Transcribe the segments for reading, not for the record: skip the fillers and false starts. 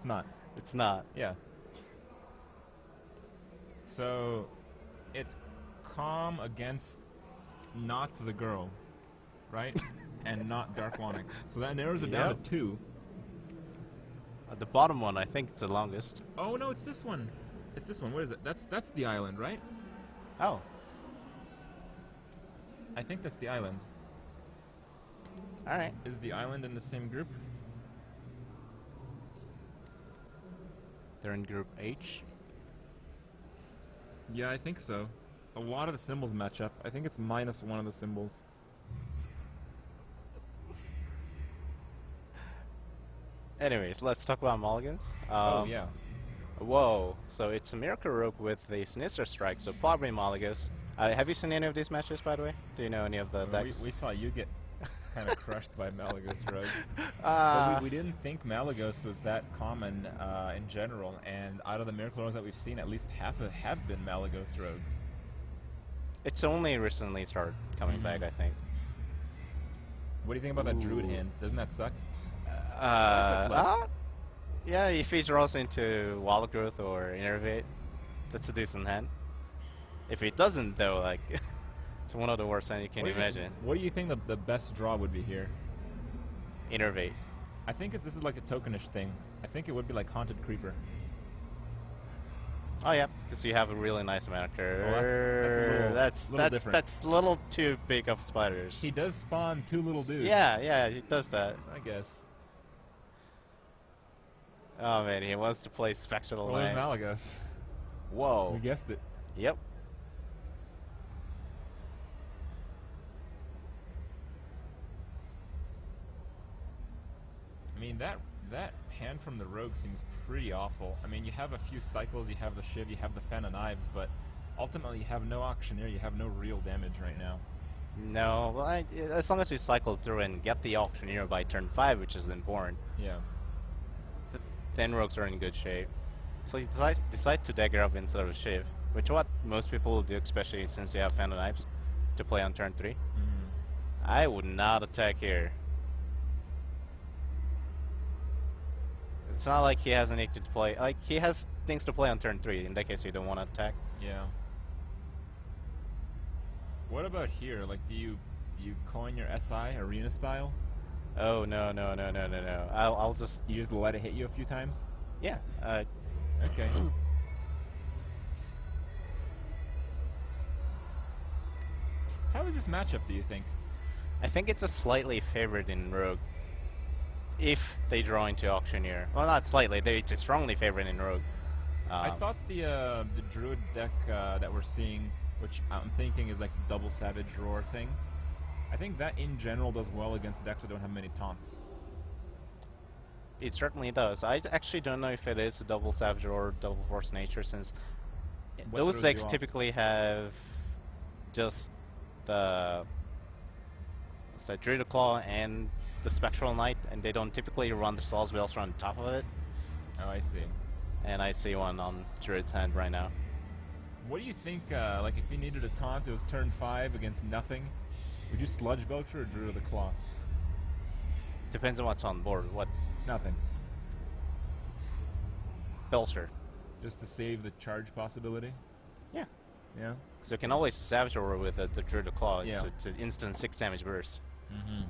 not. It's not. Yeah. So, it's Comm against not the girl, right? And not Dark Onyx. So that narrows it down to 2. The bottom one, I think it's the longest. Oh no, it's this one. It's this one. What is it? That's the island, right? Oh. I think that's the island. Alright. Is the island in the same group? They're in group H. Yeah, I think so. A lot of the symbols match up. I think it's minus one of the symbols. Anyways, let's talk about mulligans. Oh, yeah. Whoa, so it's a Miracle Rogue with the Sinister Strike, so probably Malagos. Have you seen any of these matches, by the way? Do you know any of the decks? We saw you get kind of crushed by Malagos Rogue. But we didn't think Malagos was that common in general, and out of the Miracle Rogues that we've seen, at least half have been Malagos Rogues. It's only recently started coming back, I think. What do you think about that Druid hand? Doesn't that suck? Yeah, if he draws into Wild Growth or Innervate, that's a decent hand. If he doesn't, though, like, it's one of the worst hands you can imagine. What do you think the best draw would be here? Innervate. I think if this is like a tokenish thing, I think it would be like Haunted Creeper. Oh yeah, because you have a really nice marker. Well, that's a little too big of spiders. He does spawn 2 little dudes. Yeah, he does that. I guess. Oh man, he wants to play Spectral Well, there's Knight. Malagos. Whoa. We guessed it. Yep. I mean, that hand from the Rogue seems pretty awful. I mean, you have a few cycles, you have the Shiv, you have the Fan of Knives, but ultimately you have no Auctioneer, you have no real damage right now. No, well, as long as you cycle through and get the Auctioneer by turn 5, which is important, Yeah. then Rogues are in good shape. So he decides to dagger up instead of Shiv, which what most people will do, especially since you have Fan of Knives, to play on turn 3. I would not attack here. It's not like he has anything to play. Like, he has things to play on turn 3. In that case, you don't want to attack. Yeah. What about here? Like, do you coin your SI arena style? Oh, no. I'll just... You just let it hit you a few times? Yeah. Okay. How is this matchup, do you think? I think it's a slightly favored in Rogue. If they draw into Auctioneer. Well, not slightly, it's a strongly favored in Rogue. I thought the Druid deck that we're seeing, which I'm thinking is like the double Savage Roar thing, I think that in general does well against decks that don't have many taunts. It certainly does. I actually don't know if it is a double Savage or double Force Nature, since those decks typically have just the Druid Claw and the Spectral Knight, and they don't typically run the Soul Spells on top of it. Oh, I see. And I see one on Druid's hand right now. What do you think, like if you needed a taunt, it was turn 5 against nothing, would you Sludge Belcher or Druid of the Claw? Depends on what's on board. What? Nothing. Belcher. Just to save the charge possibility? Yeah. Yeah? So you can always Savage Roar with the Druid of Claw. Yeah. It's an instant 6 damage burst. Mm-hmm.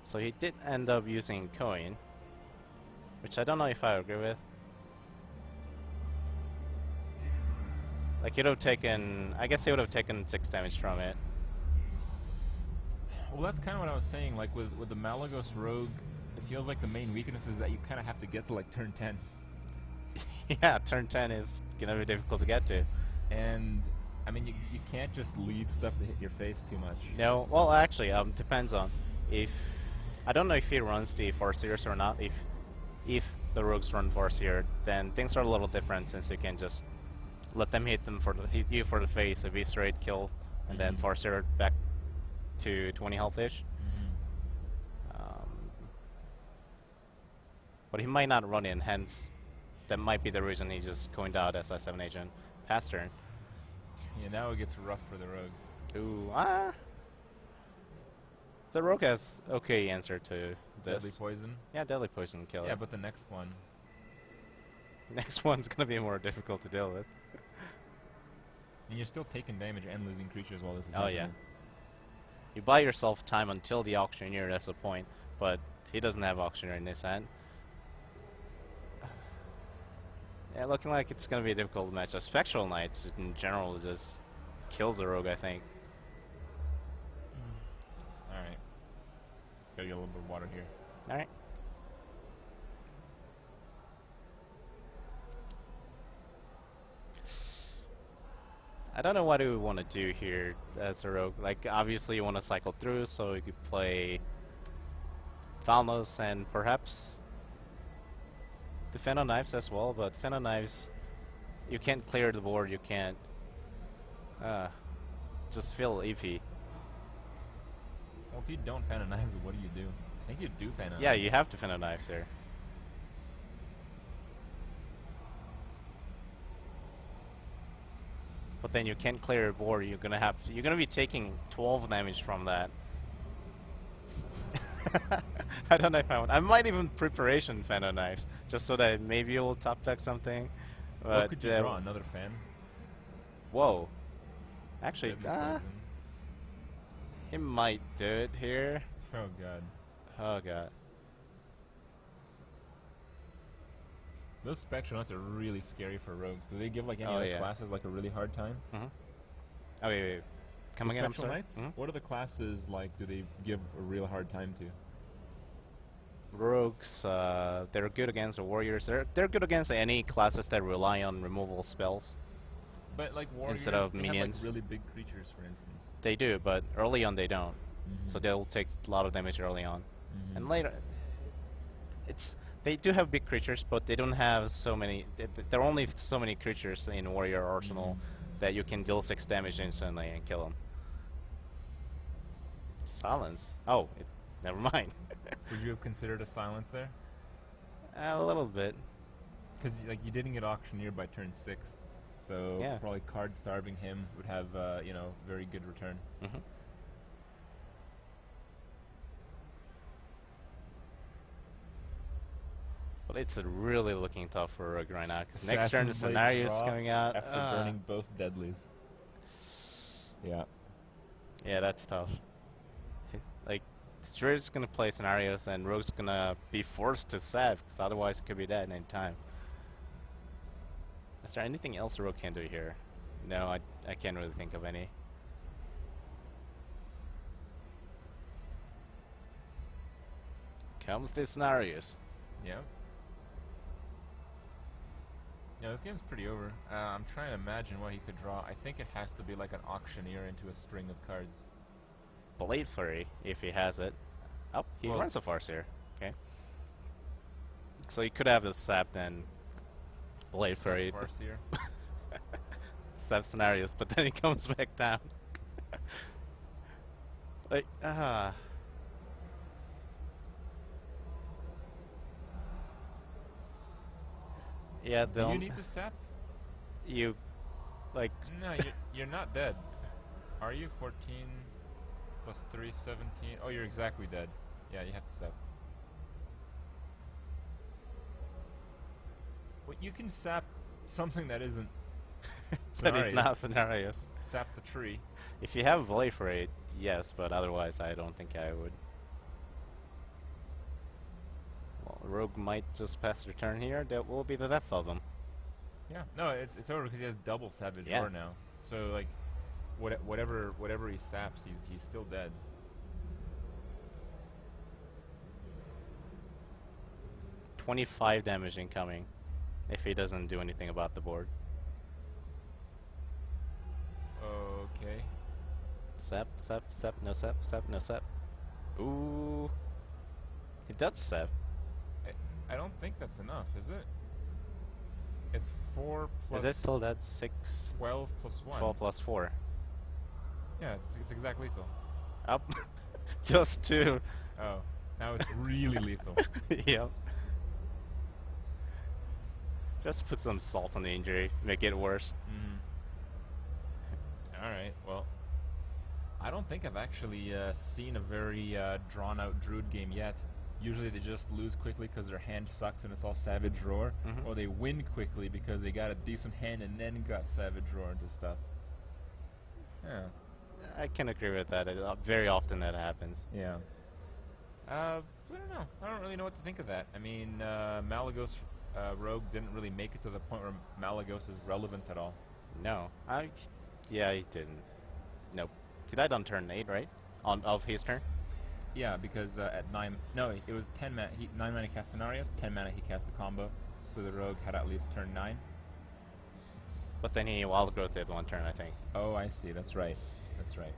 So he did end up using Coin, which I don't know if I agree with. Like, he'd have taken... I guess he would have taken 6 damage from it. Well, that's kind of what I was saying. Like, with the Malagos Rogue, it feels like the main weakness is that you kind of have to get to, like, turn 10. Yeah, turn 10 is going to be difficult to get to. And, I mean, you can't just leave stuff to hit your face too much. No, well, actually, depends on if... I don't know if he runs the Farseers or not. If the Rogues run Farseer, then things are a little different, since you can just let them hit you for the face, eviscerate, kill, and then Farseer back to 20 health-ish. But he might not run in, hence that might be the reason he just coined out as a 7 agent past turn. Yeah, now it gets rough for the Rogue. Ooh, The rogue has okay answer to this. Deadly poison. Yeah, deadly poison can kill Yeah, it. but the next one. Next one's gonna be more difficult to deal with. And you're still taking damage and losing creatures while this is Oh happening. yeah. You buy yourself time until the auctioneer, that's the point. But he doesn't have auctioneer in his hand. Yeah, looking like it's gonna be a difficult match. A Spectral Knight in general just kills the rogue, I think. Alright. Gotta get a little bit of water here. Alright. I don't know what do we want to do here as a rogue. Like, obviously you want to cycle through, so you could play Thalnos and perhaps defend on knives as well, but defend on knives, you can't clear the board, you can't just feel iffy. Well, if you don't fan of knives, what do? I think you do fan of knives. Yeah, you have to defend on knives here. But then you can't clear a board. You're gonna be taking 12 damage from that. I don't know if I might even preparation fan of knives just so that maybe you'll top deck something. What could you draw? Another fan? Whoa. Actually, Deadly poison. he might do it here. Oh god. Oh god. Those Spectral Knights are really scary for rogues. Do they give like any Oh, other yeah. classes like a really hard time? Mm-hmm. Oh wait. Come The again, I'm Spectral sorry. Knights? Mhm. What are the classes like? Do they give a real hard time to? Rogues, they're good against the warriors. They're good against any classes that rely on removal spells. But like warriors, Instead of they minions. have like really big creatures, for instance. They do, but early on they don't. Mhm. So they'll take a lot of damage early on. Mhm. And later, they do have big creatures, but they don't have so many. There are only so many creatures in warrior arsenal that you can deal 6 damage instantly and kill them. Silence. Oh, never mind. Would you have considered a silence there? A little bit. Because like you didn't get auctioneered by turn 6, so Yeah. probably card starving him would have very good return. Mm-hmm. But it's really looking tough for Rogue right now. Because next turn the Assassin's Blade scenario is draw coming out. after burning both deadlies. Yeah. Yeah, that's tough. Like, Druid's gonna play scenarios and Rogue's gonna be forced to save, because otherwise it could be dead at any time. Is there anything else Rogue can do here? No, I can't really think of any. Comes the scenarios. Yeah. Yeah, this game's pretty over. I'm trying to imagine what he could draw. I think it has to be like an auctioneer into a string of cards. Blade Flurry, if he has it. Oh, he Well- runs a farce here. Okay. So he could have a sap then Blade Flurry. Farseer. Sap scenarios, but then he comes back down. Like, Yeah, Do you need to sap? you like No, you're not dead. Are you 14 plus 3, 17? Oh, you're exactly dead. Yeah, you have to sap. Well, you can sap something that isn't that is not scenarios. scenarios. Sap the tree. If you have Blade Flurry, yes, but otherwise I don't think I would. Well, Rogue might just pass the turn here. That will be the death of him. Yeah. No, it's over because he has double Savage Yeah. Roar now. So like, whatever he saps, he's still dead. $25 damage incoming if he doesn't do anything about the board. Okay. Sep, no sep, no sep. Ooh. He does sep. I don't think that's enough, is it? It's 4 plus. Is it still that 6? 12 plus 1. 12 plus 4. Yeah, it's exact lethal. Up. Just 2. Oh, now it's really lethal. Yep. Just put some salt on the injury, make it worse. Alright, well. I don't think I've actually seen a very drawn-out Druid game yet. Usually they just lose quickly because their hand sucks and it's all Savage Roar, or they win quickly because they got a decent hand and then got Savage Roar into stuff. Yeah. I can agree with that. Very often that happens. Yeah. I don't know. I don't really know what to think of that. I mean, Malagos Rogue didn't really make it to the point where Malagos is relevant at all. No. Yeah, he didn't. Nope. He died on turn 8, right? Of his turn? Yeah, because at 9... No, it was 10 mana. 9 mana he cast Scenarios, 10 mana he cast the combo. So the Rogue had at least turn 9. But then he Wild Growth did one turn, I think. Oh, I see. That's right. That's right.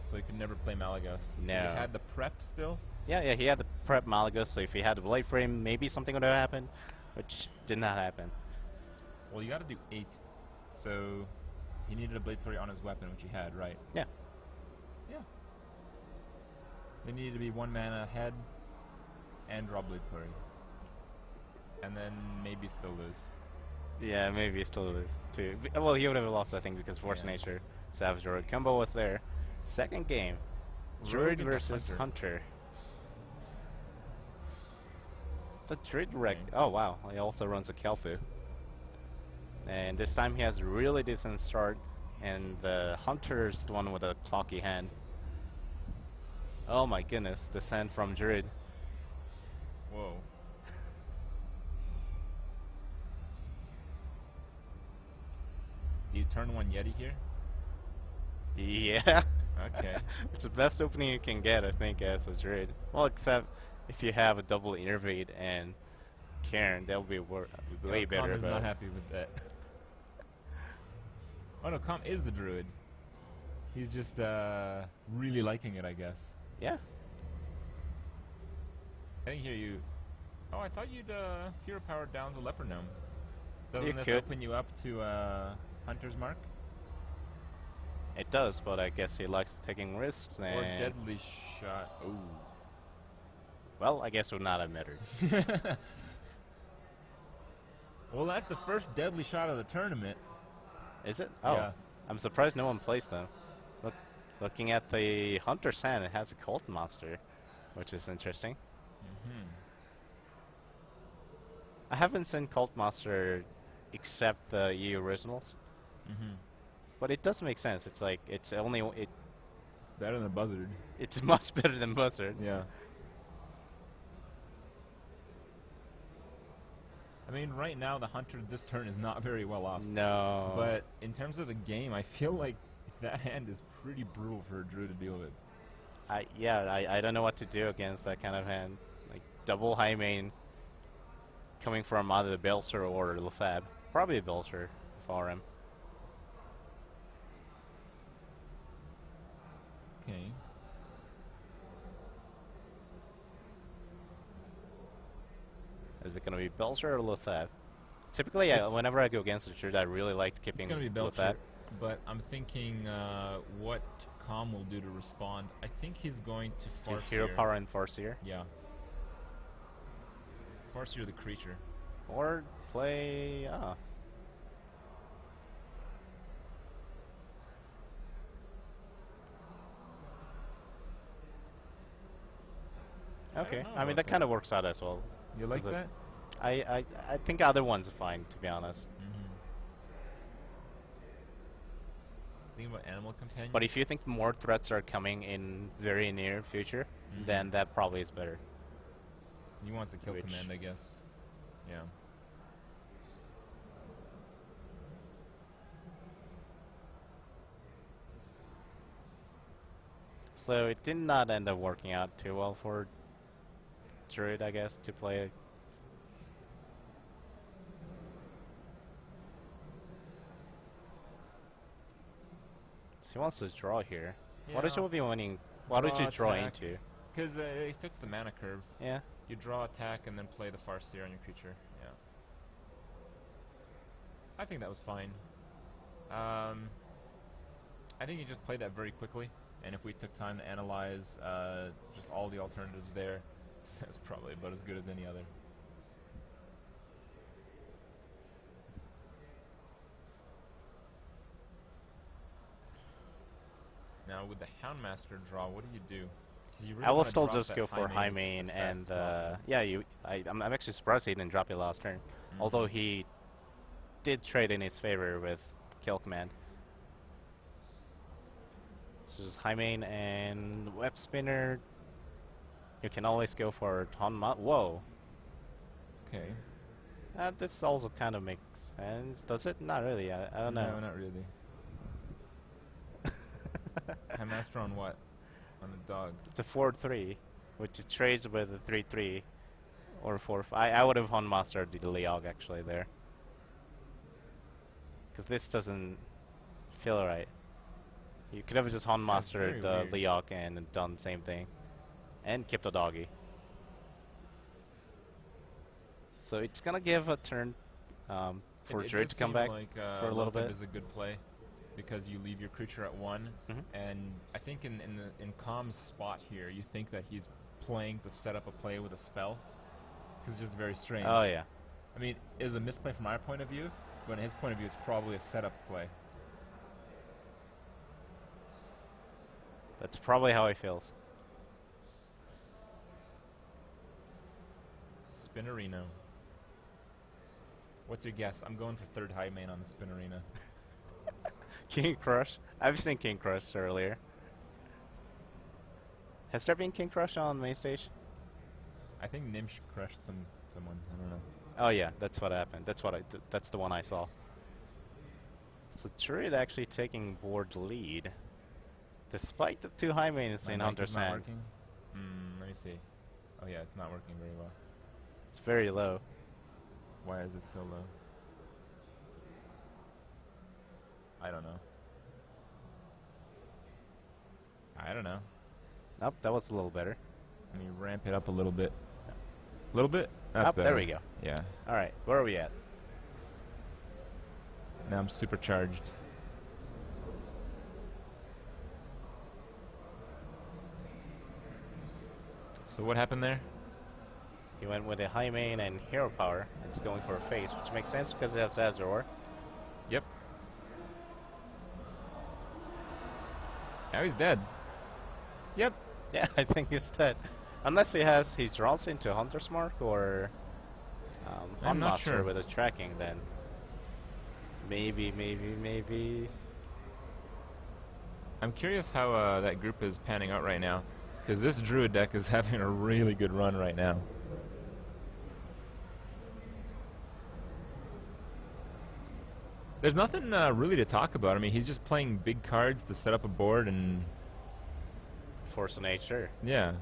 So he could never play Malagos. No. He had the prep still? Yeah, he had the prep Malagos, so if he had the Blade Frame, maybe something would have happened, which did not happen. Well, you got to do 8. So he needed a Blade Flurry on his weapon, which he had, right? Yeah. Yeah. They needed to be 1 mana ahead and draw Blade Flurry. And then maybe still lose. Yeah, maybe still lose, too. Well, he would have lost, I think, because Force Nature, Savage Roar combo was there. Second game, Druid versus Hunter. The Druid oh wow, he also runs a Kelfu. And this time he has a really decent start, and the Hunter's the one with a clocky hand. Oh my goodness, this hand from Druid. Whoa. You turn 1 Yeti here? Yeah. Okay. It's the best opening you can get, I think, as a Druid. Well, except if you have a double Innervate and Cairn, that'll be way better. Comm is not happy with that. Oh no, Comm is the Druid. He's just really liking it, I guess. Yeah. I didn't hear you. Oh, I thought you'd hero power down the Leper Gnome. You Doesn't this could. open you up to Hunter's Mark? It does, but I guess he likes taking risks and... Or Deadly Shot. Ooh. Well, I guess it would not have mattered. Well, that's the first Deadly Shot of the tournament. Is it? Oh. Yeah. I'm surprised no one plays them. Looking at the Hunter's hand, it has a Cult Monster, which is interesting. I haven't seen Cult Monster except the EU originals. But it does make sense. It's like, it's Better than Buzzard. It's much better than Buzzard. Yeah. I mean, right now the Hunter this turn is not very well off. No. But in terms of the game, I feel like that hand is pretty brutal for a Druid to deal with. I don't know what to do against that kind of hand. Like, double high main coming from either the Belcher or Lefab. Probably a Belcher for him. Okay. Is it going to be Belcher or Lefab? Typically, whenever I go against a Druid, I really like keeping It's going to be Belcher, Lefab. but I'm thinking what Comm will do to respond. I think he's going to Do Farseer. Hero Power and Farseer. Yeah. Farseer the creature. Or play... Okay, I mean that kind of works out as well. You like that? I think other ones are fine, to be honest. Think about Animal Companion. But if you think more threats are coming in very near future, then that probably is better. He wants to kill command, I guess. Yeah. So it did not end up working out too well for Druid, I guess, to play. So he wants to draw here. Yeah. What did you be winning? What did you draw attack. into? Because it fits the mana curve. Yeah. You draw attack and then play the Farseer on your creature. Yeah. I think that was fine. I think you just played that very quickly, and if we took time to analyze just all the alternatives there, that's probably about as good as any other. Now Now with the Houndmaster draw, what do you do? 'Cause you really I will wanna still drop just that go for high as main fast and as possible. yeah, I'm actually surprised he didn't drop it last turn. Although he did trade in his favor with kill command. So just high main and web spinner. You can always go for Honma. Whoa. Okay. This also kind of makes sense. Does it? Not really. I don't know. No, not really. Houndmaster on what? On the dog. It's a 4-3, which it trades with a 3-3 or 4-5. I would have Honmastered the Leog actually there. Because this doesn't feel right. You could have just Honmastered the Leog and done the same thing. And kept the doggy. So it's gonna give a turn for Druid to come back for a little bit. Is a good play because you leave your creature at 1, and I think in Comm's spot here, you think that he's playing to set up a play with a spell, because it's just very strange. Oh yeah. I mean, it is a misplay from our point of view, but in his point of view, it's probably a setup play. That's probably how he feels. Spinnerino. What's your guess? I'm going for 3rd high main on the Spinnerino. King Crush? I've seen King Crush earlier. Has there been King Crush on main stage? I think Nimsh crushed someone. I don't know. Oh yeah, that's what happened. That's the one I saw. So Druid actually taking board lead, despite the 2 high mains in Hunter's hand. Let me see. Oh yeah, it's not working very well. It's very low. Why is it so low? I don't know. I don't know. Oh, that was a little better. Let me ramp it up a little bit. A little bit? That's better. There we go. Yeah. Alright, where are we at? Now I'm supercharged. So what happened there? He went with a high main and hero power. It's going for a face, which makes sense because it has that drawer. Yep. Now he's dead. Yep. Yeah, I think he's dead. Unless he draws into Hunter's Mark or I'm not Master sure. with a tracking, then maybe. I'm curious how that group is panning out right now, because this Druid deck is having a really good run right now. There's nothing really to talk about. I mean, he's just playing big cards to set up a board and... Force of Nature. Yeah.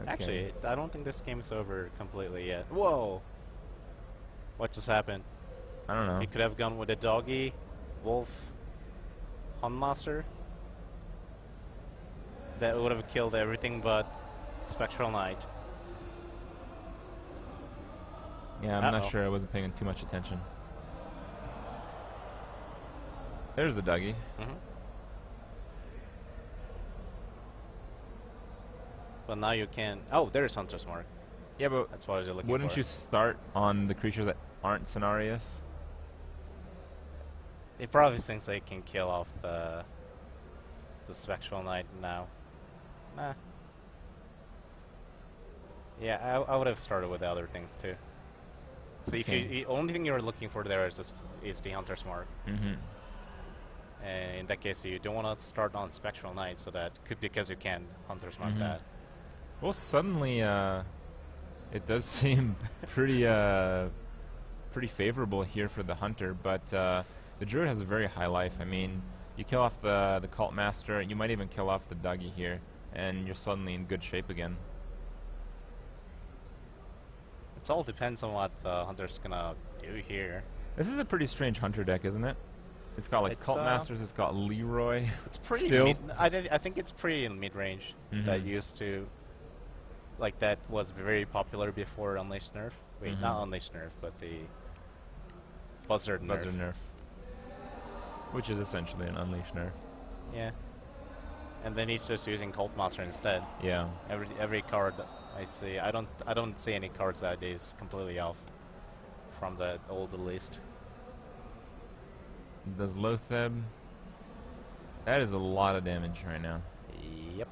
Okay. Actually, I don't think this game's over completely yet. Whoa! What just happened? I don't know. He could have gone with a doggy, wolf, Hunmaster. That would have killed everything but Spectral Knight. Yeah, I'm not sure. I wasn't paying too much attention. There's the Dougie. But now you can... Oh, there's Hunter's Mark. Yeah, but that's what I was looking for. Wouldn't you start on the creatures that aren't Cenarius? He probably thinks they can kill off the Spectral Knight now. Nah. Yeah, I would have started with the other things too. So if the only thing you're looking for there is the Hunter's Mark. And in that case, you don't want to start on Spectral Knight, so that could because you can Hunter's Mark that. Well, suddenly it does seem pretty pretty favorable here for the Hunter, but the Druid has a very high life. I mean, you kill off the Cult Master, you might even kill off the Dougie here, and you're suddenly in good shape again. It all depends on what the Hunter's gonna do here. This is a pretty strange Hunter deck, isn't it? It's got like Cult Masters, it's got Leroy. It's pretty still. I think it's pretty in mid-range. That used to... Like, that was very popular before Unleashed Nerf. Wait, not Unleashed Nerf, but the... Buzzard Nerf. Which is essentially an Unleashed Nerf. Yeah. And then he's just using Cult Master instead. Yeah. Every card I see, I don't see any cards that is completely off from the old list. Does Lotheb? That is a lot of damage right now. Yep.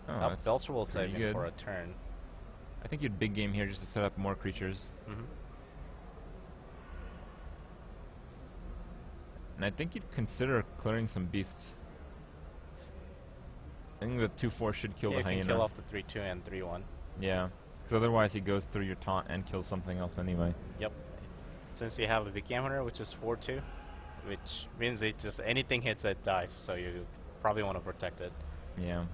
Oh, Now that's Belcher will save pretty him good. for a turn. I think you'd big game here just to set up more creatures. Mm-hmm. And I think you'd consider clearing some beasts. I think the 2/4 should kill Yeah, the you can hyena. kill off the 3/2 and 3/1. Yeah, because otherwise he goes through your taunt and kills something else anyway. Yep. Since you have a big game hunter, which is 4/2, which means it just anything hits it dies, so you probably want to protect it. Yeah.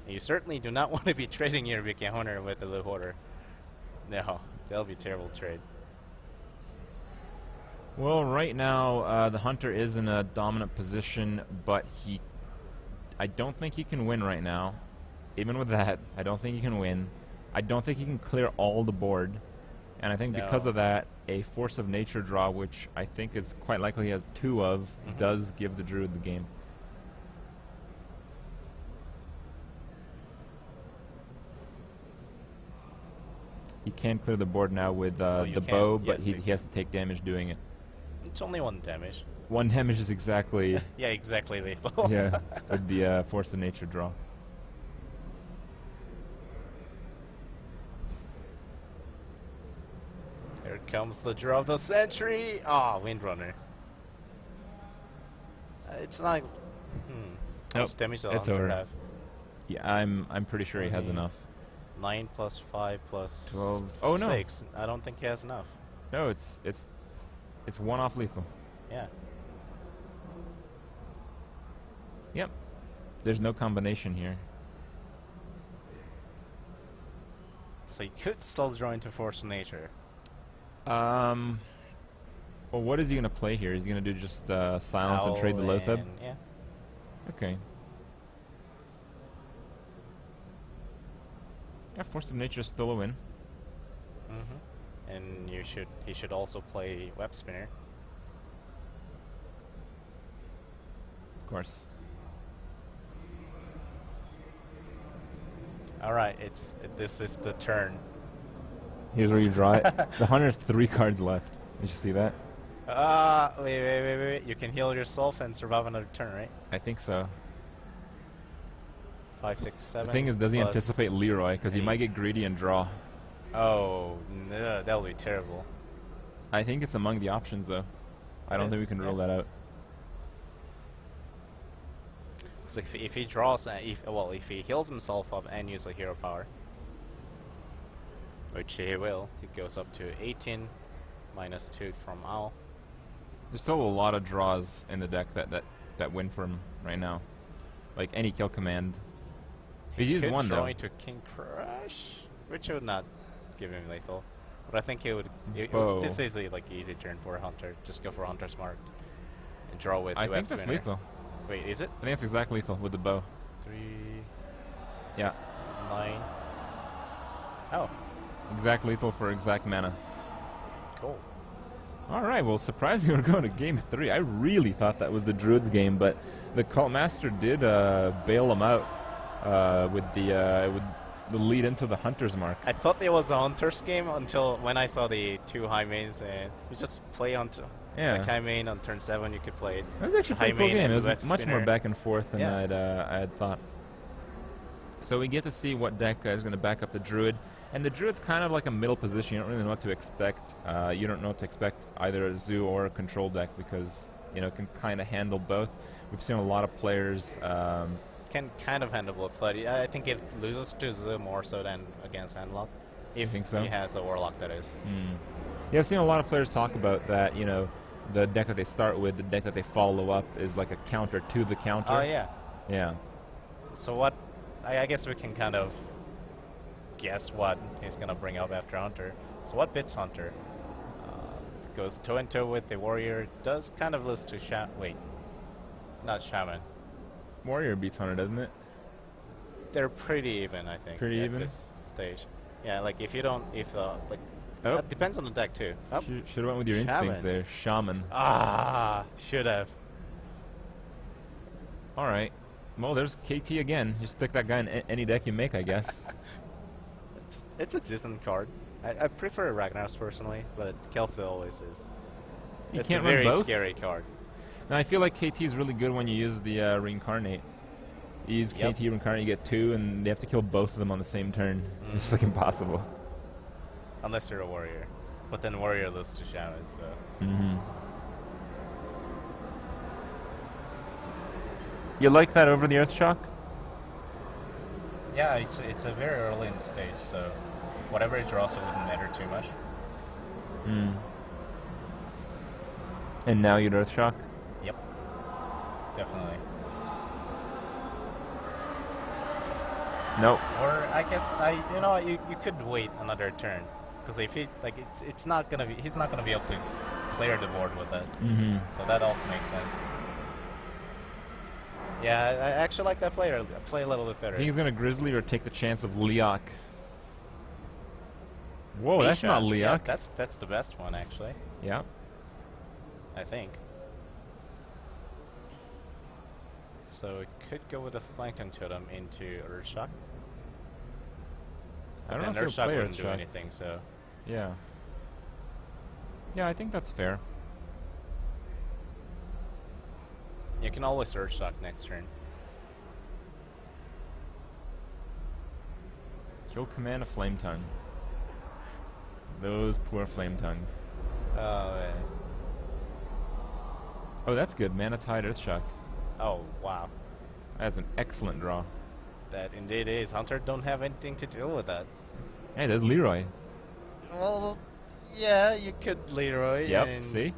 And you certainly do not want to be trading your big game hunter with a low hoarder. No, that'll be a terrible trade. Well, right now the hunter is in a dominant position, but I don't think he can win right now. Even with that, I don't think he can win. I don't think he can clear all the board. And I think because of that, a Force of Nature draw, which I think is quite likely he has 2 of, does give the Druid the game. He can clear the board now with the bow, but yes, he has to take damage doing it. It's only 1 damage. 1 damage is exactly... Yeah, exactly lethal. yeah, with the Force of Nature draw. Here comes the draw of the century. Ah, Windrunner. It's not. How much damage does it's Hunter over. have? Yeah, I'm pretty sure he has enough. 9 plus 5 plus 12. Oh, no. 6. I don't think he has enough. No, it's 1 off lethal. Yeah. Yep. There's no combination here. So you could still draw into Force of Nature. Well, what is he gonna play here? Is he gonna do just silence and trade the Loatheb? Yeah. Okay. Yeah, Force of Nature is still a win. And he should also play Web Spinner. Of course. All right, this is the turn. Here's where you draw it. The hunter's 3 cards left. Did you see that? Wait. You can heal yourself and survive another turn, right? I think so. 5, 6, 7. The thing is, does he plus anticipate Leroy? Because he 8. might get greedy and draw. Oh, no, that'll be terrible. I think it's among the options, though. I don't think we can rule that out. So if he draws, if he heals himself up and uses a hero power, which he will, it goes up to 18, minus 2 from Owl. There's still a lot of draws in the deck that win for him right now. Like any kill command. He's used one though. Into King Crush, which would not give him lethal, but I think it would. This is a easy turn for a hunter. Just go for Hunter's Mark and draw with. I think that's lethal. Wait, is it? I think it's exact lethal with the bow. 3. Yeah. 9. Oh. Exact lethal for exact mana. Cool. Alright, well surprisingly we're going to game 3. I really thought that was the Druid's game, but the Cult Master did bail him out with the lead into the Hunter's Mark. I thought it was a Hunter's game until when I saw the 2 high mains, and you just play on like high main on turn 7 you could play it. That was actually a pretty cool game. It was much more back and forth than Yeah. I had thought. So we get to see what deck is going to back up the Druid. And the Druid's kind of like a middle position. You don't really know what to expect. You don't know what to expect either a Zoo or a control deck because, you know, it can kind of handle both. We've seen a lot of players... can kind of handle both, but I think it loses to Zoo more so than against Handlock. If you think so? He has a Warlock, that is. Yeah, I've seen a lot of players talk about that, you know, the deck that they start with, the deck that they follow up is like a counter to the counter. Oh, yeah. Yeah. So what... I guess we can kind of guess what he's going to bring up after Hunter. So what bits Hunter? Goes toe-and-toe with the Warrior. Does kind of lose to Wait. Not Shaman. Warrior beats Hunter, doesn't it? They're pretty even, I think. Pretty at even? this stage. Yeah, like if you don't... Oh. That depends on the deck, too. Oh. Should have went with your instincts there. Shaman. Ah, should have. Alright. Well, there's KT again. Just stick that guy in any deck you make, I guess. It's a decent card. I prefer Ragnaros personally, but Kel'Thuzad always is. You It's can't a very run both? scary card. Now I feel like KT is really good when you use the reincarnate. You use KT reincarnate, you get 2, and they have to kill both of them on the same turn. It's like impossible. Unless you're a warrior. But then warrior loses to shaman, so... You like that over the Earth Shock? Yeah, it's a very early in the stage, so whatever it draws, it wouldn't matter too much. And now you'd Earth Shock? Yep. Definitely. Nope. Or I guess you could wait another turn, because if he it's not gonna be he's not gonna be able to clear the board with it. So that also makes sense. Yeah, I actually like that play a little bit better. I think he's gonna Grizzly or take the chance of Leok. Whoa, that's not Leok. Yeah, that's the best one actually. Yeah. I think. So it could go with a Flankton Totem into Earthshock. I don't know if Earthshock play wouldn't do Earthshock. anything, so... Yeah. Yeah, I think that's fair. You can always Earthshock next turn. Kill command a Flame Tongue. Those poor Flame Tongues. Oh, yeah. Oh, that's good. Mana Tide Earthshock. Oh, wow. That's an excellent draw. That indeed is. Hunter don't have anything to deal with that. Hey, there's Leroy. Well, yeah, you could Leroy. Yep, and see?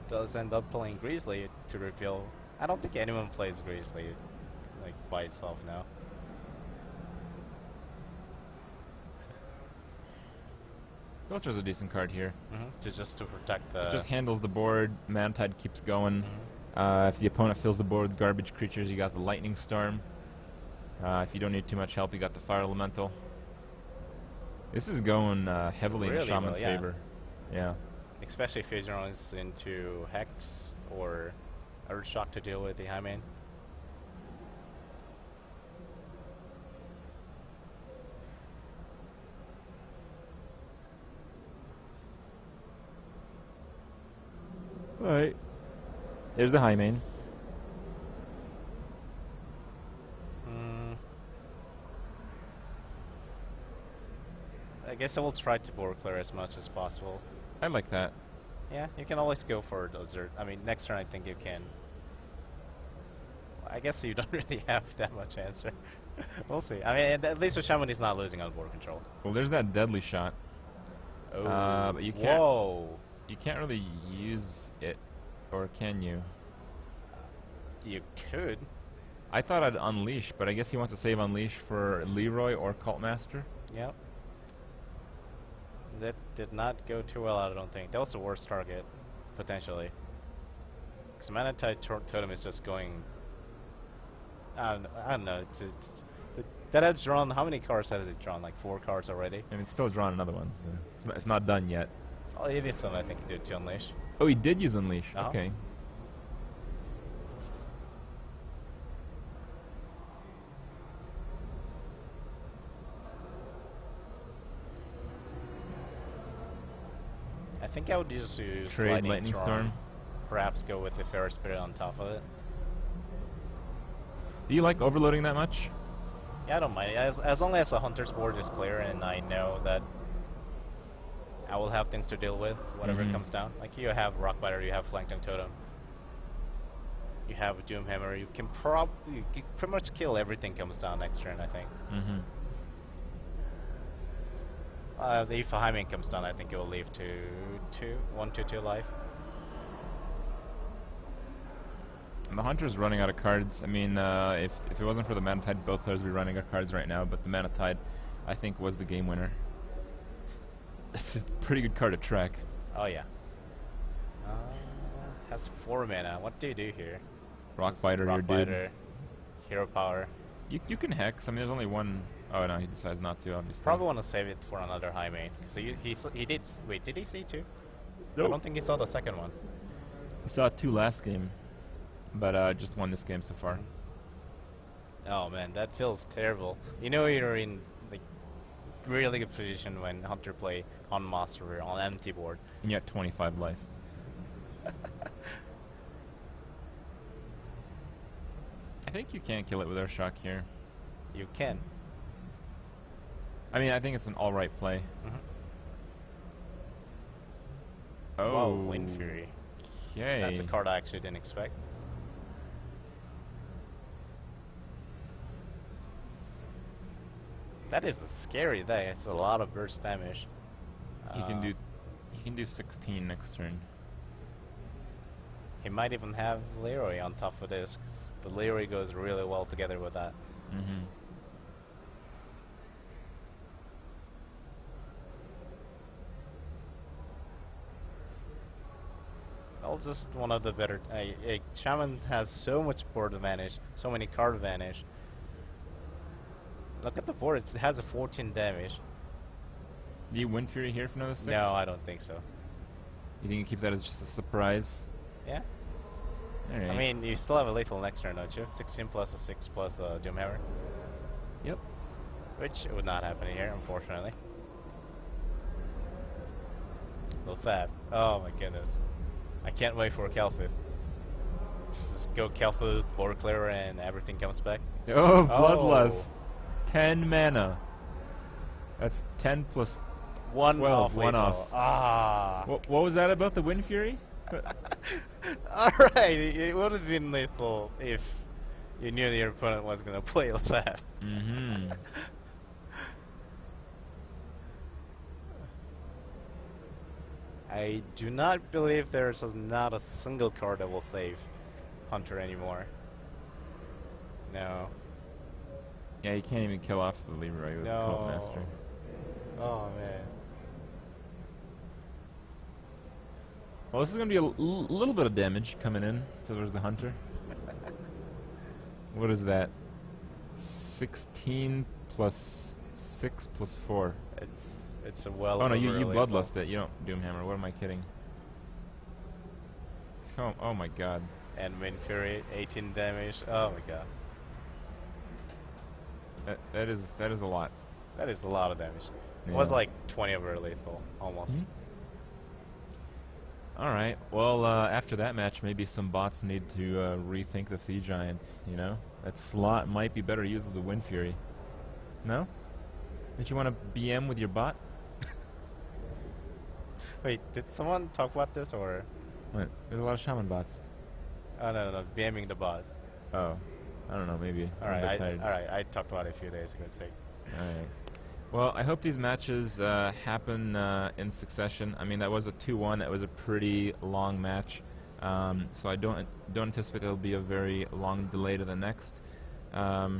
does end up playing Grizzly to reveal. I don't think anyone plays Grizzly like by itself now. Belcher's a decent card here. To protect the. It just handles the board. Mana Tide keeps going. If the opponent fills the board with garbage creatures, you got the Lightning Storm. If you don't need too much help, you got the Fire Elemental. This is going heavily in Shaman's favor. Yeah. Especially if he runs into Hex or Earthshock to deal with the high main. Alright. There's the high main. I guess I will try to board clear as much as possible. I like that. Yeah, you can always go for those. I mean, next turn I think you can. I guess you don't really have that much answer. We'll see. I mean, at least the Shaman is not losing on board control. Well, there's that deadly shot. Oh, but you can't. whoa! You can't really use it, or can you? You could. I thought I'd unleash, but I guess he wants to save unleash for Leroy or Cult Master. Yep. That did not go too well, I don't think. That was the worst target, potentially. Because Mana Tide Totem is just going... I don't know. That has drawn... How many cards has it drawn? Like 4 cards already? And it's still drawn another one. So it's not done yet. Oh, it is done, I think, to unleash. Oh, he did use unleash. Uh-huh. Okay. I think I would just use Trade Lightning Storm. Perhaps go with the Fair Spirit on top of it. Do you like overloading that much? Yeah, I don't mind. As long as the Hunter's board is clear and I know that I will have things to deal with, whatever comes down. Like you have Rockbiter, you have Flankton Totem, you have Doomhammer. You can pretty much kill everything comes down next turn, I think. If a Hymen comes down, I think it will leave to 1/2 life. And the Hunter's running out of cards. I mean, if it wasn't for the Mana Tide, both players would be running out of cards right now, but the Mana Tide, I think, was the game winner. That's a pretty good card to track. Oh, yeah. Has 4 mana. What do you do here? Rockbiter, your dude. Rockbiter, Hero Power. You can Hex. I mean, there's only one... Oh, no, he decides not to, obviously. Probably want to save it for another high main. So he did... Wait, did he see 2? Nope. I don't think he saw the second one. He saw 2 last game, but just won this game so far. Oh, man, that feels terrible. You know you're in... like really good position when Hunter play on Master or on empty board. And yet 25 life. I think you can kill it with Earthshock here. You can. I mean, I think it's an alright play. Oh. Wow, Wind Fury. Okay. That's a card I actually didn't expect. That is a scary day. It's a lot of burst damage. He can do 16 next turn. He might even have Leroy on top of this, 'cause the Leroy goes really well together with that. Well, just one of the better. Shaman has so much board advantage, so many card advantage. Look at the board; it has a 14 damage. Do you Wind Fury here for another 6? No, I don't think so. You think you keep that as just a surprise? Yeah. Alright. I mean, you still have a lethal next turn, don't you? 16 plus a 6 plus a Doomhammer. Yep. Which would not happen here, unfortunately. No fab. Oh my goodness. I can't wait for Kelfu. Just go Kelfu, board clear, and everything comes back. Oh, Bloodlust. 10 mana. That's 10 plus 1 12, off. one lethal. off. Ah. What was that about the Wind Fury? Alright, it would have been lethal if you knew your opponent was going to play that. I do not believe there's not a single card that will save Hunter anymore. No. Yeah, you can't even kill off the Leroy with the Cult Master. Oh man. Well, this is going to be a little bit of damage coming in towards the Hunter. What is that? 16 plus 6 plus 4. It's a well. Oh no, you Bloodlust it. You don't Doomhammer. What am I kidding? It's Comm. Oh my god. And Wind Fury, 18 damage. Oh my god. That is a lot. That is a lot of damage. Yeah. It was like 20 over lethal, almost. Alright, well, after that match, maybe some bots need to rethink the Sea Giants, you know? That slot might be better used with the Wind Fury. No? Don't you want to BM with your bot? Wait, did someone talk about this or? What? There's a lot of Shaman bots. Oh no, BMing the bot. Oh. I don't know, maybe. Alright, I talked about it a few days ago, so. Alright. Well, I hope these matches happen in succession. I mean, that was a 2-1. That was a pretty long match. So I don't anticipate there'll be a very long delay to the next. I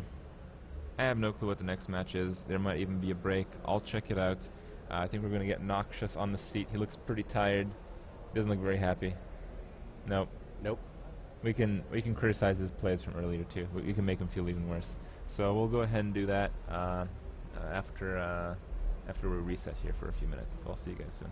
have no clue what the next match is. There might even be a break. I'll check it out. I think we're going to get Noxious on the seat. He looks pretty tired. Doesn't look very happy. Nope. Nope. We can criticize his plays from earlier too. We can make him feel even worse. So we'll go ahead and do that after we reset here for a few minutes. So I'll see you guys soon.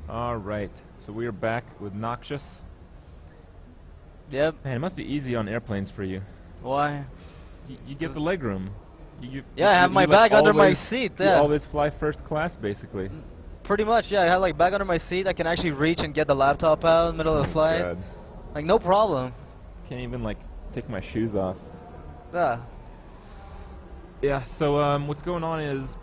All right. So we are back with Noxious. Yep. Man, it must be easy on airplanes for you. Why? You get the leg room. Yeah, I have my bag under my seat. You Yeah. always fly first class, basically. Pretty much, yeah. I have like bag under my seat. I can actually reach and get the laptop out in the middle of the flight. God. Like no problem. Can't even like take my shoes off. Yeah. Yeah. So what's going on is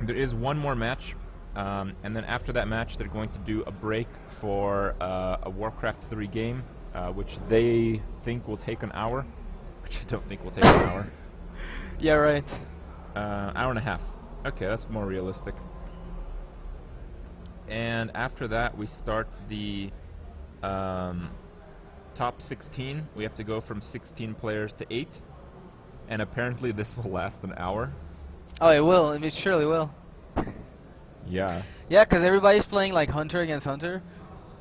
there is one more match, and then after that match, they're going to do a break for a Warcraft 3 game, which they think will take an hour, which I don't think will take an hour. Yeah, right. Hour and a half. Okay, that's more realistic. And after that, we start the top 16. We have to go from 16 players to 8. And apparently this will last an hour. Oh, it will. It surely will. Yeah. Yeah, because everybody's playing like Hunter against Hunter.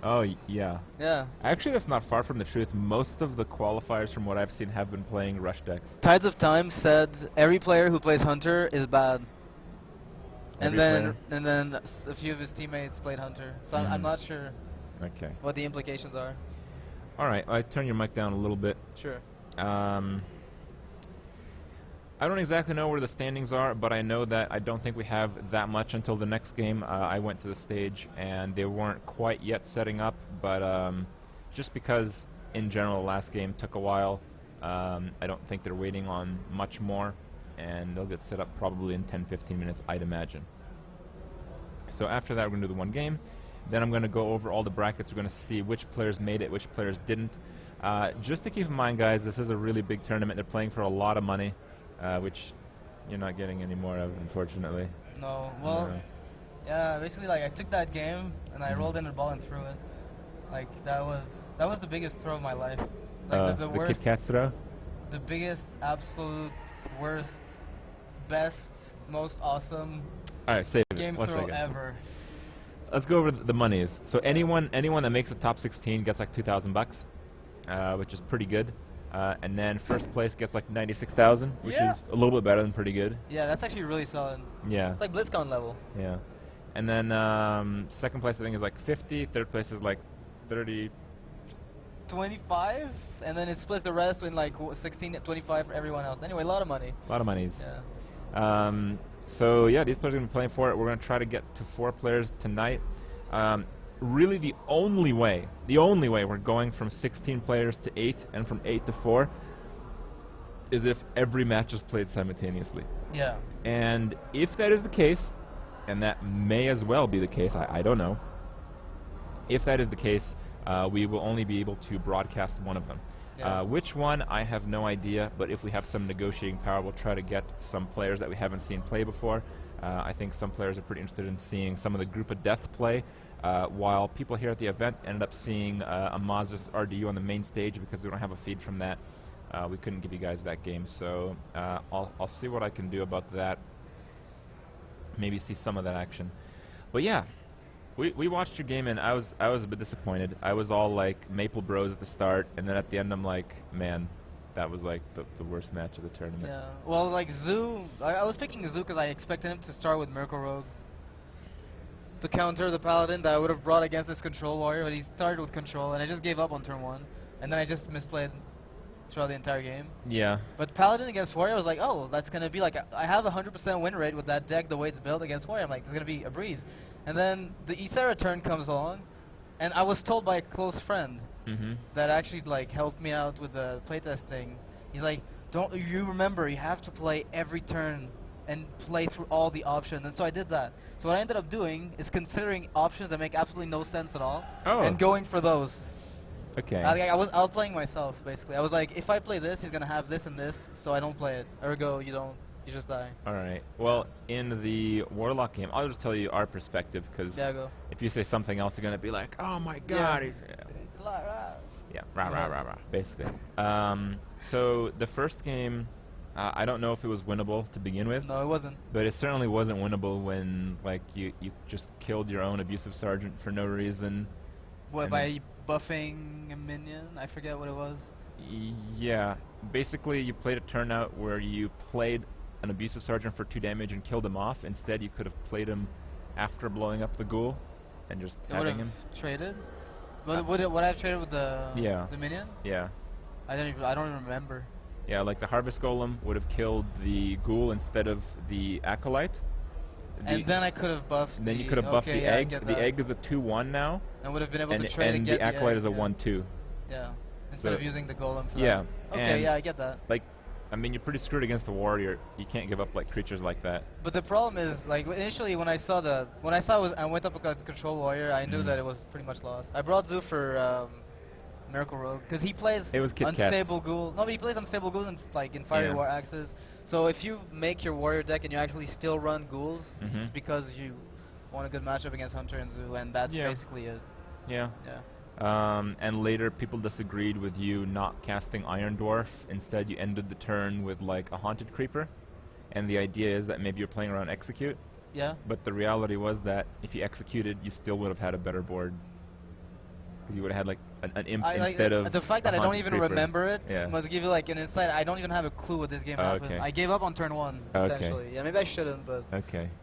Oh, yeah. Yeah. Actually, that's not far from the truth. Most of the qualifiers from what I've seen have been playing Rush decks. Tides of Time said every player who plays Hunter is bad. And then a few of his teammates played Hunter. So I'm not sure. Okay. what the implications are. All right. I turn your mic down a little bit. Sure. I don't exactly know where the standings are, but I know that I don't think we have that much until the next game. I went to the stage, and they weren't quite yet setting up, but just because, in general, the last game took a while, I don't think they're waiting on much more, and they'll get set up probably in 10-15 minutes, I'd imagine. So after that, we're going to do the one game. Then I'm going to go over all the brackets. We're going to see which players made it, which players didn't. Just to keep in mind, guys, this is a really big tournament. They're playing for a lot of money. Which you're not getting any more of, unfortunately. No, well, yeah, basically, like, I took that game, and I rolled in the ball and threw it. Like, that was the biggest throw of my life. Like, the worst, Kit Kat's throw? the biggest, absolute, worst, best, most awesome All right, save game it. One throw second. ever. Let's go over the monies. So anyone that makes the top 16 gets like $2,000, which is pretty good. And then first place gets like 96,000, which is a little bit better than pretty good. Yeah, that's actually really solid. Yeah. It's like BlizzCon level. Yeah. And then second place I think is like 50. Third place is like 30. 25, and then it splits the rest in like 16, 25 for everyone else. Anyway, a lot of money. A lot of monies. Yeah. So yeah, these players are going to be playing for it. We're going to try to get to 4 players tonight. Really the only way we're going from 16 players to 8 and from 8 to 4 is if every match is played simultaneously. Yeah. And if that is the case, and that may as well be the case, I don't know. If that is the case, we will only be able to broadcast one of them. Yeah. Which one, I have no idea, but if we have some negotiating power, we'll try to get some players that we haven't seen play before. I think some players are pretty interested in seeing some of the Group of Death play, while people here at the event ended up seeing a Maz vs. RDU on the main stage because we don't have a feed from that. We couldn't give you guys that game, so I'll see what I can do about that. Maybe see some of that action. But yeah, we watched your game and I was a bit disappointed. I was all like Maple Bros at the start, and then at the end I'm like, man, that was like the worst match of the tournament. Yeah. Well, like Zoo, I was picking Zoo because I expected him to start with Miracle Rogue to counter the Paladin that I would have brought against this Control Warrior, but he started with Control, and I just gave up on turn 1, and then I just misplayed throughout the entire game. Yeah. But Paladin against Warrior, I was like, oh, that's going to be like, I have a 100% win rate with that deck the way it's built against Warrior. I'm like, this is going to be a breeze. And then the Ysera turn comes along, and I was told by a close friend that actually like helped me out with the playtesting. He's like, don't you remember, you have to play every turn and play through all the options. And so I did that. So what I ended up doing is considering options that make absolutely no sense at all and going for those. Okay. I was outplaying myself, basically. I was like, if I play this, he's going to have this and this, so I don't play it. Ergo, you just die. All right. Well, in the Warlock game, I'll just tell you our perspective, because if you say something else, you're going to be like, oh my god. Yeah, rah, rah, rah, rah, basically. So the first game, I don't know if it was winnable to begin with. No, it wasn't. But it certainly wasn't winnable when like you just killed your own abusive sergeant for no reason. What, by buffing a minion? I forget what it was. Yeah. Basically, you played a turnout where you played an abusive sergeant for 2 damage and killed him off. Instead, you could have played him after blowing up the ghoul and just having him. Traded? Would I have traded with the minion? Yeah. I don't even remember. Yeah, like the Harvest Golem would have killed the ghoul instead of the Acolyte. And then I could have buffed then you could have buffed the egg. The egg is a 2/1 now. And would have been able to trade and get the Acolyte egg, is a 1/2. Yeah. Instead of using the golem for that. Okay, yeah, I get that. Like, I mean, you're pretty screwed against the warrior. You can't give up like creatures like that. But the problem is, like, initially when I went up against Control Warrior, I knew that it was pretty much lost. I brought Zoo for Miracle Rogue because he plays unstable ghoul. No, but he plays unstable ghouls in Fiery War Axes. So if you make your warrior deck and you actually still run ghouls, it's because you want a good matchup against Hunter and Zoo, and that's basically it. Yeah. And later people disagreed with you not casting Iron Dwarf. Instead, you ended the turn with like a Haunted Creeper. And the idea is that maybe you're playing around Execute. Yeah. But the reality was that if you executed, you still would have had a better board. Because you would have had like an imp instead of the fact that I don't even creeper. remember it must give you like an insight. I don't even have a clue what this game happened. I gave up on turn 1 essentially. Yeah, maybe I shouldn't, but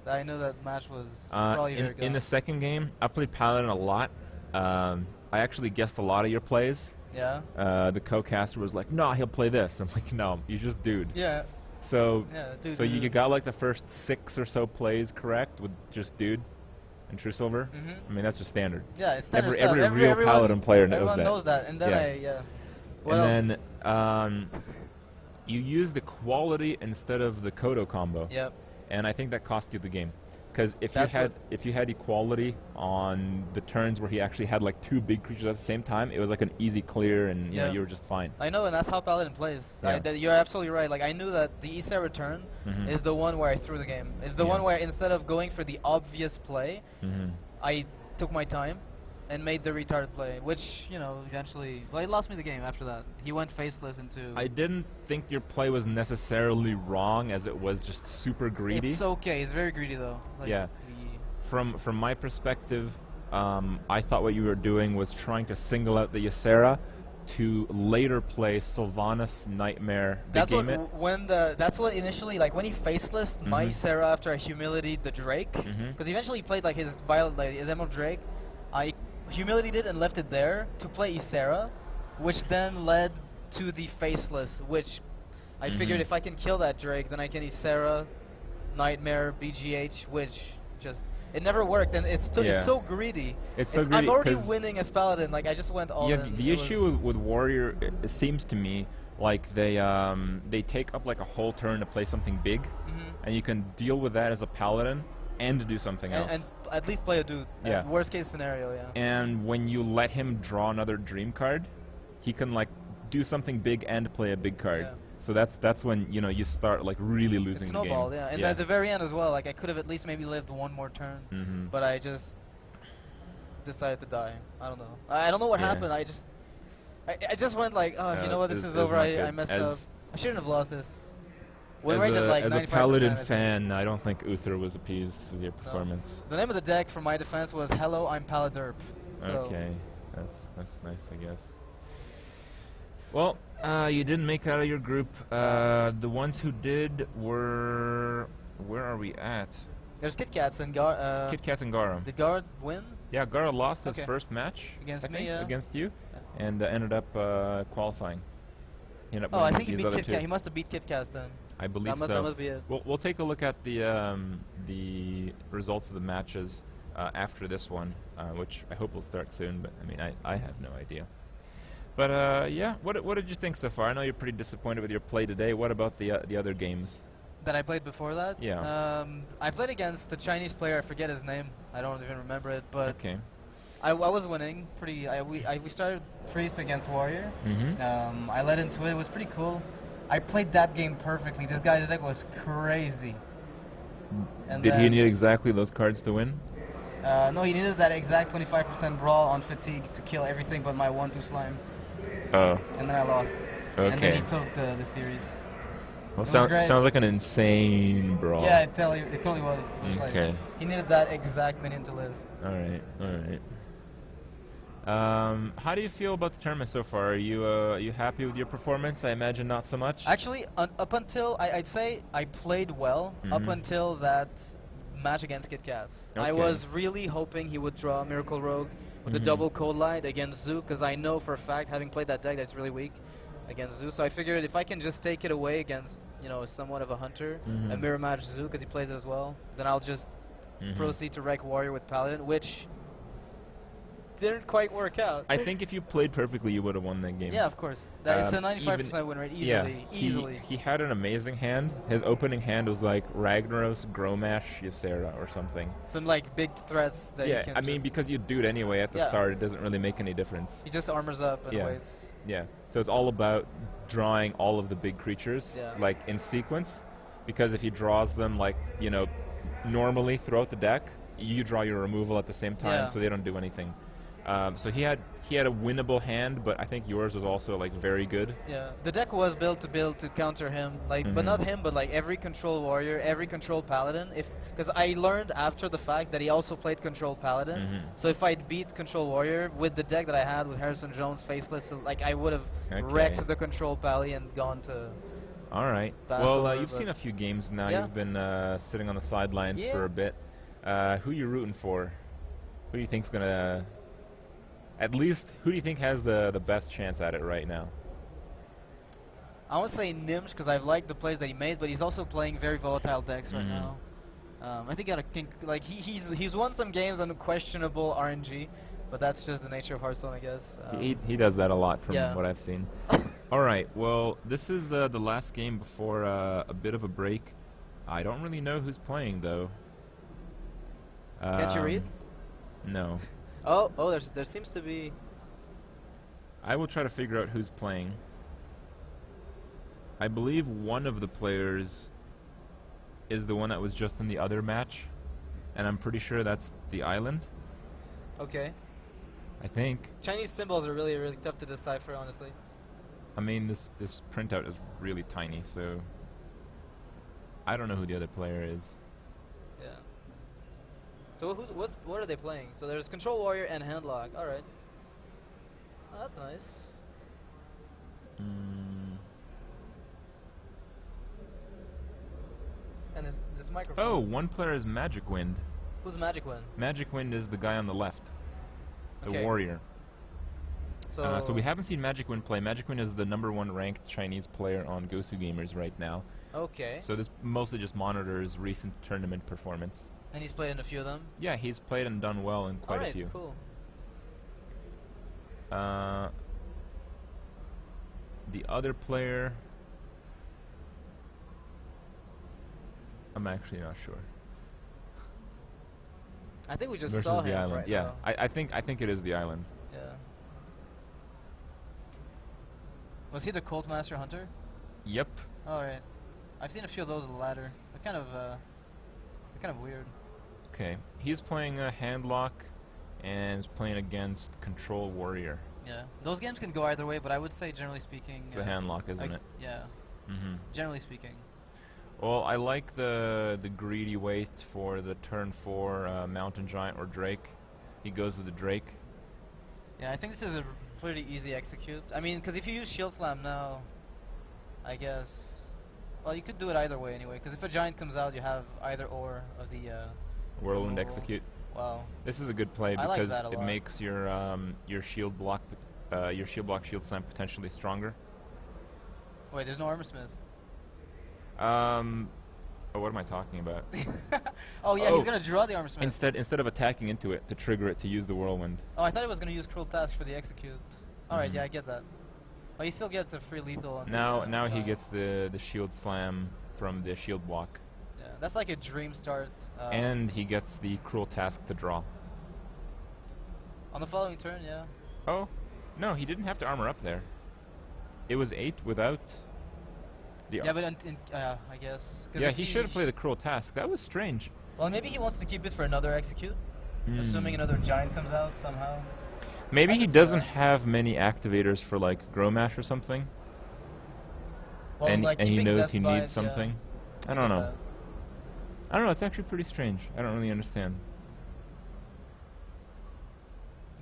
I knew that match was probably very good. In the second game, I played Paladin a lot. I actually guessed a lot of your plays. Yeah. The co-caster was like, "No, he'll play this." I'm like, "No, you just dude." Yeah. So, Yeah, dude, so you dude. got like the first 6 or so plays correct with just dude and True Silver. Mhm. I mean, that's just standard. Yeah, it's standard Every stuff. real everyone, Paladin player knows everyone that. knows that. And then Yeah. What else? And then you use the quality instead of the Kodo combo. Yep. And I think that cost you the game. Because That's if you had equality on the turns where he actually had like 2 big creatures at the same time, it was like an easy clear, and you know, you were just fine. I know, and that's how Paladin plays. Yeah. You're absolutely right. Like I knew that the Issa return Mhm. is the one where I threw the game. Is the Yeah. one where instead of going for the obvious play, I took my time and made the retarded play, which eventually, well, it lost me the game after that. He went faceless into. I didn't think your play was necessarily wrong, as it was just super greedy. It's okay. It's very greedy though. Like Yeah. From my perspective, I thought what you were doing was trying to single out the Ysera to later play Sylvanas Nightmare. That's what game it. that's what initially, like when he faceless my Ysera after I humiliated the Drake, Mhm. because eventually he played like his Violet, like his Emerald Drake. I humiliated it and left it there to play Ysera, which then led to the faceless, which I figured if I can kill that Drake, then I can Ysera, Nightmare, BGH, which just it never worked, and it's so greedy. It's so greedy I'm already 'cause winning as Paladin. Like I just went all Yeah, in. the It issue was- with Warrior, it seems to me like they take up like a whole turn to play something big, and you can deal with that as a Paladin and do something else. and at least play a dude. Yeah. Worst case scenario, yeah. And when you let him draw another dream card, he can like do something big and play a big card. Yeah. So that's when you start like really losing It the game. snowballed, yeah. And at the very end as well, like I could have at least maybe lived one more turn, but I just decided to die. I don't know. I don't know what Yeah. happened. I just went like, oh, you know what, this is over. not I good. messed up. I shouldn't have lost this. Win As rate is like a 95%. Paladin I think. fan, I don't think Uther was appeased with your No. performance. The name of the deck for my defense was Hello, I'm Paladerp. So Okay, that's nice, I guess. Well, you didn't make it out of your group. The ones who did were, where are we at? there's Kit Kats and Gar. Kit Kat and Gara. Did Gar win? Yeah, Gara lost his Okay. first match Against I me, think, yeah. against you, Yeah. and ended up qualifying. He ended up Oh, I winning think he these beat other Kit two. Kat. He must have beat Kit Kat then. I believe That so. must be it. We'll take a look at the results of the matches after this one, which I hope will start soon. But I mean, I have no idea. But yeah, what did you think so far? I know you're pretty disappointed with your play today. What about the other games? That I played before that? Yeah. I played against the Chinese player. I forget his name. I don't even remember it. But Okay. I was winning pretty. We started Priest against Warrior. Mm-hmm. I led into it. It was pretty cool. I played that game perfectly. This guy's deck was crazy. And Did he then- need exactly those cards to win? No, he needed that exact 25% brawl on fatigue to kill everything but my 1/2 slime. Oh. And then I lost. And then Okay. he took the series. Well, It was great. sounds like an insane brawl. Yeah, it totally was. It was like, Okay. he needed that exact minion to live. All right. How do you feel about the tournament so far? Are you happy with your performance? I imagine not so much. Actually, up until I'd say I played well up until that match against Kit Kats. I Okay. was really hoping he would draw Miracle Rogue with the double Cold Light against Zoo, because I know for a fact, having played that deck, that's really weak against Zoo. So I figured if I can just take it away against somewhat of a hunter, a mirror match Zoo because he plays it as well, then I'll just proceed to wreck Warrior with Paladin, which didn't quite work out. I think if you played perfectly, you would have won that game. Yeah, of course. It's a 95% even- win rate, Yeah, easily. He had an amazing hand. His opening hand was like Ragnaros, Gromash, Ysera, or something. Some like big threats that you Yeah, can I mean, just- because you do it anyway at the Yeah. start, it doesn't really make any difference. he just armors up and Yeah. waits. Yeah, so it's all about drawing all of the big creatures, Yeah. like in sequence, because if he draws them like, normally throughout the deck, you draw your removal at the same time, Yeah. so they don't do anything. So he had a winnable hand, but I think yours was also like very good. Yeah, the deck was built to counter him, but not him, but like every control warrior, every control paladin. Because I learned after the fact that he also played control paladin. So if I'd beat control warrior with the deck that I had with Harrison Jones faceless, like I would have Okay. wrecked the control pally and gone to. All right. Pass Well, over, you've but- seen a few games now. Yeah. You've been sitting on the sidelines Yeah. for a bit. Who you rooting for? Who do you think's gonna At least, who do you think has the best chance at it right now? I want to say Nimsh because I've liked the plays that he made, but he's also playing very volatile decks right now. I think he's won some games on questionable RNG, but that's just the nature of Hearthstone, I guess. He does that a lot from yeah. what I've seen. All right, well, this is the last game before a bit of a break. I don't really know who's playing though. Can't you read? No. Oh, there seems to be. I will try to figure out who's playing. I believe one of the players is the one that was just in the other match, and I'm pretty sure that's the island. Okay. I think. Chinese symbols are really, really tough to decipher, honestly. I mean, this printout is really tiny, so I don't know who the other player is. Yeah. So what are they playing? So there's Control Warrior and Handlock. All right. Oh, that's nice. And this microphone. Oh, one player is Magic Wind. Who's Magic Wind? Magic Wind is the guy on the left, the warrior. So we haven't seen Magic Wind play. Magic Wind is the #1 ranked Chinese player on Gosu Gamers right now. Okay. So this mostly just monitors recent tournament performance. And he's played in a few of them? Yeah, he's played and done well in quite a few. Cool. The other player, I'm actually not sure. I think we just Versus saw the him island. right Yeah, now. I think it is the island. Yeah. Was he the Cult Master Hunter? Yep. All right. I've seen a few of those on the ladder. They're kind of weird. Okay, he's playing a Handlock, and is playing against Control Warrior. Yeah, those games can go either way, but I would say, generally speaking, It's a Handlock, isn't it? Yeah. Generally speaking. Well, I like the greedy wait for the turn 4 Mountain Giant or Drake. He goes with the Drake. Yeah, I think this is a pretty easy execute. I mean, because if you use Shield Slam now, I guess. Well, you could do it either way anyway, because if a Giant comes out, you have either or of the. Whirlwind removal. Execute. Wow. This is a good play I like because that a it lot. makes your shield block Shield Slam potentially stronger. Wait, there's no Armor Smith. Oh, what am I talking about? Oh yeah, he's gonna draw the Armor Smith. Instead of attacking into it to trigger it to use the Whirlwind. Oh, I thought he was gonna use Cruel Task for the execute. All right, Mhm. yeah, I get that. But he still gets a free lethal. On Now the, he Giant. gets the Shield Slam from the shield block. Yeah, that's like a dream start. And he gets the Cruel Task to draw. On the following turn, yeah. Oh, no, he didn't have to armor up there. It was 8 without the Yeah, but I guess. 'Cause yeah, if he should have played the Cruel Task. That was strange. Well, maybe he wants to keep it for another execute, assuming another Giant comes out somehow. Maybe I he guess, doesn't have many activators for like Growmash or something. Well, and like he keeping knows Death he Spite, needs something. Yeah, I don't get know. that. I don't know. It's actually pretty strange. I don't really understand.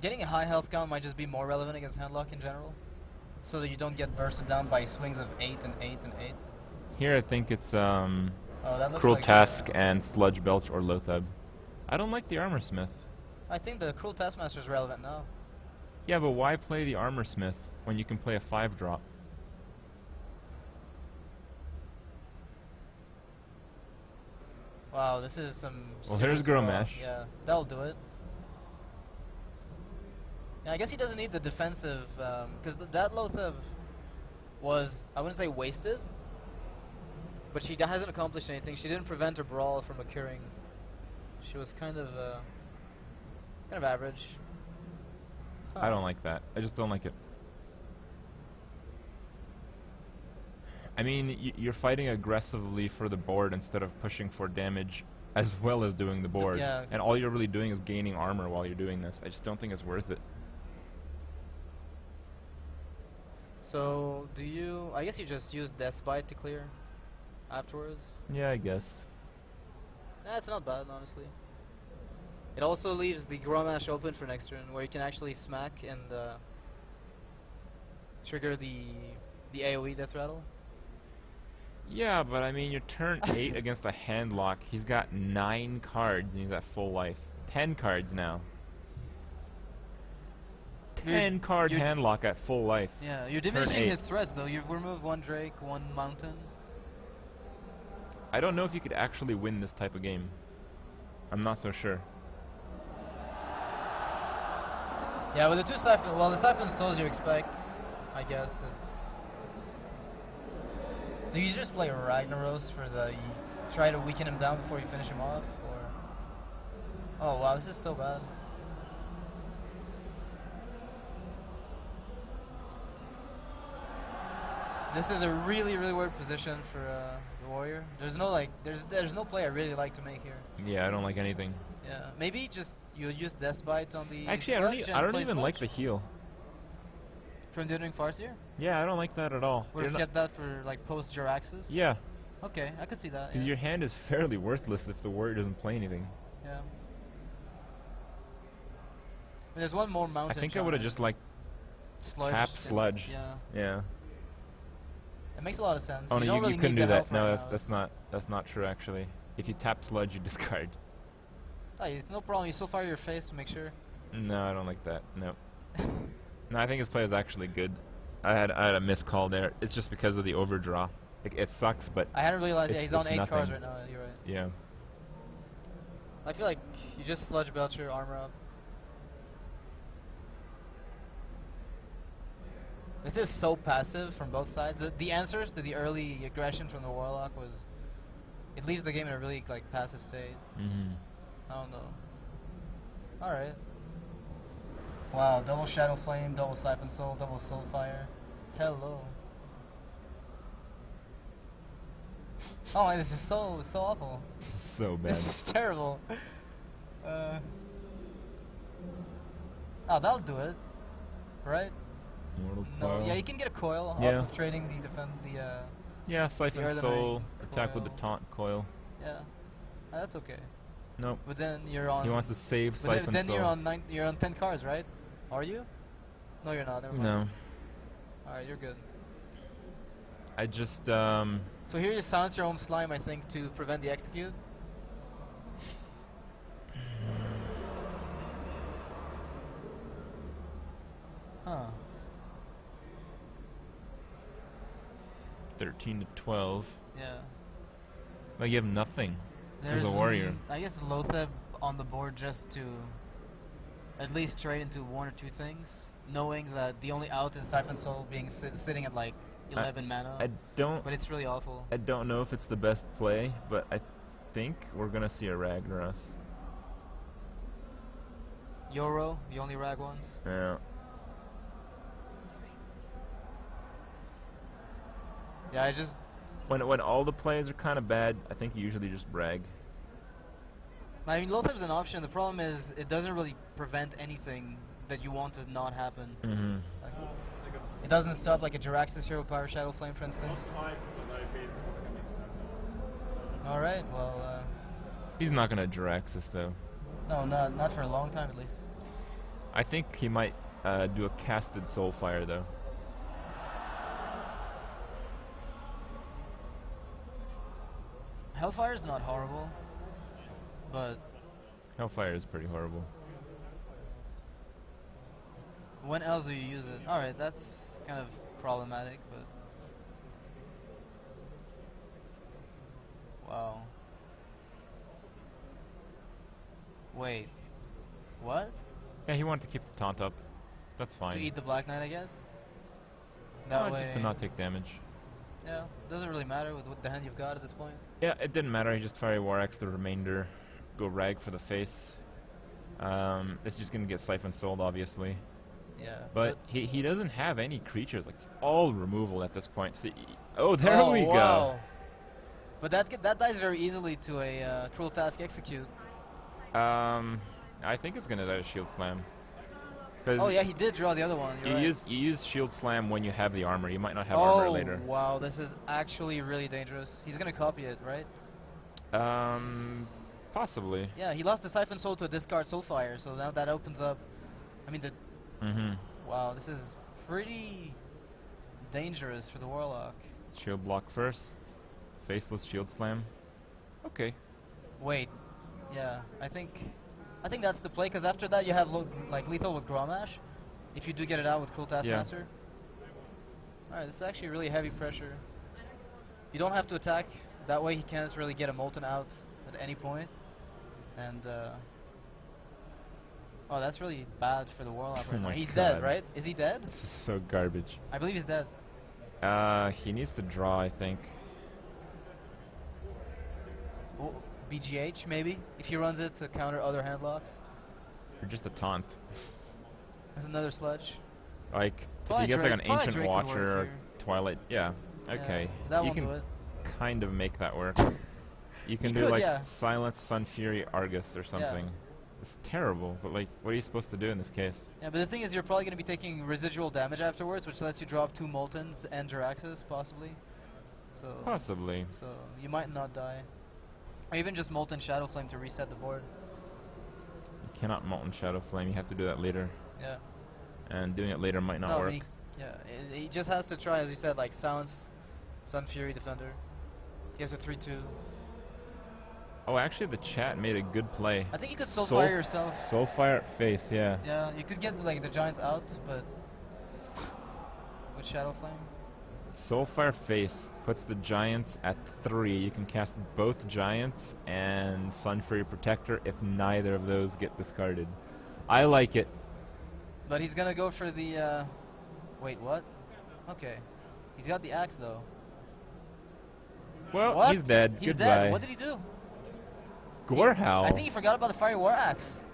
Getting a high health count might just be more relevant against Handlock in general, so that you don't get bursted down by swings of 8 and 8 and 8. Here I think it's Oh, that looks Cruel like Task and Sludge Belch or Lothab. I don't like the Armor Smith. I think the Cruel Taskmaster is relevant now. Yeah, but why play the Armor Smith when you can play a 5-drop? Wow, this is some. Well, serious here's draw. Growmash. Yeah, that'll do it. Yeah, I guess he doesn't need the defensive, because that Lothab was, I wouldn't say wasted, but she hasn't accomplished anything. She didn't prevent a brawl from occurring. She was kind of average. I don't like that. I just don't like it. I mean, you're fighting aggressively for the board instead of pushing for damage as well as doing the board. Yeah. And all you're really doing is gaining armor while you're doing this. I just don't think it's worth it. So, I guess you just use Death Spite to clear afterwards? Yeah, I guess. Nah, it's not bad, honestly. It also leaves the Grommash open for next turn, where you can actually smack and trigger the AoE Death Rattle. Yeah, but I mean, your turn 8 against a Handlock, he's got 9 cards and he's at full life. 10 cards now. 10 card you're- handlock at full life. Yeah, you're Turn diminishing 8. his threats though. You've removed one Drake, one Mountain. I don't know if you could actually win this type of game. I'm not so sure. Yeah, with the two Siphon, well, the Siphon Souls you expect, I guess it's. Do you just play Ragnaros for the? You try to weaken him down before you finish him off, or? Oh wow, this is so bad. This is a really, really weird position for the warrior. There's no like, there's no play I really like to make here. Yeah, I don't like anything. Yeah, maybe just you use Death Bite on the. Actually, sludge I and don't play even like the sludge heal. from doing Farseer. Yeah, I don't like that at all. Would have kept that for like post Jiraxis. Yeah, Okay, I could see that. because Yeah. your hand is fairly worthless if the warrior doesn't play anything. Yeah. And there's one more mountain. I think I would have just like sludge. tap and- sludge. Yeah. Yeah. It makes a lot of sense. Oh no, don't you really couldn't need do the that. health No, right that's now. that's not true actually. If you tap sludge, you discard. It's no problem. You still fire your face to make sure. No, I don't like that. No. No, I think his play is actually good. I had a missed call there. It's just because of the overdraw. It sucks, but I hadn't realized. Yeah, It's- he's on it's 8 nothing. cards right now. You're right. yeah. I feel like you just sludge Belcher, armor up. This is so passive from both sides. The answers to the early aggression from the Warlock was, it leaves the game in a really like passive state. Mm-hmm. I don't know. All right. Wow, double Shadow Flame, double Siphon Soul, double Soul Fire. Hello. Oh, my, this is so awful. So bad. This is terrible. Oh, that'll do it, right? Mortal No, Coil. yeah, you can get a coil Yeah. off of trading the Yeah, Siphon ordinary Soul, attack with the coil. taunt coil. yeah. That's okay. Nope. But then you're on. He wants to save but Siphon then Soul. you're on 10 cards, right? Are you? No, you're not. Never mind. No. All right, you're good. I just So here you silence your own slime, I think, to prevent the execute. Huh. 13 to 12. Yeah. Like you have nothing. There's a warrior. I guess Lotheb on the board just to at least trade into one or two things, knowing that the only out is Siphon Soul being sitting at like 11 mana. I don't But it's really awful. I don't know if it's the best play, but I think we're gonna see a Ragnaros. Yoro, the only rag ones. Yeah. Yeah, I just. When all the plays are kind of bad, I think you usually just brag. I mean, Lotheb's an option. The problem is it doesn't really prevent anything that you want to not happen. Mm-hmm. Like, it doesn't stop like a Jiraxis Hero Power Shadow Flame, for instance. All right. Well, He's not gonna Jiraxis though. no, not for a long time at least. I think he might do a casted Soulfire though. Hellfire is not horrible, but Hellfire is pretty horrible. when else do you use it? All right, that's kind of problematic, but wow. Wait, what? Yeah, he wanted to keep the taunt up. That's fine. To eat the Black Knight, I guess. That way, just to not take damage. yeah, doesn't really matter with the hand you've got at this point. Yeah, it didn't matter. He just Fire War X the remainder. Go Rag for the face. It's just gonna get Siphon Souled, obviously. Yeah, But he doesn't have any creatures. Like, it's all removal at this point. See, oh, there oh, we wow. But that dies very easily to a Cruel Task Execute. go. I think it's gonna die to Shield Slam. Oh yeah, he did draw the other one. You're right. You use Shield Slam when you have the armor. You might not have armor later. Wow, this is actually really dangerous. He's gonna copy it, right? Possibly. Yeah, he lost the Siphon Soul to a discard Soulfire, so now that opens up. I mean, Mm-hmm. wow, this is pretty dangerous for the Warlock. Shield block first. Faceless Shield Slam. Okay. Wait, yeah, I think that's the play, because after that you have like lethal with Gromash, if you do get it out with Cruel Yeah. Taskmaster. Alright, this is actually really heavy pressure. You don't have to attack. That way he can't really get a Molten out at any point. And, oh, that's really bad for the Warlock right now. my He's dead, God. right? Is he dead? This is so garbage. I believe he's dead. He needs to draw, I think. Oh, BGH, maybe? If he runs it to counter other hand locks. Or just a taunt. There's another Sludge. Like, if Twilight he gets like an Drake- Twilight Ancient Drake could Watcher work or here. Twilight, yeah, okay. Yeah, that you won't can do it. kind of make that work. You can You do could, like yeah. Silence, Sun Fury, Argus or something. It's terrible, but like, what are you supposed to do in this case? Yeah, but the thing is, you're probably going to be taking residual damage afterwards, which lets you drop 2 Moltens and Jiraxis, possibly. So, Possibly. so you might not die. Or even just Molten Shadow Flame to reset the board. You cannot Molten Shadow Flame, you have to do that later. Yeah. And doing it later might not No, but work. yeah, he just has to try, as you said, like Silence, Sun Fury Defender. He has a 3-2. Oh, actually the chat made a good play. I think you could Soulfire yourself. Soulfire at face, yeah. Yeah, you could get like the Giants out, but with Shadow Flame. Soulfire face puts the Giants at 3. You can cast both Giants and Sun Fury Protector if neither of those get discarded. I like it. But he's gonna go for the, wait, what? Okay. He's got the axe though. Well, What? he's dead. He's Goodbye. dead. What did he do? Gorehowl. I think he forgot about the Fiery War Axe.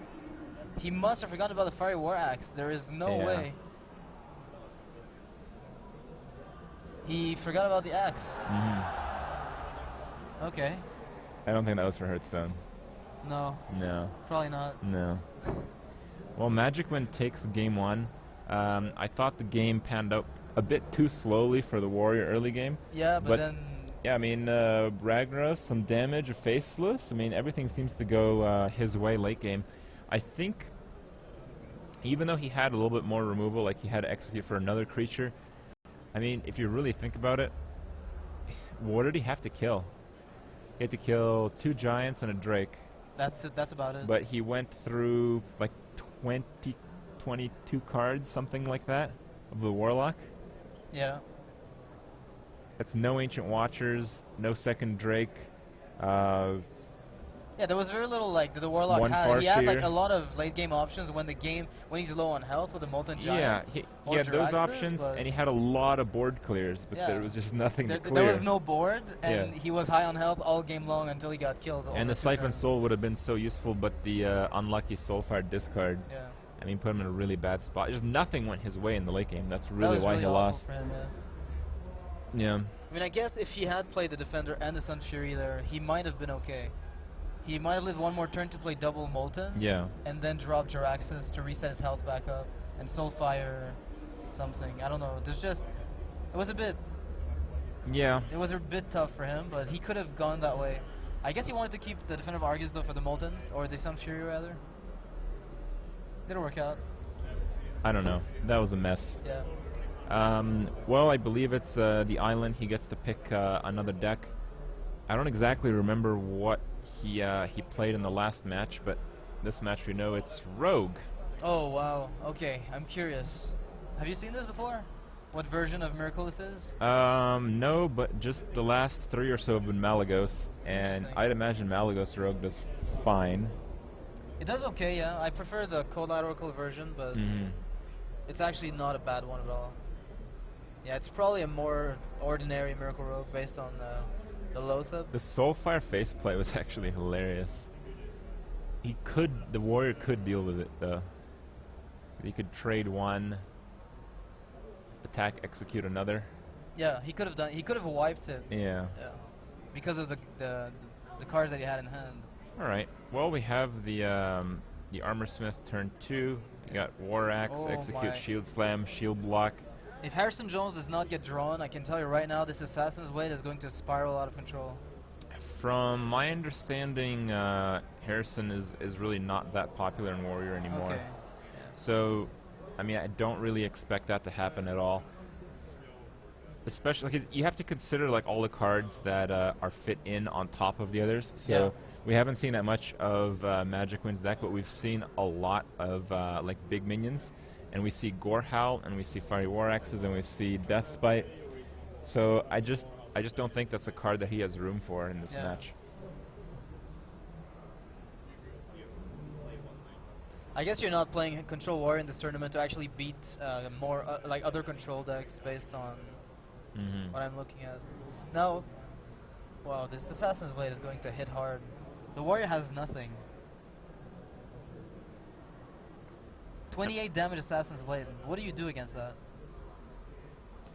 He must have forgotten about the Fiery War Axe. There is no Yeah. way. He forgot about the axe. Okay. I don't think that was for Hearthstone. No, No. probably not. No. Well, Magic Wind takes game 1. I thought the game panned out a bit too slowly for the Warrior early game. Yeah, but then Yeah, I mean, Ragnaros, some damage, a Faceless. I mean, everything seems to go his way late game. I think, even though he had a little bit more removal, like he had to execute for another creature, I mean, if you really think about it, what did he have to kill? He had to kill 2 Giants and a Drake. that's about it. But he went through like 22 cards, something like that, of the Warlock. Yeah. That's no Ancient Watchers, no second Drake. Yeah, there was very little like the Warlock One had. He had like Farseer. a lot of late game options when he's low on health with the Molten Giants. Yeah, or he had those Jiraxis, options, but and he had a lot of board clears, but Yeah. there was just nothing there, to clear. there was no board, and Yeah. he was high on health all game long until he got killed. and over the 2 Siphon turns. Soul would have been so useful, but the unlucky Soulfire discard, Yeah. I mean, put him in a really bad spot. Just nothing went his way in the late game. That's That really was why really he awful lost. for him, yeah. Yeah. I mean, I guess if he had played the Defender and the Sun Fury there, he might have been okay. He might have lived one more turn to play double Molten, Yeah. and then drop Jiraxis to reset his health back up, and Soulfire something. I don't know. There's just... It was a bit tough for him, but he could have gone that way. I guess he wanted to keep the Defender of Argus, though, for the Moltens, or the Sun Fury, rather. Didn't work out. I don't know. That was a mess. Yeah. Well, I believe it's the island. He gets to pick another deck. I don't exactly remember what he played in the last match, but this match we know it's Rogue. Oh, wow. Okay, I'm curious. Have you seen this before? What version of Miracle this is? No, but just the last 3 or so have been Malagos, and Interesting. I'd imagine Malagos Rogue does fine. It does okay, yeah. I prefer the Cold Light Oracle version, but it's actually not a bad one at all. Yeah, it's probably a more ordinary Miracle Rogue based on the Lothab. The Soulfire faceplay was actually hilarious. The Warrior could deal with it, though. He could trade one, attack, execute another. Yeah, he could have wiped it. Yeah. Yeah, because of the cards that he had in hand. All right. Well, we have the Armorsmith turn 2. You got War Axe, Oh execute, my. Shield Slam, Shield Block. If Harrison Jones does not get drawn, I can tell you right now, this Assassin's Blade is going to spiral out of control. From my understanding, Harrison is really not that popular in Warrior anymore. Okay. So, I mean, I don't really expect that to happen at all. Especially because you have to consider like all the cards that are fit in on top of the others. So Yeah. we haven't seen that much of Magic Wind's deck, but we've seen a lot of like big minions. and we see Gore Howl, and we see Fiery War Axes, and we see Deathspite. So I just don't think that's a card that he has room for in this match. I guess you're not playing Control Warrior in this tournament to actually beat more like other control decks based on what I'm looking at. Now, wow, this Assassin's Blade is going to hit hard. The Warrior has nothing. 28 damage Assassin's Blade. What do you do against that?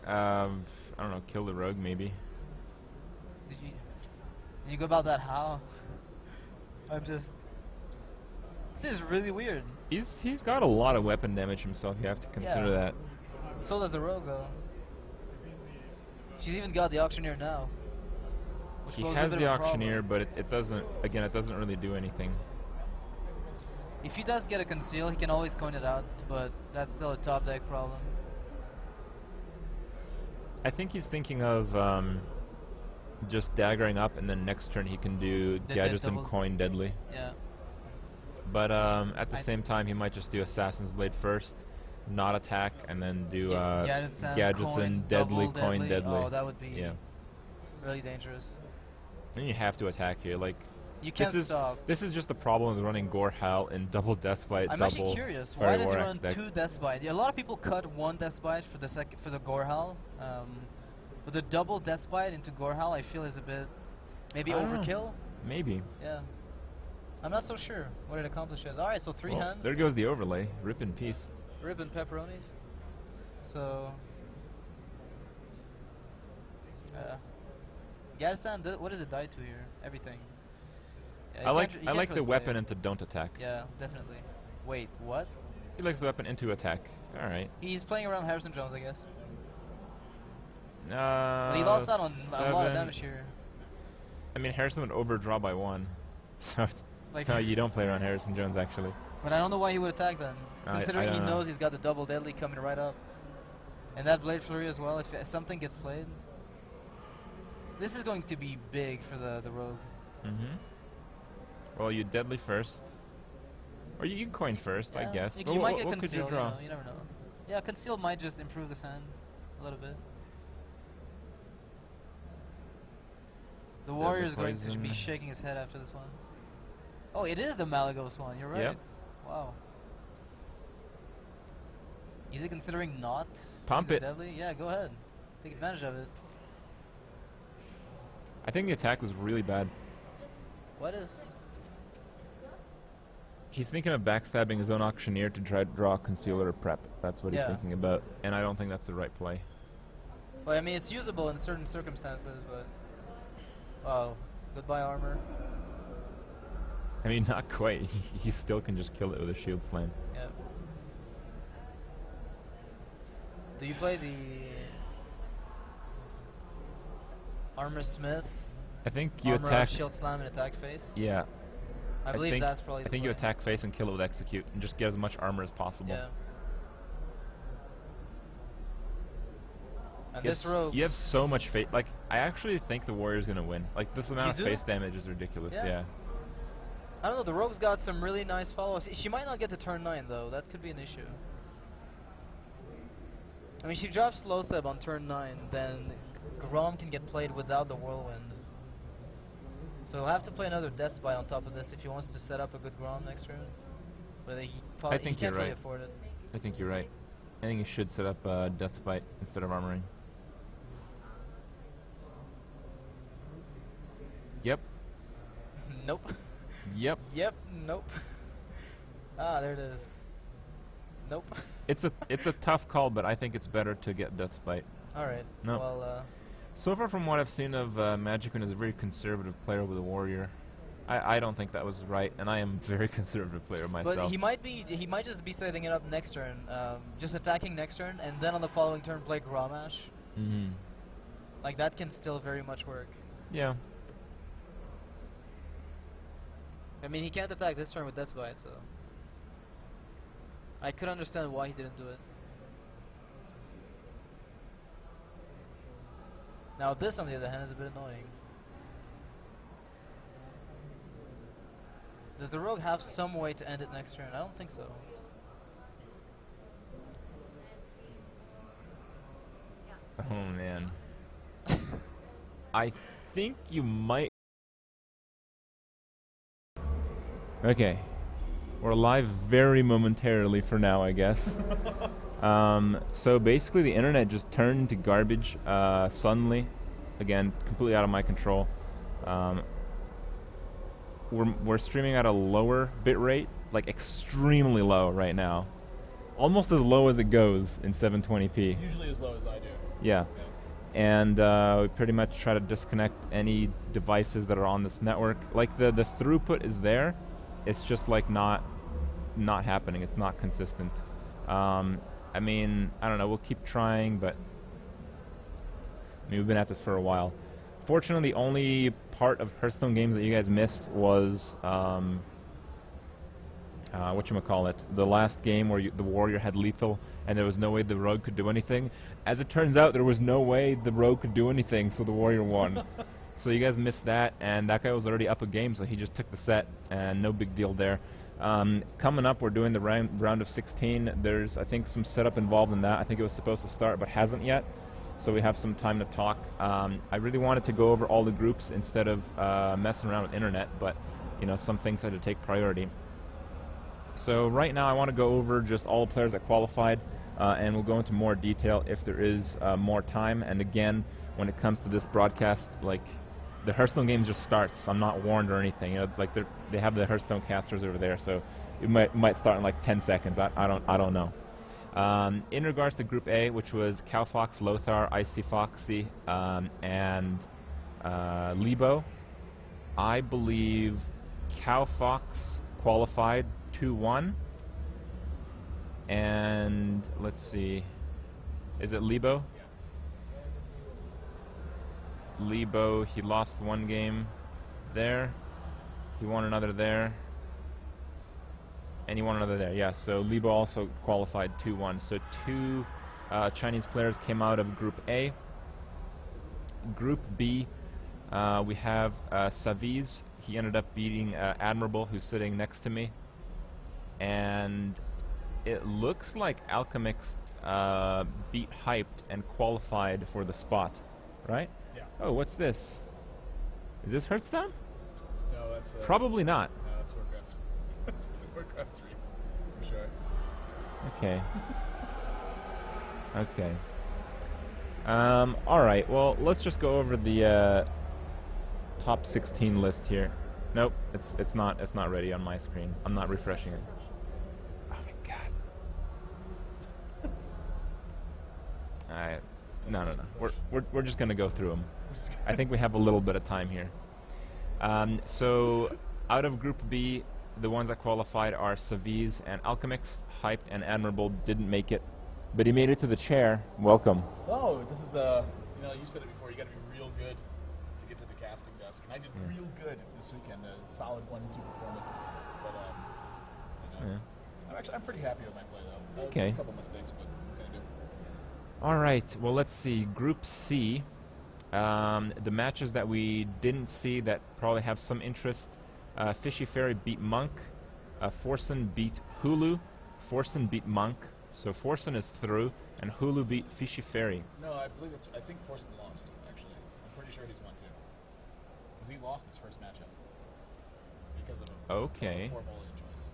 I don't know, kill the rogue maybe. Did you go about that how? I'm just... This is really weird. He's got a lot of weapon damage himself. You have to consider that. So does the rogue though. She's even got the auctioneer now. He has the auctioneer, but it doesn't. Again, it doesn't really do anything. If he does get a conceal, he can always coin it out, but that's still a top deck problem. I think he's thinking of just daggering up, and then next turn he can do Gadgetzan coin deadly. Yeah. But at the same time, he might just do Assassin's Blade first, not attack, and then do Gadgetzan deadly coin deadly. Oh, that would be really dangerous. And you have to attack here. Like you can't stop. This is just the problem with running Gore Howl in double Deathbite. I'm actually curious. Why does he run 2 Deathbite? A lot of people cut 1 Deathbite for the Gore Howl. But the double Deathbite into Gore Howl, I feel is a bit maybe overkill. Maybe. Yeah. I'm not so sure what it accomplishes. All right, so 3 hands. There goes the overlay. Rip in peace. Rip and pepperonis. So. Gadgetzan, what does it die to here? Everything. Yeah, I like the weapon into don't attack. Yeah, definitely. Wait, what? He likes the weapon into attack. All right. He's playing around Harrison Jones, I guess. But he lost out on a lot of damage here. I mean, Harrison would overdraw by 1. So like no, you don't play around Harrison Jones, actually. But I don't know why he would attack then. Considering he knows he's got the double deadly coming right up. And that Blade Flurry as well, if something gets played. This is going to be big for the rogue. Well, you deadly first. Or you can coin first, I guess. You might get what concealed, could you draw? you never know. Yeah, concealed might just improve this hand a little bit. The Warrior is going to be shaking his head after this one. Oh, it is the Malagos one. You're right. Yep. Wow. Is he considering not pump it? Deadly? Yeah, go ahead. Take advantage of it. I think the attack was really bad. What is? He's thinking of backstabbing his own auctioneer to try to draw concealer or prep. That's what he's thinking about, and I don't think that's the right play. Well, I mean, it's usable in certain circumstances, but oh, goodbye armor. I mean, not quite. He still can just kill it with a shield slam. Yeah. Do you play the Armor Smith? I think you Armor attack shield slam and attack face. Yeah. I believe that's probably. I think you attack face and kill it with execute, and just get as much armor as possible. Yeah. And this rogue. You have so much face. Like, I actually think the Warrior's gonna win. Like, this amount of face damage is ridiculous. Yeah. I don't know. The rogue's got some really nice follow-ups. She might not get to turn 9 though. That could be an issue. I mean, she drops Lotheb on turn 9, then Grom can get played without the Whirlwind. So he'll have to play another Deathspite on top of this if he wants to set up a good Grom next turn. But he probably can't really afford it. I think you're right. I think you should set up Deathspite instead of armoring. Yep. Nope. Yep. Yep. Nope. Ah, there it is. Nope. It's a tough call, but I think it's better to get Deathspite. All right. No. Well. So far, from what I've seen of Magicun, is a very conservative player with a Warrior. I don't think that was right, and I am a very conservative player myself. But he might just be setting it up next turn, just attacking next turn, and then on the following turn play Gromash. Like that can still very much work. Yeah. I mean, he can't attack this turn with Deathbite, so I could understand why he didn't do it. Now this, on the other hand, is a bit annoying. Does the rogue have some way to end it next turn? I don't think so. Oh man. I think you might. Okay. We're live very momentarily for now, I guess. So basically the internet just turned to garbage suddenly. Again, completely out of my control. We're streaming at a lower bit rate, like extremely low right now. Almost as low as it goes in 720p. Usually as low as I do. Yeah. And we pretty much try to disconnect any devices that are on this network. Like the throughput is there, it's just like not happening. It's not consistent. I mean, I don't know. We'll keep trying, but I mean, we've been at this for a while. Fortunately, the only part of Hearthstone games that you guys missed was whatchamacallit, the last game where the warrior had lethal and there was no way the rogue could do anything. As it turns out, there was no way the rogue could do anything, so the warrior won. So you guys missed that, and that guy was already up a game, so he just took the set, and no big deal there. Coming up, we're doing the round of 16. There's, I think, some setup involved in that. I think it was supposed to start, but hasn't yet. So we have some time to talk. I really wanted to go over all the groups instead of messing around with internet, but you know, some things had to take priority. So right now I want to go over just all the players that qualified, and we'll go into more detail if there is more time. And again, when it comes to this broadcast, like, the Hearthstone game just starts. I'm not warned or anything. You know, like they have the Hearthstone casters over there, so it might start in like 10 seconds. I don't know. In regards to Group A, which was Cowfox, Lothar, Icy Foxy, and Lebo, I believe Cowfox qualified 2-1. And let's see, is it Lebo? Lebo, he lost one game there, he won another there, and he won another there. Yeah, so Lebo also qualified 2-1. So two Chinese players came out of Group A. Group B, we have Saviz. He ended up beating Admirable, who's sitting next to me. And it looks like Alchemix beat Hyped and qualified for the spot, right? Yeah. Oh, what's this? Is this Hearthstone? No, that's... Probably not. No, that's Warcraft. That's the Warcraft 3, for sure. Okay. Okay. Alright, well, let's just go over the top 16 list here. Nope, it's not ready on my screen. I'm not refreshing it. Oh my god. Alright. No. We're just gonna go through them. I think we have a little bit of time here. So out of Group B, the ones that qualified are Saviz and Alchemix. Hyped and Admirable didn't make it, but he made it to the chair. Welcome. Oh, this is you know, you said it before. You got to be real good to get to the casting desk, and I did real good this weekend. A solid 1-2 performance, but you know, I'm pretty happy with my play though. Okay. A couple mistakes, but what can I do? All right. Well, let's see. Group C. The matches that we didn't see that probably have some interest. Fishy Fairy beat Monk. Forsen beat Hulu. Forsen beat Monk. So Forsen is through, and Hulu beat Fishy Fairy. No, I believe I think Forsen lost, actually. I'm pretty sure he's won too. Because he lost his first matchup. Because of a Okay. poor bowling choice.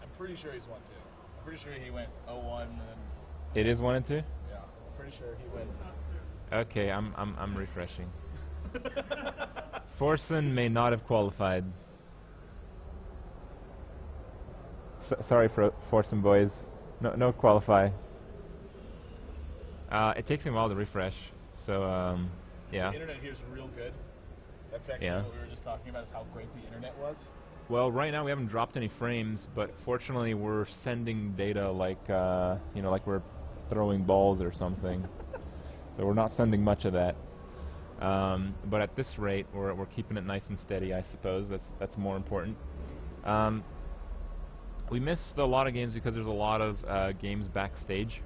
I'm pretty sure he's won too. I'm pretty sure he went 0-1 and then... It is 1 and 2? Yeah, I'm pretty sure he wins. Okay, I'm refreshing. Forsen may not have qualified. Sorry for Forsen boys. No qualify. It takes me a while to refresh. So yeah. The internet here is real good. That's actually what we were just talking about, is how great the internet was. Well, right now we haven't dropped any frames, but fortunately we're sending data like you know, like we're throwing balls or something. So we're not sending much of that. But at this rate, we're keeping it nice and steady, I suppose. That's more important. We missed a lot of games because there's a lot of games backstage.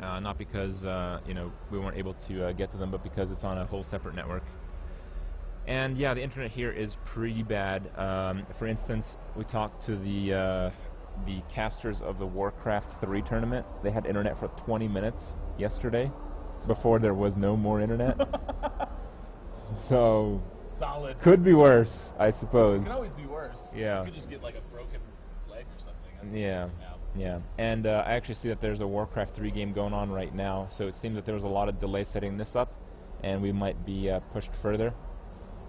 Not because you know, we weren't able to get to them, but because it's on a whole separate network. And yeah, the internet here is pretty bad. For instance, we talked to the the casters of the Warcraft 3 tournament, they had internet for 20 minutes yesterday before there was no more internet. So, Solid. could be worse, I It suppose. can always be worse. Yeah. You could just get like a broken leg or something. That's, Yeah. Yeah, and I actually see that there's a Warcraft 3 game going on right now, so it seems that there was a lot of delay setting this up, and we might be pushed further.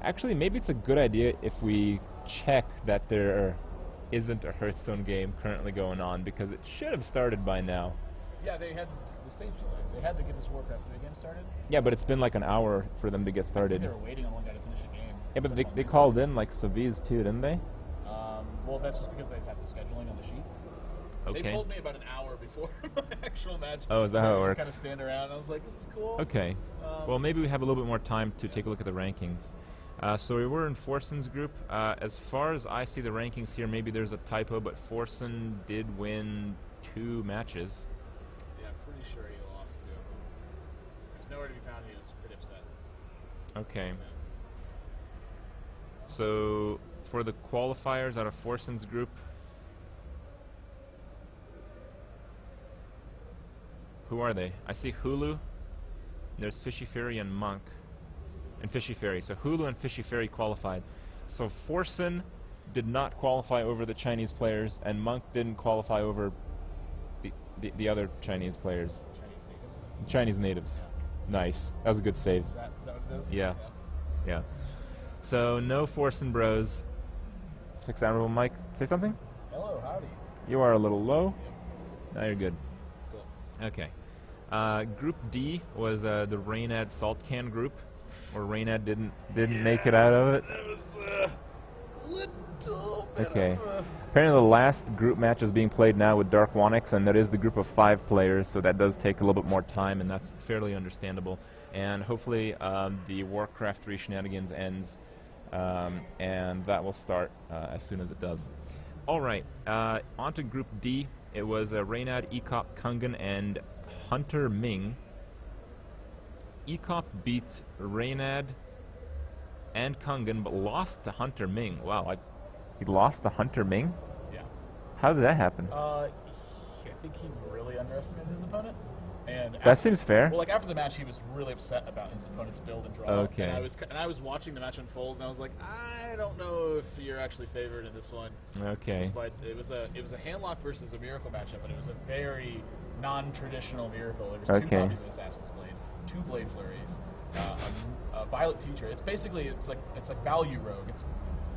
Actually, maybe it's a good idea if we check that there isn't a Hearthstone game currently going on, because it should have started by now. Yeah, they had the stage delay. They had to get this Warcraft 3 game started. Yeah, but it's been like an hour for them to get started. They were waiting on one guy to finish a game. Yeah, but they called in like Saviz too, didn't they? Well, that's just because they had the scheduling on the sheet. Okay. They pulled me about an hour before my actual match. Oh, is that how it I works? just kind of stand around. And I was like, this is cool. Okay. Well, maybe we have a little bit more time to take a look at the rankings. So we were in Forsen's group. As far as I see the rankings here, maybe there's a typo, but Forsen did win 2 matches. Yeah, I'm pretty sure he lost too. He was nowhere to be found. He was pretty upset. Okay. Yeah. So for the qualifiers out of Forsen's group, who are they? I see Hulu. There's Fishy Fairy and Monk. And Fishy Fairy. So Hulu and Fishy Fairy qualified. So Forsen did not qualify over the Chinese players, and Monk didn't qualify over the other Chinese players. Chinese natives. Chinese natives. Nice. That was a good save. Is that what it is? Yeah. Yeah. So no Forsen bros. Fix that roll, Mike. Say something? Hello, howdy. You are a little low. Yep. Now you're good. Cool. Okay. Group D was the Raynad Salt Can group, where Raynad didn't make it out of it. That was little bit Okay. of a... Apparently the last group match is being played now with Dark Wonix, and that is the group of 5 players, so that does take a little bit more time, and that's fairly understandable. And hopefully the Warcraft 3 shenanigans ends, and that will start as soon as it does. All right, on to Group D. It was Raynad, Ekop, Kungan, and Hunter Ming. Ekop beat Raynad and Kungan, but lost to Hunter Ming. Wow, he lost to Hunter Ming? Yeah. How did that happen? I think he really underestimated his opponent. And That seems fair. Well, like after the match, he was really upset about his opponent's build and draw. Okay. And I was watching the match unfold, and I was like, I don't know if you're actually favored in this one. Okay. Despite it was a handlock versus a miracle matchup, but it was a very non-traditional miracle. There was 2 Okay. copies of Assassin's Blade, 2 Blade Flurries, a Violet Teacher. It's basically it's like value rogue. Its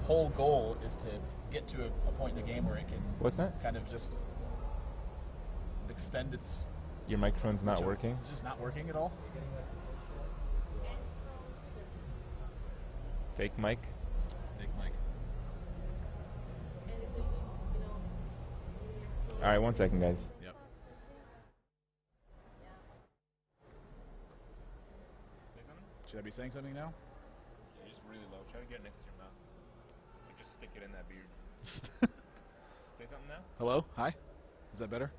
whole goal is to get to a point in the game where it can What's that? kind of just extend its. Your microphone's not working? It's just not working at all. Fake mic? Big Mike. All right, 1 second, guys. Yep. Say something? Should I be saying something now? You're just really low. Try to get it next to your mouth. Or just stick it in that beard. Say something now? Hello? Hi? Is that better?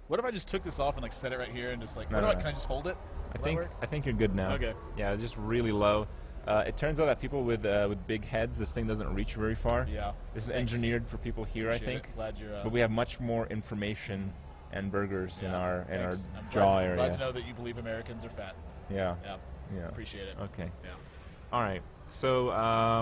What if I just took this off and like set it right here and just like, No, no. can I just hold it? Will that work? I think you're good now. Okay. Yeah, it's just really low. It turns out that people with big heads, this thing doesn't reach very far. Yeah. This is Thanks. engineered for people here, Appreciate I think. it. Glad you're. But we have much more information and burgers in our thanks. I'm jaw glad, area. Glad to know that you believe Americans are fat. Yeah. Yeah. Yeah. Appreciate it. Okay. Yeah. All right. So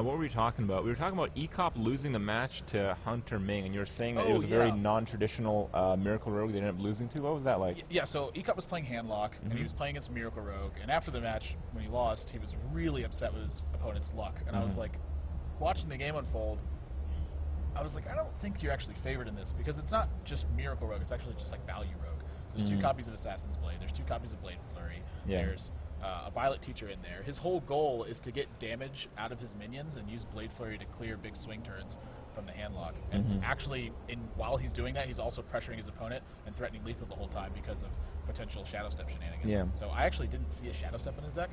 what were we talking about? We were talking about Ekop losing the match to Hunter Ming, and you were saying that it Oh, was a very yeah. non-traditional Miracle Rogue they ended up losing to. What was that like? Yeah, so Ekop was playing Handlock, and he was playing against Miracle Rogue, and after the match, when he lost, he was really upset with his opponent's luck, and I was like, watching the game unfold, I was like, I don't think you're actually favored in this, because it's not just Miracle Rogue, it's actually just like Value Rogue. So there's 2 copies of Assassin's Blade, there's 2 copies of Blade Flurry, Yeah. there's a Violet Teacher in there. His whole goal is to get damage out of his minions and use Blade Flurry to clear big swing turns from the handlock. And actually, while he's doing that, he's also pressuring his opponent and threatening lethal the whole time because of potential Shadow Step shenanigans. Yeah. So I actually didn't see a Shadow Step in his deck.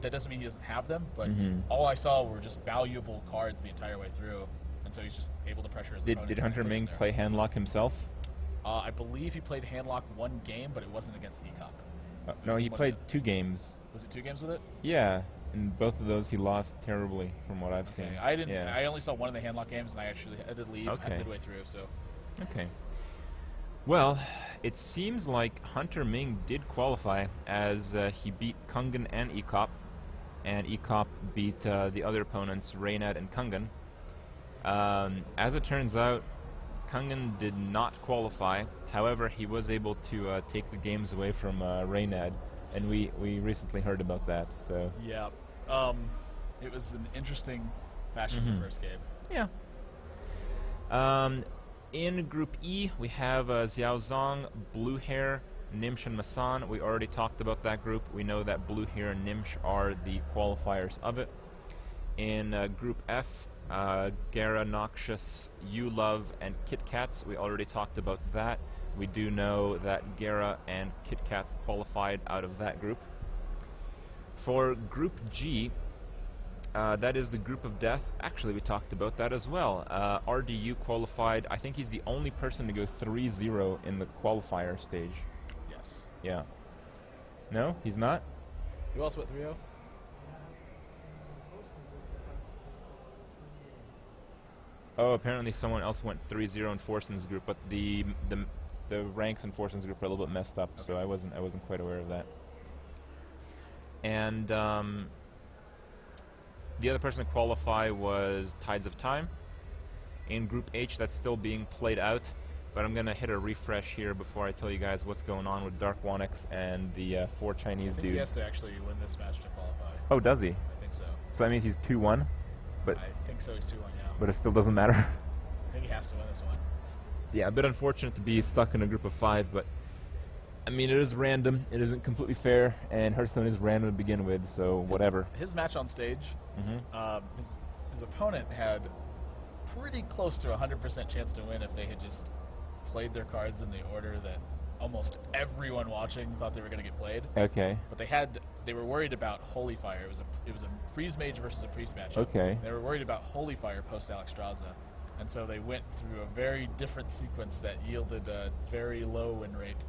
That doesn't mean he doesn't have them, but all I saw were just valuable cards the entire way through, and so he's just able to pressure his opponent. Did and Hunter push Ming him there. play Handlock himself? I believe he played Handlock 1 game, but it wasn't against Ekop. No, he one played of 2 games. Was it 2 games with it? Yeah, and both of those he lost terribly, from what I've seen. Okay. I didn't. Yeah. I only saw one of the Handlock games, and I actually had to leave Okay. midway through. So Okay. Well, it seems like Hunter Ming did qualify as he beat Kungan and Ecop, and Ecop beat the other opponents, Reynad and Kungan. As it turns out, Kungan did not qualify. However, he was able to take the games away from Reynad, and we recently heard about that. So Yeah. It was an interesting fashion the first game. yeah. In Group E, we have Xiao Zong, Blue Hair, Nimsh, and Masan. We already talked about that group. We know that Blue Hair and Nimsh are the qualifiers of it. In Group F, Gara, Noxious, You Love, and Kit Kats. We already talked about that. We do know that Gara and Kit Kats qualified out of that group. For Group G, that is the group of death. Actually, we talked about that as well. RDU qualified. I think he's the only person to go 3-0 in the qualifier stage. Yes. Yeah. No, he's not? Who else went 3-0? Oh, apparently someone else went 3-0 in Forson's group, but the ranks in Forson's group are a little bit messed up, so I wasn't quite aware of that. And the other person to qualify was Tides of Time. In Group H, that's still being played out, but I'm going to hit a refresh here before I tell you guys what's going on with Dark Wanix and the 4 Chinese I think dudes. he has to actually win this match to qualify. Oh, does he? I think so. So that means he's 2-1, but I think so. He's 2-1 now. but it still doesn't matter. I think he has to win this one. Yeah, a bit unfortunate to be stuck in a group of 5, but I mean, it is random. It isn't completely fair, and Hearthstone is random to begin with, so whatever. His match on stage, his opponent had pretty close to 100% chance to win if they had just played their cards in the order that almost everyone watching thought they were going to get played. Okay. But they were worried about Holy Fire. It was a Freeze Mage versus a Priest matchup. Okay. They were worried about Holy Fire post Alexstrasza, and so they went through a very different sequence that yielded a very low win rate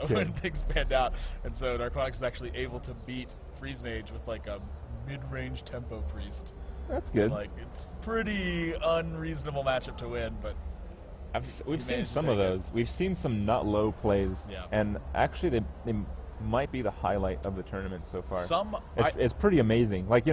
when things panned out. And so Darkonix was actually able to beat Freeze Mage with like a mid-range tempo Priest. That's good. Like, it's pretty unreasonable matchup to win, but We've seen managed to some of take it. those. We've seen some not low plays, Yeah. and actually they might be the highlight of the tournament so far. It's pretty amazing. Like,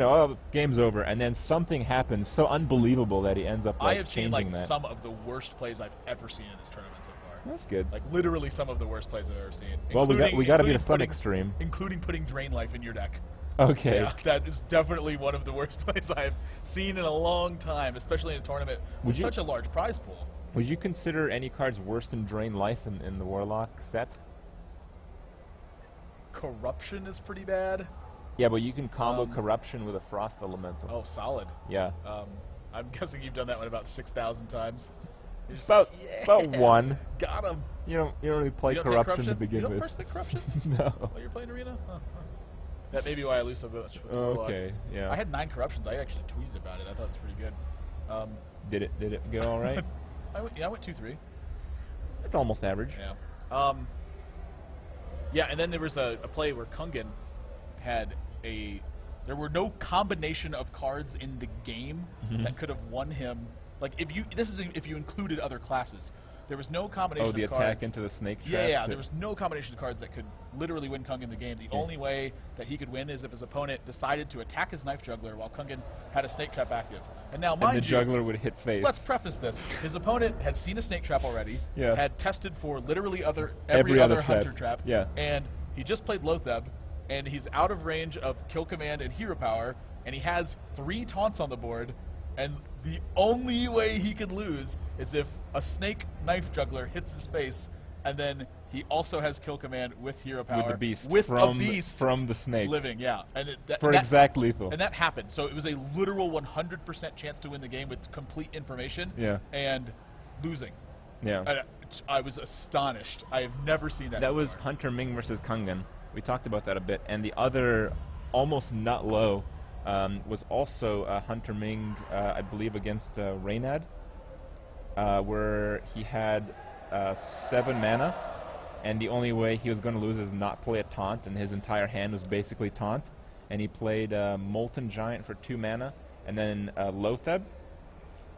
game's over, and then something happens so unbelievable that he ends up I have changing seen like that. some of the worst plays I've ever seen in this tournament so far. That's good. Like literally some of the worst plays I've ever seen. Well, we got to be including to some putting- extreme. Including putting Drain Life in your deck. Okay. Yeah, that is definitely one of the worst plays I've seen in a long time, especially in a tournament with such a large prize pool. Would you consider any cards worse than Drain Life in the Warlock set? Corruption is pretty bad. Yeah, but you can combo Corruption with a Frost Elemental. Oh, solid. Yeah. I'm guessing you've done that one about 6,000 times. You're just About like, about one. Got him. You don't really play You don't take Corruption to begin you don't with. first pick Corruption? No. Oh, you're playing Arena? Huh. That may be why I lose so much with Warlock. Okay. Yeah. I had 9 Corruptions. I actually tweeted about it. I thought it was pretty good. Did it go all right? I went 2-3. It's almost average. Yeah. Yeah, and then there was a play where Kungan had there were no combination of cards in the game that could have won him. Like if you included other classes, there was no combination. Oh, the of attack cards. into the snake trap. Yeah. There was no combination of cards that could literally win Kungan the game. The only way that he could win is if his opponent decided to attack his Knife Juggler while Kungan had a snake trap active. And now, mind And the you, juggler would hit face. let's preface this. His opponent had seen a snake trap already, Yeah. had tested for literally Every every other other trap. hunter trap, Yeah. and he just played Lotheb, and he's out of range of Kill Command and Hero Power, and he has 3 taunts on the board, and the only way he can lose is if a snake Knife Juggler hits his face, and then he also has Kill Command with Hero Power. with the beast. With from, a beast from the snake. living, yeah. And For exact lethal. And that happened. So it was a literal 100% chance to win the game with complete information and losing. Yeah. And I was astonished. I have never seen that That before. was Hunter Ming versus Kungan. We talked about that a bit. And the other, almost not low, was also Hunter Ming, I believe, against Reynad, where he had 7 mana, and the only way he was going to lose is not play a taunt, and his entire hand was basically taunt. And he played Molten Giant for 2 mana, and then Lotheb,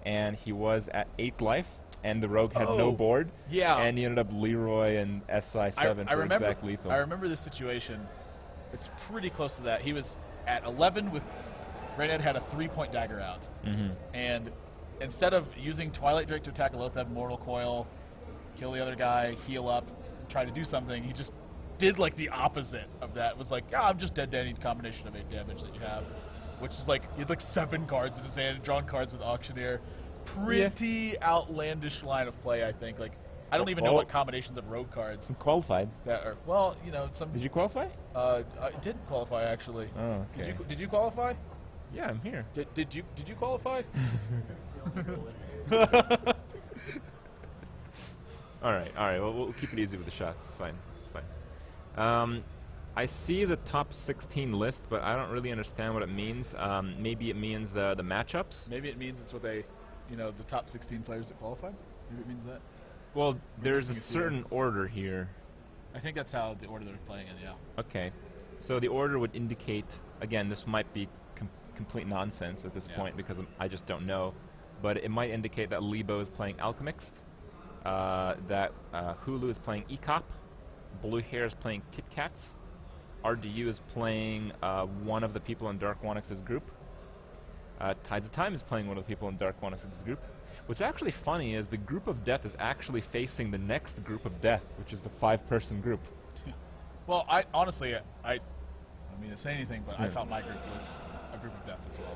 and he was at 8th life. and the Rogue had no board. Yeah. And he ended up Leroy and SI7 for exact lethal. I remember this situation. It's pretty close to that. He was at 11 with Redhead had a 3-point dagger out. And instead of using Twilight Drake to attack a Lotheb Mortal Coil, kill the other guy, heal up, try to do something, he just did like the opposite of that. It was like, I'm just dead to any combination of 8 damage that you have. Which is like, he had like 7 cards in his hand, drawn cards with Auctioneer. Pretty outlandish line of play, I think. Like, I don't even know what combinations of rogue cards Qualified. that are. Well, you know, some. Did you qualify? I didn't qualify actually. Oh, okay. Did you qualify? Yeah, I'm here. Did you qualify? All right. Well, we'll keep it easy with the shots. It's fine. I see the top 16 list, but I don't really understand what it means. Maybe it means the matchups. Maybe it means it's what they, the top 16 players that qualified. Maybe it means that. Well, there's a certain order here. I think that's how the order they're playing in. Yeah. Okay. So the order would indicate. Again, this might be complete nonsense at this point because I just don't know. But it might indicate that Lebo is playing Alchemixed, that Hulu is playing ECOP, Blue Hair is playing Kit Kats, RDU is playing one of the people in Dark Onyx's group, Tides of Time is playing one of the people in Dark Onyx's group. What's actually funny is the group of death is actually facing the next group of death, which is the 5-person group. Well, I honestly, I don't mean to say anything, but I felt my group was a group of death as well.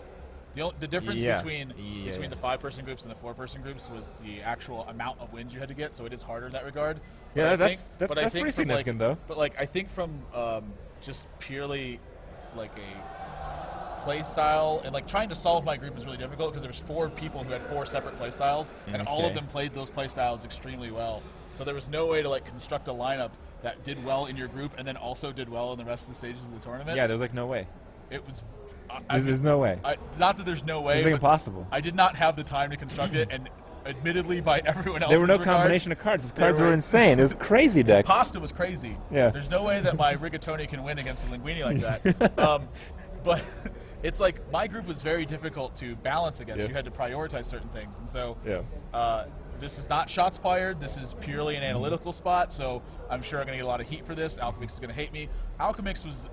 The difference between the 5-person groups and the 4-person groups was the actual amount of wins you had to get, so it is harder in that regard. Yeah, that's pretty significant, though. But like, I think from just purely like a play style and like trying to solve my group was really difficult because there was 4 people who had 4 separate play styles, and all of them played those play styles extremely well. So there was no way to like construct a lineup that did well in your group and then also did well in the rest of the stages of the tournament. Yeah, there was like no way. It was. There's no way. Not that there's no way. It's like impossible. I did not have the time to construct it, and admittedly, by everyone else's there were no regard, combination of cards. His cards were insane. It was crazy deck. Pasta was crazy. Yeah. There's no way that my Rigatoni can win against a Linguini like that. But it's like my group was very difficult to balance against. You had to prioritize certain things, and so this is not shots fired. This is purely an analytical spot, so I'm sure I'm going to get a lot of heat for this. Alchemix is going to hate me. Alchemix was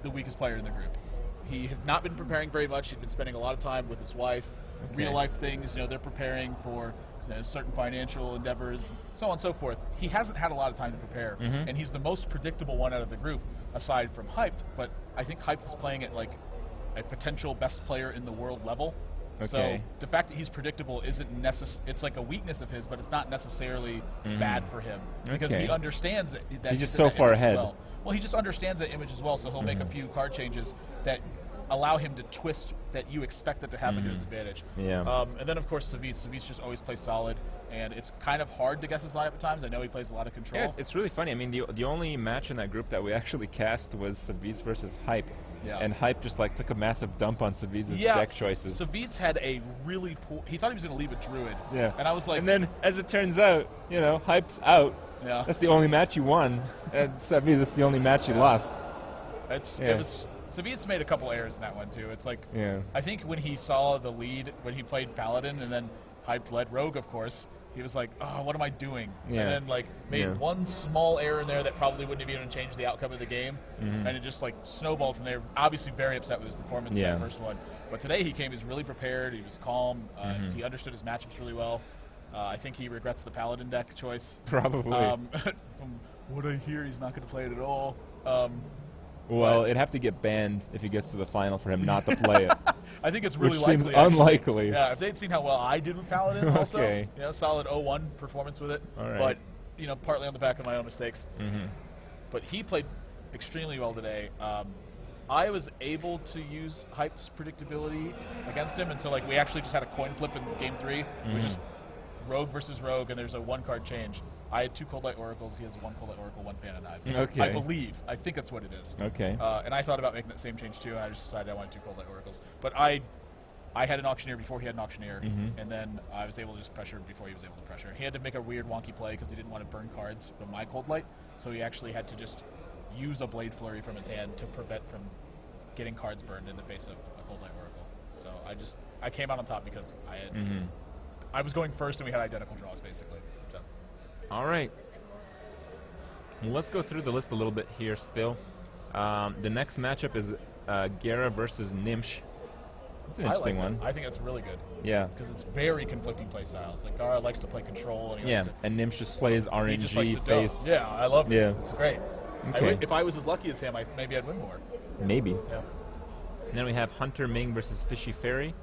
the weakest player in the group. He had not been preparing very much. He'd been spending a lot of time with his wife, real-life things. They're preparing for certain financial endeavors, so on and so forth. He hasn't had a lot of time to prepare, and he's the most predictable one out of the group, aside from Hyped. But I think Hyped is playing at like a potential best player in the world level. So the fact that he's predictable isn't it's like a weakness of his, but it's not necessarily bad for him because he understands that he's just so far ahead. Well, he just understands that image as well, so he'll make a few card changes that allow him to twist that you expect that to happen to his advantage. Yeah. And then, of course, Savitz just always plays solid, and it's kind of hard to guess his lineup at times. I know he plays a lot of control. Yeah, it's really funny. I mean, the only match in that group that we actually cast was Savitz versus Hype. Yeah. And Hype just like took a massive dump on Savitz's deck choices. Savitz had a really poor. He thought he was going to leave a Druid. Yeah. And I was like. And then, as it turns out, Hype's out. Yeah. That's the only match you won. And Savitz, that's the only match you lost. It was. Savitz made a couple errors in that one too. It's like I think when he saw the lead when he played Paladin and then Hyped led Rogue, of course. He was like, "Oh, what am I doing?" Yeah. And then made one small error in there that probably wouldn't have even changed the outcome of the game, and it just snowballed from there. Obviously, very upset with his performance in that first one. But today he came. He was really prepared. He was calm. He understood his matchups really well. I think he regrets the Paladin deck choice. Probably. From what I hear, he's not going to play it at all. Well, it'd have to get banned if he gets to the final for him not to play it. I think it's really which likely. Seems unlikely. Yeah, if they'd seen how well I did with Paladin also, solid 0-1 performance with it. All right. But, partly on the back of my own mistakes. But he played extremely well today. I was able to use Hype's predictability against him, and so we actually just had a coin flip in game 3. It was just Rogue versus Rogue, and there's a 1-card change. I had 2 Cold Light Oracles. He has 1 Cold Light Oracle, 1 Fan of Knives. Okay. I think that's what it is. Okay. And I thought about making that same change too, and I just decided I wanted 2 Cold Light Oracles. But I had an Auctioneer before he had an Auctioneer, and then I was able to just pressure before he was able to pressure. He had to make a weird wonky play because he didn't want to burn cards from my Cold Light, so he actually had to just use a Blade Flurry from his hand to prevent from getting cards burned in the face of a Cold Light Oracle. So I came out on top because I had I was going first, and we had identical draws, basically. So. All right. Well, let's go through the list a little bit here still. The next matchup is Gera versus Nimsh. It's an interesting one. I think that's really good. Yeah. Because it's very conflicting play styles. Like, Gara likes to play control. And and Nimsh just plays he just likes RNG to face. Yeah, I love it. Yeah. It's great. Okay. If I was as lucky as him, maybe I'd win more. Maybe. Yeah. And then we have Hunter Ming versus Fishy Fairy.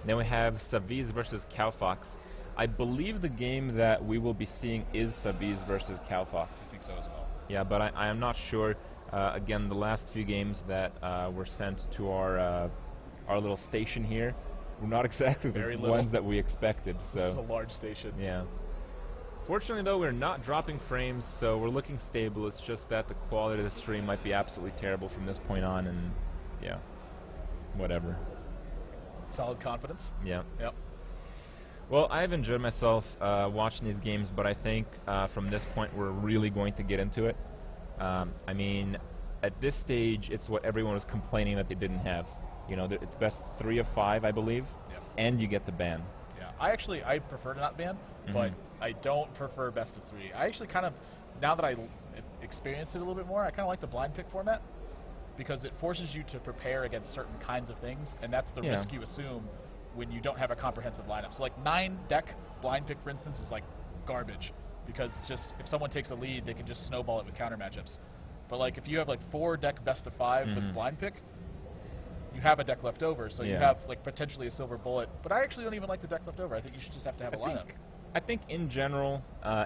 Then we have Saviz versus Cowfox. I believe the game that we will be seeing is Saviz versus Cowfox. I think so as well. Yeah, but I am not sure. Again, the last few games that were sent to our little station here were not exactly the ones that we expected. So this is a large station. Yeah. Fortunately, though, we're not dropping frames, so we're looking stable. It's just that the quality of the stream might be absolutely terrible from this point on, and yeah, whatever. Solid confidence. Yeah. Yep. Well, I've enjoyed myself watching these games, but I think from this point we're really going to get into it. I mean, at this stage, it's what everyone was complaining that they didn't have. You know, it's best 3 of 5, I believe, and you get the ban. Yeah, I prefer to not ban, but I don't prefer best of 3. I actually kind of, now that I experienced it a little bit more, I kind of like the blind pick format because it forces you to prepare against certain kinds of things, and that's the risk you assume when you don't have a comprehensive lineup. So like 9 deck blind pick, for instance, is like garbage because just if someone takes a lead, they can just snowball it with counter matchups. But like if you have like 4 deck best of 5 with blind pick, you have a deck left over, so you have like potentially a silver bullet. But I actually don't even like the deck left over. I think you should just have to have a lineup. I think in general,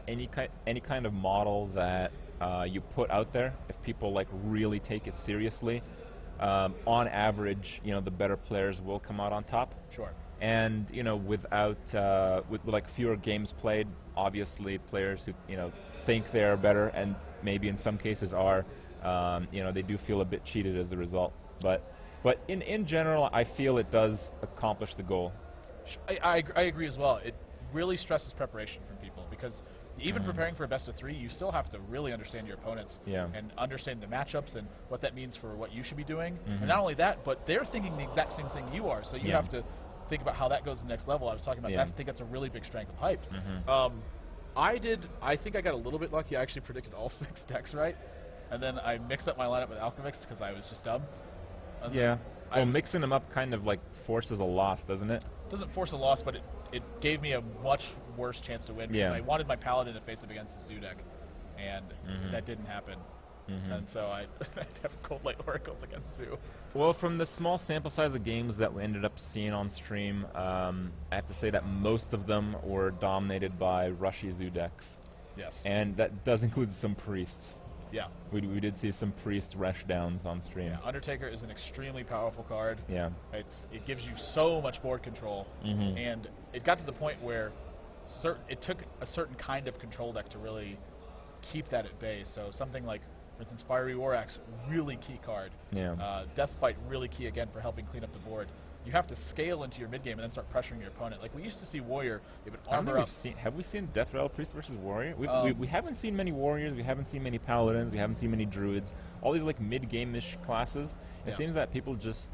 any kind of model that you put out there, if people like really take it seriously, on average, you know, the better players will come out on top. Sure. And you know, with like fewer games played, obviously players who think they are better and maybe in some cases are, they do feel a bit cheated as a result. But in general, I feel it does accomplish the goal. I agree as well. It really stresses preparation from people because even preparing for a best of 3, you still have to really understand your opponents and understand the matchups and what that means for what you should be doing. And not only that, but they're thinking the exact same thing you are. So you have to think about how that goes to the next level. I was talking about that. I think that's a really big strength of Hyped. I think I got a little bit lucky. I actually predicted all 6 decks right. And then I mixed up my lineup with Alchemix because I was just dumb. Yeah. Well, mixing them up kind of like forces a loss, doesn't it? Doesn't force a loss, but it gave me a much worse chance to win because I wanted my Paladin to face up against the Zoo deck, and that didn't happen. And so I have Cold Light Oracles against Zoo. Well, from the small sample size of games that we ended up seeing on stream, I have to say that most of them were dominated by rushy Zoo decks. Yes. And that does include some priests. Yeah. We did see some priest rush downs on stream. Yeah, Undertaker is an extremely powerful card. Yeah. It gives you so much board control, and it got to the point where it took a certain kind of control deck to really keep that at bay. So something like, for instance, Fiery War Axe, really key card. Yeah. Deathbite, really key again for helping clean up the board. You have to scale into your mid game and then start pressuring your opponent. Like we used to see Warrior, they would armor up. Have we seen Death Rattle Priest versus Warrior? We haven't seen many Warriors. We haven't seen many Paladins. We haven't seen many Druids. All these like mid game-ish classes. It seems that people just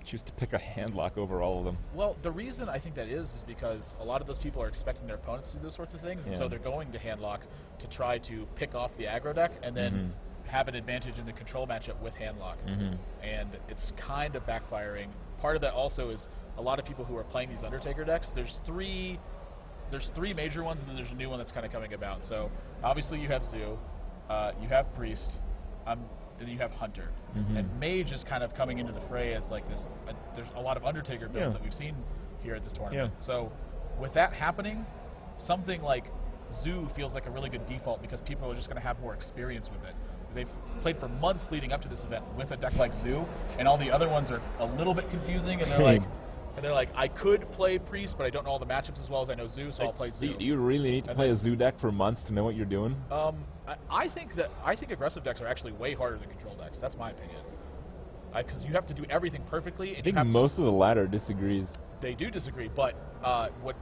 choose to pick a handlock over all of them. Well, the reason I think that is because a lot of those people are expecting their opponents to do those sorts of things, and so they're going to handlock to try to pick off the aggro deck and then have an advantage in the control matchup with handlock. And it's kind of backfiring. Part of that also is a lot of people who are playing these Undertaker decks. There's three major ones, and then there's a new one that's kind of coming about. So obviously you have Zoo, you have Priest, and then you have Hunter. And Mage is kind of coming into the fray as like this. There's a lot of Undertaker builds that we've seen here at this tournament. So with that happening, something like Zoo feels like a really good default because people are just going to have more experience with it. They've played for months leading up to this event with a deck like Zoo, and all the other ones are a little bit confusing, and they're like, I could play Priest, but I don't know all the matchups as well as I know Zoo, so I'll play Zoo. Do you really need to play a Zoo deck for months to know what you're doing? I think aggressive decks are actually way harder than control decks. That's my opinion. Because you have to do everything perfectly. And I think most of the ladder disagrees. They do disagree, but what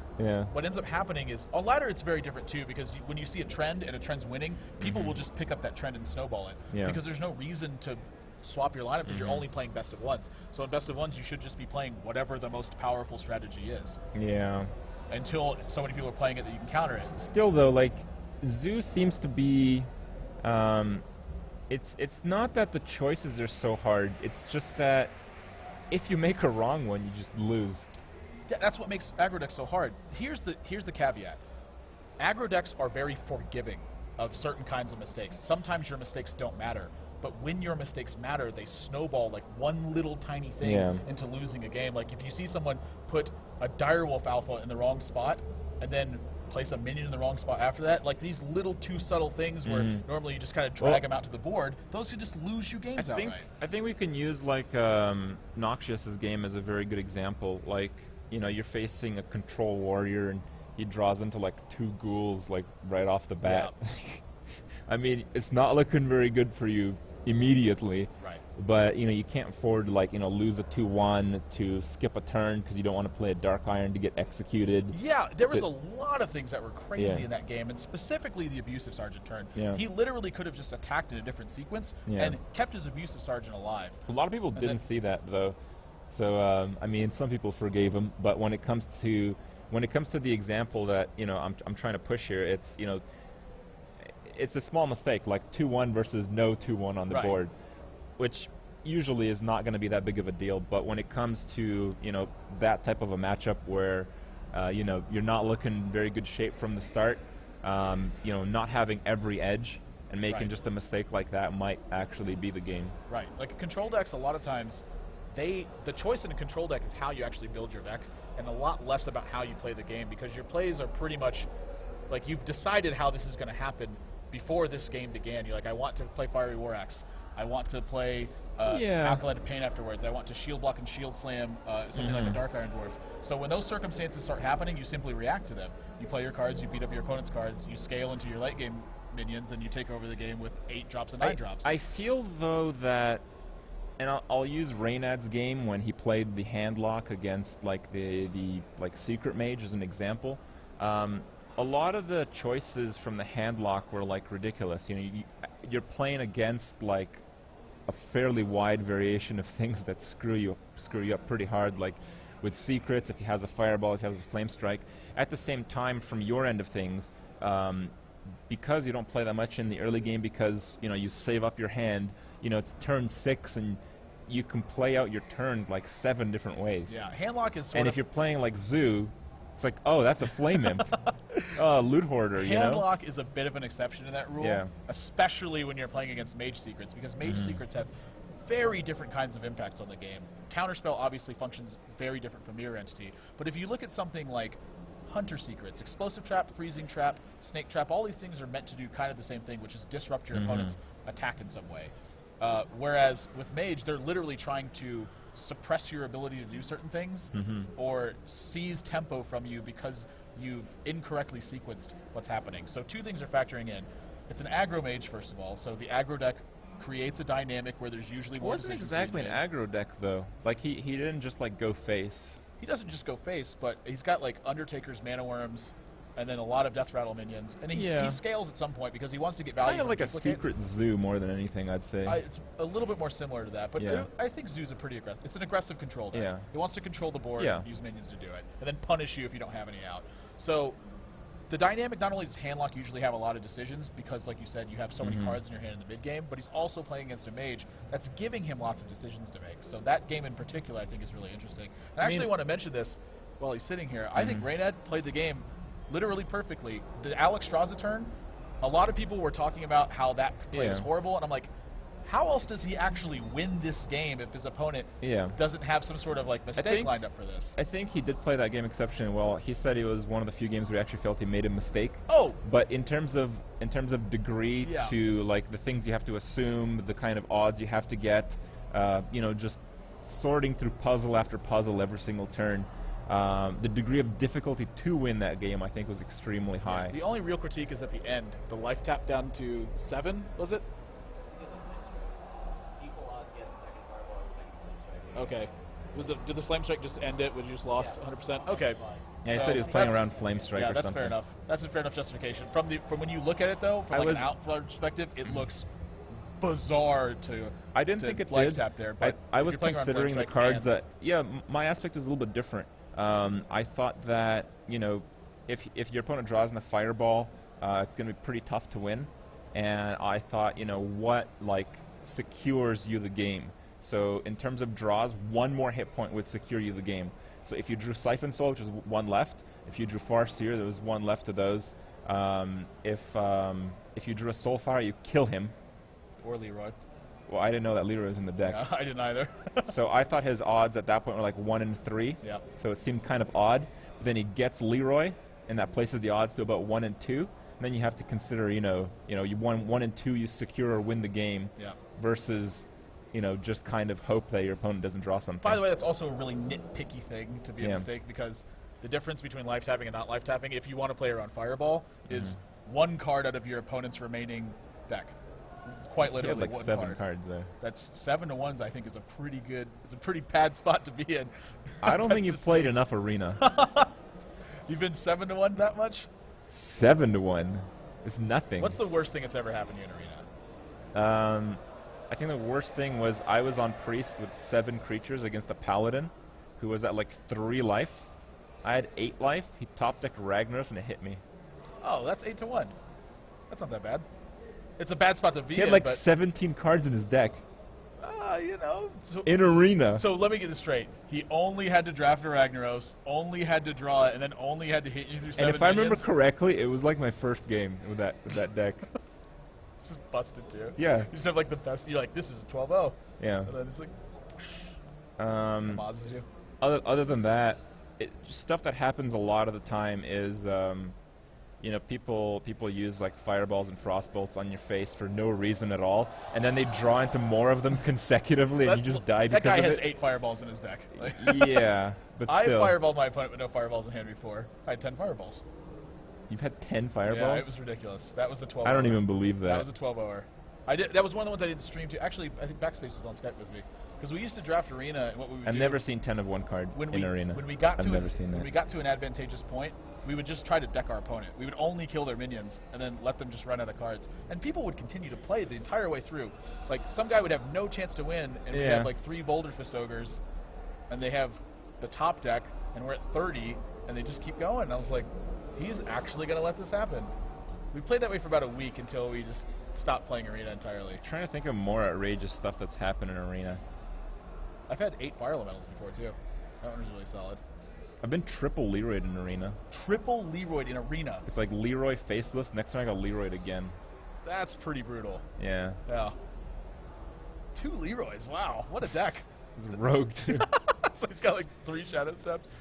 ends up happening is on ladder it's very different too because when you see a trend and a trend's winning, people will just pick up that trend and snowball it because there's no reason to swap your lineup because you're only playing best of ones. So in best of ones you should just be playing whatever the most powerful strategy is. Yeah. until so many people are playing it that you can counter it. Still, though, like, Zoo seems to be... It's not that the choices are so hard. It's just that if you make a wrong one, you just lose. That's what makes aggro decks so hard. Here's the caveat. Aggro decks are very forgiving of certain kinds of mistakes. Sometimes your mistakes don't matter, but when your mistakes matter, they snowball like one little tiny thing into losing a game. Like if you see someone put a Direwolf Alpha in the wrong spot and then place a minion in the wrong spot after that, like these little too subtle things where normally you just kind of drag them out to the board, those could just lose you games outright. I think we can use like Noxious's game as a very good example. Like, you know, you're facing a control warrior and he draws into like 2 ghouls like right off the bat. Yeah. I mean, it's not looking very good for you immediately. Right. But, you know, you can't afford to, like, you know, lose a 2-1 to skip a turn because you don't want to play a Dark Iron to get executed. Yeah, there was a lot of things that were crazy in that game, and specifically the Abusive Sergeant turn. Yeah. He literally could have just attacked in a different sequence and kept his Abusive Sergeant alive. A lot of people didn't see that, though. So, I mean, some people forgave him, but when it comes to the example that, you know, I'm trying to push here, it's, you know, it's a small mistake, like 2-1 versus no 2-1 on the board, which usually is not going to be that big of a deal. But when it comes to, you know, that type of a matchup where, you know, you're not looking very good shape from the start, you know, not having every edge and making just a mistake like that might actually be the game. Right. Like control decks, a lot of times, the choice in a control deck is how you actually build your deck, and a lot less about how you play the game, because your plays are pretty much like you've decided how this is going to happen before this game began. You're like, I want to play Fiery War Axe. I want to play Acolyte of Pain afterwards. I want to shield block and shield slam something like a Dark Iron Dwarf. So when those circumstances start happening, you simply react to them. You play your cards, you beat up your opponent's cards, you scale into your late game minions, and you take over the game with 8 drops and 9 drops. I feel, though, that, and I'll use Reynad's game when he played the handlock against like the like Secret Mage as an example. A lot of the choices from the handlock were like ridiculous. You know, you're playing against like a fairly wide variation of things that screw you up pretty hard. Like with secrets, if he has a fireball, if he has a flame strike. At the same time, from your end of things, because you don't play that much in the early game, because you know you save up your hand. You know, it's turn 6 and you can play out your turn like 7 different ways. Yeah, handlock is and if you're playing like Zoo, it's like, oh, that's a flame imp. Oh, loot hoarder, you know? Handlock is a bit of an exception to that rule, especially when you're playing against Mage Secrets, because Mage Secrets have very different kinds of impacts on the game. Counterspell obviously functions very different from Mirror Entity, but if you look at something like Hunter Secrets, Explosive Trap, Freezing Trap, Snake Trap, all these things are meant to do kind of the same thing, which is disrupt your opponent's attack in some way. Whereas with Mage, they're literally trying to suppress your ability to do certain things or seize tempo from you because you've incorrectly sequenced what's happening. So 2 things are factoring in. It's an aggro mage, first of all, so the aggro deck creates a dynamic where there's usually more decisions. It wasn't exactly an aggro deck, though. Like, he didn't just, like, go face. He doesn't just go face, but he's got, like, Undertaker's Mana Worms, and then a lot of Death Rattle minions. And he scales at some point because he wants to get value from duplicates. Kind of like a secret Zoo more than anything, I'd say. It's a little bit more similar to that, but I think Zoo's a pretty aggressive. It's an aggressive control deck. Yeah. He wants to control the board and use minions to do it, and then punish you if you don't have any out. So the dynamic, not only does Handlock usually have a lot of decisions because, like you said, you have so many cards in your hand in the mid-game, but he's also playing against a mage that's giving him lots of decisions to make. So that game in particular I think is really interesting. And I actually want to mention this while he's sitting here. I think Reynad played the game literally perfectly. The Alex Straza turn, a lot of people were talking about how that play was horrible, and I'm like, how else does he actually win this game if his opponent doesn't have some sort of like mistake lined up for this? I think he did play that game exceptionally well. He said it was one of the few games where he actually felt he made a mistake. Oh, but in terms of degree to like the things you have to assume, the kind of odds you have to get, you know, just sorting through puzzle after puzzle every single turn. The degree of difficulty to win that game, I think, was extremely high. The only real critique is at the end. The life tap down to 7, was it? Okay. Did the Flame Strike just end it when you just lost 100%? Okay. Yeah, he said he was playing around Flame Strike or something. Yeah, that's fair enough. That's a fair enough justification. From when you look at it, though, from an outfield perspective, it looks bizarre to I didn't think it life did. tap there. But I was considering the cards that... Yeah, my aspect was a little bit different. I thought that, you know, if your opponent draws in a fireball, it's going to be pretty tough to win. And I thought, you know, what, like, secures you the game. So in terms of draws, one more hit point would secure you the game. So if you drew Siphon Soul, which is one left, if you drew Farseer, there was one left of those. If you drew a Soulfire, you kill him. Or Leroy. Well, I didn't know that Leroy was in the deck. Yeah, I didn't either. So I thought his odds at that point were like 1 in 3. Yeah. So it seemed kind of odd. But then he gets Leroy, and that places the odds to about 1 in 2. And then you have to consider, you won 1 in 2, you secure or win the game. Yeah. Versus, just kind of hope that your opponent doesn't draw something. By the way, that's also a really nitpicky thing to be a mistake, because the difference between life tapping and not life tapping, if you want to play around Fireball, is one card out of your opponent's remaining deck. Quite literally, like one 7 card. cards there. That's 7 to 1s. I think is a pretty good. It's a pretty bad spot to be in. I don't think you've played enough Arena. You've been 7 to 1 that much? 7 to 1 is nothing. What's the worst thing that's ever happened to you in Arena? I think the worst thing was I was on Priest with 7 creatures against a Paladin, who was at like 3 life. I had 8 life. He top decked Ragnaros and it hit me. Oh, that's 8 to 1. That's not that bad. It's a bad spot to be He had in, like but 17 cards in his deck. So, In Arena. So let me get this straight. He only had to draft a Ragnaros, only had to draw it, and then only had to hit you through 7 And if I remember minions? correctly, it was like my first game with that deck. It's just busted too. Yeah. You just have like the best. You're like, this is a 12-0. Yeah. And then it's like, mazes you. Other than that, just stuff that happens a lot of the time is, people use like fireballs and frostbolts on your face for no reason at all, and then they draw into more of them consecutively, and you just die because that guy of has it. 8 fireballs in his deck. Like, Yeah, but I still, fireballed my opponent with no fireballs in hand before. I had 10 fireballs. you've had 10 fireballs. Yeah, it was ridiculous. That was a 12. I don't even believe that. That was a 12-hour. That was one of the ones I didn't stream to. Actually, I think Backspace was on Skype with me, because we used to draft Arena, and what we would I've do. never seen 10 of one card in Arena. When we got I've to never seen that. When we got to an advantageous point, we would just try to deck our opponent. We would only kill their minions and then let them just run out of cards. And people would continue to play the entire way through. Like, some guy would have no chance to win, and we'd have like 3 Boulder Fist Ogres, and they have the top deck, and we're at 30, and they just keep going. And I was like, he's actually going to let this happen. We played that way for about a week until we just stopped playing Arena entirely. Trying to think of more outrageous stuff that's happened in Arena. I've had 8 Fire Elementals before, too. That one was really solid. I've been triple Leroyed in Arena. Triple Leroy in Arena. It's like Leroy faceless. Next time I got Leroyed again. That's pretty brutal. Yeah. Yeah. 2 Leroys. Wow. What a deck. It's rogue too. So he's got like 3 Shadow Steps.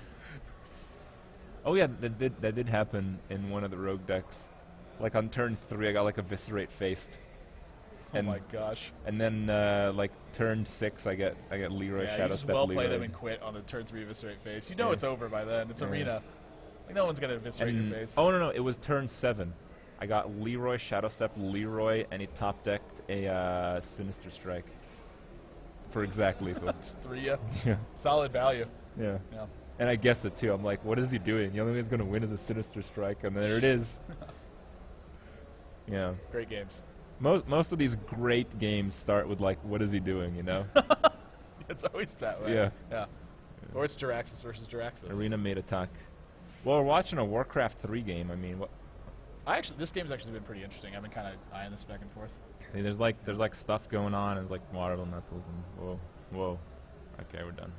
Oh yeah, that did happen in one of the rogue decks. Like on turn 3, I got like Eviscerate faced. Oh my gosh. And then like turn 6, I get Leroy Yeah, you Shadow just Step well Leroy. played him and quit on the turn 3 Eviscerate face. You know Yeah. it's over by then. It's Yeah. Arena. Like, no one's going to eviscerate your face. Oh no, it was turn 7. I got Leroy Shadow Step Leroy, and he top decked a Sinister Strike for exact lethal. Just 3 ya. Yeah. Solid value. Yeah. Yeah. And I guessed it too. I'm like, what is he doing? The only way he's going to win is a Sinister Strike, and there it is. Yeah. Great games. Most of these great games start with like, what is he doing? You know? It's always that way. Yeah. Yeah. Or it's Jiraxis versus Jiraxis. Arena made attack. Well, we're watching a Warcraft 3 game. I mean, what? This game's actually been pretty interesting. I've been kind of eyeing this back and forth. Hey, there's like stuff going on. There's like water elementals and whoa. Okay, we're done.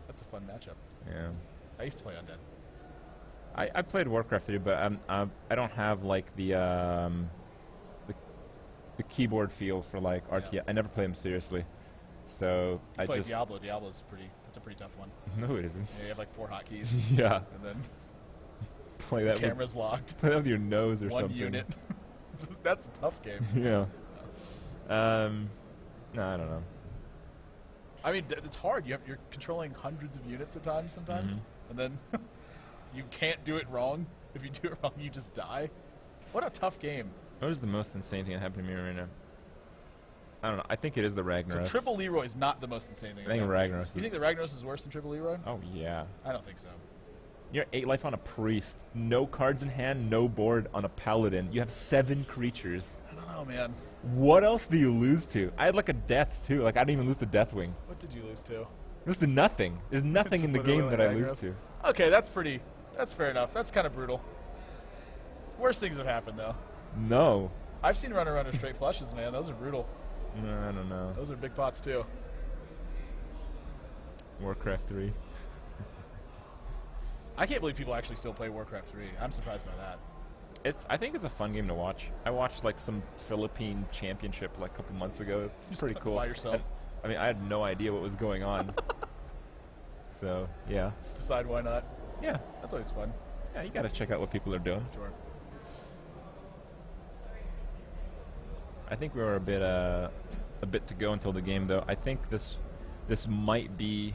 That's a fun matchup. Yeah. I used to play Undead. I played Warcraft 3, but I don't have like the keyboard feel for like RTS. Yeah. I never play them seriously, so I I played just Diablo. Diablo's that's a pretty tough one. no, it isn't. Yeah, you have like 4 hotkeys, Yeah, and then play that. camera's locked. Play that with your nose or 1 something. unit. That's a tough game. Yeah. No, I don't know. I mean, it's hard. You're controlling hundreds of units at times sometimes, and then you can't do it wrong. If you do it wrong, you just die. What a tough game. What is the most insane thing that happened to me right now? I don't know. I think it is the Ragnaros. So Triple Leroy is not the most insane thing. I think Ragnaros. You think the Ragnaros is worse than Triple Leroy? Oh yeah. I don't think so. You're 8 life on a priest, no cards in hand, no board on a paladin. You have 7 creatures. I don't know, man. What else do you lose to? I had like a death too. Like I didn't even lose to Deathwing. What did you lose to? Lose to nothing. There's nothing It's in the just game literally that I lose aggros. to. Okay, that's fair enough. That's kind of brutal. Worst things have happened, though. No. I've seen runner straight flushes, man. Those are brutal. I don't know. Those are big pots, too. Warcraft 3. I can't believe people actually still play Warcraft 3. I'm surprised by that. I think it's a fun game to watch. I watched like some Philippine championship like a couple months ago. It's pretty cool. By yourself. I mean, I had no idea what was going on. So, yeah. Just decide why not. Yeah. That's always fun. Yeah, you got to check out what people are doing. Sure. I think we were a bit to go until the game, though. I think this might be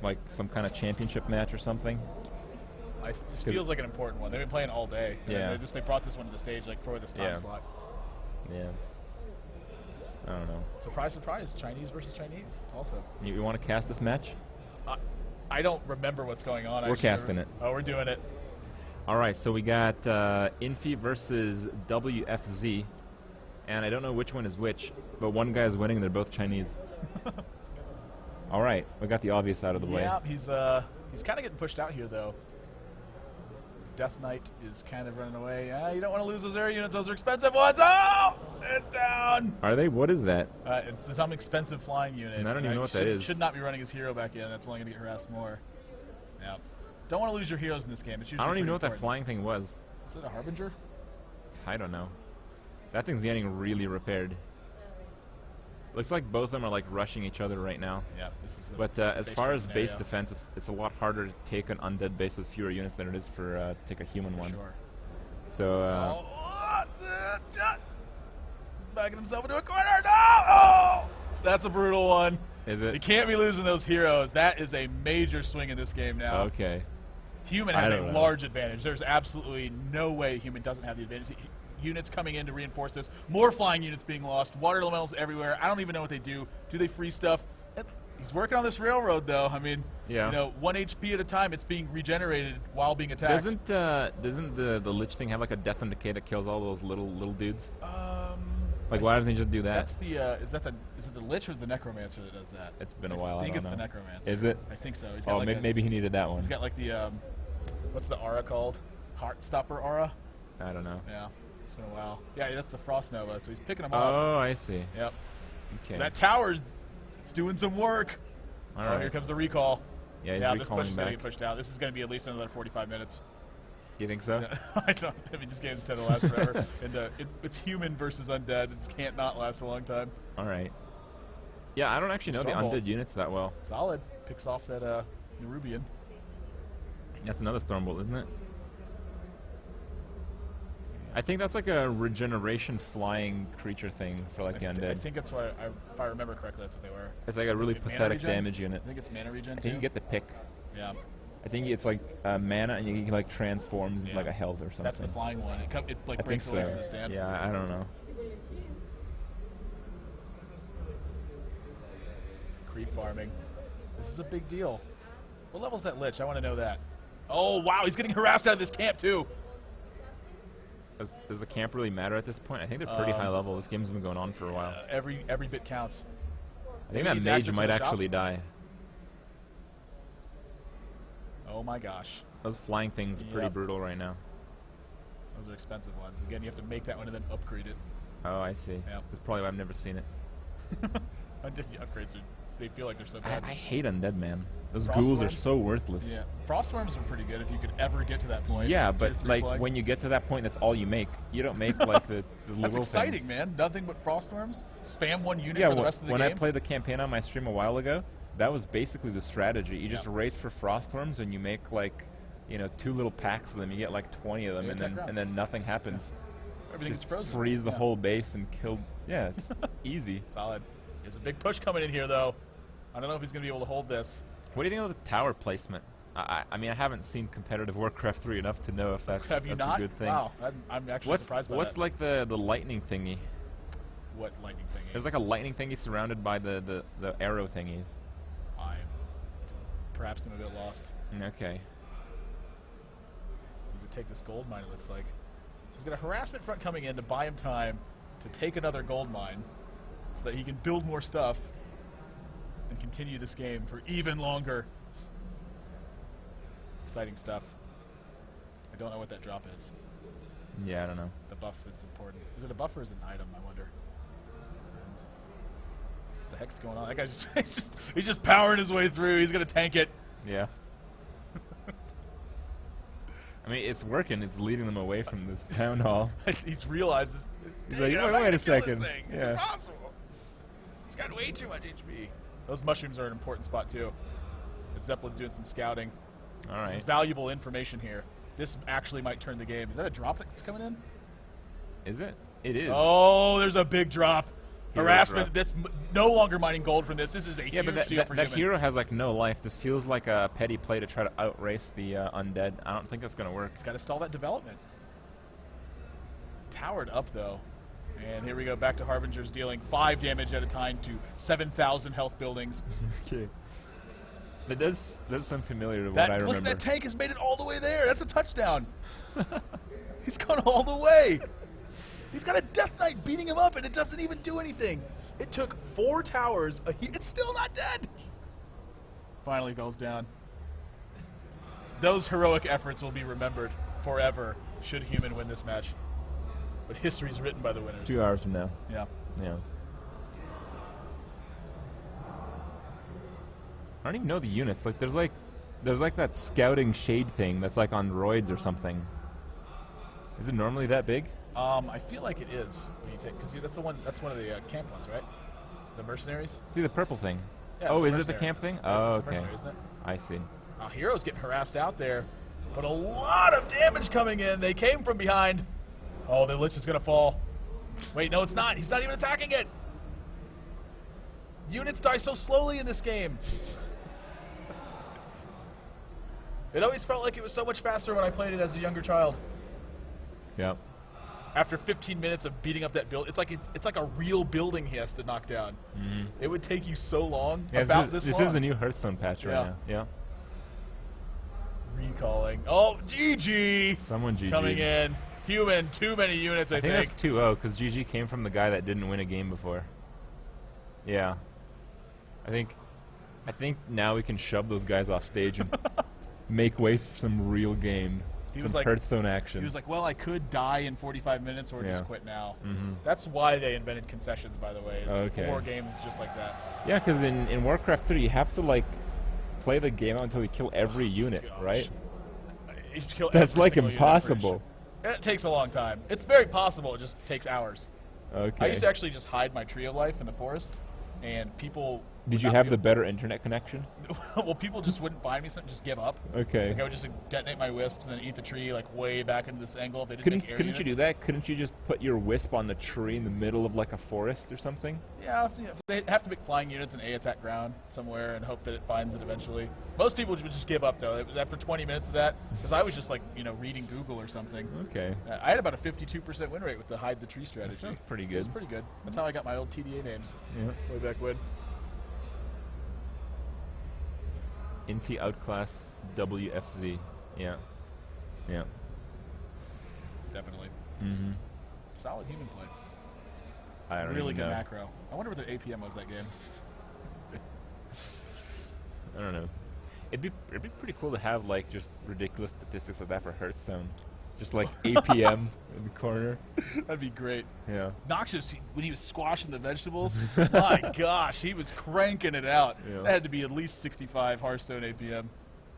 like some kind of championship match or something. This feels like an important one. They've been playing all day. Yeah. They brought this one to the stage like for this time Yeah. slot. Yeah. I don't know. Surprise, surprise. Chinese versus Chinese also. You want to cast this match? I don't remember what's going on. We're actually. casting it. Oh, we're doing it. All right, so we got Infi versus WFZ, and I don't know which one is which, but one guy is winning. They're both Chinese. All right, we got the obvious out of the way. Yeah, he's kind of getting pushed out here though. His Death Knight is kind of running away. You don't want to lose those area units. Those are expensive ones. Oh, it's down. Are they? What is that? It's some expensive flying unit. And I don't even know what that is. Should not be running his hero back in. That's only going to get harassed more. Yeah. Don't want to lose your heroes in this game. It's usually I don't even know what pretty that flying thing was. Is it a Harbinger? I don't know. That thing's getting really repaired. Looks like both of them are like rushing each other right now. Yeah. This is But this is a as base far trap as base scenario. defense, it's a lot harder to take an undead base with fewer units than it is for take a human one. Sure. So Backing himself into a corner. No! Oh! That's a brutal one. is You it? can't be losing those heroes. That is a major swing in this game now. Okay. Human I has a don't know. large advantage. There's absolutely no way Human doesn't have the advantage. Units coming in to reinforce this. More flying units being lost. Water elementals everywhere. I don't even know what they do. Do they free stuff? He's working on this railroad, though. I mean, Yeah. 1 HP at a time. It's being regenerated while being attacked. Doesn't the Lich thing have like a death and decay that kills all those little dudes? Like why doesn't he just do that? That's the is it the Lich or the Necromancer that does that? It's been a while. I think I it's don't the know. Necromancer. Is it? I think so. He's got Oh, like maybe he needed that one. He's got like the what's the aura called? Heartstopper aura. I don't know. Yeah, it's been a while. Yeah, that's the Frost Nova. So he's picking them off. Oh, I see. Yep. Okay. That tower's it's doing some work. All Oh, right. here comes the recall. Yeah, he's This push recalling is gonna back. get pushed out. This is gonna be at least another 45 minutes. You think so? I mean, this game's tend to last forever, and it's human versus undead. It can't not last a long time. All right. Yeah, I don't actually know the Stormbolt. undead units that well. Solid picks off that Nerubian. That's another Stormbolt, isn't it? I think that's like a regeneration flying creature thing for like the I undead. think that's what if I remember correctly, that's what they were. It's like a Is it really mana pathetic regen? damage unit. I think it's mana regen I too. think you get to pick. Yeah, I think it's like mana and you like transforms into Yeah. like a health or something. that's the flying one. It like I think breaks so. away from the stand. Yeah, I don't know. Creep farming. This is a big deal. What level's that Lich? I want to know that. Oh wow, he's getting harassed out of this camp too. Does the camp really matter at this point? I think they're pretty high level. This game's been going on for a while. Every bit counts. I think maybe that he's mage access to might the shop? actually die. Oh my gosh, Those flying things are pretty Yep. brutal right now. those are expensive ones. Again, you have to make that one and then upgrade it. Oh, I see. Yeah. That's probably why I've never seen it. Upgrades they feel like they're so I bad. hate undead, man. Those Frost ghouls are worms? so worthless. Yeah, Frostworms are pretty good if you could ever get to that point. Yeah, Tier but 3 like play. when you get to that point, that's all you make. You don't make like the little That's exciting, things. man. Nothing but Frostworms. Spam one unit Yeah, for the rest of the when game. I played the campaign on my stream a while ago, that was basically the strategy. You just Yeah. race for frostworms and you make like, 2 little packs of them. You get like 20 of them, They and attack then ground. and then nothing happens. Everything's Just frozen. freeze the Yeah. whole base and kill. Yeah, it's easy. Solid. There's a big push coming in here, though. I don't know if he's going to be able to hold this. What do you think of the tower placement? I mean, I haven't seen competitive Warcraft 3 enough to know if that's, Have you that's not? a good thing. Wow, I'm actually What's surprised by what's that. like the lightning thingy? What lightning thing? There's like a lightning thingy surrounded by the arrow thingies. I perhaps am a bit lost. Okay. Needs to take this gold mine, it looks like. So he's got a harassment front coming in to buy him time to take another gold mine so that he can build more stuff. and continue this game for even longer. Exciting stuff. I don't know what that drop is. Yeah, I don't know. The buff is important. Is it a buff or is it an item, I wonder? What the heck's going on? That guy's he's just powering his way through. He's going to tank it. Yeah. I mean, it's working. It's leading them away from the town hall. He's realizes. He's like, wait a second. It's impossible. He's got way too much HP. Those mushrooms are an important spot, too. Zeppelin's doing some scouting. All right. This is valuable information here. This actually might turn the game. Is that a drop that's coming in? Is it? It is. Oh, there's a big drop. Hero Harassment. drop. This no longer mining gold from this. This is a Yeah, huge but deal for that human. hero has like no life. This feels like a petty play to try to outrace the undead. I don't think that's gonna work. He's got to stall that development. Towered up though, and here we go back to Harbinger's dealing 5 damage at a time to 7,000 health buildings. Okay. That does sound familiar to what I remember. Look, that tank has made it all the way there. That's a touchdown. He's gone all the way. He's got a Death Knight beating him up, and it doesn't even do anything. It took 4 towers. It's still not dead. Finally goes down. Those heroic efforts will be remembered forever should human win this match. But history's written by the winners. 2 hours from now. Yeah. Yeah. I don't even know the units. Like, there's like that scouting shade thing that's like on roids or something. Is it normally that big? I feel like it is when you take, because that's the one. That's one of the camp ones, right? The mercenaries. See the purple thing. Yeah, Oh, it's a is it the mercenary. camp thing? Yeah, Oh, it's a okay. mercenary, isn't it? I see. Hero's getting harassed out there, but a lot of damage coming in. They came from behind. Oh, the Lich is gonna fall. Wait, no, it's not. He's not even attacking it. Units die so slowly in this game. It always felt like it was so much faster when I played it as a younger child. Yep. After 15 minutes of beating up that build, it's like a real building he has to knock down. Mm-hmm. It would take you so long. Yeah, about this long. is the new Hearthstone patch right Yeah. now. Yeah. Recalling. Oh, GG. Someone GG. Coming in. Human, too many units, I think think. that's 2-0 because GG came from the guy that didn't win a game before. Yeah. I think now we can shove those guys off stage and make way for some real game. Some Hearthstone action. He was like, well, I could die in 45 minutes or just quit now. Mm-hmm. That's why they invented concessions, by the way. Is 4 games just like that. Yeah, because in Warcraft 3, you have to, like, play the game out until you kill every unit, right? You have to kill That's, every like, single unit, impossible. It takes a long time. It's very possible. It just takes hours. Okay. I used to actually just hide my tree of life in the forest, and people... Did you have the better internet connection? Well, people just wouldn't find me something, just give up. Okay. Like I would just detonate my wisps and then eat the tree like way back into this angle if they didn't make air Couldn't you do units. that? Couldn't you just put your wisp on the tree in the middle of like a forest or something? Yeah, they have to make flying units and attack ground somewhere and hope that it finds it eventually. Most people would just give up though. It was after 20 minutes of that, because I was just like reading Google or something. Okay. I had about a 52% win rate with the hide the tree strategy. That sounds pretty good. It was pretty good. That's how I got my old TDA names. Yeah. Way back when. Infi outclass WFZ. Yeah. Yeah. Definitely. Mm-hmm. Solid human play. I don't Really even good know. macro. I wonder what their APM was that game. I don't know. It'd be pretty cool to have like just ridiculous statistics like that for Hearthstone. Just like APM in the corner. That'd be great. Yeah. Noxious, when he was squashing the vegetables, my gosh, he was cranking it out. Yeah. That had to be at least 65 Hearthstone APM,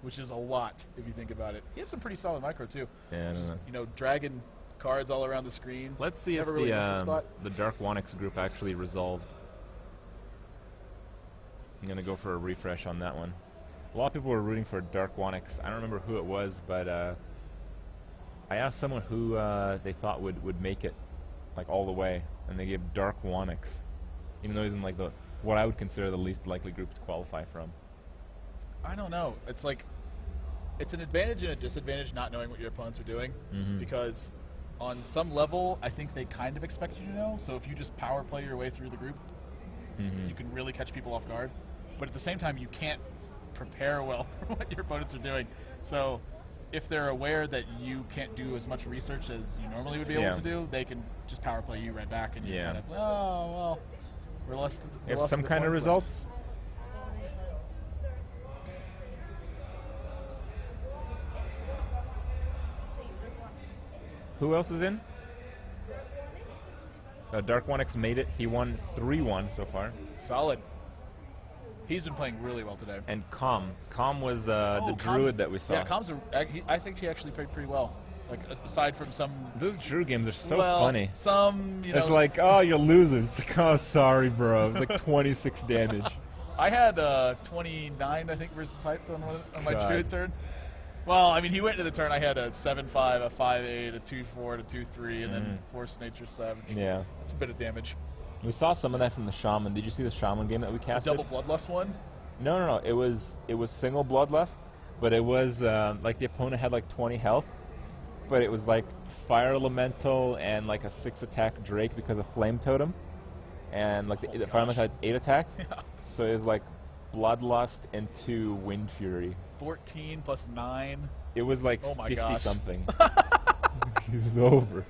which is a lot if you think about it. He had some pretty solid micro too. Yeah, I don't Just, know. dragging cards all around the screen. Let's see Never if really missed a spot. the Dark Wonix group actually resolved. I'm going to go for a refresh on that one. A lot of people were rooting for Dark Wonix. I don't remember who it was, but I asked someone who they thought would make it like all the way, and they gave Dark Wonix, even though he's in like what I would consider the least likely group to qualify from. I don't know. It's like it's an advantage and a disadvantage not knowing what your opponents are doing, because on some level, I think they kind of expect you to know. So if you just power play your way through the group, you can really catch people off guard. But at the same time, you can't prepare well for what your opponents are doing. So if they're aware that you can't do as much research as you normally would be able to do, they can just power play you right back, and you kind of, oh, well, we're less to the You have some kind of results? Who else is in? Dark One X made it. He won 3-1 so far. Solid. He's been playing really well today. And Comm. Comm was the druid that we saw. Yeah, Comm's I think he actually played pretty well. Like, aside from some... Those druid games are so well, funny. Some, you know... It's like, oh, you're losing. It's like, oh, sorry, bro. It's like 26 damage. I had 29, I think, versus Hyped on my God. druid turn. Well, I mean, he went into the turn. I had a 7-5, a 5-8, a 2-4, a 2-3, and then Force Nature Savage. Yeah. It's a bit of damage. We saw some of that from the Shaman. Did you see the Shaman game that we casted? Double Bloodlust one? No. It was single Bloodlust, but it was like the opponent had like 20 health, but it was like Fire Elemental and like a 6-attack Drake because of Flame Totem, and like the Fire Elemental had 8 attack. Yeah. So it was like Bloodlust and 2 Wind Fury. 14 plus 9. It was like Oh my 50 gosh. something. It's over.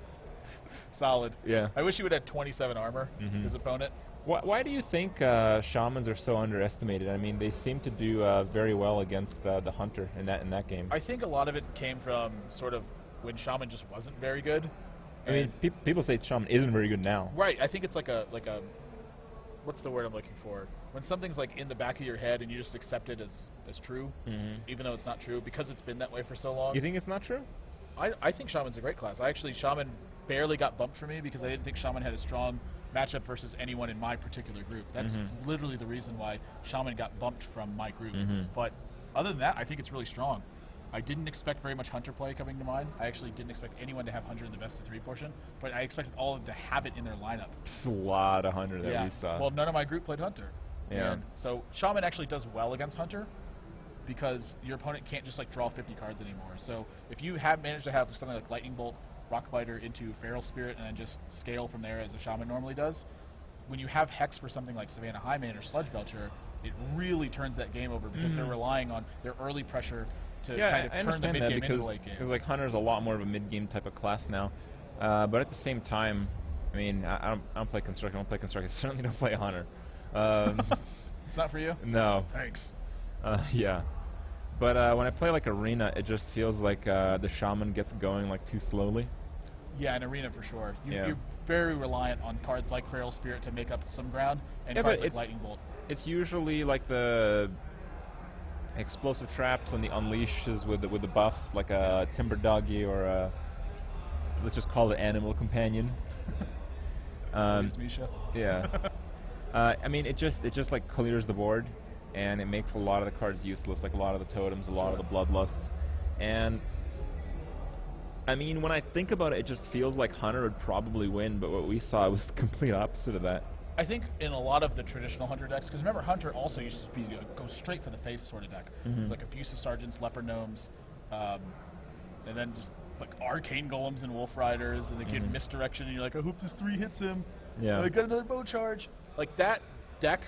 Solid. Yeah. I wish he would have 27 armor, his opponent. Why do you think Shamans are so underestimated? I mean, they seem to do very well against the Hunter in that game. I think a lot of it came from sort of when Shaman just wasn't very good. I mean, people say Shaman isn't very good now. Right. I think it's like a what's the word I'm looking for? When something's like in the back of your head and you just accept it as true, even though it's not true, because it's been that way for so long. You think it's not true? I think Shaman's a great class. Shaman barely got bumped for me because I didn't think Shaman had a strong matchup versus anyone in my particular group. That's literally the reason why Shaman got bumped from my group. But other than that, I think it's really strong. I didn't expect very much Hunter play coming to mind. I actually didn't expect anyone to have Hunter in the best of 3 portion, but I expected all of them to have it in their lineup. It's a lot of Hunter that we saw. Well, none of my group played Hunter. Yeah. And so Shaman actually does well against Hunter because your opponent can't just like draw 50 cards anymore. So if you have managed to have something like Lightning Bolt, Rockbiter into Feral Spirit and then just scale from there as a Shaman normally does, when you have Hex for something like Savannah Highmane or Sludge Belcher, it really turns that game over because they're relying on their early pressure to kind of turn the mid game into the late game. Because like Hunter's a lot more of a mid game type of class now, but at the same time, I mean, I don't play Construct. I don't play Construct. I certainly don't play Hunter. It's not for you? No. Thanks. Yeah. But when I play like Arena, it just feels like the Shaman gets going like too slowly. Yeah, in Arena for sure. Yeah. You're very reliant on cards like Feral Spirit to make up some ground, and Yeah, cards but like Lightning Bolt. It's usually like the explosive traps and the unleashes with the buffs, like a Timber Doggy or a, let's just call it Animal Companion. Please, Misha. Yeah. I mean, it just like clears the board, and it makes a lot of the cards useless, like a lot of the totems, a lot of the bloodlusts, and I mean, when I think about it, it just feels like Hunter would probably win, but what we saw was the complete opposite of that. I think in a lot of the traditional Hunter decks, because remember, Hunter also used to be go straight for the face sort of deck, like Abusive Sergeants, Leper Gnomes, and then just like Arcane Golems and Wolf Riders, and they get misdirection, and you're like, I hope this 3 hits him. Yeah. I got another bow charge. Like, that deck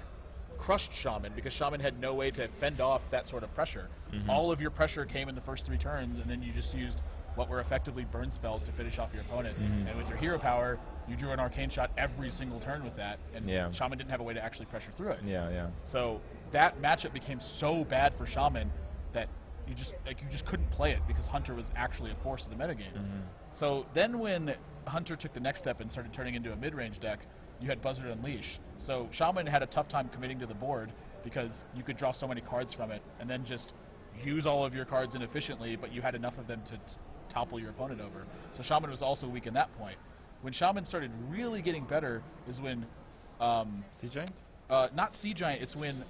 crushed Shaman because Shaman had no way to fend off that sort of pressure. All of your pressure came in the first 3 turns, and then you just used what were effectively burn spells to finish off your opponent. And with your hero power, you drew an arcane shot every single turn with that, and Shaman didn't have a way to actually pressure through it. Yeah. So that matchup became so bad for Shaman that you just couldn't play it because Hunter was actually a force of the metagame. So then when Hunter took the next step and started turning into a mid-range deck, you had Buzzard Unleash. So Shaman had a tough time committing to the board because you could draw so many cards from it and then just use all of your cards inefficiently, but you had enough of them to topple your opponent over. So Shaman was also weak in that point. When Shaman started really getting better is when Sea Giant? not Sea Giant, it's when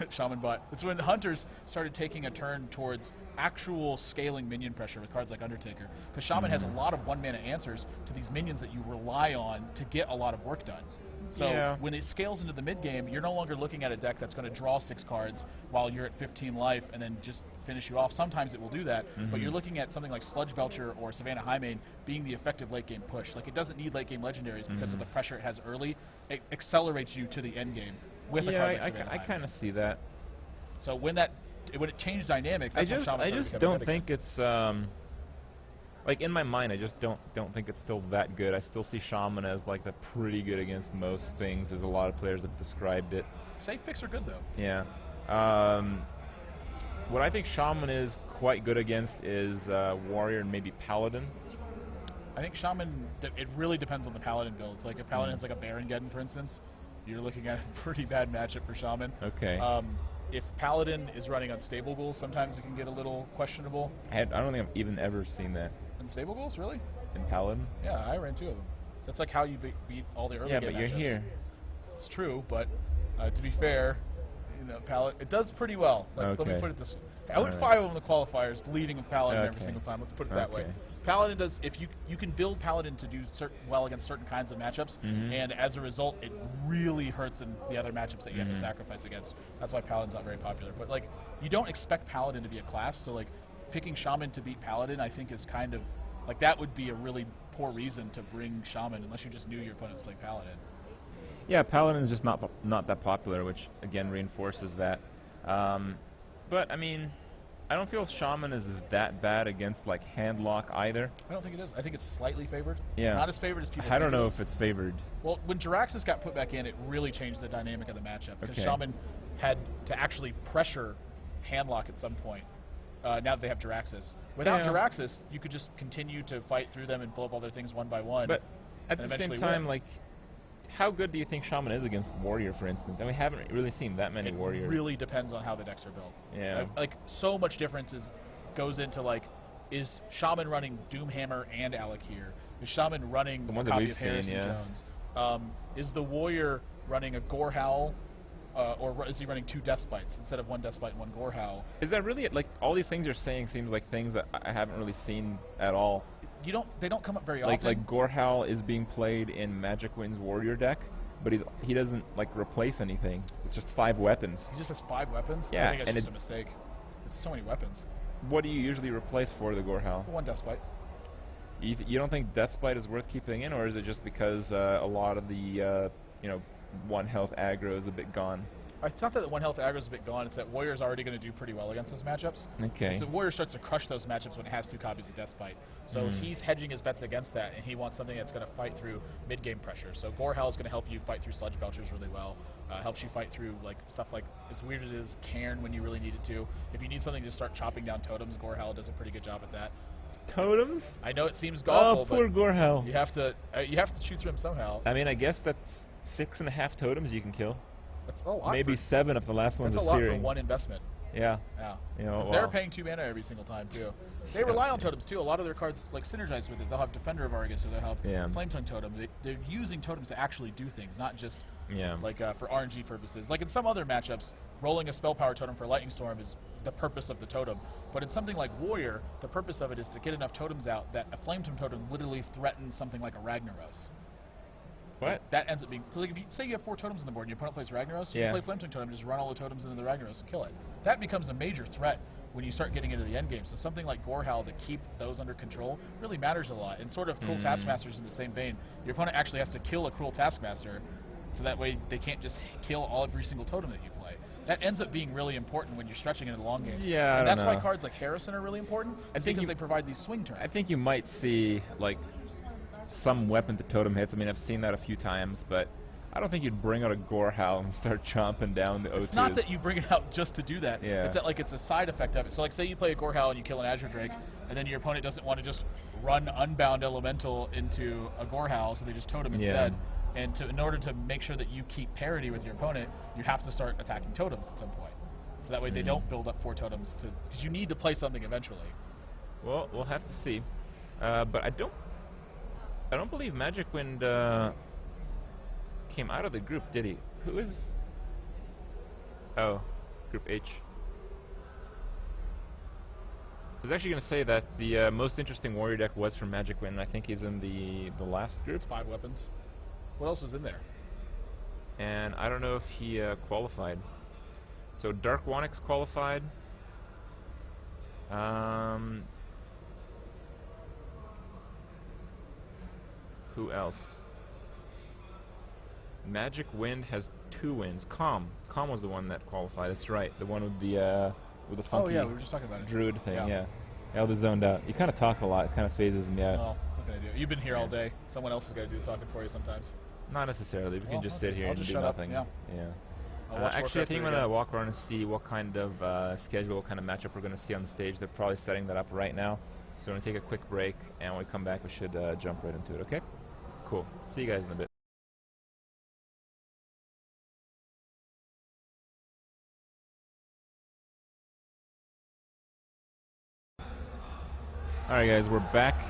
Shaman bot. It's when Hunters started taking a turn towards actual scaling minion pressure with cards like Undertaker. Because Shaman has a lot of 1-mana answers to these minions that you rely on to get a lot of work done. So when it scales into the mid game, you're no longer looking at a deck that's going to draw 6 cards while you're at 15 life and then just finish you off. Sometimes it will do that, but you're looking at something like Sludge Belcher or Savannah Highmane being the effective late game push. Like, it doesn't need late game legendaries because of the pressure it has early. It accelerates you to the end game with a card like Savannah I Highmane. kind of see that. So when it changed dynamics, that's when Shaman I started just becoming don't meta think it's like in my mind. I just don't think it's still that good. I still see Shaman as like the pretty good against most things, as a lot of players have described it. Safe picks are good though. Yeah. What I think Shaman is quite good against is Warrior and maybe Paladin. I think Shaman, it really depends on the Paladin builds. Like, if Paladin has like a Baron Geddon, for instance, you're looking at a pretty bad matchup for Shaman. Okay. If Paladin is running unstable goals, sometimes it can get a little questionable. I don't think I've even ever seen that Unstable goals, really? in Paladin. Yeah, I ran 2 of them. That's like how you beat all the early Yeah, game but you're matchups. here. It's true, but to be fair, Paladin, it does pretty well. Let me Okay. put it this way. I went Alright. 5 of them in the qualifiers, leading with Paladin every Okay. single time. Let's put it that way. Okay. Paladin does, if you can build Paladin to do well against certain kinds of matchups, and as a result, it really hurts in the other matchups that you have to sacrifice against. That's why Paladin's not very popular. But like, you don't expect Paladin to be a class, so like, picking Shaman to beat Paladin, I think, is kind of like that would be a really poor reason to bring Shaman unless you just knew your opponent's playing Paladin. Yeah, Paladin is just not that popular, which again reinforces that. But I mean, I don't feel Shaman is that bad against like handlock either. I don't think it is. I think it's slightly favored. Yeah. Not as favored as people I don't think it know is. if it's favored. Well, when Jiraxis got put back in, it really changed the dynamic of the matchup because Okay. Shaman had to actually pressure handlock at some point. Now that they have Jiraxis. Without Yeah. Jiraxis, you could just continue to fight through them and blow up all their things one by one. But at and the same eventually time, win. like, how good do you think Shaman is against Warrior, for instance? And we haven't really seen that many it Warriors. really depends on how the decks are built. Yeah. Like so much difference goes into like, is Shaman running Doomhammer and Alakir? Is Shaman running The a ones that copy we've of Harrison seen, yeah. Jones? Is the Warrior running a Gore Howl, or is he running 2 Death Spites instead of 1 Death Spite and 1 Gore Howl? Is that really it? Like, all these things you're saying seems like things that I haven't really seen at all. They don't come up very Like often. Gorehowl is being played in Magic Wind's Warrior deck, but he doesn't like replace anything. It's just 5 weapons. He just has 5 weapons. Yeah, I think that's and just a mistake. It's so many weapons. What do you usually replace for the Gorehowl? 1 Death Spite. You don't think Deathspite is worth keeping in, or is it just because a lot of the 1 health aggro is a bit gone? It's not that the 1 health aggro is a bit gone. It's that Warrior's already going to do pretty well against those matchups. Okay. And so Warrior starts to crush those matchups when it has 2 copies of Death Spite. So he's hedging his bets against that, and he wants something that's going to fight through mid-game pressure. So Gorehowl is going to help you fight through Sludge Belchers really well. Helps you fight through like stuff like, as weird as it is, Cairn when you really need it to. If you need something to start chopping down totems, Gorehowl does a pretty good job at that. Totems? I know it seems Oh, awful, poor but Gorehowl. you have to chew through them somehow. I mean, I guess that's 6.5 totems you can kill. That's a lot. Maybe for, 7 if the last one's that's a a lot for searing. 1 investment. Yeah. Yeah. You know, 'Cause wow. they're paying 2 mana every single time too. They rely on totems too. A lot of their cards like synergize with it. They'll have Defender of Argus, or they'll have Yeah. Flame Tongue Totem. They're using totems to actually do things, not just Yeah. like for RNG purposes. Like in some other matchups, rolling a Spell Power Totem for Lightning Storm is the purpose of the totem. But in something like Warrior, the purpose of it is to get enough totems out that a Flame Tongue Totem literally threatens something like a Ragnaros. What? That ends up being like, if you say you have 4 totems on the board and your opponent plays Ragnaros, you Yeah. can play Flame Tongue Totem, just run all the totems into the Ragnaros and kill it. That becomes a major threat when you start getting into the end game. So something like Gorehowl to keep those under control really matters a lot. And sort of Cruel Taskmasters in the same vein. Your opponent actually has to kill a Cruel Taskmaster, so that way they can't just kill every single totem that you play. That ends up being really important when you're stretching into the long games. Yeah, I and don't that's why know. cards like Harrison are really important. It's think because you- they provide these swing turns. I think you might see like some weapon to totem hits. I mean, I've seen that a few times, but I don't think you'd bring out a Gorehowl and start chomping down the O2s. It's not that you bring it out just to do that. Yeah. It's that like it's a side effect of it. So like say you play a Gorehowl and you kill an Azure Drake, and then your opponent doesn't want to just run Unbound Elemental into a Gorehowl, so they just totem instead. And in order to make sure that you keep parity with your opponent, you have to start attacking totems at some point. So that way they don't build up 4 totems because you need to play something eventually. Well, we'll have to see. But I don't believe Magic Wind came out of the group, did he? Who is? Oh, Group H. I was actually going to say that the most interesting Warrior deck was from Magic Wind. I think he's in the last group, It's 5 weapons. What else was in there? and I don't know if he qualified. So Dark Wonyx qualified. Who else? Magic Wind has 2 wins. Comm was the one that qualified. That's right. The one with the funky Oh yeah, we were just talking about it. druid thing. Yeah. Yeah. I was zoned out. You kind of talk a lot. It kind of phases me out. Well, what can I do? You've been here all day. Someone else has got to do the talking for you sometimes. Not necessarily. We Well, can just okay. sit here I'll and just do shut up, nothing. yeah. Yeah. I'll watch Actually, I Warcraft think 3 I'm going to again. walk around and see what kind of schedule, what kind of matchup we're going to see on the stage. They're probably setting that up right now. So we're going to take a quick break, and when we come back, we should jump right into it, okay? Cool. See you guys in a bit. Alright guys, we're back.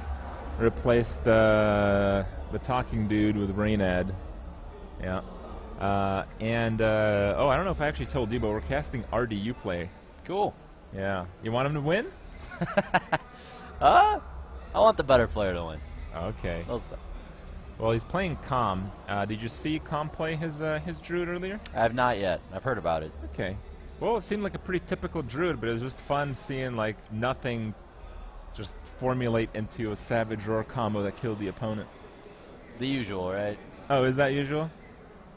Replaced the talking dude with Rainad. Yeah. Oh, I don't know if I actually told you, but we're casting RDU play. Cool. Yeah. You want him to win? I want the better player to win. Okay. Those, Well, he's playing Comm. Did you see Comm play his druid earlier? I have not yet. I've heard about it. Okay. Well, it seemed like a pretty typical druid, but it was just fun seeing like nothing just formulate into a Savage Roar combo that killed the opponent. The usual, right? Oh, is that usual?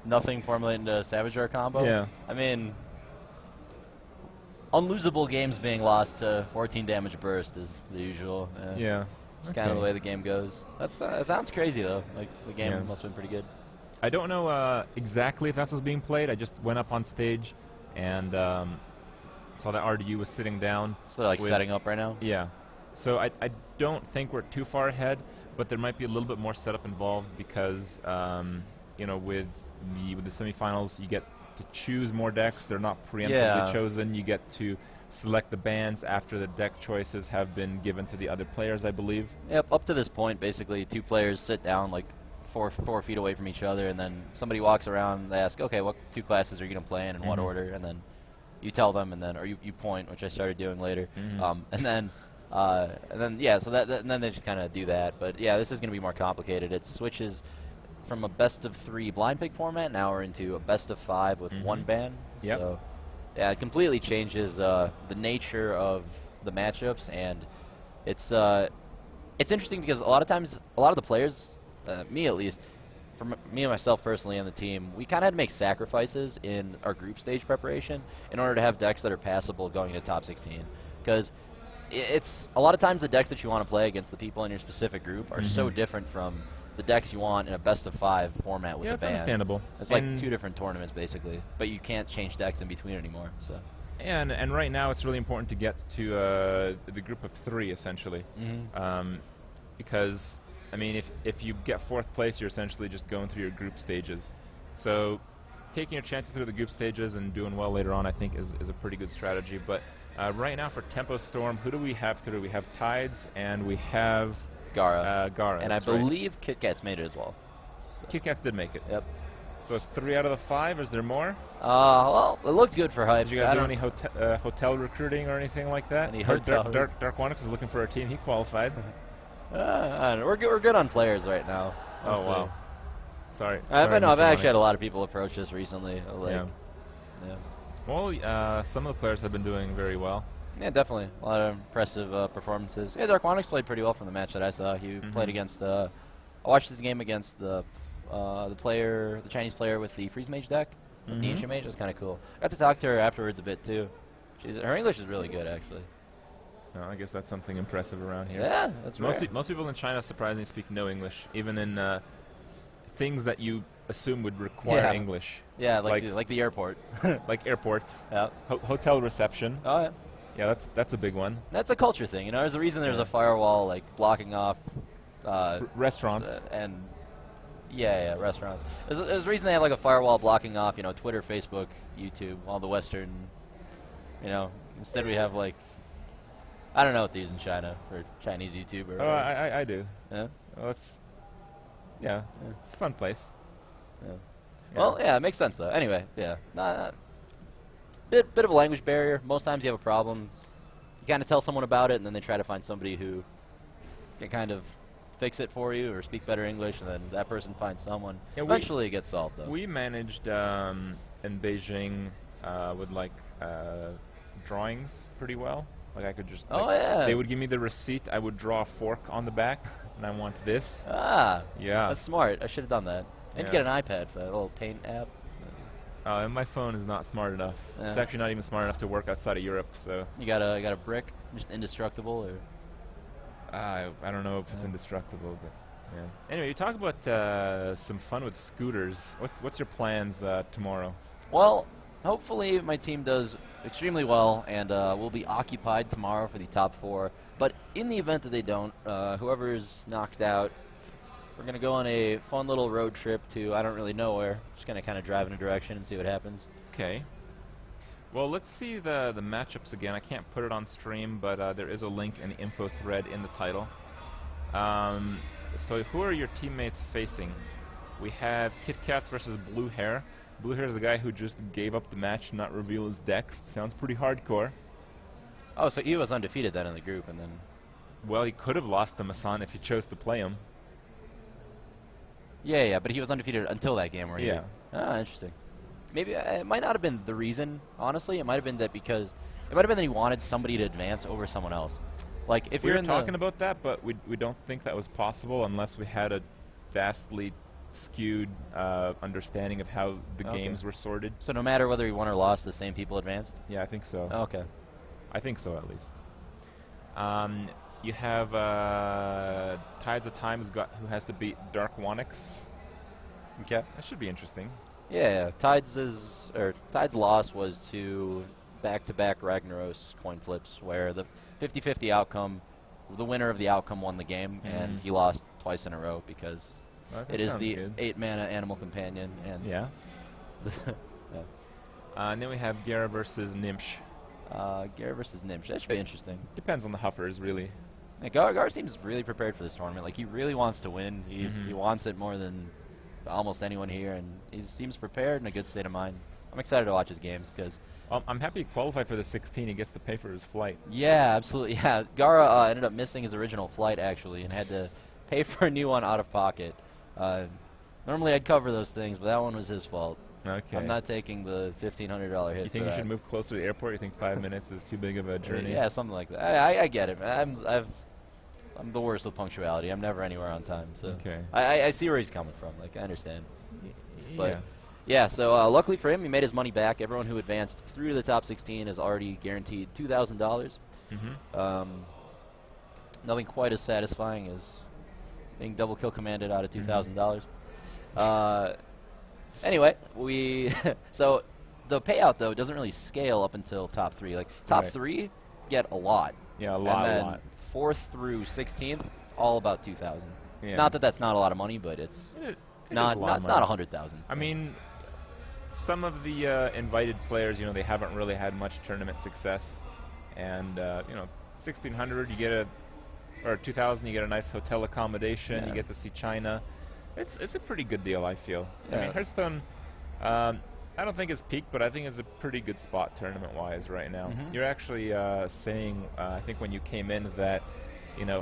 Nothing formulated into a Savage Roar combo? Yeah. I mean, unlosable games being lost to 14 damage burst is the usual. Yeah. It's kind of the way the game goes. That sounds crazy, though. Like, the game must have been pretty good. I don't know exactly if that's what's being played. I just went up on stage and saw that RDU was sitting down. So they're, like, setting up right now? Yeah. So I don't think we're too far ahead, but there might be a little bit more setup involved because, you know, with the semifinals, you get to choose more decks. They're not preemptively chosen. You get to select the bans after the deck choices have been given to the other players, I believe. Yep, up to this point, basically, two players sit down, like, four feet away from each other, and then somebody walks around, they ask, okay, what two classes are you going to play in what order? And then you tell them, and then, or you point, which I started doing later. And then, yeah, so and then they just kind of do that. But, yeah, this is going to be more complicated. It switches from a best-of-3 blind pick format. Now we're into a best-of-5 with one ban. Yep. So, yeah, it completely changes the nature of the matchups. And it's interesting because a lot of times, a lot of the players, me at least, for me and myself personally and the team, we kind of had to make sacrifices in our group stage preparation in order to have decks that are passable going into top 16. Because it's a lot of times the decks that you want to play against the people in your specific group are so different from the decks you want in a best-of-5 format with a ban. That's understandable. It's like two different tournaments, basically. But you can't change decks in between anymore. So. And right now it's really important to get to the group of 3, essentially. Because, I mean, if you get 4th place, you're essentially just going through your group stages. So taking your chances through the group stages and doing well later on, I think, is a pretty good strategy. But right now for Tempo Storm, who do we have through? We have Tides, and we have Gara. Gara, and I believe Kit Kat's made it as well. So. Kit Kats did make it. Yep. So 3 out of the 5. Is there more? Well, it looked good for hype. Did you guys do any hotel recruiting or anything like that? Any hotel? Dark Wanix is looking for a team. He qualified. I don't know. We're good on players right now. Oh wow. Sorry. I've actually had a lot of people approach us recently. Like, yeah. Well, some of the players have been doing very well. Yeah, definitely. A lot of impressive performances. Yeah, Dark Wanix played pretty well from the match that I saw. He played against. I watched his game against the Chinese player with the Freeze Mage deck, the Ancient Mage. It was kind of cool. Got to talk to her afterwards a bit too. Her English is really good, actually. No, I guess that's something impressive around here. Yeah, that's most people in China surprisingly speak no English, even in things that you assume would require English. Yeah, like the airport. Like airports. Yeah. Hotel reception. Oh yeah. Yeah, that's a big one. That's a culture thing, you know. There's a reason there's a firewall like blocking off restaurants and restaurants. There's a reason they have like a firewall blocking off, you know, Twitter, Facebook, YouTube, all the Western, you know. Instead we have like, I don't know what they use in China for Chinese YouTube or. Oh, I do. Yeah. Well, it's a fun place. Yeah. Well, yeah, it makes sense though. Anyway, yeah. Bit of a language barrier. Most times you have a problem. You kind of tell someone about it, and then they try to find somebody who can kind of fix it for you or speak better English, and then that person finds someone. Yeah, eventually it gets solved, though. We managed in Beijing with like drawings pretty well. Like I could just. They would give me the receipt. I would draw a fork on the back, and I want this. Ah. Yeah. That's smart. I should have done that. And you get an iPad for that little paint app. And my phone is not smart enough. Yeah. It's actually not even smart enough to work outside of Europe. So you got a brick, just indestructible, or I don't know if it's indestructible, but yeah. Anyway, you talk about some fun with scooters. What's your plans tomorrow? Well, hopefully my team does extremely well, and we'll be occupied tomorrow for the top 4. But in the event that they don't, whoever's knocked out, we're going to go on a fun little road trip to I don't really know where. Just going to kind of drive in a direction and see what happens. Okay. Well, let's see the matchups again. I can't put it on stream, but there is a link in the info thread in the title. So who are your teammates facing? We have Kit Kats versus Blue Hair. Blue Hair is the guy who just gave up the match, not reveal his decks. Sounds pretty hardcore. Oh, so he was undefeated then in the group, and then... Well, he could have lost to Masan if he chose to play him. Yeah, but he was undefeated until that game where he... Yeah. Ah, interesting. Maybe it might not have been the reason, honestly. It might have been that because... It might have been that he wanted somebody to advance over someone else. Like, if We you're were talking about that, but we don't think that was possible unless we had a vastly skewed understanding of how the games were sorted. So no matter whether he won or lost, the same people advanced? Yeah, I think so. Oh, okay. I think so, at least. You have Tides of Time who has to beat Dark Wanix. Okay. That should be interesting. Yeah, Tides' loss was to back-to-back Ragnaros coin flips, where the 50-50 outcome, the winner of the outcome won the game, and he lost twice in a row because it is the 8-mana animal companion. And yeah. And then we have Gera versus Nimsh. Gera versus Nimsh. That should be interesting. Depends on the Huffers, really. Yeah, Gar seems really prepared for this tournament. Like, he really wants to win. He wants it more than almost anyone here, and he seems prepared in a good state of mind. I'm excited to watch his games because... I'm happy he qualified for the 16. He gets to pay for his flight. Yeah, absolutely. Yeah, Gara ended up missing his original flight, actually, and had to pay for a new one out of pocket. Normally I'd cover those things, but that one was his fault. Okay. I'm not taking the $1,500 hit. You think for you that. should move closer to the airport? You think 5 minutes is too big of a journey? Yeah, something like that. I get it, man. I'm the worst with punctuality. I'm never anywhere on time. So Okay. I see where he's coming from. Like, I understand. But Yeah. yeah, so luckily for him, he made his money back. Everyone who advanced through to the top 16 is already guaranteed $2,000. Nothing quite as satisfying as being double kill commanded out of $2,000. Anyway, so the payout though doesn't really scale up until top 3. Like top 3 get a lot. Yeah, a And lot. then 4th through 16th, all about 2,000. Yeah. Not that that's not a lot of money, but it's It not is a lot of it's money. not 100,000. I mean, some of the invited players, they haven't really had much tournament success, and 1,600, you get or 2,000, you get a nice hotel accommodation, you get to see China. It's a pretty good deal, I feel. I mean, Hearthstone, I don't think it's peaked, but I think it's a pretty good spot tournament-wise right now. You're actually saying, I think when you came in, that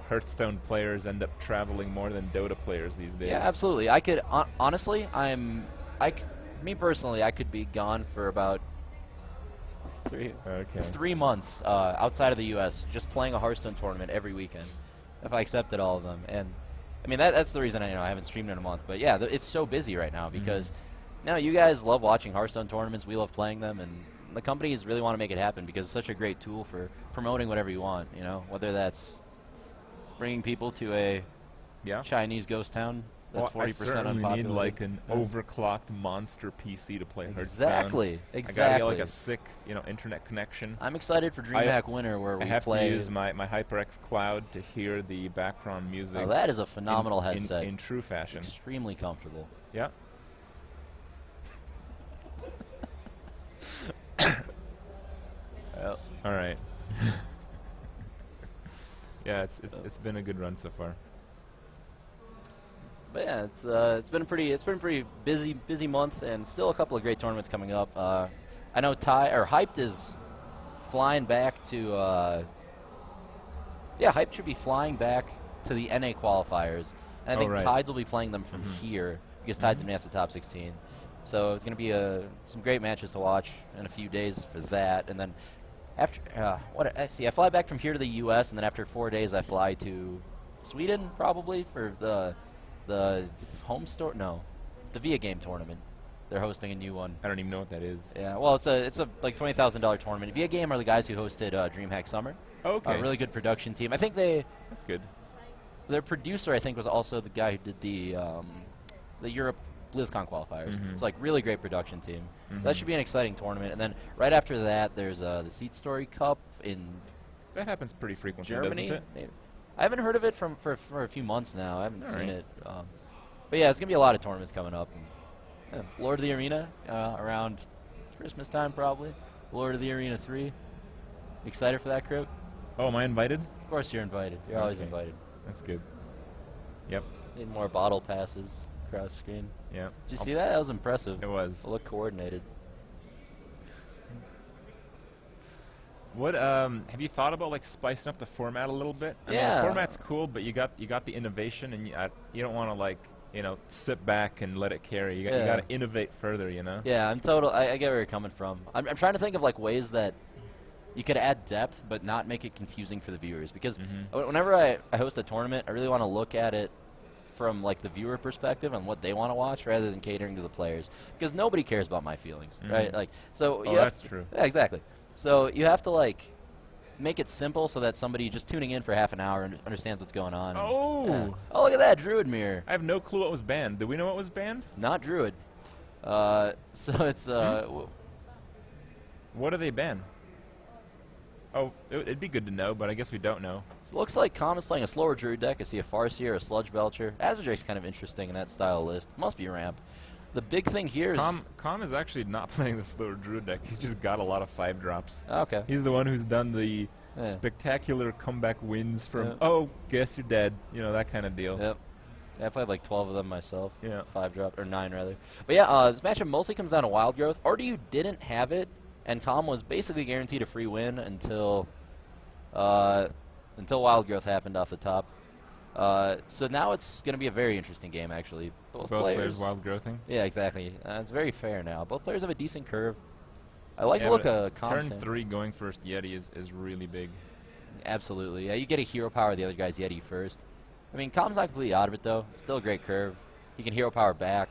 Hearthstone players end up traveling more than Dota players these days. Yeah, absolutely. I could honestly, me personally, I could be gone for about 3 months outside of the U.S. just playing a Hearthstone tournament every weekend if I accepted all of them. And I mean that's the reason I haven't streamed in a month. But yeah, it's so busy right now because now you guys love watching Hearthstone tournaments. We love playing them, and the companies really want to make it happen because it's such a great tool for promoting whatever you want. Whether that's bringing people to a Chinese ghost town that's 40% I certainly unpopular. need like an overclocked monster PC to play Hearthstone. Exactly. I gotta get like a sick, internet connection. I'm excited for DreamHack Winter where we I have play. to use my HyperX Cloud to hear the background music. Oh, that is a phenomenal in headset. in true fashion. Extremely comfortable. Yeah. All right. Yeah, it's been a good run so far. But yeah, it's been a pretty busy month, and still a couple of great tournaments coming up. I know Hyped is flying back to. Hyped should be flying back to the NA qualifiers, and I think Tides will be playing them from here because Tides advanced to top 16. So it's going to be some great matches to watch in a few days for that, and then after I fly back from here to the U.S. and then after 4 days I fly to Sweden probably for the home store. No, the Via Game tournament. They're hosting a new one. I don't even know what that is. Yeah, well, it's a like $20,000 tournament. Via Game are the guys who hosted DreamHack Summer. Oh, okay. A really good production team. I think that's good. Their producer, I think, was also the guy who did the Europe BlizzCon qualifiers. Mhm. It's like really great production team. Mhm. That should be an exciting tournament. And then right after that, there's the Seat Story Cup in That happens pretty frequently, Germany. doesn't it? Maybe. I haven't heard of it for a few months now. I haven't All seen right. it. But yeah, it's gonna be a lot of tournaments coming up. And, yeah, Lord of the Arena around Christmas time probably. Lord of the Arena 3. Excited for that, Crip? Oh, am I invited? Of course you're invited. You're always Okay. invited. That's good. Yep. Need more bottle passes across screen. Yeah. Did you see that? That was impressive. It was. It looked coordinated. What have you thought about like spicing up the format a little bit? I mean, Yeah. the format's cool, but you got the innovation, and you don't want to like sit back and let it carry. You Yeah. got to innovate further, you know. Yeah, I get where you're coming from. I'm trying to think of like ways that you could add depth but not make it confusing for the viewers, because whenever I host a tournament, I really want to look at it from like the viewer perspective and what they want to watch rather than catering to the players, because nobody cares about my feelings, right? Like, so Oh, you have that's true. Yeah, exactly. So you have to like make it simple so that somebody just tuning in for half an hour understands what's going on. Oh. Yeah. Oh, look at that Druid mirror. I have no clue what was banned. Do we know what was banned? Not Druid. So it's What do they ban? Oh, it'd be good to know, but I guess we don't know. it looks like Comm is playing a slower Druid deck. I see a Farseer, a Sludge Belcher. Azure-Drake's kind of interesting in that style list. Must be ramp. The big thing here is... Comm is actually not playing the slower Druid deck. He's just got a lot of 5 drops. Okay. He's the one who's done the Yeah. spectacular comeback wins from, Yeah. oh, guess you're dead. You know, that kind of deal. Yep. Yeah, I played like 12 of them myself. Yeah. 5 drop, or 9 rather. But yeah, this matchup mostly comes down to Wild Growth. RDU didn't have it, and Comm was basically guaranteed a free win until Wild Growth happened off the top. So now it's going to be a very interesting game, actually. Both players wild growthing. Yeah, exactly. It's very fair now. Both players have a decent curve. I like Yeah, the look but of Comm. Turn 3 going first Yeti is really big. Absolutely. Yeah, you get a hero power the other guy's Yeti first. I mean, Comm's not completely out of it, though. Still a great curve. He can hero power back.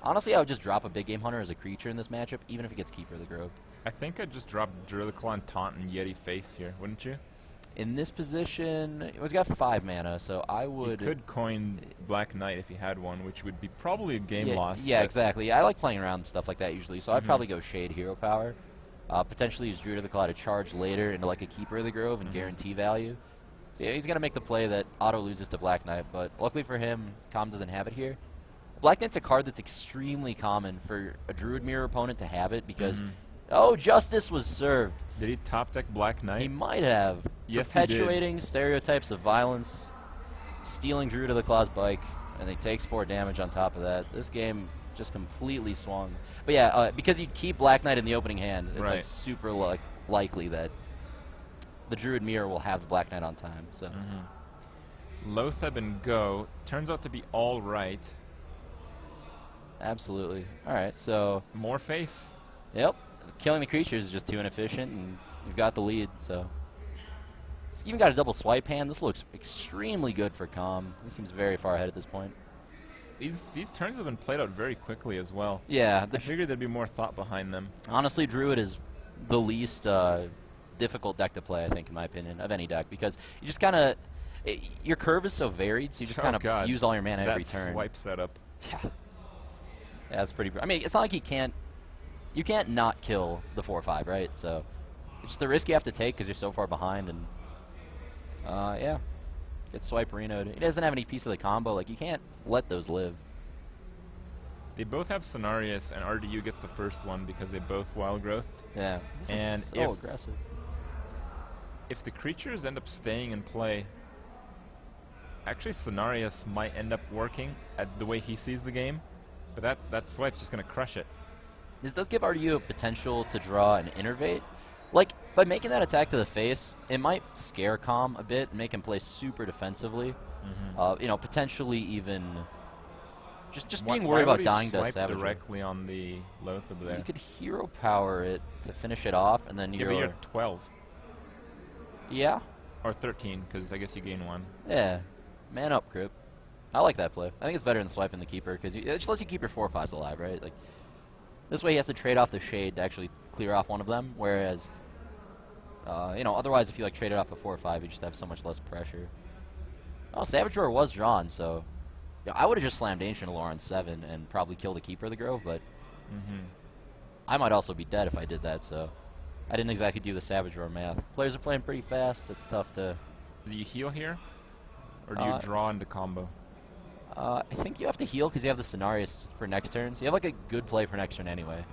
Honestly, I would just drop a big game hunter as a creature in this matchup, even if he gets Keeper of the Grove. I think I'd just drop Druidiclaw and Taunt and Yeti face here, wouldn't you? In this position, he's got 5 mana, so I You would... could coin Black Knight if you had one, which would be probably a game yeah, loss. Yeah, but exactly. I like playing around stuff like that usually, so I'd probably go Shade hero power. Potentially use Druid of the Claw to charge later into like a Keeper of the Grove and guarantee value. So yeah, he's going to make the play that auto loses to Black Knight, but luckily for him, Comm doesn't have it here. Black Knight's a card that's extremely common for a Druid Mirror opponent to have it because, oh, justice was served. Did he top deck Black Knight? He might have. Yes, he did. Perpetuating stereotypes of violence, stealing Druid of the Claw's bike, and he takes 4 damage on top of that. This game just completely swung. But yeah, because you'd keep Black Knight in the opening hand, it's like Right. super likely that the Druid Mirror will have the Black Knight on time. So Lothab and Go turns out to be all right. absolutely. All right, so More face. yep, killing the creatures is just too inefficient, and you've got the lead. So he's even got a double swipe hand. This looks extremely good for Comm. He seems very far ahead at this point. These turns have been played out very quickly as well. Yeah, I figured there'd be more thought behind them. honestly, Druid is the least difficult deck to play, I think, in my opinion, of any deck, because you just kind of your curve is so varied, so you just Oh, kind of God. use all your mana That every turn. swipe setup. Yeah, that's pretty. I mean, it's not like you can't not kill the 4/5, right? So it's just the risk you have to take because you're so far behind, and yeah, get swipe Reno'd. He doesn't have any piece of the combo. Like, you can't let those live. They both have Cenarius, and RDU gets the first one because they both wild growth. Yeah, this And is so if- aggressive. If the creatures end up staying in play, actually Cenarius might end up working at the way he sees the game, but that swipe's just going to crush it. This does give RDU a potential to draw an Innervate. Like, by making that attack to the face, it might scare Comm a bit and make him play super defensively. Potentially even just being worried about dying to swipe Savagery. directly on the Lothab there. You could hero power it to finish it off, and then Yeah, but you're you're... 12 Yeah? or 13 because I guess you gain 1. Yeah. Man up, Crip. I like that play. I think it's better than swiping the Keeper, because it just lets you keep your 4/5s alive, right? Like, this way he has to trade off the Shade to actually clear off one of them, whereas, otherwise if you, like, traded off a 4/5, you just have so much less pressure. Oh, Savage Roar was drawn, so... Yeah, I would have just slammed Ancient Lore on 7 and probably killed the Keeper of the Grove, but I might also be dead if I did that, so I didn't exactly do the Savage Roar math. Players are playing pretty fast. It's tough to... Do you heal here? Or do you draw into combo? I think you have to heal because you have the Cenarius for next turn, so you have like a good play for next turn anyway.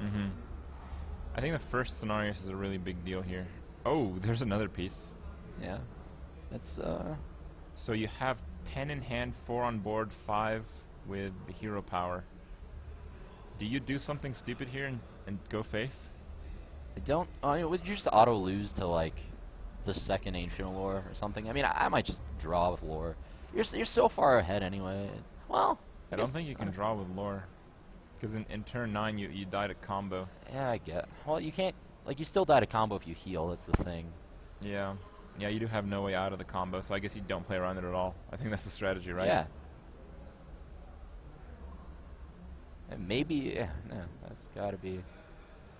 I think the first Cenarius is a really big deal here. Oh, there's another piece. Yeah. That's, So you have 10 in hand, 4 on board, 5 with the hero power. Do you do something stupid here and go face? I don't... would you just auto-lose to, like, the second Ancient Lore or something? I mean, I might just draw with Lore. You're so far ahead anyway. Well, I don't think you can draw with Lore. Because in turn 9, you died at combo. Yeah, I get. Well, you can't... Like, you still die to combo if you heal. That's the thing. Yeah. Yeah, you do have no way out of the combo, so I guess you don't play around it at all. I think that's the strategy, right? Yeah. And maybe... Yeah, no, that's gotta be...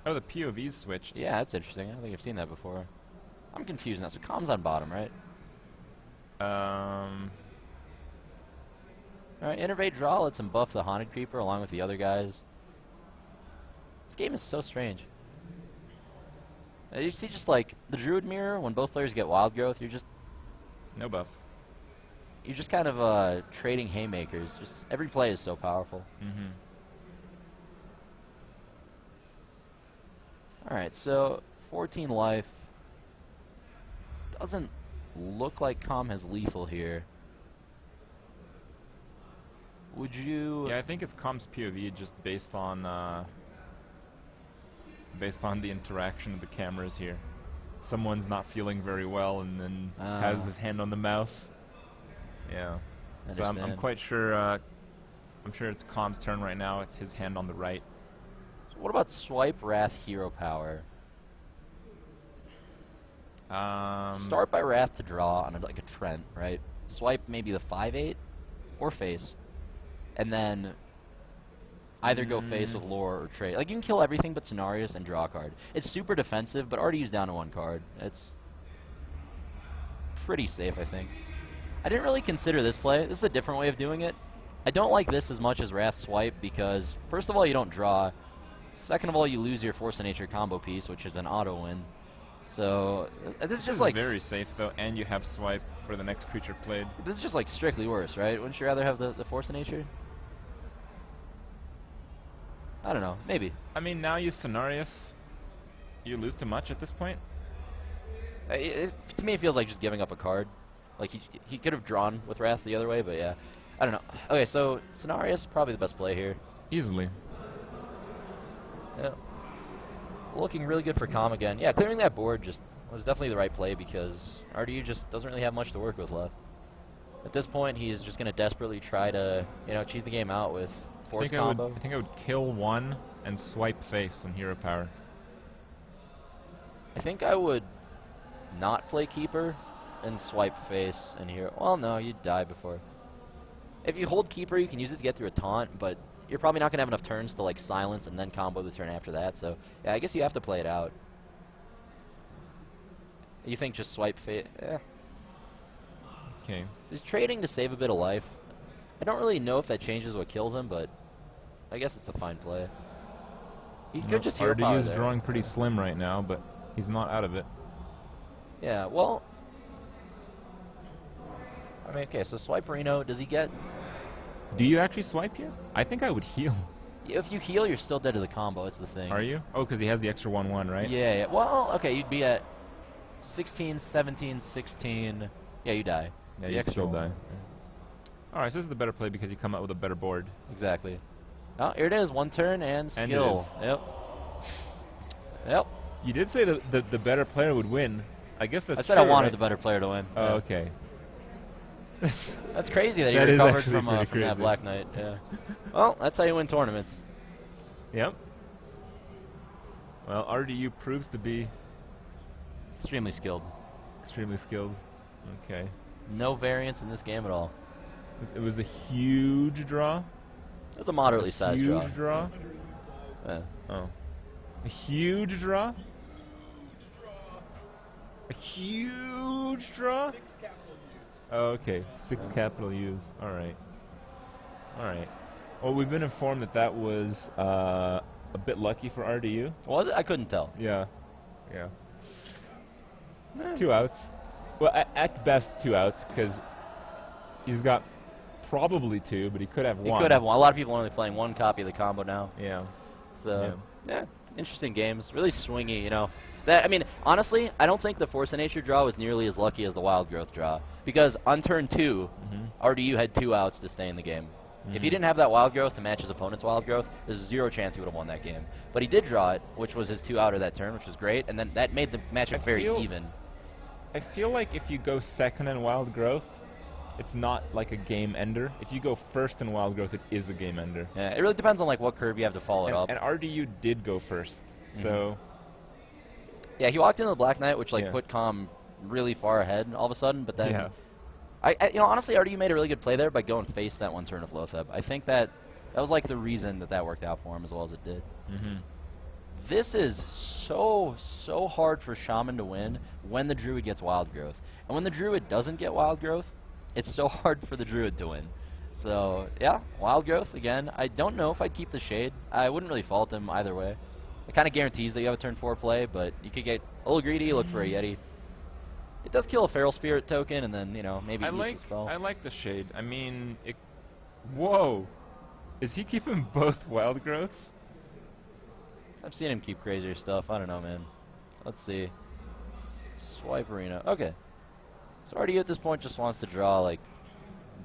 Oh, the POV's switched. Yeah, that's interesting. I don't think I've seen that before. I'm confused now. So Comm's on bottom, right? Alright, Innervate Draw lets him buff the Haunted Creeper along with the other guys. This game is so strange. You see just like the Druid Mirror, when both players get Wild Growth, you're just... No buff. You're just kind of trading haymakers. Just every play is so powerful. Alright, so 14 life. Doesn't look like Comm has lethal here. Would you... Yeah, I think it's Comm's POV just based on the interaction of the cameras here. Someone's not feeling very well and then has his hand on the mouse. Yeah. So I'm quite sure... I'm sure it's Comm's turn right now. It's his hand on the right. So what about Swipe, Wrath, Hero Power? Start by Wrath to draw on like a Trent, right? Swipe maybe the 5/8 or face. And then either go face with Lore or trade. Like, you can kill everything but Cenarius and draw a card. It's super defensive, but Artio's down to 1 card. It's pretty safe, I think. I didn't really consider this play. This is a different way of doing it. I don't like this as much as Wrath Swipe because, first of all, you don't draw. Second of all, you lose your Force of Nature combo piece, which is an auto win. So, this is just like... very safe, though, and you have Swipe for the next creature played. This is just like strictly worse, right? Wouldn't you rather have the Force of Nature? I don't know. Maybe. I mean, now you Cenarius. You lose too much at this point? To me, it feels like just giving up a card. Like, he could have drawn with Wrath the other way, but yeah. I don't know. Okay, so Cenarius, probably the best play here. Easily. Yeah. Looking really good for Comm again. Yeah, clearing that board just was definitely the right play because RDU just doesn't really have much to work with left. At this point, he's just going to desperately try to, cheese the game out with Force combo. I think I would kill 1 and swipe face on hero power. I think I would not play Keeper and swipe face and hero. Well, no, you'd die before. If you hold Keeper, you can use it to get through a taunt, but you're probably not going to have enough turns to like silence and then combo the turn after that. So, yeah, I guess you have to play it out. You think just swipe face? Yeah. Okay. He's trading to save a bit of life. I don't really know if that changes what kills him, but I guess it's a fine play. He could just hero power RDU's there. drawing pretty slim right now, but he's not out of it. Yeah, well... I mean, okay, so swipe Reno. Does he get... Do you actually swipe here? I think I would heal. If you heal, you're still dead to the combo. That's the thing. Are you? Oh, because he has the extra 1/1, right? Yeah. Well, okay, you'd be at 16, 17, 16. Yeah, you die. Yeah, the you extra still one. die. All right, so this is the better play because you come out with a better board. Exactly. Oh, here it is. 1 turn and skill. And it is. Yep. Yep. You did say the better player would win. I guess that's I said true, I wanted right? the better player to win. Oh, Yeah. okay. That's crazy that he That is recovered actually from pretty that crazy. Black Knight. Yeah. Well, that's how you win tournaments. Yep. Well, RDU proves to be Extremely skilled. extremely skilled. Okay. No variance in this game at all. It was a huge draw. It was a moderately sized draw. Huge draw. Yeah. Oh. A huge draw? A huge draw? 6 capital U's. Oh, okay. 6 capital U's. All right. All right. Well, we've been informed that that was a bit lucky for RDU. Was it? I couldn't tell. Yeah. Yeah. 2 outs. Well, at best 2 outs, because he's got probably 2, but he could have 1. He could have 1. A lot of people are only playing 1 copy of the combo now. Yeah. So, yeah, interesting games. Really swingy, you know. That, I mean, honestly, I don't think the Force of Nature draw was nearly as lucky as the Wild Growth draw. Because on turn 2, RDU had 2 outs to stay in the game. If he didn't have that Wild Growth to match his opponent's Wild Growth, there's 0 chance he would have won that game. But he did draw it, which was his 2 outer that turn, which was great, and then that made the matchup very even. I feel like if you go second in Wild Growth, it's not like a game ender. If you go first in Wild Growth, it is a game ender. Yeah, it really depends on like what curve you have to follow it up. And RDU did go first, so... Yeah, he walked into the Black Knight, which like put Comm really far ahead all of a sudden, but then... Yeah. You know, honestly, RDU made a really good play there by going face that 1 turn of Lotheb. I think that was like the reason that worked out for him as well as it did. This is so hard for Shaman to win when the Druid gets Wild Growth. And when the Druid doesn't get Wild Growth, it's so hard for the Druid to win. So, yeah, Wild Growth, again. I don't know if I'd keep the Shade. I wouldn't really fault him either way. It kind of guarantees that you have a turn 4 play, but you could get a little greedy, look for a Yeti. It does kill a Feral Spirit token, and then, you know, maybe eats a spell. I like the Shade. I mean, whoa! Is he keeping both Wild Growths? I've seen him keep crazier stuff. I don't know, man. Let's see. Swipe Arena. Okay. So RDU at this point just wants to draw, like,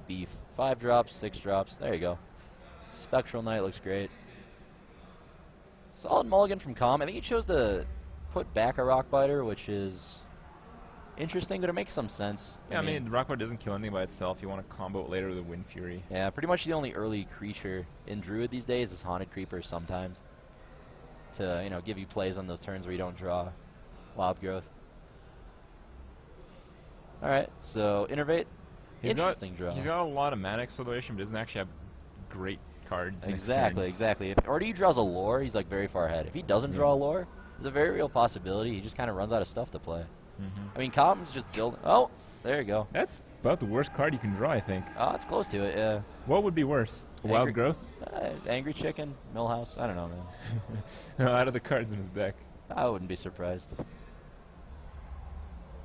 beef. 5 drops, 6 drops. There you go. Spectral Knight looks great. Solid mulligan from Comm. I think he chose to put back a Rockbiter, which is... interesting, but it makes some sense. Yeah, I mean, the Rockbite doesn't kill anything by itself. You want to combo it later with a Wind Fury. Yeah, pretty much the only early creature in Druid these days is Haunted Creeper sometimes. To, you know, give you plays on those turns where you don't draw Wild Growth. Alright, so Innervate. Interesting draw. He's got a lot of mana acceleration, but doesn't actually have great cards. Exactly. If RDU draws a lore, he's like very far ahead. If he doesn't draw a lore, there's a very real possibility he just kind of runs out of stuff to play. I mean, Comm's just building. Oh, there you go. That's about the worst card you can draw, I think. Oh, it's close to it, yeah. What would be worse? Wild Growth? Angry Chicken, Millhouse. I don't know, man. Out of the cards in his deck. I wouldn't be surprised.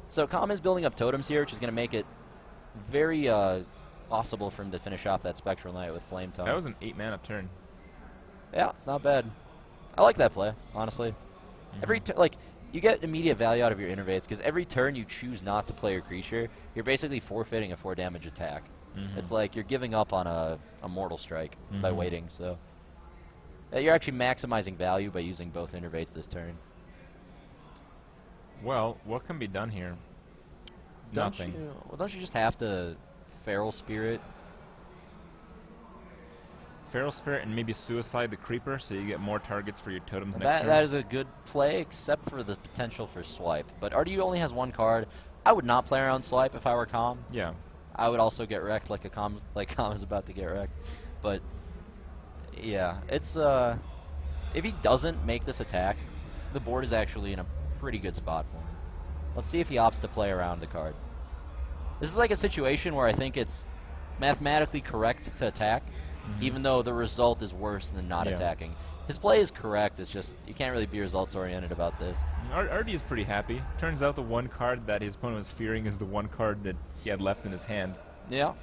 So Comm is building up totems here, which is going to make it very possible for him to finish off that Spectral Knight with Flame Tongue. That was an 8-mana turn. Yeah, it's not bad. I like that play, honestly. Every like. You get immediate value out of your Innervates, because every turn you choose not to play your creature, you're basically forfeiting a 4 damage attack. It's like you're giving up on a Mortal Strike by waiting, so... you're actually maximizing value by using both Innervates this turn. Well, what can be done here? Nothing. Don't you just have to Feral Spirit? Feral Spirit and maybe Suicide the Creeper, so you get more targets for your totems next turn. That is a good play, except for the potential for Swipe. But RDU only has 1 card. I would not play around Swipe if I were Comm. Yeah. I would also get wrecked like Comm is about to get wrecked. But yeah, it's if he doesn't make this attack, the board is actually in a pretty good spot for him. Let's see if he opts to play around the card. This is like a situation where I think it's mathematically correct to attack, even though the result is worse than not attacking. His play is correct, it's just you can't really be results-oriented about this. RD is pretty happy. Turns out the 1 card that his opponent was fearing is the 1 card that he had left in his hand. Yeah.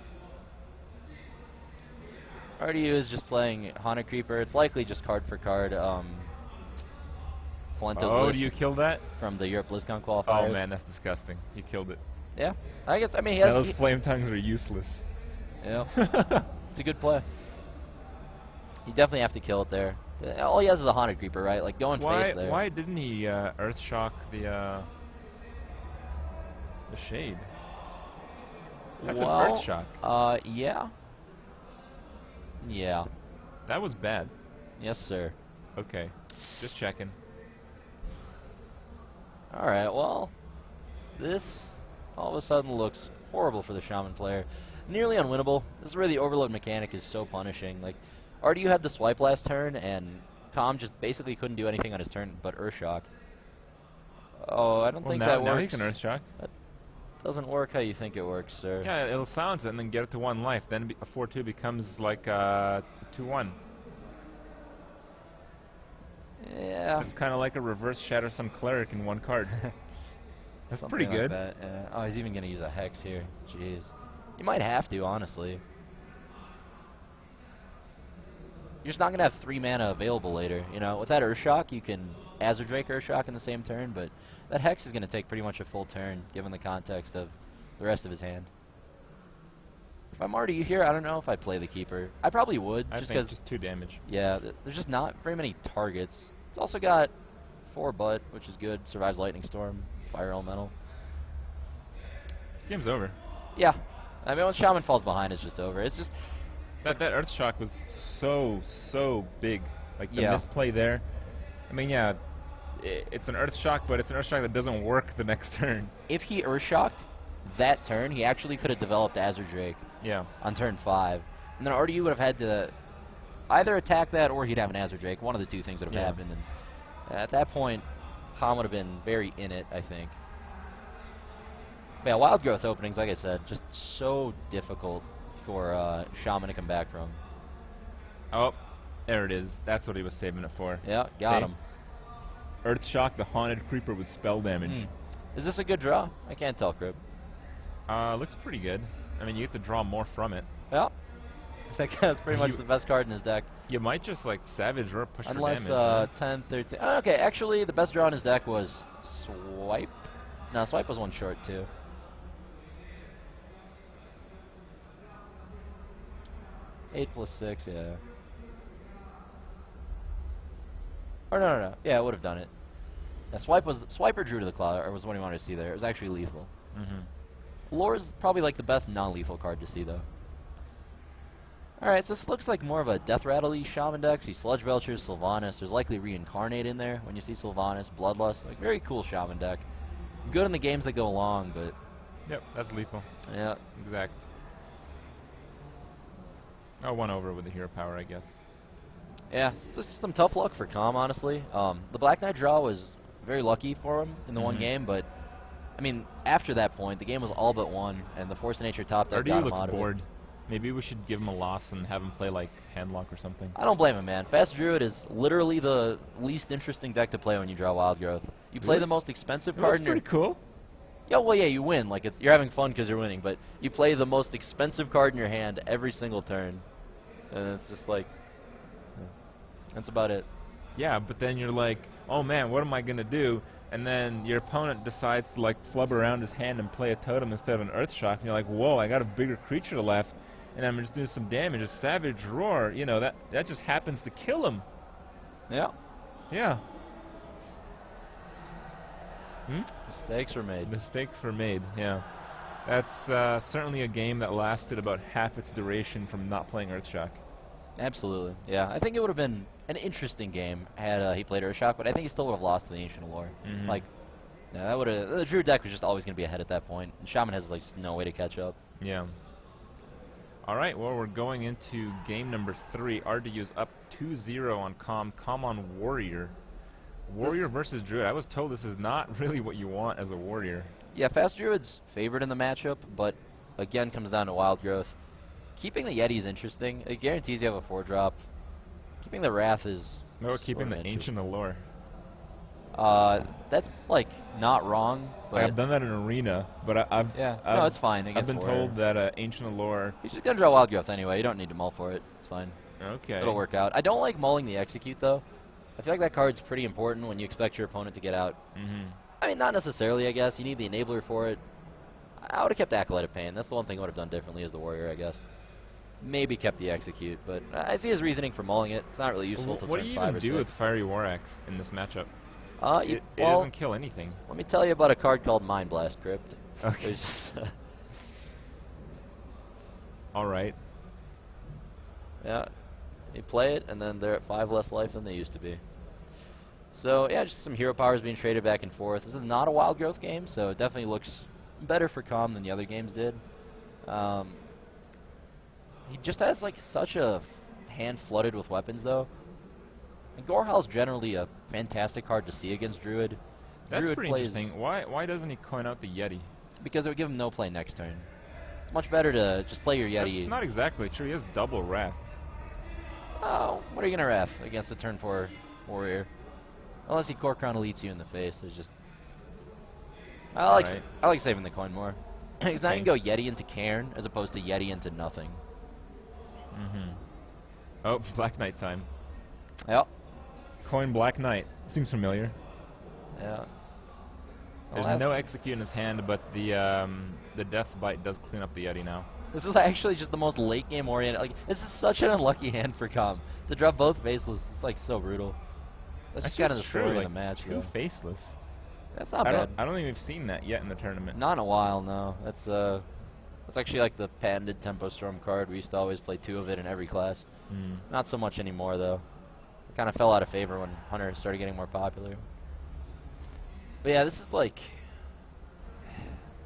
RDU is just playing Haunted Creeper. It's likely just card for card. Palento's list do you kill that? from the Europe BlizzCon qualifiers. Oh man, that's disgusting. He killed it. Yeah, I guess. I mean, he has. Those Flame Tongues are useless. Yeah, it's a good play. You definitely have to kill it there. All he has is a Haunted Creeper, right? Like, going face there. Why didn't he Earth Shock the Shade? That's an Earth Shock. Yeah. Yeah. That was bad. Yes, sir. Okay. Just checking. Alright, well, this all of a sudden looks horrible for the Shaman player. Nearly unwinnable. This is where the overload mechanic is so punishing. Like, RDU had the swipe last turn, and Comm just basically couldn't do anything on his turn but Earthshock. Oh, I don't think that works. Now he can Earthshock. Doesn't work how you think it works, sir. Yeah, it'll silence it and then get it to 1 life. Then a 4-2 becomes like 2-1. Yeah. It's kind of like a reverse Shatter Some Cleric in 1 card. That's pretty Something like good. that, yeah. Oh, he's even going to use a Hex here. Jeez. You might have to, honestly. You're just not going to have 3 mana available later. You know, with that Earthshock, you can Azure Drake Earthshock in the same turn, but that Hex is going to take pretty much a full turn, given the context of the rest of his hand. If I'm already here, I don't know if I'd play the Keeper. I probably would, I just think because... just 2 damage. Yeah, there's just not very many targets. It's also got 4 Butt, which is good. Survives Lightning Storm, Fire Elemental. This game's over. Yeah. I mean, when Shaman falls behind, it's just over. It's just... That Earthshock was so big. Like, the Yeah. misplay there. I mean, yeah, it's an Earthshock, but it's an Earthshock that doesn't work the next turn. If he Earthshocked that turn, he actually could have developed Azure Drake Yeah. on turn 5. And then RDU would have had to either attack that or he'd have an Azure Drake. One of the 2 things would have Yeah. happened. And at that point, Comm would have been very in it, I think. But yeah, Wild Growth openings, like I said, just so difficult for Shaman to come back from. Oh, there it is. That's what he was saving it for. Yeah, got See? him. Earthshock, the Haunted Creeper with spell damage. Is this a good draw? I can't tell, Crib. Looks pretty good. I mean, you get to draw more from it. Yeah. I think that's pretty much the best card in his deck. You might just, like, Savage or push Unless for damage. 10, 13. Oh, okay, actually, the best draw in his deck was Swipe. No, Swipe was 1 short, too. Eight plus 6, yeah. Or no. Yeah, it would have done it. Yeah, Swiper drew to the Claw, or was what he wanted to see there. It was actually lethal. Lore is probably like the best non-lethal card to see, though. Alright, so this looks like more of a Death Rattle-y Shaman deck. See Sludge Belchers, Sylvanas. There's likely Reincarnate in there when you see Sylvanas, Bloodlust. Like, very cool Shaman deck. Good in the games that go long, but... Yep, that's lethal. Yeah. Exact. Oh, 1 over with the hero power, I guess. Yeah, it's just some tough luck for Comm, honestly. The Black Knight draw was very lucky for him in the 1 game, but... I mean, after that point, the game was all but won, and the Force of Nature top deck got RDU him looks out of it. bored. Maybe we should give him a loss and have him play, like, Handlock or something. I don't blame him, man. Fast Druid is literally the least interesting deck to play when you draw Wild Growth. You play Really? the most expensive That's card in your... pretty cool. Yeah, well, yeah, you win. Like, you're having fun because you're winning, but you play the most expensive card in your hand every single turn. And it's just like... That's about it. Yeah, but then you're like, oh man, what am I going to do? And then your opponent decides to, like, flub around his hand and play a totem instead of an Earthshock. And you're like, whoa, I got a bigger creature left. And I'm just doing some damage. A Savage Roar, you know, that just happens to kill him. Yeah. Yeah. Mistakes were made. Mistakes were made, yeah. That's certainly a game that lasted about half its duration from not playing Earthshock. Absolutely. Yeah, I think it would have been an interesting game had he played Earthshock, but I think he still would have lost to the Ancient Allure. Like, yeah, that would have... The Druid deck was just always going to be ahead at that point. And Shaman has, like, just no way to catch up. Yeah. All right, well, we're going into game number 3. RDU's up 2-0 on Comm. Comm on Warrior. Warrior versus Druid. I was told this is not really what you want as a Warrior. Yeah, Fast Druid's favored in the matchup, but again comes down to Wild Growth. Keeping the Yeti is interesting. It guarantees you have a 4-drop. Keeping the Wrath is... No, keeping sort of the Ancient Allure. That's, like, not wrong, but... Like, I've done that in Arena, but I've... Yeah, I've, no, it's fine I've against been Warrior. told that Ancient Allure... You're just going to draw Wild Growth anyway. You don't need to mull for it. It's fine. Okay. It'll work out. I don't like mulling the Execute, though. I feel like that card's pretty important when you expect your opponent to get out. I mean, not necessarily, I guess. You need the Enabler for it. I would have kept Acolyte of Pain. That's the one thing I would have done differently as the Warrior, I guess. Maybe kept the Execute, but I see his reasoning for mulling it. It's not really useful till What turn do you 5 even or do 6. with Fiery War Axe in this matchup? It Well, doesn't kill anything. let me tell you about a card called Mind Blast Crypt. Okay. Which, All right. yeah, you play it, and then they're at 5 less life than they used to be. So, yeah, just some hero powers being traded back and forth. This is not a Wild Growth game, so it definitely looks better for Comm than the other games did. He just has, like, such a hand flooded with weapons, though. And Gorehal's generally a fantastic card to see against Druid. That's Druid pretty plays interesting. Why doesn't he coin out the Yeti? because it would give him no play next turn. It's much better to just play your Yeti. That's not exactly true. He has double Wrath. Oh, what are you gonna Wrath against a turn 4 warrior? Unless he Core Crown elites you in the face. There's just I like saving the coin more. Because now you can go Yeti into Cairn as opposed to Yeti into nothing. Oh, Black Knight time. Yep. Coin Black Knight. Seems familiar. Yeah. There's no execute in his hand, but the Death's Bite does clean up the Yeti now. This is actually just the most late game oriented. Like, this is such an unlucky hand for Comm to drop both faceless. It's like so brutal. That's just kind of the story of the match. Two faceless. That's not bad. I don't think we've seen that yet in the tournament. Not in a while, no. That's actually like the patented Tempo Storm card. We used to always play 2 of it in every class. Not so much anymore, though. It kind of fell out of favor when Hunter started getting more popular. But yeah, this is like...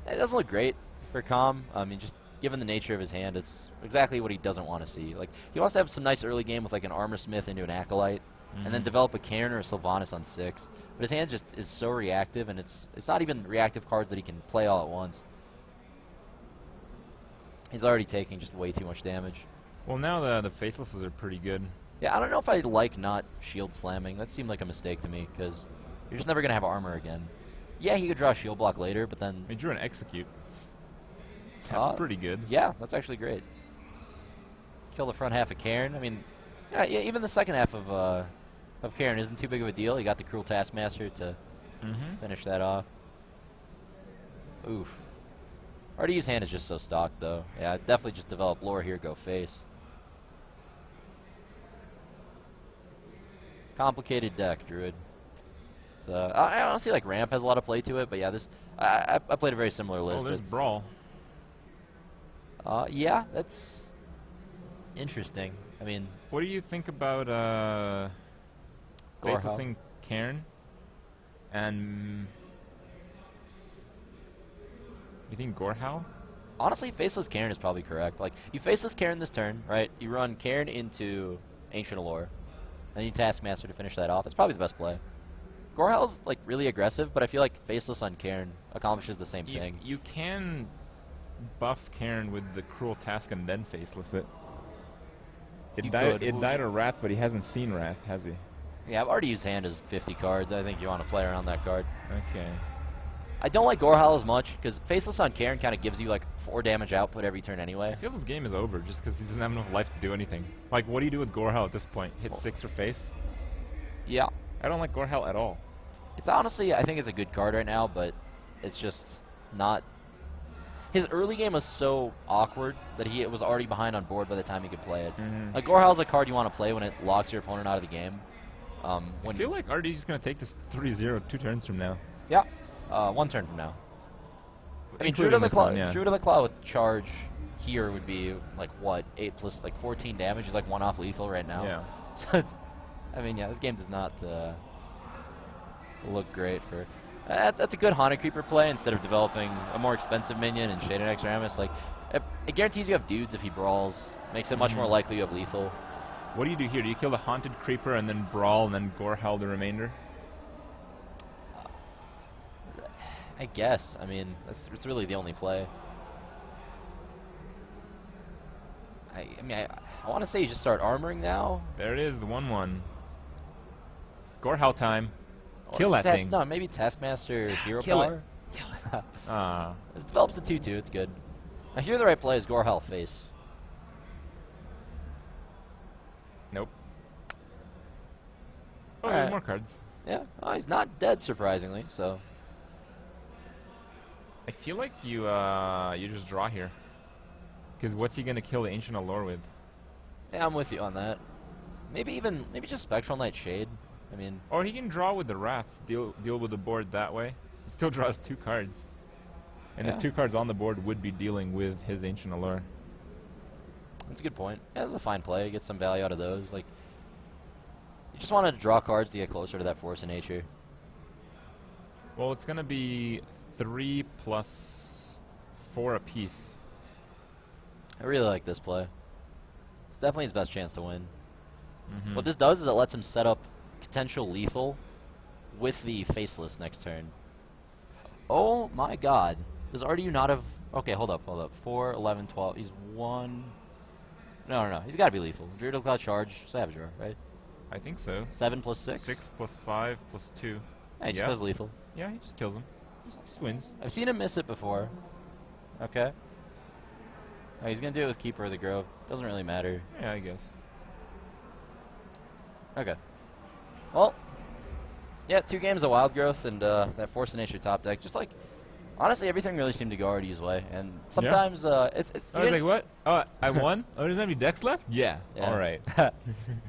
It doesn't look great for Comm. I mean, just given the nature of his hand, it's exactly what he doesn't want to see. Like, he wants to have some nice early game with like an Armor Smith into an Acolyte, and then develop a Cairn or a Sylvanas on 6. But his hand just is so reactive, and it's not even reactive cards that he can play all at once. He's already taking just way too much damage. Well, now the facelesses are pretty good. Yeah, I don't know if I like not shield slamming. That seemed like a mistake to me, because you're just never going to have armor again. Yeah, he could draw a shield block later, but then... He drew an execute. That's pretty good. Yeah, that's actually great. Kill the front half of Cairn. I mean, yeah, even the second half of Cairn isn't too big of a deal. You got the Cruel Taskmaster to finish that off. Oof. RDU's hand is just so stocked, though. Yeah, I'd definitely just develop lore here, go face. Complicated deck, Druid. So, I honestly like Ramp has a lot of play to it, but yeah, this I played a very similar list. Oh, there's Brawl. Yeah, that's interesting. I mean, what do you think about facelessing Cairn? And you think Gorhal? Honestly, faceless Cairn is probably correct. Like, you faceless Cairn this turn, right? You run Cairn into Ancient Allure, and you Taskmaster to finish that off. That's probably the best play. Gorhal's like really aggressive, but I feel like faceless on Cairn accomplishes the same thing. You can buff Cairn with the Cruel Task and then faceless it. It died a Wrath, but he hasn't seen Wrath, has he? Yeah, I've already used hand as 50 cards. I think you want to play around that card. Okay. I don't like Gorhal as much, because faceless on Cairn kind of gives you like 4 damage output every turn anyway. I feel this game is over just because he doesn't have enough life to do anything. Like, what do you do with Gorhal at this point? Hit 6 for face? Yeah. I don't like Gorhal at all. It's honestly, I think it's a good card right now, but it's just not... His early game was so awkward that he was already behind on board by the time he could play it. Like, Gorhal's a card you want to play when it locks your opponent out of the game. I feel like RD's just going to take this 3-0 2 turns from now. Yeah. 1 turn from now. I mean, True to the Claw with charge here would be, like, what, 8 plus, like, 14 damage. He's, like, 1 off lethal right now. Yeah. So it's... I mean, yeah, this game does not look great for... That's a good Haunted Creeper play instead of developing a more expensive minion and Shaded Extramus. Like, it guarantees you have dudes if he brawls. Makes it much more likely you have lethal. What do you do here? Do you kill the Haunted Creeper and then brawl and then Gorhal the remainder? I guess. I mean, it's really the only play. I mean, I want to say you just start armoring now. There it is, the 1-1. Gorhal time. Kill that thing. No, maybe Taskmaster Hero Kill Power. Kill it. It develops a 2-2. It's good. Now here the right play is Gorhal face. Nope. Oh, there's more cards. Yeah. Oh, he's not dead, surprisingly. So. I feel like you just draw here. Because what's he gonna kill the Ancient Allure with? Yeah, I'm with you on that. Maybe just Spectral Knight Shade. I mean, or he can draw with the Wraths, deal with the board that way. He still draws 2 cards. And the 2 cards on the board would be dealing with his Ancient Allure. That's a good point. Yeah, that's a fine play. Get some value out of those. Like, you just want to draw cards to get closer to that Force of Nature. Well, it's gonna be 3 plus 4 apiece. I really like this play. It's definitely his best chance to win. What this does is it lets him set up potential lethal with the faceless next turn. Oh my god. Does RDU not have... Okay, hold up. 4, 11, 12. He's 1... No. He's got to be lethal. Druid will Cloud Charge, Savage Roar, right? I think so. 7 plus 6? 6 plus 5 plus 2. Yeah, he just has lethal. Yeah, he just kills him. Just wins. I've seen him miss it before. Okay. Oh, he's going to do it with Keeper of the Grove. Doesn't really matter. Yeah, I guess. Okay. Well, yeah, 2 games of Wild Growth and that Force of Nature top deck. Just like, honestly, everything really seemed to go RDU's way. And sometimes it's... I was like, what? Oh, I won? Oh, he doesn't have any decks left? Yeah. All right.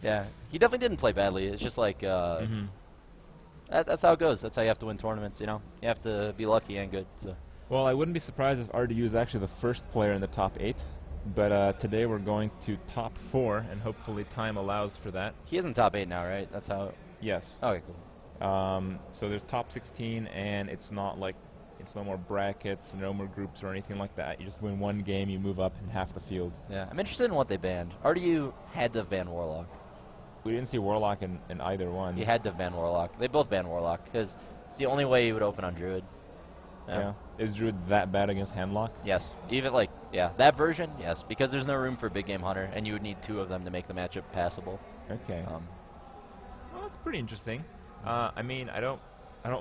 Yeah. He definitely didn't play badly. It's just like... that's how it goes. That's how you have to win tournaments, you know? You have to be lucky and good, so... Well, I wouldn't be surprised if RDU is actually the first player in the top 8. But today we're going to top 4, and hopefully time allows for that. He is in top 8 now, right? That's how... Yes. Okay, cool. So there's top 16, and it's not like... It's no more brackets, no more groups or anything like that. You just win one game, you move up in half the field. Yeah, I'm interested in what they banned. RDU had to have banned Warlock. We didn't see Warlock in either one. He had to have banned Warlock. They both banned Warlock, because it's the only way he would open on Druid. Yeah. Is Druid that bad against Handlock? Yes. Even, like, yeah, that version, yes. Because there's no room for Big Game Hunter, and you would need 2 of them to make the matchup passable. Okay. Well, that's pretty interesting. I mean, I don't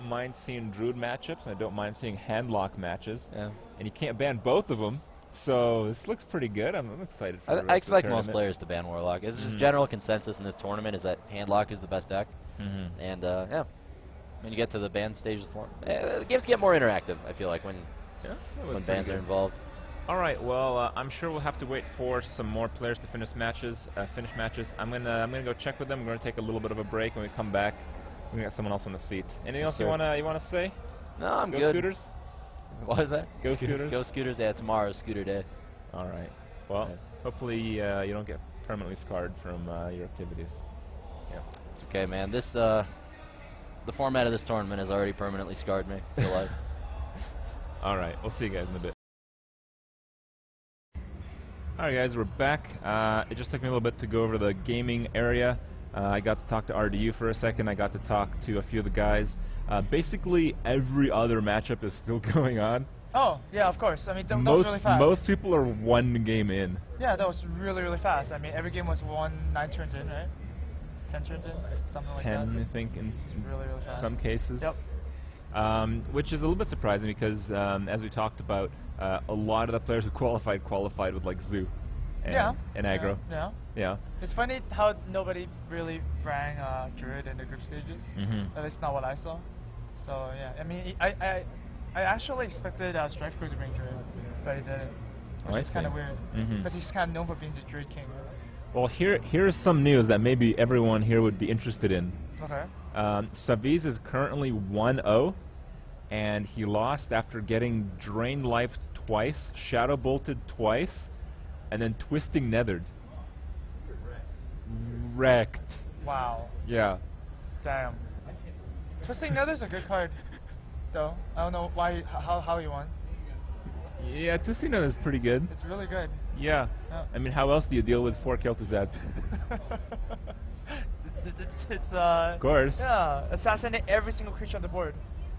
mind seeing Druid matchups, and I don't mind seeing Handlock matches. Yeah. And you can't ban both of them, so this looks pretty good. I'm excited for the rest I of expect the most tournament. players to ban Warlock. It's just general consensus in this tournament is that Handlock is the best deck. And, yeah. When you get to the ban stage of the form, the games get more interactive, I feel like, when bans are involved. All right, well, I'm sure we'll have to wait for some more players to finish matches. I'm gonna go check with them. We're gonna take a little bit of a break. When we come back, we got someone else on the seat. Anything else you wanna say? No, I'm Go good. Scooters. What is that? Go Scooters. Go Scooters. Yeah, tomorrow's Scooter Day. All right. Well, hopefully you don't get permanently scarred from your activities. Yeah. It's okay, man. This the format of this tournament has already permanently scarred me for life. All right. We'll see you guys in a bit. All right, guys, we're back. It just took me a little bit to go over the gaming area. I got to talk to RDU for a second. I got to talk to a few of the guys. Basically, every other matchup is still going on. Oh, yeah, of course. I mean, that was really fast. Most people are 1 game in. Yeah, that was really, really fast. I mean, every game was 9 turns in, right? 10 turns in, something like that. 10, I think, in really, really fast. some cases. Yep. Which is a little bit surprising because, as we talked about, a lot of the players who qualified with like Zoo and aggro. Yeah. It's funny how nobody really rang Druid in the group stages. At least not what I saw. So yeah, I mean, I actually expected Strife Crew to bring Druid, but he didn't. Which is kind of weird because he's kind of known for being the Druid king. Right? Well, here's some news that maybe everyone here would be interested in. Okay. Saviz is currently 1-0, and he lost after getting Drain Life twice, Shadow Bolted twice, and then Twisting Nethered. Wrecked. Wow. Yeah. Damn. Twisting Nether's a good card, though. I don't know why, how he won. Yeah, Twisting Nether is pretty good. It's really good. Yeah. I mean, how else do you deal with 4 Kel'Thuzad? It's Of course. Yeah, assassinate every single creature on the board.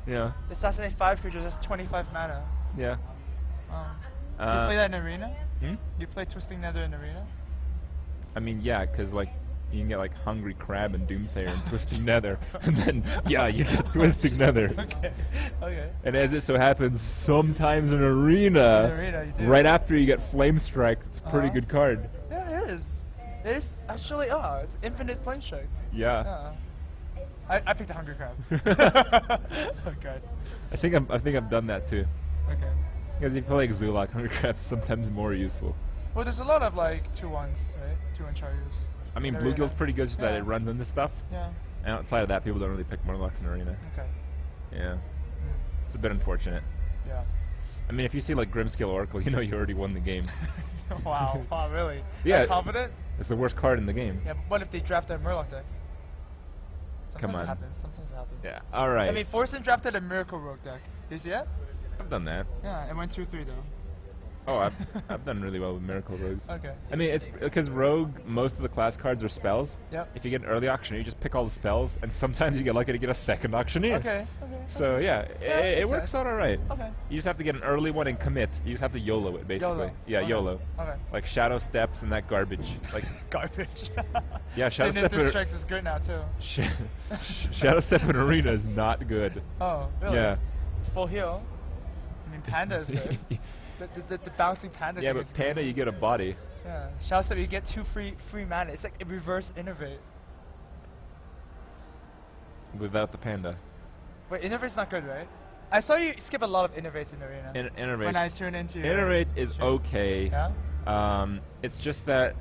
Yeah. Assassinate 5 creatures, that's 25 mana. Yeah. You play that in Arena? You play Twisting Nether in Arena? I mean, yeah, because, like, you can get, like, Hungry Crab and Doomsayer and Twisting Nether. And then, yeah, you get Twisting Nether. Okay. And as it so happens, sometimes in Arena, you do. right after you get Flame Strike, it's a pretty good card. Yeah, it is. It is actually, it's Infinite Flame Strike. Yeah. I picked the Hungry Crab. Oh, God. I think I've done that, too. Okay. Because if you play like Zulak, Hungry Crab's sometimes more useful. Well, there's a lot of, like, 2-1s, right? 2-1 chargers. I mean, in Bluegill's Arena. pretty good, just that it runs into stuff. Yeah. And outside of that, people don't really pick Murlocs in Arena. Okay. Yeah. It's a bit unfortunate. Yeah. I mean, if you see, like, Grimscale Oracle, you know you already won the game. Wow. Wow, really? Yeah. That confident? It's the worst card in the game. Yeah, but what if they draft a Murloc deck? Sometimes Come on. it happens. Sometimes it happens. Yeah. All right. I mean, Forsen drafted a Miracle Rogue deck. Did you see that? I've done that. Yeah, it went 2-3 though. Oh, I've done really well with Miracle Rogues. Okay. I mean, it's because Rogue, most of the class cards are spells. Yep. If you get an early auctioneer, you just pick all the spells, and sometimes you get lucky to get a second auctioneer. Okay. So yeah, Yeah, it makes works sense. out alright. Okay. You just have to get an early one and commit. You just have to YOLO it, basically. YOLO. Yeah, Okay. YOLO. Okay. Like Shadow Steps and that garbage. Like Garbage. yeah, Shadow Step Sinister in, Strikes is good now too. Shadow Step in Arena is not good. Oh, really? Yeah. It's full heal. I mean, Panda is good. the bouncing Panda. Yeah, thing but is Panda, good. you get a body. Yeah. Shadow Step, you get 2 free mana. It's like a reverse innervate. Without the Panda. Wait, innervate's not good, right? I saw you skip a lot of innervates in Arena. Innervate. When I tune into your Innervate is stream. okay. Yeah. It's just that,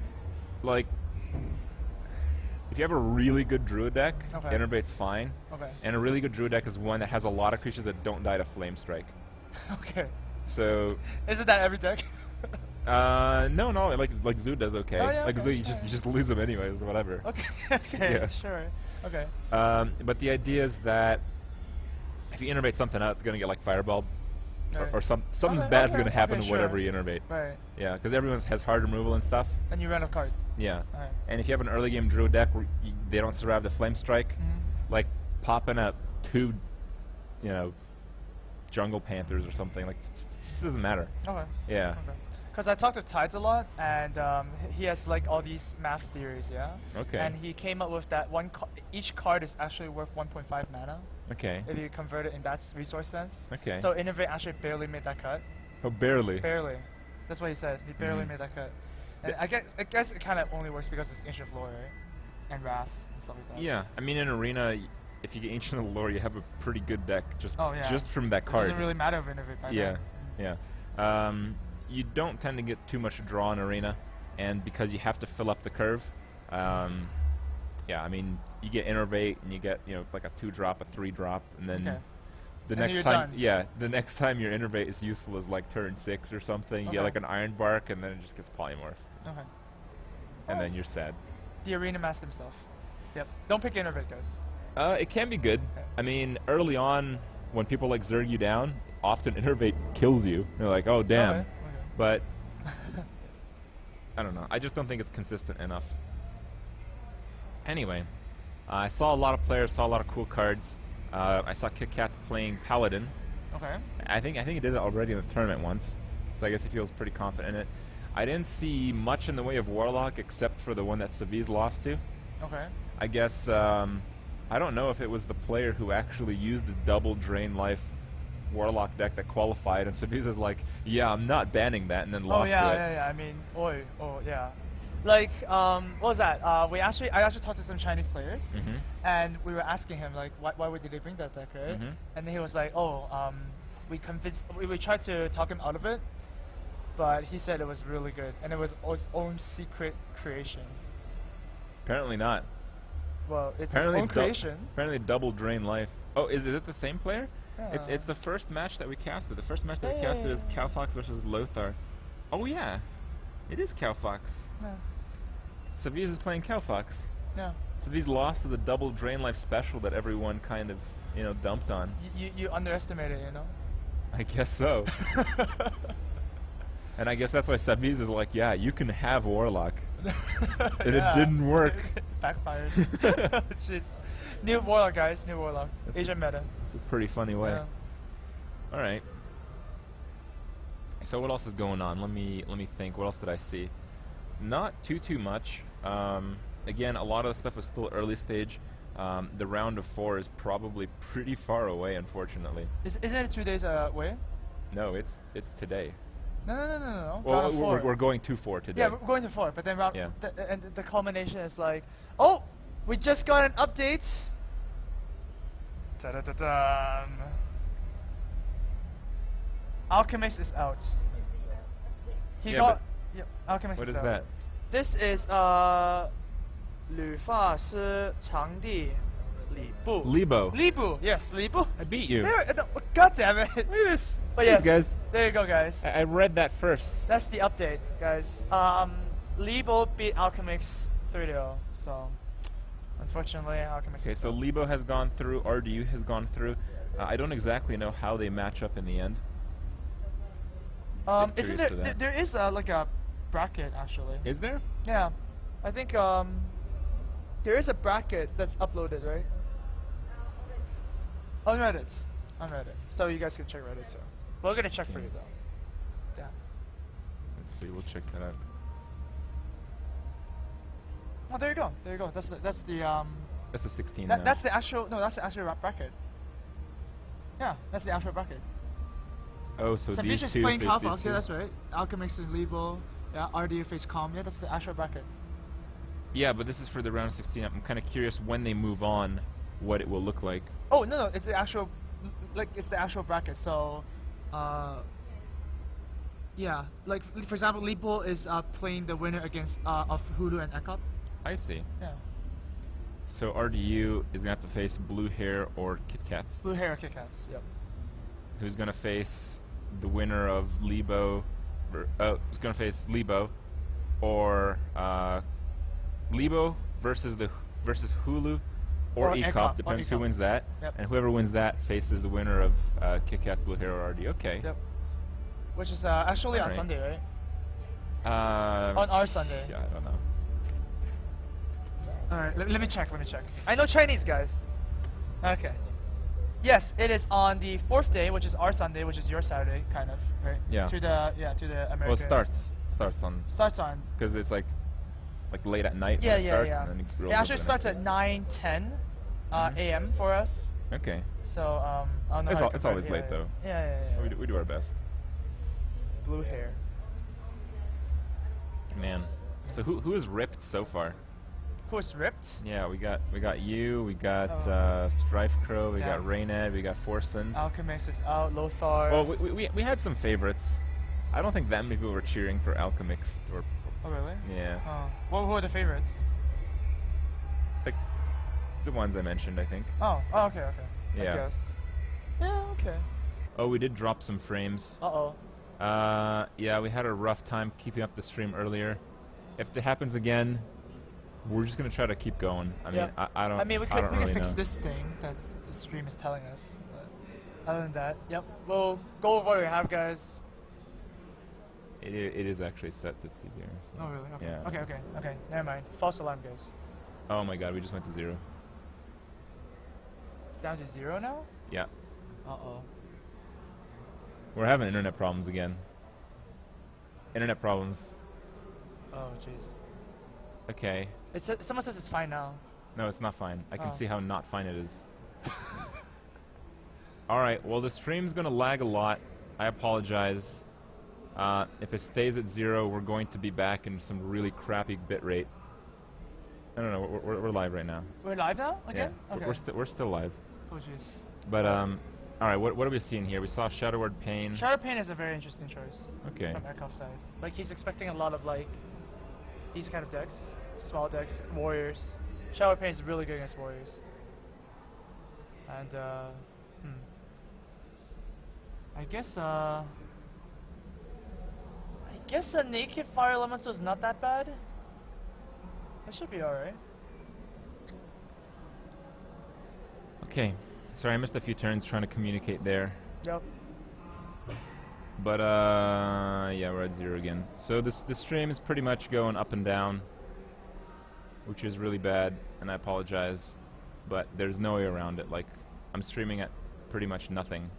like, if you have a really good Druid deck, Okay. Innervate's fine. Okay. And a really good Druid deck is one that has a lot of creatures that don't die to Flame Strike. Okay. So, Isn't that every deck? no, like Zoo does okay. Oh, yeah, like okay, Zoo, you just lose them anyways, whatever. Okay. Okay. Yeah. Sure. Okay. But the idea is that if you innervate something out, it's gonna get like fireballed, Right. or something's Okay, bad's okay, gonna happen okay, whatever sure. you innervate. Right. Yeah, because everyone has hard removal and stuff. And you run out of cards. Yeah. Alright. And if you have an early game Druid deck where they don't survive the Flame Strike, Mhm. like popping up 2, Jungle Panthers or something, like it doesn't matter. Okay. Yeah. Okay. Because I talked to Tides a lot, and he has like all these math theories, yeah. Okay. And he came up with that each card is actually worth 1.5 mana Okay. if you convert it in that resource sense. Okay. So Innervate actually barely made that cut. Oh, barely. Barely. That's what he said. He barely Mhm. made that cut. And I guess it kind of only works because it's Ancient Lore, right? And Wrath and stuff like that. Yeah. I mean, in Arena, if you get Ancient of the Lore, you have a pretty good deck just Oh, yeah. just from that It card. doesn't really matter if Innervate by Yeah. then. Yeah. You don't tend to get too much draw in Arena, and because you have to fill up the curve, yeah, I mean, you get Innervate, and you get, like a 2-drop, a 3-drop, and then Okay. the And then next you're time, done. yeah, the next time your Innervate is useful is like turn 6 or something. You get Okay. like an Iron Bark, and then it just gets Polymorph, Okay. and then you're sad. The Arena Master himself. Yep. Don't pick Innervate, guys. It can be good. Okay. I mean, early on, when people like Zerg you down, often Innervate kills you. They're like, oh, damn. Okay. But I don't know. I just don't think it's consistent enough. Anyway, I saw a lot of players, saw a lot of cool cards. I saw Kit Kat's playing Paladin. Okay. I think he did it already in the tournament once, so I guess he feels pretty confident in it. I didn't see much in the way of Warlock except for the one that Saviz lost to. Okay. I guess I don't know if it was the player who actually used the double drain life Warlock deck that qualified, and Saviz is like, yeah, I'm not banning that, and then lost to it. Yeah. I mean, yeah. Like, what was that? I actually talked to some Chinese players, Mhm. and we were asking him like, why did they bring that deck, right? Mhm. And he was like, we tried to talk him out of it, but he said it was really good, and it was his own secret creation. Apparently not. Well, it's Apparently his own creation. Apparently double drain life. Oh, is it the same player? Yeah. It's the first match that we casted. The first match that we Yeah, casted yeah, is yeah. Cowfox versus Lothar. Oh yeah, it is Cowfox. Yeah. Saviz is playing Cowfox. Yeah. Saviz lost to the double drain life special that everyone kind of dumped on. You underestimate it, you know. I guess so. And I guess that's why Saviz is like, yeah, you can have Warlock. And it didn't work. Backfired. Jeez. New Warlock, guys. New Warlock. That's Asian meta. It's a pretty funny way. Yeah. All right. So what else is going on? Let me think. What else did I see? Not too much. Again, a lot of the stuff is still early stage. The round of 4 is probably pretty far away, unfortunately. Isn't it 2 days away? No, it's today. No. Well, round of 4. we're going to 4 today. Yeah, we're going to 4, but then round Yeah. and the culmination is like, oh, we just got an update. Ta-da-da-dum. Alchemist is out. He Yeah, got. Yep, Alchemist What is is out. that? This is 理发师长弟李布. Lebo. Libu, yes, Libu. I beat you. There, God damn it. Look at this. But These yes, guys. there you go, guys. I read that first. That's the update, guys. Lebo beat Alchemist 3-0, so unfortunately, Alchemist. Okay, is so out. Lebo has gone through. RDU has gone through. I don't exactly know how they match up in the end. Isn't curious there? to that. There is like a bracket actually. Is there? Yeah, I think there is a bracket that's uploaded, right? On Reddit. On Reddit. So you guys can check Reddit too. We're gonna check for you though. Damn. Let's see. We'll check that out. Oh, there you go. There you go. That's the That's the 16. now. that's the actual that's the actual bracket. Yeah, that's the actual bracket. Oh, so So these Future's two playing face Kalfox, these yeah, two? that's right. Alchemist and Lebo, yeah, RDU face Comm, yeah, that's the actual bracket. Yeah, but this is for the round of 16. I'm kind of curious when they move on, what it will look like. Oh no, it's the actual, like it's the actual bracket. So, yeah, like for example, Lebo is playing the winner against of Hoodoo and Ekop. I see. Yeah, So RDU is gonna have to face Blue Hair or Kit Kats. Blue Hair Kit Kats. Yep. Who's gonna face the winner of Lebo? Who's gonna face Lebo, or Lebo versus Hulu, or Or Ekop, Ekop, depends or who Ekop. wins that. Yep. And whoever wins that faces the winner of Kit Kats, Blue Hair, or RDU. Okay. Yep. Which is actually on Alright. Sunday, right? On our Sunday. Yeah, I don't know. Alright, let me check, I know Chinese, guys. Okay. Yes, it is on the 4th day, which is our Sunday, which is your Saturday, kind of, right? Yeah. To the American. Well, it starts on Starts on. because it's like late at night Yeah, when it yeah, starts, yeah. and then it It rolls actually over the starts next at day. 9:10 Mhm. a.m. for us. Okay. So I don't know. It's how al- to it's compare always it. late, Yeah, though. Yeah. We do our best. Blue hair. Man. So who is ripped so far? Who is ripped? Yeah, we got you, we got Oh. Strife Crow, we got Damn. Rayned, we got Forsen. Alchemist is out. Lothar. Well, we had some favorites. I don't think that many people were cheering for Alchemist or Oh really? yeah, Oh. Who are the favorites? like the ones I mentioned, I think. Oh. Okay. I Yeah. guess. Yeah. Okay. Oh, we did drop some frames. Uh oh. Yeah, we had a rough time keeping up the stream earlier. If it happens again, we're just gonna try to keep going. I mean, Yeah. I don't. I mean, we I could don't really fix know. this thing that's the stream is telling us. But other than that, yep. We'll go over what we have, guys. It is actually set to see here. So. Oh really? Okay. Yeah. Okay. Never mind. False alarm, guys. Oh my God, we just went to 0. It's down to 0 now. Yeah, Uh oh. we're having internet problems again. Internet problems. Oh jeez. Okay. Someone says it's fine now. No, it's not fine. I can Oh. see how not fine it is. All right. Well, the stream's gonna lag a lot. I apologize. If it stays at 0, we're going to be back in some really crappy bitrate. I don't know. We're live right now. We're live now again. Yeah. Okay. We're still live. Oh jeez. But all right. What are we seeing here? We saw Shadow Word Pain. Shadow Pain is a very interesting choice Okay. from Aircraft's side. Like he's expecting a lot of like these kind of decks, small decks, warriors. Shadow Pain is really good against warriors. And I guess a naked fire elemental is not that bad. That should be alright. Okay. Sorry, I missed a few turns trying to communicate there. Yep. But yeah, we're at 0 again. So this stream is pretty much going up and down, which is really bad, and I apologize, but there's no way around it. Like, I'm streaming at pretty much nothing.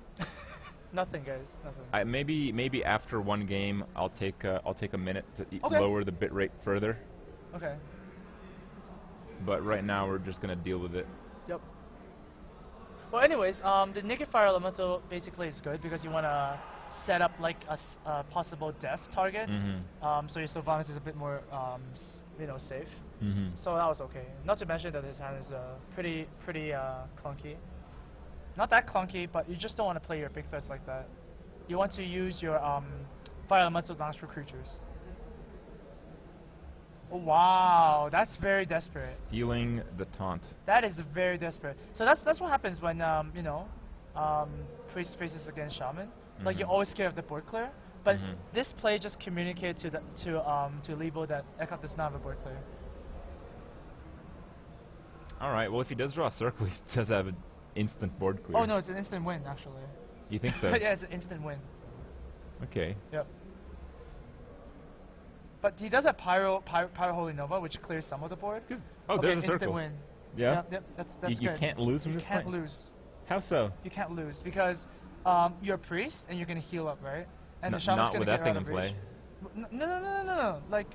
Nothing, guys. Nothing. Maybe after one game, I'll take a minute to Okay. lower the bitrate further. Okay. But right now, we're just gonna deal with it. Yep. Well, anyways, the naked fire elemental basically is good because you want to set up like a possible death target, Mm-hmm. so your Sylvanas is a bit more, safe. Mm-hmm. So that was okay. Not to mention that his hand is pretty clunky. Not that clunky, but you just don't want to play your big threats like that. You want to use your fire elemental launch for creatures. Oh, wow, that's very desperate. Stealing the taunt. That is very desperate. So that's what happens when priest faces against shaman. Like you're Mhm. always scared of the board clear. But Mhm. this play just communicates to Lebo that Ekop does not have a board clear. All right. Well, if he does draw a circle, he does have an instant board clear. Oh no, it's an instant win actually. You think so? Yeah, it's an instant win. Okay. Yep. But he does have Pyro Holy Nova, which clears some of the board. Oh, Okay, there's a instant circle. win. Yeah. Yep, that's You good. can't lose from You this can't point? lose. How so? You can't lose because you're a priest and you're gonna heal up, right? And the N- shaman's not gonna with get that thing out in of reach. play. No. Like,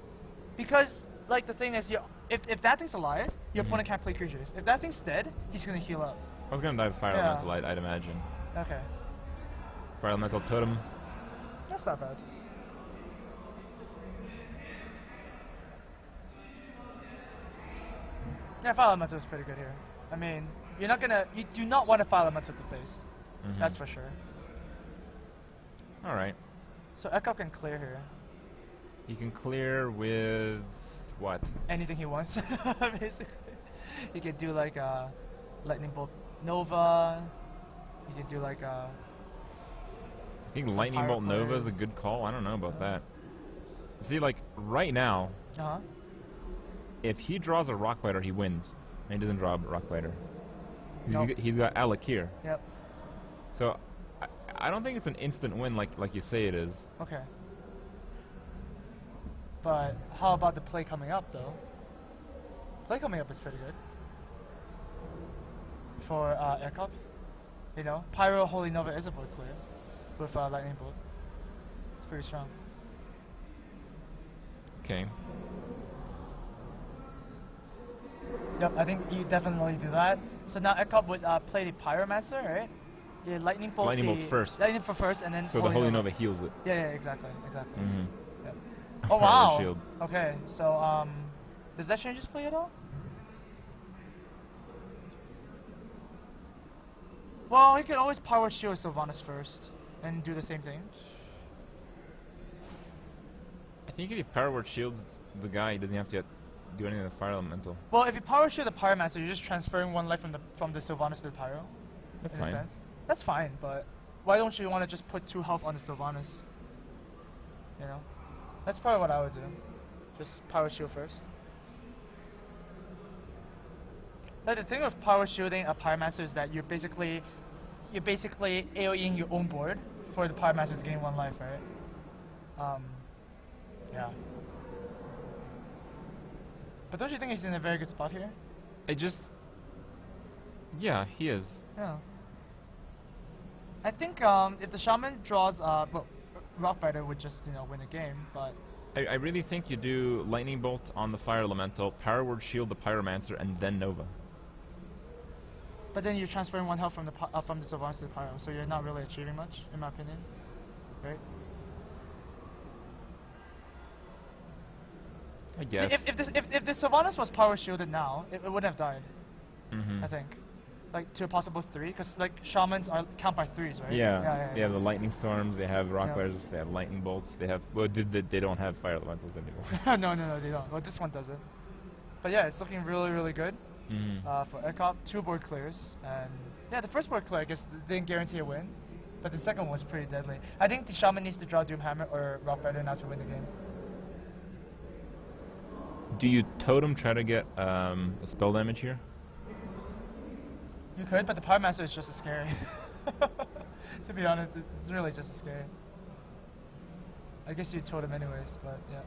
because like the thing is, if that thing's alive, your opponent can't play creatures. If that thing's dead, he's gonna heal up. I was gonna die with Fire Yeah. Elemental, I'd imagine. Okay, Fire Elemental Totem. that's not bad. Yeah, Fire Elemental is pretty good here. I mean, you do not want to Fire Elemental to face. Mhm. That's for sure. All right. So Echo can clear here. You can clear with what? Anything he wants, basically. He could do like Lightning Bolt Nova. He could do like I think Some Lightning Pyro Bolt Nova is a players. good call. I don't know about that. See, like right now, uh-huh. if he draws a Rock Biter, he wins. And he doesn't draw a Rock Biter. Nope. He's got Alakir. Yep. So I don't think it's an instant win like you say it is. Okay. But how about the play coming up though? Play coming up is pretty good. For Aircup. You know, Pyro Holy Nova is a board clear with Lightning Bolt. It's pretty strong. Okay. Yep, I think you definitely do that. So now Aircup would play the Pyromancer, right? Yeah, Lightning Bolt. Lightning Bolt first. Lightning for first, and then So the Holy Nova heals it. Yeah, exactly. Mm-hmm. Yep. Oh Fire wow. Shield. Okay, so does that change his play at all? Well, he could always Power Shield Sylvanas first and do the same thing. I think if he Power Word shields the guy, he doesn't have to do anything with Fire Elemental. Well, if you Power Shield the Pyromancer, you're just transferring one life from the Sylvanas to the Pyro. That's in a fine. sense. That's fine, but why don't you want to just put 2 health on the Sylvanas? You know, that's probably what I would do. Just Power Shield first. Like the thing with Power Shielding a Pyromancer is that you're basically AoEing your own board for the Pyromancer to gain 1 life, right? Yeah. But don't you think he's in a very good spot here? Yeah, he is. Yeah. I think if the Shaman draws, well, Rockbiter would just win the game, but I really think you do Lightning Bolt on the Fire Elemental, Power Word shield the Pyromancer, and then Nova. then you're transferring 1 health from the Sylvanas to the Pyro, so you're not really achieving much, in my opinion, right? I guess. See, if the Sylvanas was power shielded now, it wouldn't have died. Mm-hmm. I think, like to a possible 3, because like shamans are count by 3s, right? Yeah. They have the Lightning Storms, they have Rock Yeah. Biters, they have Lightning Bolts, they have... Well, they don't have Fire Elementals anymore. no, they don't. Well, this one doesn't. But yeah, it's looking really, really good Mm-hmm. for Ekop. 2 board clears, and yeah, the first board clear I guess didn't guarantee a win, but the second one was pretty deadly. I think the shaman needs to draw Doomhammer or Rockbiter now to win the game. Do you Totem try to get a spell damage here? You could, but the Pyromancer is just as scary. To be honest, it's really just as scary. I guess you'd totem anyways, but yeah,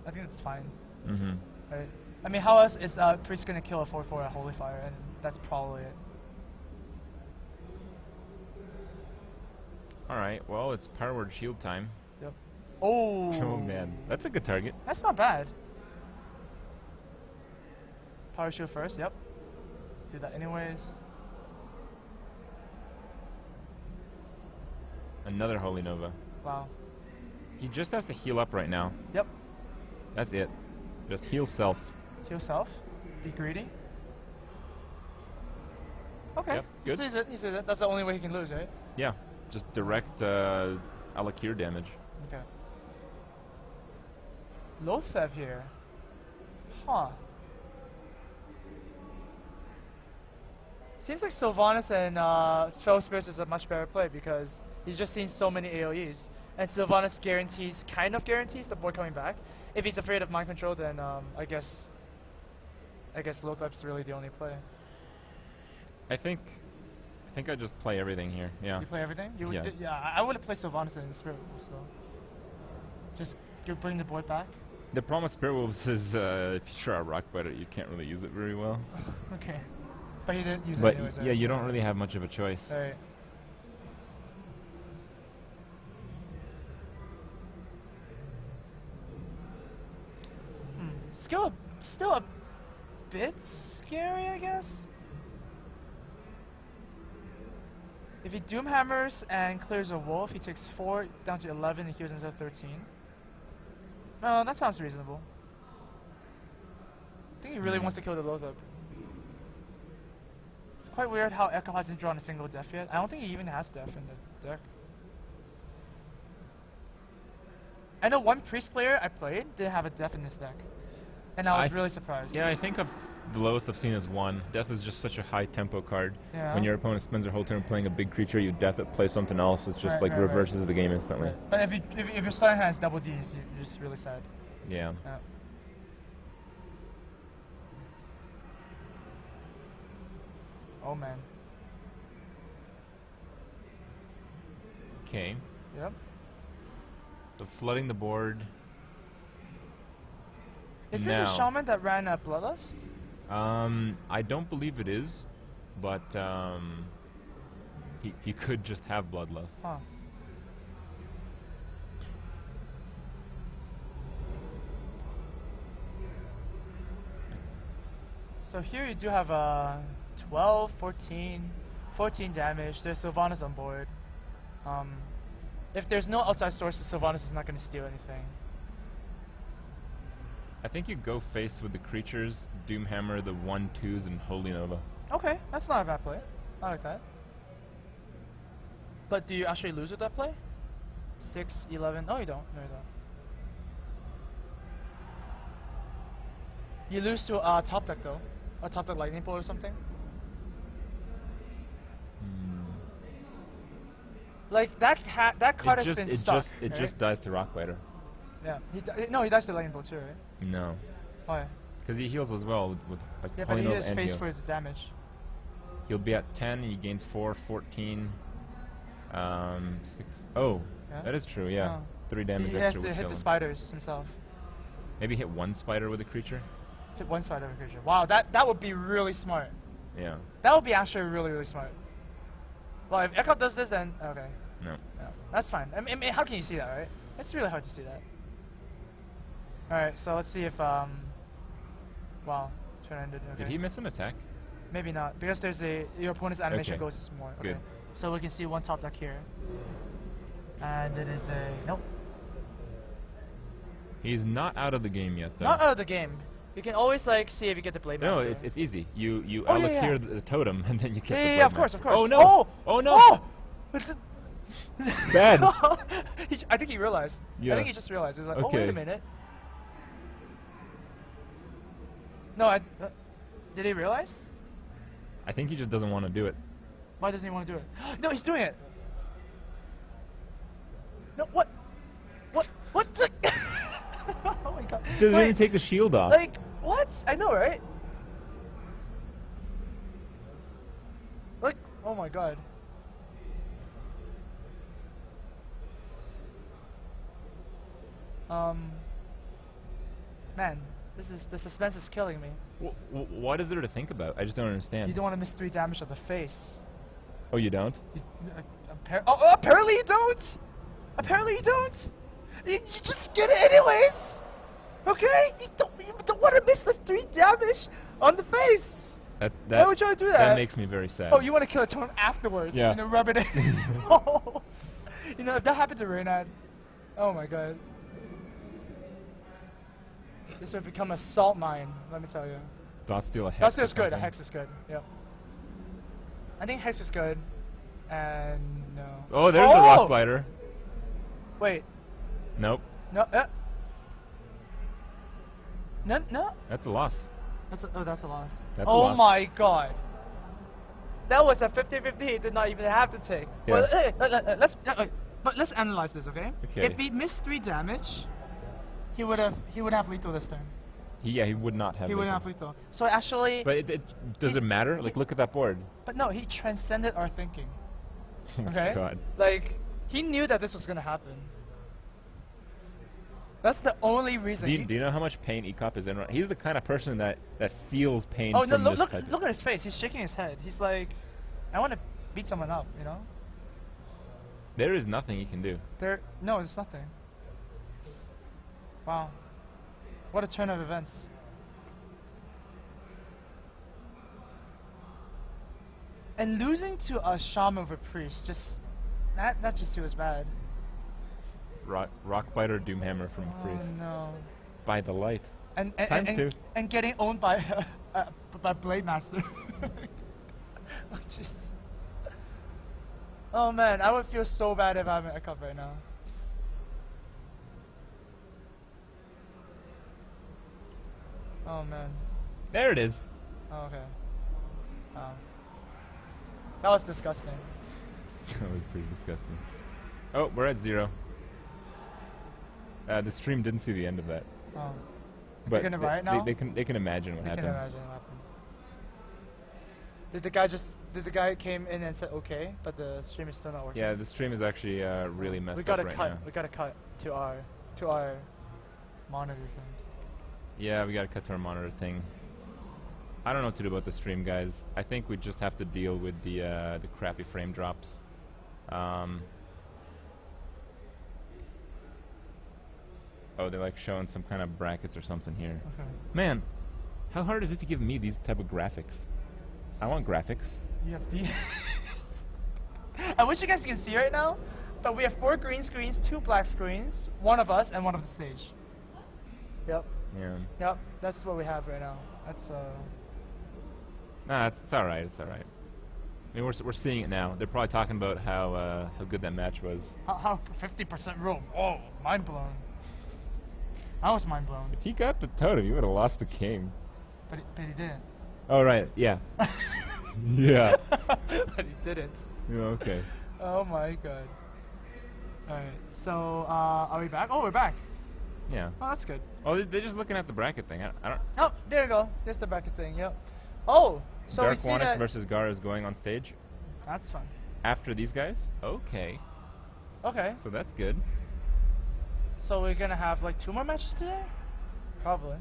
I think that's fine. Mm-hmm. Right? I mean, how else is Priest gonna kill a 4/4 at Holy Fire? And that's probably it. Alright, well, it's Power Word shield time. Yep. Oh. Oh, man. That's a good target. That's not bad. Power shield first. Yep. Do that anyways. Another Holy Nova. Wow. He just has to heal up right now. Yep. That's it. Just heal self. Heal self. Be greedy. Okay. Yep, He good. sees it. He sees it. That's the only way he can lose, right? Yeah. Just direct Alakir damage. Okay. Lotheb here. Huh. Seems like Sylvanas and Spell Spirits is a much better play because he's just seen so many AoEs. And Sylvanas kind of guarantees the board coming back. If he's afraid of mind control, then I guess Lotheb's really the only play. I think I just play everything here. Yeah. You play everything? You would Yeah. yeah, I would have played Sylvanas and Spirit, so. Just bring the board back. The problem with Spirit Wolves is if you try a Rock Biter, you can't really use it very well. Okay. But he didn't use But it anyways. yeah, you don't really have much of a choice. Alright. Still a bit scary, I guess. If he Doom Hammers and clears a Wolf, he takes 4 down to 11 and heals himself 13. No, that sounds reasonable. I think he really wants to kill the Lothar. It's quite weird how Echo hasn't drawn a single death yet. I don't think he even has death in the deck. I know one Priest player I played didn't have a death in this deck. And I was really surprised. Yeah, I think the lowest I've seen is 1. Death is just such a high tempo card. Yeah. When your opponent spends their whole turn playing a big creature, you death it, play something else. It's just like reverses the game instantly. Right. But if your starting hand has double Ds, you're just really sad. Yeah. Yeah. Oh man. Okay. Yep. So flooding the board. Is this a shaman that ran a Bloodlust? I don't believe it is, but he could just have Bloodlust. Huh. So here you do have 12, 14 damage. There's Sylvanas on board. If there's no outside sources, Sylvanas is not going to steal anything. I think you go face with the creatures, Doomhammer, the 1/2s, and Holy Nova. Okay, that's not a bad play. I like that. But do you actually lose with that play? 6, 11. Oh, you don't. No, you don't. You lose to top deck though. A top deck lightning bolt or something. Like that card has been stuck. It just dies to Rockbiter. Yeah. No, he dies to lightning bolt too, right? No. Why? Because he heals as well with like Yeah, but Holy he Nova is and face heal. for the damage. He'll be at 10, he gains 4, 14, 6. Oh, Yeah? that is true, yeah. Oh. 3 damage He has extra to would hit kill the him. spiders himself. Maybe hit 1 spider with a creature? Hit 1 spider with a creature. Wow, that would be really smart. Yeah. That would be actually really, really smart. Well, if Echo does this, then okay. No. No, that's fine. I mean, how can you see that, right? It's really hard to see that. Alright, so let's see if, wow, turn ended, okay. Did he miss an attack? Maybe not, because there's your opponent's animation Okay. goes more. Okay. Good. So we can see 1 top deck here. And it is a, nope. He's not out of the game yet, though. Not out of the game. You can always, like, see if you get the Blade No, Master. it's easy. You Oh, yeah, allocate yeah. the totem, and then you get the Yeah, Blade of course, Master. of course. Oh, no! Oh! Oh, no! Oh! Bad! I think he realized. Yeah. I think he just realized. He's like, oh, wait Okay. a minute. No, did he realize? I think he just doesn't want to do it. Why doesn't he want to do it? No, he's doing it. No, what? What? What? Oh my god. Doesn't Wait, even take the shield off. like, what? I know, right? Like, oh my god. Man, the suspense is killing me. What is there to think about? I just don't understand. You don't want to miss 3 damage on the face. Oh, you don't? Apparently you don't. Apparently you don't. You just get it anyways. Okay? You don't want to miss the 3 damage on the face. Why would you do that? That makes me very sad. Oh, you want to kill a totem afterwards? Yeah. You know, rub it in. Oh. You know, if that happened to Reynad, oh my god. This would become a salt mine, let me tell you. Thought steal a hex. That's or just good. A something. hex is good. Yep. I think hex is good. And no. Oh, there's a rock biter. Wait. Nope. No. No. That's a loss. That's a loss. That's a oh loss. my god. That was a 50-50. He did not even have to take. Yeah. Well, let's analyze this, okay? Okay. If he missed 3 damage, he would have lethal this turn. He would not have. He wouldn't have lethal. So actually. But does it matter? Like, look at that board. But no, he transcended our thinking. Oh my Okay. god. Like he knew that this was gonna happen. That's the only reason. Do you know how much pain Ecop is in? He's the kind of person that feels pain Oh no! from this Look type. at his face. He's shaking his head. He's like, I want to beat someone up. You know. There is nothing he can do. No, it's nothing. Wow. What a turn of events. And losing to a shaman with a priest, just that just feels bad. Rockbiter Doomhammer from Priest. Oh no. By the light. And Times two. and getting owned by by Blade Master. Oh jeez. Oh man, I would feel so bad if I'm at a cup right now. Oh man. There it is. Oh, okay. That was disgusting. That was pretty disgusting. Oh, we're at 0. The stream didn't see the end of that. Oh. But gonna riot now? they can imagine what I can happened. imagine what happened. Did the guy came in and said okay, but the stream is still not working? Yeah, the stream is actually really messed we up gotta right cut. now. We gotta cut to our monitor thing. Yeah, we gotta cut to our monitor thing. I don't know what to do about the stream, guys. I think we just have to deal with the crappy frame drops. Oh, they're like showing some kind of brackets or something here. Okay. Man, how hard is it to give me these type of graphics? I want graphics. You have these. I wish you guys can see right now, but we have 4 green screens, 2 black screens, 1 of us and 1 of the stage. Yep. Yeah. Yep. That's what we have right now. That's Nah, it's all right. It's all right. I mean, we're seeing it now. They're probably talking about how good that match was. how 50% room. Oh, mind blown. I was mind blown. If he got the totem, he would have lost the game. But he didn't. Oh right, yeah. Yeah. But he didn't. Yeah. Okay. Oh my god. Alright, so are we back? Oh, we're back. Yeah. Oh, that's good. Oh, they're just looking at the bracket thing. I don't. Oh, there you go. There's the bracket thing. Yep. Oh, so we Dark see Wanix that. versus Gar is going on stage That's fun. after these guys. Okay. Okay, So that's good. so we're gonna have like 2 more matches today? Probably.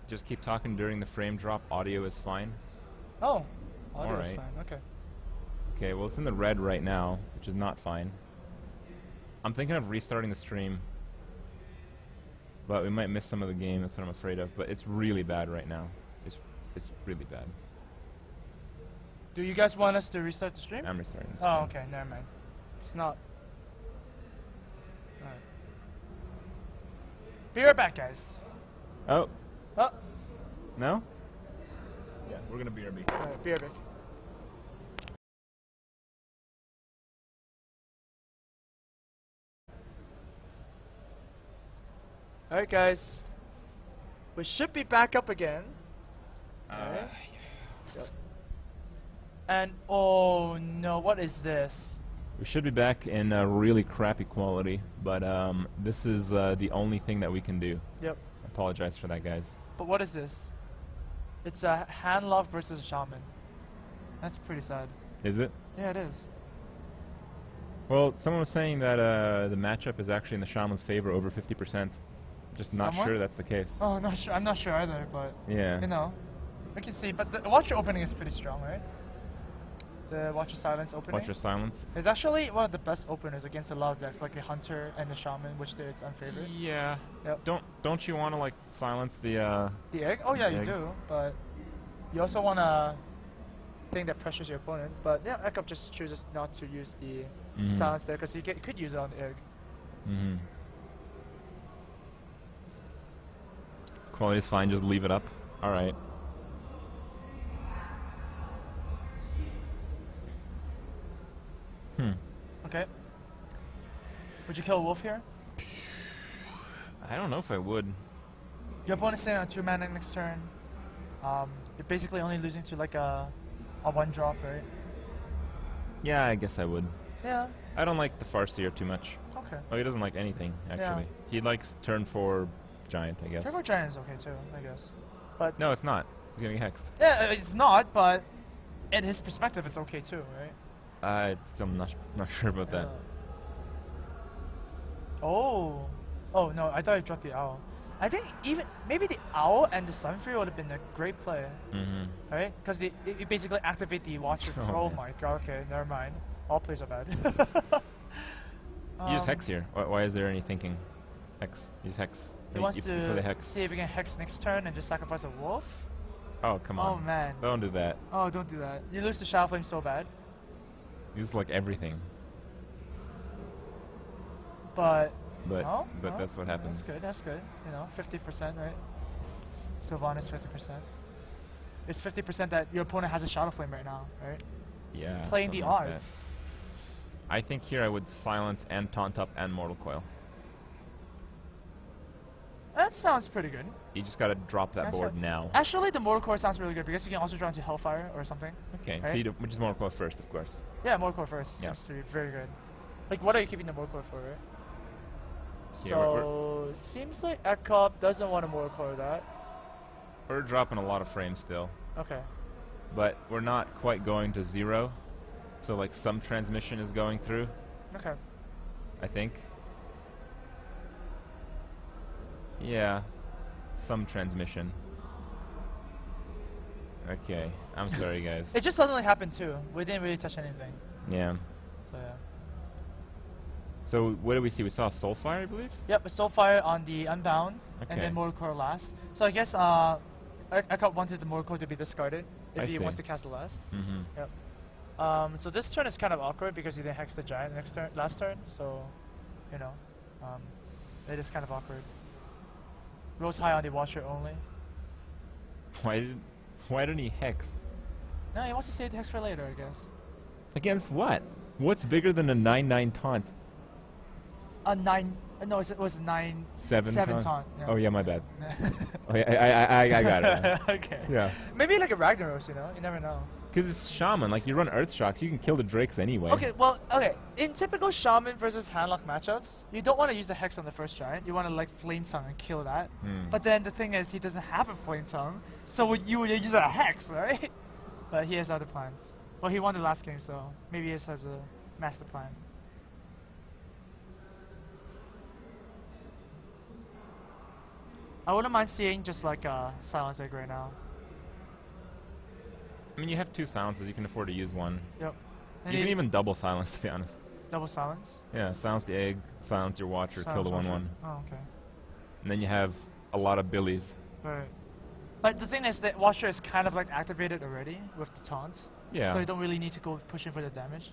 Just keep talking during the frame drop. Audio is fine. Oh, audio's Alright. fine. Okay. Okay. Well, it's in the red right now, which is not fine. I'm thinking of restarting the stream, but we might miss some of the game. That's what I'm afraid of. But it's really bad right now. It's really bad. Do you guys want us to restart the stream? I'm restarting the stream. Oh, okay. Never mind. It's not. Alright. Be right back, guys. Oh Oh, no. Yeah, we're gonna BRB. alright, be right back. Alright, guys. We should be back up again. Alright. Yep. And oh no, what is this? We should be back in really crappy quality, but this is the only thing that we can do. Yep. I apologize for that, guys. But what is this? It's a handlock versus a shaman. That's pretty sad. Is it? Yeah, it is. Well, someone was saying that the matchup is actually in the Shaman's favor over 50%. Just not Someone? sure that's the case. Oh, not sure. I'm not sure either, but Yeah. you know, we can see. But the Watcher opening is pretty strong, right? The Watcher Silence opening. Watch your silence. It's actually one of the best openers against a lot of decks, like the Hunter and the Shaman, which it's unfavored. Yeah. Yep. Don't you want to like silence the The egg? Oh yeah, The you egg. do. But you also want a thing that pressures your opponent. But yeah, Ekop just chooses not to use the Mhm. silence there because he could use it on the egg. Mm-hmm. Quality's fine. Just leave it up. All right. Okay. Would you kill a wolf here? I don't know if I would. Your opponent's staying on 2 mana next turn. You're basically only losing to like a 1-drop, right? Yeah, I guess I would. Yeah. I don't like the Farseer too much. Okay. Oh, he doesn't like anything, actually. He likes turn 4 Giant, I guess. Turbo Giant is okay too, I guess. But No, it's not. He's gonna get hexed. yeah, it's not. But in his perspective, it's okay too, right? Still not sure about that. Oh. Oh, no, I thought I dropped the Owl. I think even maybe the Owl and the Sunfury would have been a great play. Right? Because it basically activate the Watcher. Oh, my god, okay, never mind. All plays are bad. You use Hex here. Why is there any thinking? Hex. Use Hex. He wants you play to Hex. see if he can Hex next turn and just sacrifice a Wolf. Oh, come on. Oh, man. Don't do that. Oh, don't do that. You lose to Shadow Flame so bad. Use like everything. But But that's what happens. That's good. That's good. You know, 50%, right? Sylvanas 50%. It's 50% that your opponent has a Shadow Flame right now, right? Yeah. Playing the something like odds. that. I think here I would silence and taunt up and Mortal Coil. That sounds pretty good. You just gotta drop that That's board right. now. Actually, the Mortal Core sounds really good because you can also draw into Hellfire or something. Okay, right? so you do, which is Mortal Coil first, of course. Yeah, Mortal Core first Yeah. seems to be very good. Like, what are you keeping the Mortal Core for, right? Yeah, So, seems like Ekop doesn't want to Mortal Core that. We're dropping a lot of frames still, Okay. but we're not quite going to 0. So like some transmission is going through, Okay. I think. Yeah, some transmission. Okay, I'm sorry guys. It just suddenly happened too. We didn't really touch anything. Yeah. So, yeah. So what did we see? We saw Soulfire, I believe? Yep, a Soulfire on the Unbound, and Okay. then Mortal Core last. So I guess Ekop wanted the Mortal Core to be discarded if I he see. wants to cast the last. Mm-hmm. Yep. So this turn is kind of awkward because he didn't hex the Giant last turn. So, you know, it is kind of awkward. Rose high on the Watcher only. Why didn't he hex? No, he wants to save the hex for later, I guess. Against what? What's bigger than a 9/9 taunt? A 9. No, it was 9. 7 taunt. Yeah. Oh yeah, my bad. Oh yeah, I got it. Okay. Yeah. Maybe like a Ragnaros, you know? You never know. Because it's Shaman, like you run Earth Shocks, you can kill the Drakes anyway. Okay, well, okay. In typical Shaman versus Handlock matchups, you don't want to use the Hex on the first Giant. You want to like Flame Tongue and kill that. But then the thing is, he doesn't have a Flame Tongue, so you would use a Hex, right? But he has other plans. Well, he won the last game, so maybe he has a master plan. I wouldn't mind seeing just like a Silence Egg right now. I mean, you have 2 silences, you can afford to use one. Yep. You can even double silence, to be honest. double silence. Yeah, silence the egg, silence your Watcher, kill the Silence 1/1. Watcher. Oh, okay. And then you have a lot of Billies. Right. But the thing is that Watcher is kind of like activated already with the taunt. Yeah. So you don't really need to go pushing for the damage.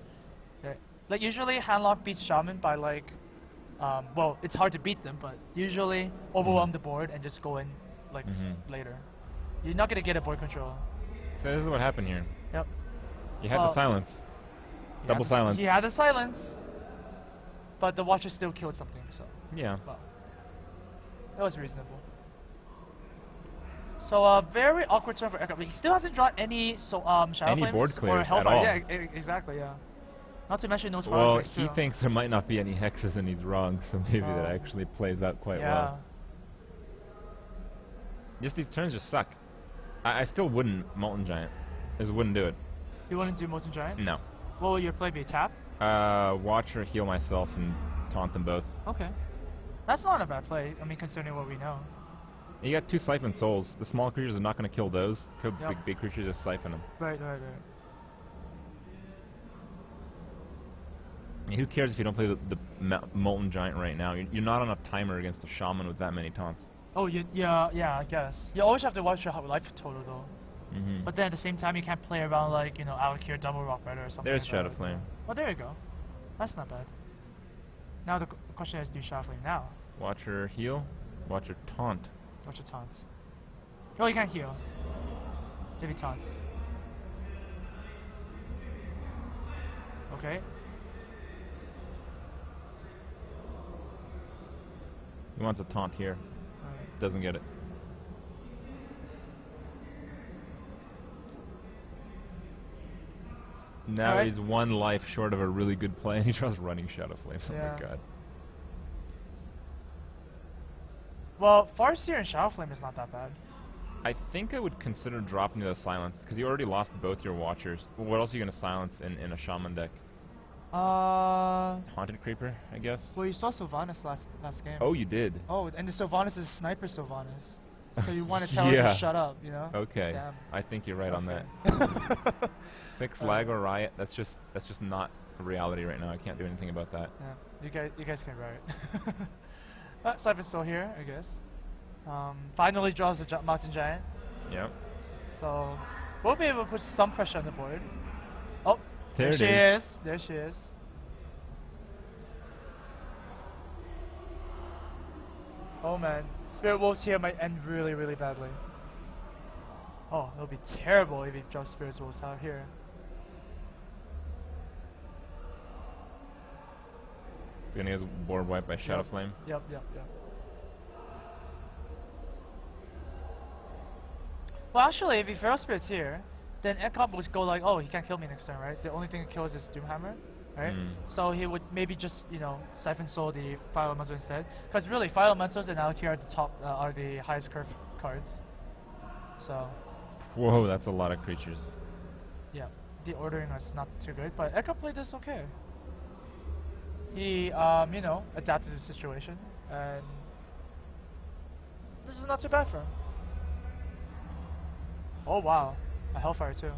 Right. Like usually Handlock beats Shaman by like, well, it's hard to beat them, but usually overwhelm the board and just go in like later. You're not gonna get a board control. So this is what happened here. Yep. You had Well, the silence. He Double had the silence. He had the silence, but the Watcher still killed something. So Yeah. well, that was reasonable. So a very awkward turn for Ekop. He still hasn't drawn any Shadow Any Flames board or clears at Hellfire. all. Yeah, exactly. Yeah. Not to mention no Twilight Well, Drakes, he too. thinks there might not be any hexes and he's wrong, so maybe that Oh. actually plays out quite yeah. well. Just these turns just suck. I still wouldn't Molten Giant. Just wouldn't do it. You wouldn't do Molten Giant? No. What will your play be? Tap? Watcher, heal myself, and taunt them both. Okay. That's not a bad play. I mean, considering what we know. You got 2 Siphon Souls. The small creatures are not going to kill those. Kill Yep. big creatures, just siphon them. Right. I mean, who cares if you don't play the Molten Giant right now? You're not on a timer against a Shaman with that many taunts. Oh, yeah, I guess. You always have to watch your life total, though. Mm-hmm. But then at the same time, you can't play around like, you know, Alakir, Double Rock Rider or something. There's like Shadow that. Flame. Oh, there you go. That's not bad. Now the question is, do Shadow Flame now? Watcher heal. Watcher taunt. Watch your taunts. Oh, you can't heal. Maybe taunts. Okay. He wants a taunt here. Alright. Doesn't get it. Now Alright. he's 1 life short of a really good play, and he draws Running Shadow Flame. Oh Yeah. my god. Well, Farseer and Shadow Flame is not that bad. I think I would consider dropping the silence, because you already lost both your Watchers. What else are you going to silence in a Shaman deck? Haunted Creeper, I guess. Well, you saw Sylvanas last game. Oh, you did. Oh, and the Sylvanas is Sniper Sylvanas. So you want to tell her Yeah. to shut up, you know? Okay. Damn. I think you're right on that. Fix lag or riot. That's just not a reality right now. I can't do anything about that. Yeah, you guys can riot. Siphon Soul here, I guess. Finally draws the Mountain Giant. Yep. So we'll be able to put some pressure on the board. Oh, There it she is. is. There she is. Oh man, Spirit Wolves here might end really, really badly. Oh, it'll be terrible if he draws Spirit Wolves out here. He's gonna get his board wiped by Shadow Flame. Yep. Well, actually, if he Feral Spirit's here, then Ekop would go like, oh, he can't kill me next turn, right? The only thing that kills is Doomhammer, right? So he would maybe just, Siphon Soul the Fire Elemental instead. Because really, Fire Elementals and Alakir are the are the highest curve cards. So, Whoa, that's a lot of creatures. yeah, the ordering is not too good, but Ekop played this okay. He, adapted to the situation, and this is not too bad for him. Oh wow, a Hellfire too.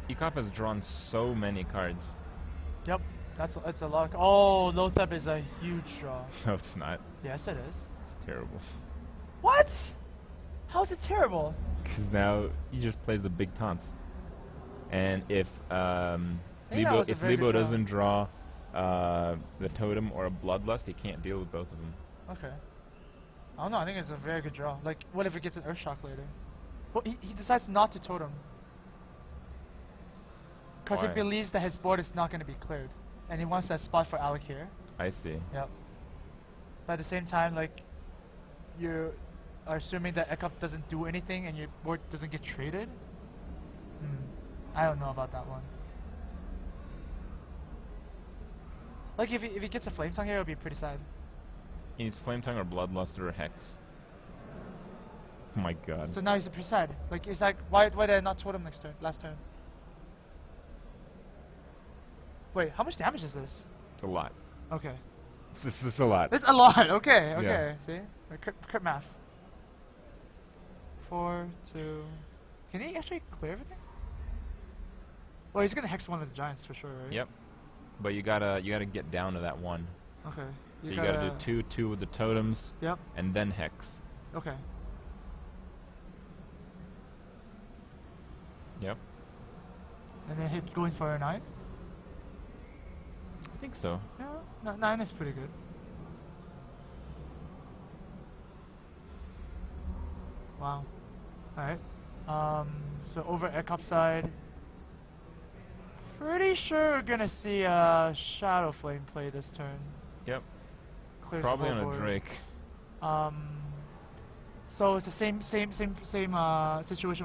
Ekop has drawn so many cards. Yep, it's a lot. Oh, Lothep is a huge draw. No, it's not. Yes, it is. It's terrible. What? How is it terrible? Because now he just plays the big taunts. And if think that was a very Lebo good draw. doesn't draw the Totem or a Bloodlust, he can't deal with both of them. Okay. I don't know. I think it's a very good draw. Like, what if it gets an Earthshock later? Well, he decides not to Totem. Because he Why? believes that his board is not going to be cleared. And he wants that spot for Alakir. I see. Yep. But at the same time, like, you are assuming that Ekop doesn't do anything and your board doesn't get traded? I don't know about that one. Like, if he gets a Flame Tongue here, it would be pretty sad. He needs Flame Tongue or Bloodlust or Hex. Oh my god. So now he's pretty sad. Like, it's like, why did I not Totem last turn? Wait, how much damage is this? It's a lot. Okay. This is a lot. That's a lot. Okay, Yeah. okay. See? Crit math. 4, 2. Can he actually clear everything? Well, he's gonna Hex one of the Giants for sure, right? Yep. But you gotta get down to that one. Okay. So you gotta do two with the totems, Yep. and then Hex. Okay. Yep. And then hit going for a 9? I think so. Yeah, 9 is pretty good. Wow. Alright. So over Ekop side, pretty sure we're gonna see a Shadow Flame play this turn. Yep. Clears the Probably whole on a board. Drake. So it's the same situation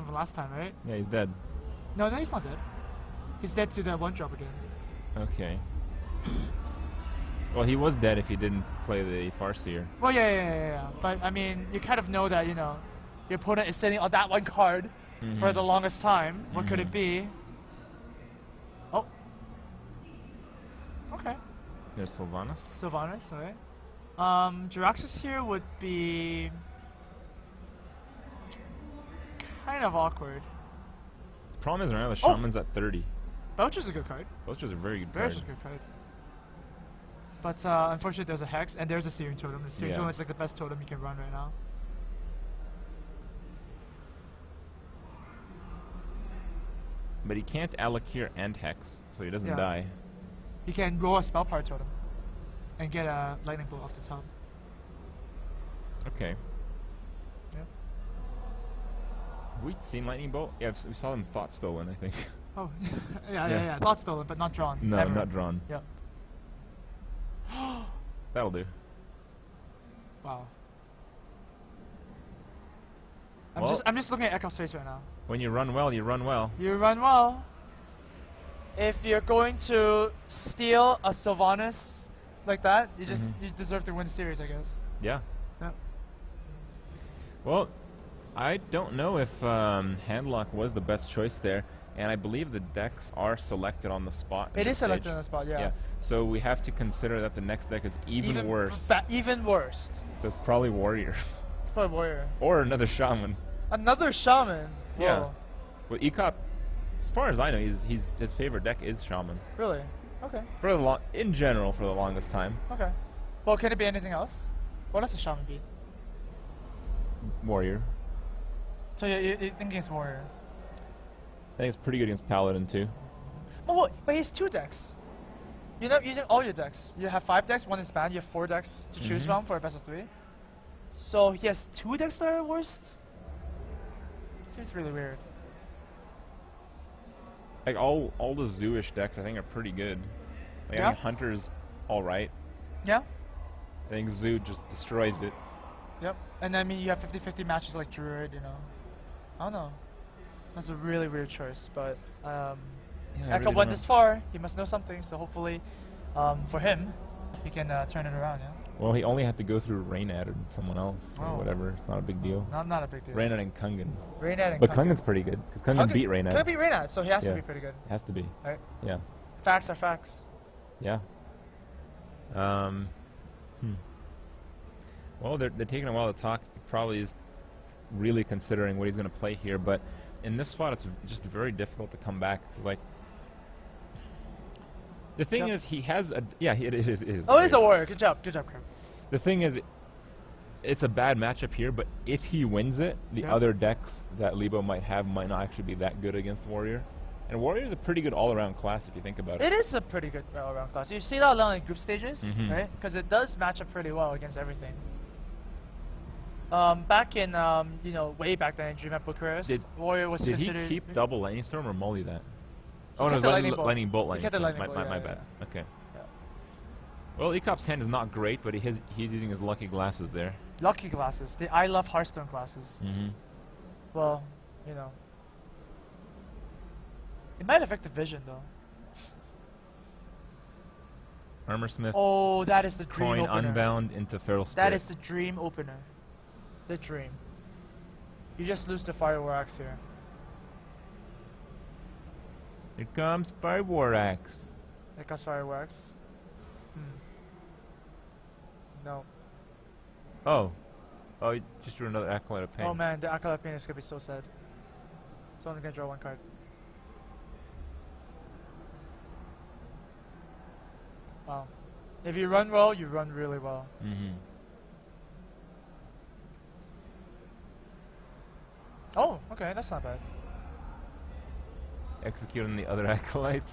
from last time, right? Yeah, he's dead. No, he's not dead. He's dead to that 1-drop again. Okay. Well, he was dead if he didn't play the Farseer. Well, yeah. But I mean, you kind of know that your opponent is sitting on that one card for the longest time. What could it be? Oh. Okay. There's Sylvanas. Sylvanas, alright. Jiraxis here would be kind of awkward. The problem is right now the Oh! Shaman's at 30. Belcher's a good card. Belcher's a very good Belcher's card. a good card. But unfortunately, there's a Hex and there's a Searing Totem. The Searing Yeah. Totem is like the best totem you can run right now. But he can't Alakir and Hex, so he doesn't Yeah. die. You can roll a Spell Power Totem and get a Lightning Bolt off the top. Okay. Yep. Have we seen Lightning Bolt? Yeah, we saw them Thought Stolen, I think. Oh, yeah. Thought Stolen, but not drawn. No, ever. not drawn. Yep. That'll do. Wow. Well- I'm just looking at Ekop's face right now. When you run well, you run well. You run well. If you're going to steal a Sylvanas like that, you deserve to win the series, I guess. Yeah. Yep. Well, I don't know if Handlock was the best choice there. and I believe the decks are selected on the spot. It in is the selected stage. on the spot, yeah. So we have to consider that the next deck is even worse. Even worse. So it's probably Warrior. It's probably Warrior. Or another Shaman. Another Shaman? Yeah. Whoa. Well, Ecop, as far as I know, his favorite deck is Shaman. Really? Okay. For the in general, for the longest time. Okay. Well, can it be anything else? What does a Shaman be? Warrior. So you're thinking it's Warrior. I think it's pretty good against Paladin too. Oh, but he has 2 decks. You're not using all your decks. You have 5 decks, 1 is banned. You have 4 decks to choose from for a best of 3. So he has 2 decks that are worst? Seems really weird. Like all the Zoo-ish decks, I think are pretty good. Like, I Yeah. think Hunter's all right. Yeah? I think Zoo just destroys it. Yep. And I mean, you have 50-50 matches like Druid, you know. I don't know. That's a really weird choice, but Yeah, I Echo really went don't this far. He must know something, so hopefully, for him, he can turn it around. Yeah. Well, he only had to go through Reynad and someone else or Oh. whatever. It's not a big deal. Not a big deal. Reynad and Kungan. Reynad and But Kungan. Kungan's pretty good because Kungan beat Reynad. Kungan beat Reynad, so he has to Yeah. be pretty good, Has to be. right? Yeah. Facts are facts. Yeah. Well, they're taking a while to talk. He probably is really considering what he's going to play here, but in this spot, it's just very difficult to come back. 'Cause, like, the thing Yep. is, he has a it is. Oh, it is a very- Warrior. Good job, Crab. The thing is, it's a bad matchup here, but if he wins it, the Yeah. other decks that Lebo might have might not actually be that good against Warrior. And Warrior is a pretty good all-around class if you think about it. It is a pretty good all-around class. You see that a lot in group stages, Mhm. right? Because it does match up pretty well against everything. Back in, way back then in DreamHack Bucharest, Warrior was Did he considered... keep double Lightning Storm or Molly that? He Oh, no, kept it was the lightning, Lightning Bolt. lightning Bolt. He Lightning kept the Storm. Lightning Bolt, My yeah, bad. Okay. Yeah. Well, Ecop's hand is not great, but he's using his lucky glasses there. Lucky glasses. The I Love Hearthstone glasses. Mm-hmm. Well, it might affect the vision, though. Armorsmith, Oh, that is the dream coin opener. unbound into Feral Spirit. That is the dream opener. The dream. You just lose the Fireworks here. Here comes Fire War Axe. There goes Fireworks. No. Oh, you just drew another Acolyte of Pain. Oh man, the Acolyte Pain is gonna be so sad. So I'm gonna draw 1 card. Wow. If you run well, you run really well. Mm-hmm. Oh, okay, that's not bad. Executing the other Acolyte.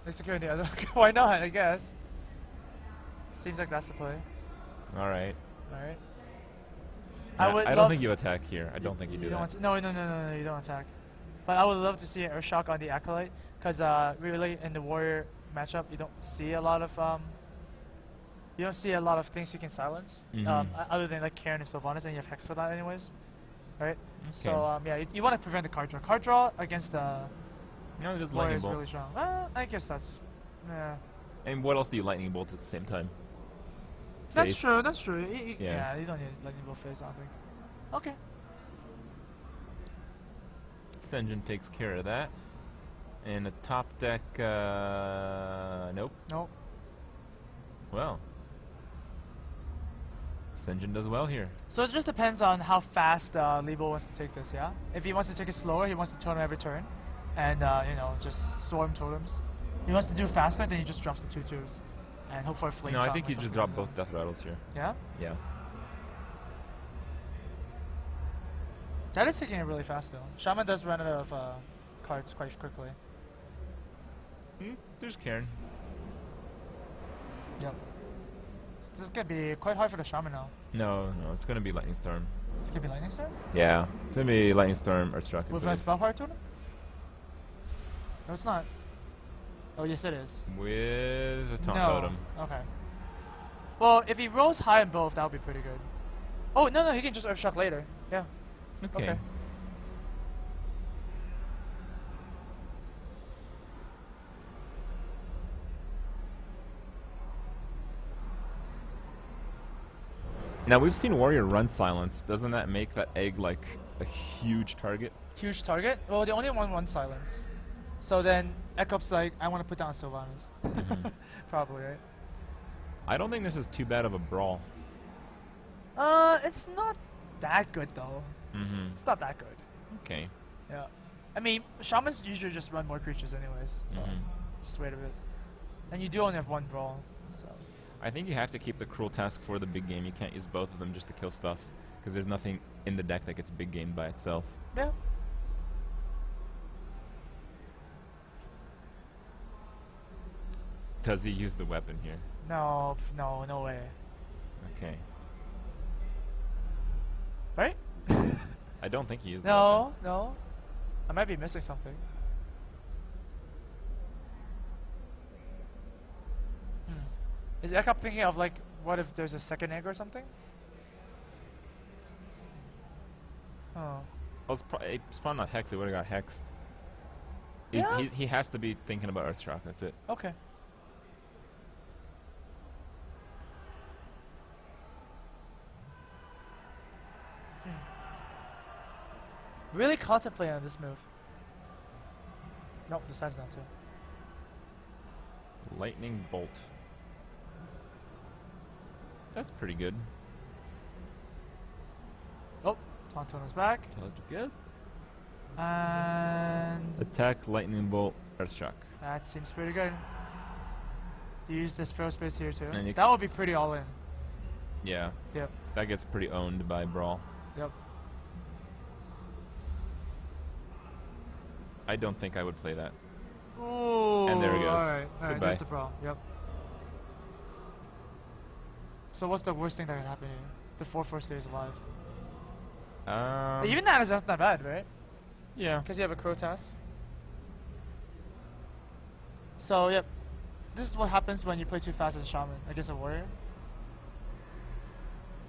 Execute the other. Why not? I guess. Seems like that's the play. All right. All right. I don't think you attack here. I don't think you do don't that. want no, you don't attack. But I would love to see an Earthshock on the Acolyte, because really in the Warrior matchup, you don't see a lot of things you can silence, other than like Karen and Sylvanas, and you have Hex for that anyways, right? Okay. So you want to prevent the card draw. Card draw against the No, just Warrior Lightning is Bolt. really strong. I guess that's And what else do you Lightning Bolt at the same time? that's Face. true. That's true. Yeah. You don't need Lightning Bolt Phase, I don't think. Okay. Senjin takes care of that. And the top deck, nope. Nope. Well, Senjin does well here. So it just depends on how fast Lebo wants to take this, yeah? If he wants to take it slower, he wants to totem every turn. And, just swarm totems. If he wants to do it faster, then he just drops the 2/2s. And hope for a flame No, I tongue think or you just something drop like both Death Rattles here. that. Yeah? Yeah. That is taking it really fast, though. Shaman does run out of cards quite quickly. There's Karen. Yep. This is going to be quite hard for the Shaman now. No, it's gonna be Lightning Storm. It's going to be Lightning Storm? Yeah, it's gonna be Lightning Storm or Struck. With a spell power totem? No, it's not. Oh, yes, it is. With a Taunt No. Totem. Okay. Well, if he rolls high on both, that would be pretty good. Oh, no, he can just Earthshock later. Yeah. Okay. Now we've seen Warrior run Silence. Doesn't that make that egg like a huge target? Huge target? Well, they only want 1 silence. So then Ekop's like, I want to put down Sylvanas. Probably, right? I don't think this is too bad of a brawl. It's not that good though. It's not that good. Okay. Yeah. I mean, shamans usually just run more creatures anyways, so just wait a bit. And you do only have one brawl, so. I think you have to keep the cruel task for the big game. You can't use both of them just to kill stuff, because there's nothing in the deck that gets big game by itself. Yeah. Does he use the weapon here? No, no way. Okay. Right? I don't think he used the weapon. No. I might be missing something. Is Ekop thinking of like, what if there's a second egg or something? Oh. Well, it's probably not Hex. It would have got hexed. Yeah. He has to be thinking about Earthshock. That's it. Okay. Really contemplating on this move. Nope, decides not to. Lightning Bolt. That's pretty good. Oh, Tauntaun is back. That's good. And Attack, Lightning Bolt, Earthshock. that seems pretty good. Use this throw space here too. And you That would be pretty all in. Yeah. Yep. That gets pretty owned by Brawl. Yep. I don't think I would play that. Oh, And there it goes. Alright, Goodbye. there's the brawl. Yep. So what's the worst thing that can happen here? The 4/4 stays alive. Even that is not bad, right? Yeah. Because you have a Crotas. So, yep. This is what happens when you play too fast as a shaman against a warrior.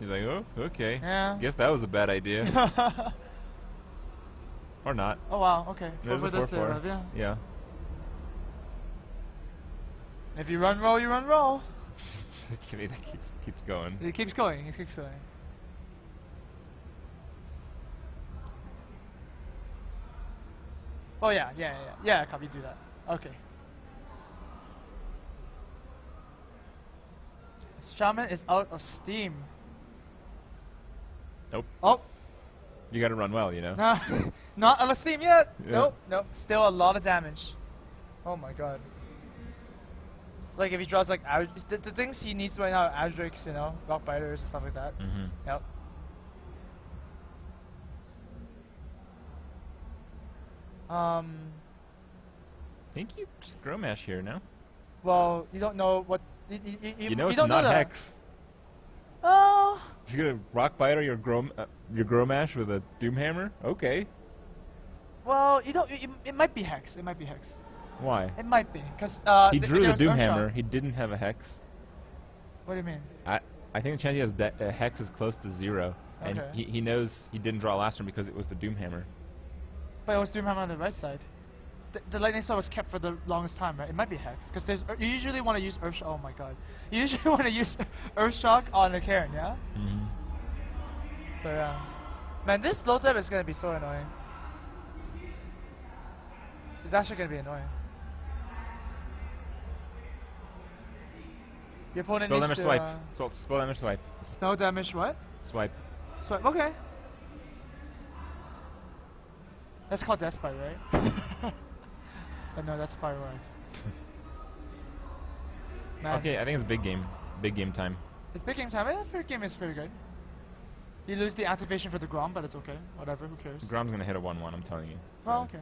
He's like, oh, okay. Yeah. Guess that was a bad idea. Or not. Oh wow, okay. There's a For this 4/4. yeah. Yeah. If you run roll, you run roll. That keeps going. It keeps going, it keeps going. Oh yeah, Cobb, you do that. Okay. Shaman is out of steam. Nope. Oh, You gotta run well, you know? nah, not out of steam yet. Yeah. Nope. Still a lot of damage. Oh my god. Like if he draws like the things he needs right now are Adrix, you know, Rock Biters and stuff like that. Mm-hmm. Yep. I think you just Gromash here, no? Well, you don't know what You know it's don't not know that. Hex. Oh. He's gonna Rock Biter your Gromash with a Doomhammer? Okay. Well, you don't. It might be Hex. It might be Hex. Why? It might be because He drew the there's Earthshock. Doomhammer. He didn't have a Hex. What do you mean? I think the chance he has Hex is close to 0. And Okay. he knows he didn't draw last turn because it was the Doomhammer. But it was Doomhammer on the right side. The Lightning Sword was kept for the longest time, right? It might be Hex because there's you usually want to use Earthshock. Oh my god! You usually want to use Earthshock on a Karen, yeah. Mm-hmm. So yeah, man, this low tap is gonna be so annoying. It's actually gonna be annoying. Your opponent Spell needs damage to swipe. Spell damage swipe. spell damage. What? Swipe. Swipe. Okay. That's called Death Spite, right? But no, that's Fireworks. Man. Okay, I think it's big game. Big game time. It's big game time. Big game is pretty good. You lose the activation for the Grom, but it's okay. Whatever, who cares? Grom's gonna hit a 1/1, I'm telling you. So Oh, okay.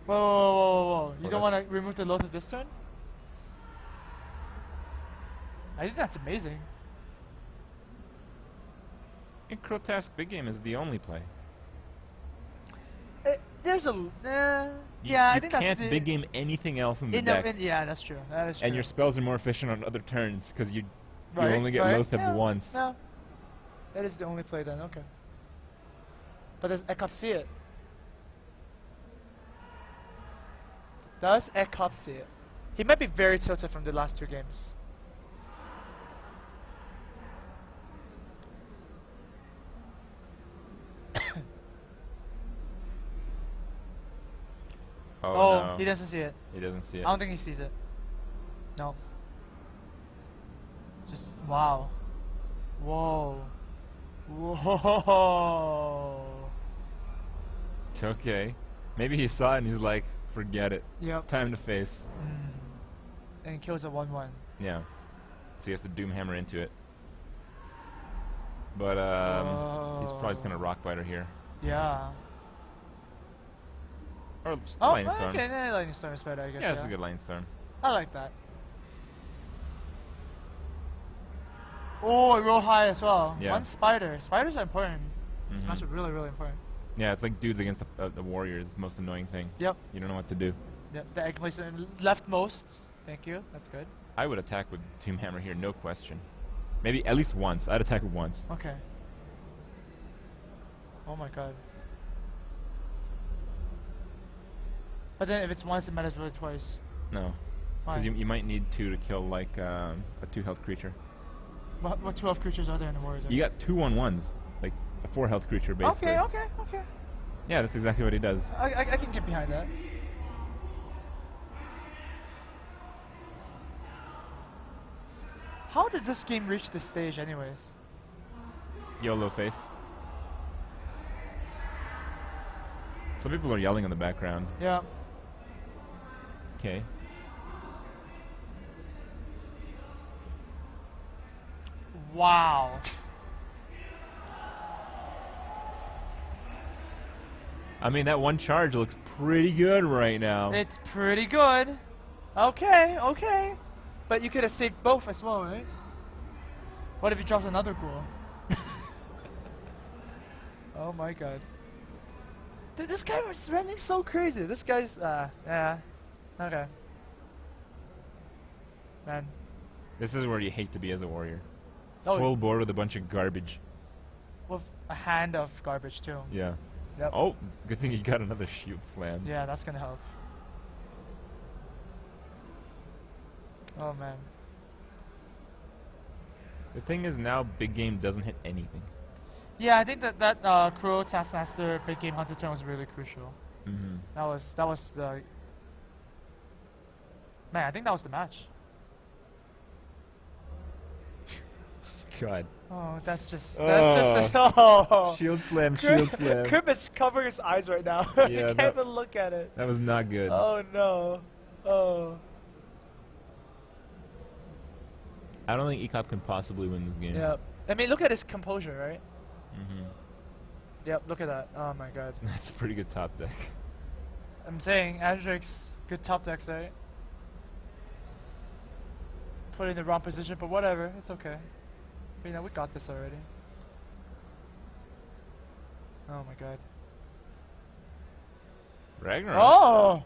Whoa. You Well, don't want to remove the Loath this turn? I think that's amazing. And Crotask big game is the only play. There's a... You, yeah, I you think can't that's the... big game anything else in the in deck. yeah, that's true. That is true. And your spells are more efficient on other turns because you Right, only get right. Loatheb Yeah, once. No. That is the only play then, okay. But does Ekop see it? Does Ekop see it? He might be very tilted from the last 2 games. Oh, no. he doesn't see it. He doesn't see I it. don't think he sees it. No. Just wow. Whoa. Whoa. It's okay. Maybe he saw it and he's like, forget it. Yep. Time to face. And he kills a 1-1. Yeah. So he has to Doomhammer into it. But he's probably just gonna Rockbiter here. Yeah. Or just Oh, Lightning Storm. okay. Yeah, Lightning Storm is better, I guess. Yeah, it's a good Lightning Storm. I like that. Oh, it rolled high as well. Yeah. One spider. Spiders are important. This Mhm. match is really, really important. Yeah, it's like dudes against the warrior is the most annoying thing. Yep. You don't know what to do. Yep. The egg placer leftmost. Thank you. That's good. I would attack with Doomhammer here, no question. Maybe at least once. I'd attack it once. Okay. Oh my god. But then if it's once, it matters really twice. No. Why? Because you might need 2 to kill like a 2-health creature. What 2 health creatures are there in the warrior? You got 2 1/1s. Like a 4-health creature basically. Okay. Yeah, that's exactly what he does. I can get behind that. How did this game reach this stage anyways? YOLO face. Some people are yelling in the background. Yeah. Okay. Wow. I mean, that one charge looks pretty good right now. It's pretty good. Okay. But you could have saved both as well, right? What if he drops another ghoul? Oh my god. This guy was running so crazy. This guy's, yeah. Okay. Man. This is where you hate to be as a warrior. Oh, Full board with a bunch of garbage. with a hand of garbage too. Yeah. Yep. Oh, good thing he got another shield slam. Yeah, that's gonna help. Oh man. The thing is now, big game doesn't hit anything. Yeah, I think that Crow Taskmaster Big Game Hunter turn was really crucial. Mm-hmm. That was the man. I think that was the match. God. Oh, that's just Oh. oh. Shield slam, shield slam. Krim is covering his eyes right now. Yeah, He can't that- even look at it. That was not good. Oh no. Oh. I don't think ECOP can possibly win this game. Yep. I mean, look at his composure, right? Mm-hmm. Yep. Look at that. Oh my god. That's a pretty good top deck. I'm saying Adrix, good top decks, right? Put it in the wrong position, but whatever. It's okay. You know, we got this already. Oh my god. Ragnarok. Oh!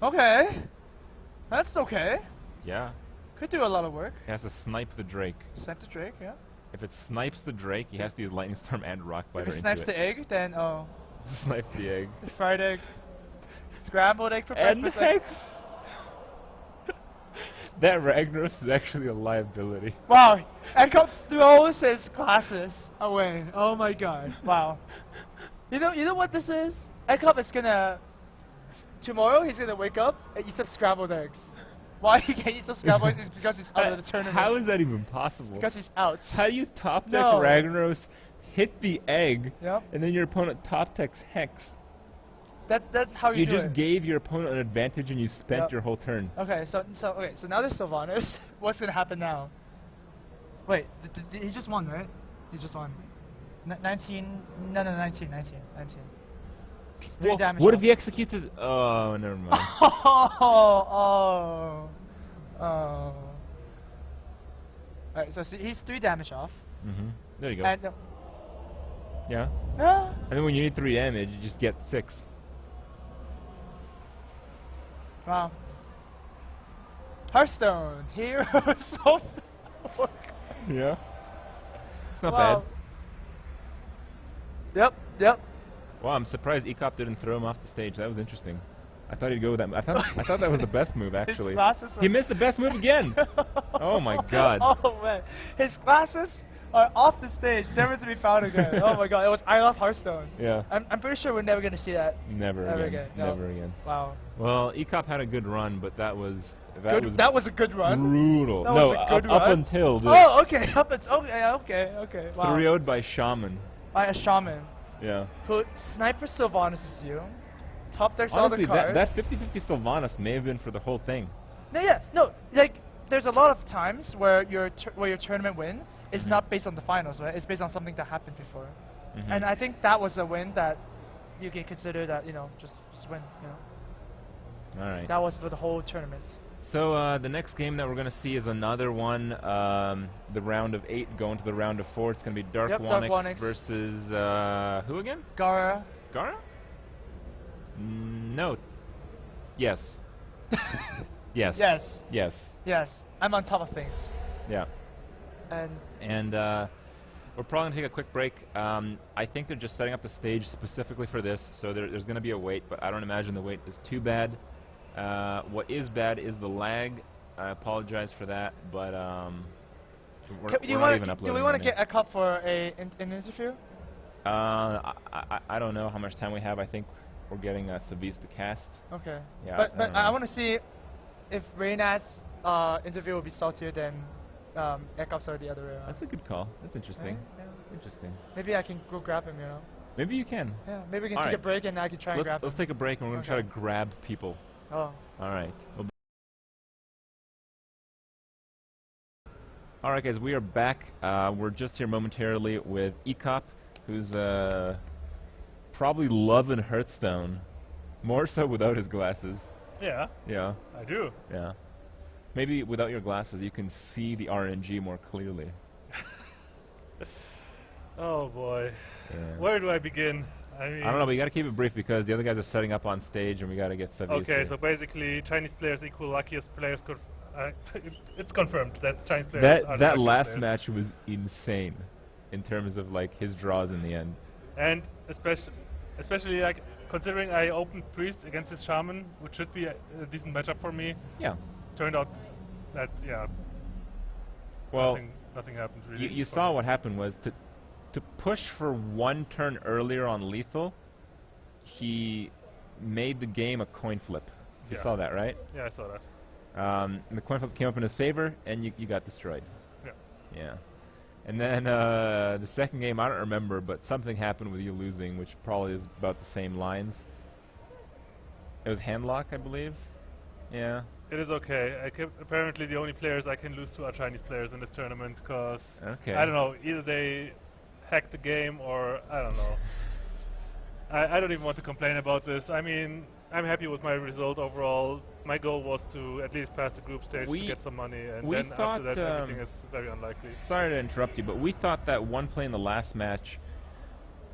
Okay. That's okay. Yeah. Could do a lot of work. He has to snipe the Drake. Snipe the Drake, yeah. If it snipes the Drake, he has to use Lightning Storm and Rockbiter If it snipes into the egg, then oh. it. Snipe the egg. Fried egg. Scrambled egg for And breakfast. Hex! That Ragnaros is actually a liability. Wow. Echo throws his glasses away. Oh my god. Wow. You know what this is? Echo is gonna tomorrow he's gonna wake up and eat some scrambled eggs. Why he can't eat some scrambled eggs is because he's out of the tournament. How is that even possible? Because he's out. How do you top deck No. Ragnaros, hit the egg, Yep. and then your opponent top decks Hex? That's how you You do just it. gave your opponent an advantage and you spent Yep. your whole turn. Okay, so now there's Sylvanas. What's gonna happen now? Wait, he just won, right? He just won. 19. No, 19. It's 3 damage. What off. if he executes his... Oh, never mind. Oh. Alright, so see, he's 3 damage off. Mm-hmm. There you go. And Yeah. no. And then when you need 3 damage, you just get 6. Wow. Hearthstone, hero so Yeah. It's not wow. Yep. bad. Wow, I'm surprised ECOP didn't throw him off the stage. That was interesting. I thought he'd go with that. I thought that was the best move, actually. His glasses He were missed the best move again. Oh my god. Oh man, his glasses are off the stage, never to be found again. Oh my god, it was I Love Hearthstone. Yeah. I'm pretty sure we're never gonna see that. Never Ever again. again, no. Never again. Wow. Well, ECOP had a good run, but that was That was a good run. brutal. That no, was a good up run. until this. Oh, okay. Okay. Wow. 3-0'd by Shaman. By a shaman Yeah. who Sniper Sylvanas is you. Top decks Honestly, all the cards. that 50-50 Sylvanas may have been for the whole thing. No, like there's a lot of times where your tournament win is not based on the finals, right? It's based on something that happened before. Mhm. And I think that was a win that you can consider that, just win, All right. That was for the whole tournament. So the next game that we're going to see is another one, the round of 8 going to the round of 4. It's going to be Dark Yep, Dark Wonix Wonix. versus who again? Gara. Gara? No. Yes. Yes. Yes. Yes. Yes. I'm on top of things. Yeah. And We're probably going to take a quick break. I think they're just setting up the stage specifically for this, so there's going to be a wait, but I don't imagine the wait is too bad. What is bad is the lag. I apologize for that, but we're not even uploading. do we want to right get a cup for an interview? now. I don't know how much time we have. I think we're getting Savis the cast. Okay. Yeah, But I don't I know. want to see if Reynat's interview will be saltier than Ekop's or the other way around. That's a good call. That's interesting. Yeah. Interesting. Maybe I can go grab him, Maybe you can. Yeah, maybe we can All take right. a break and I can try and grab Let's him. take a break and we're going to try to Okay. grab people. Oh. All right. All right, guys, we are back. We're just here momentarily with ECOP, who's probably loving Hearthstone, more so without his glasses. Yeah, Yeah, I do. yeah. Maybe without your glasses, you can see the RNG more clearly. Oh boy. Yeah. Where do I begin? I mean, I don't know, but you got to keep it brief because the other guys are setting up on stage, and we got to get Savis okay, here. so basically, Chinese players equal luckiest players. It's confirmed that Chinese players are the that luckiest last players. match was insane, in terms of like his draws in the end. And especially like considering I opened Priest against his Shaman, which should be a decent matchup for me. Yeah. Turned out that Well, nothing happened really. you for saw me. what happened was to push for one turn earlier on lethal, he made the game a coin flip. You Yeah. saw that, right? Yeah, I saw that. And the coin flip came up in his favor, and you got destroyed. Yeah. Yeah. And then the second game, I don't remember, but something happened with you losing, which probably is about the same lines. It was handlock, I believe. Yeah. It is okay. Apparently, the only players I can lose to are Chinese players in this tournament because Okay. I don't know. Either they hacked the game or I don't know. I don't even want to complain about this. I mean, I'm happy with my result overall. My goal was to at least pass the group stage We- to get some money, and we then after thought, that, everything is very unlikely. Sorry to interrupt you, but we thought that one play in the last match,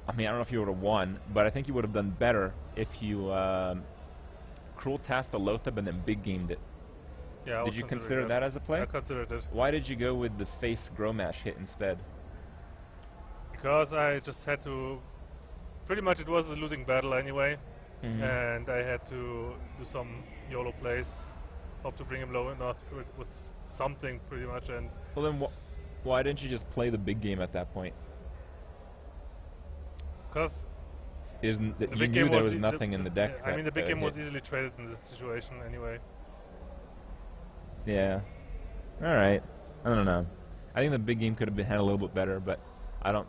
I mean, I don't know if you would have won, but I think you would have done better if you cruel tasked the Lothab and then big gamed it. Yeah. I Did was you considering consider that as a play? I considered it Why did you go with the face Gromash hit instead? because I just had to. Pretty much, it was a losing battle anyway, and I had to do some YOLO plays. Hope to bring him low enough with something, pretty much, and Well, then why didn't you just play the big game at that point? because Isn't that the you big knew game there was was nothing in the deck? I mean, the big that game was hit. easily traded in this situation anyway. Yeah. All right. I don't know. I think the big game could have been handled a little bit better, but I don't.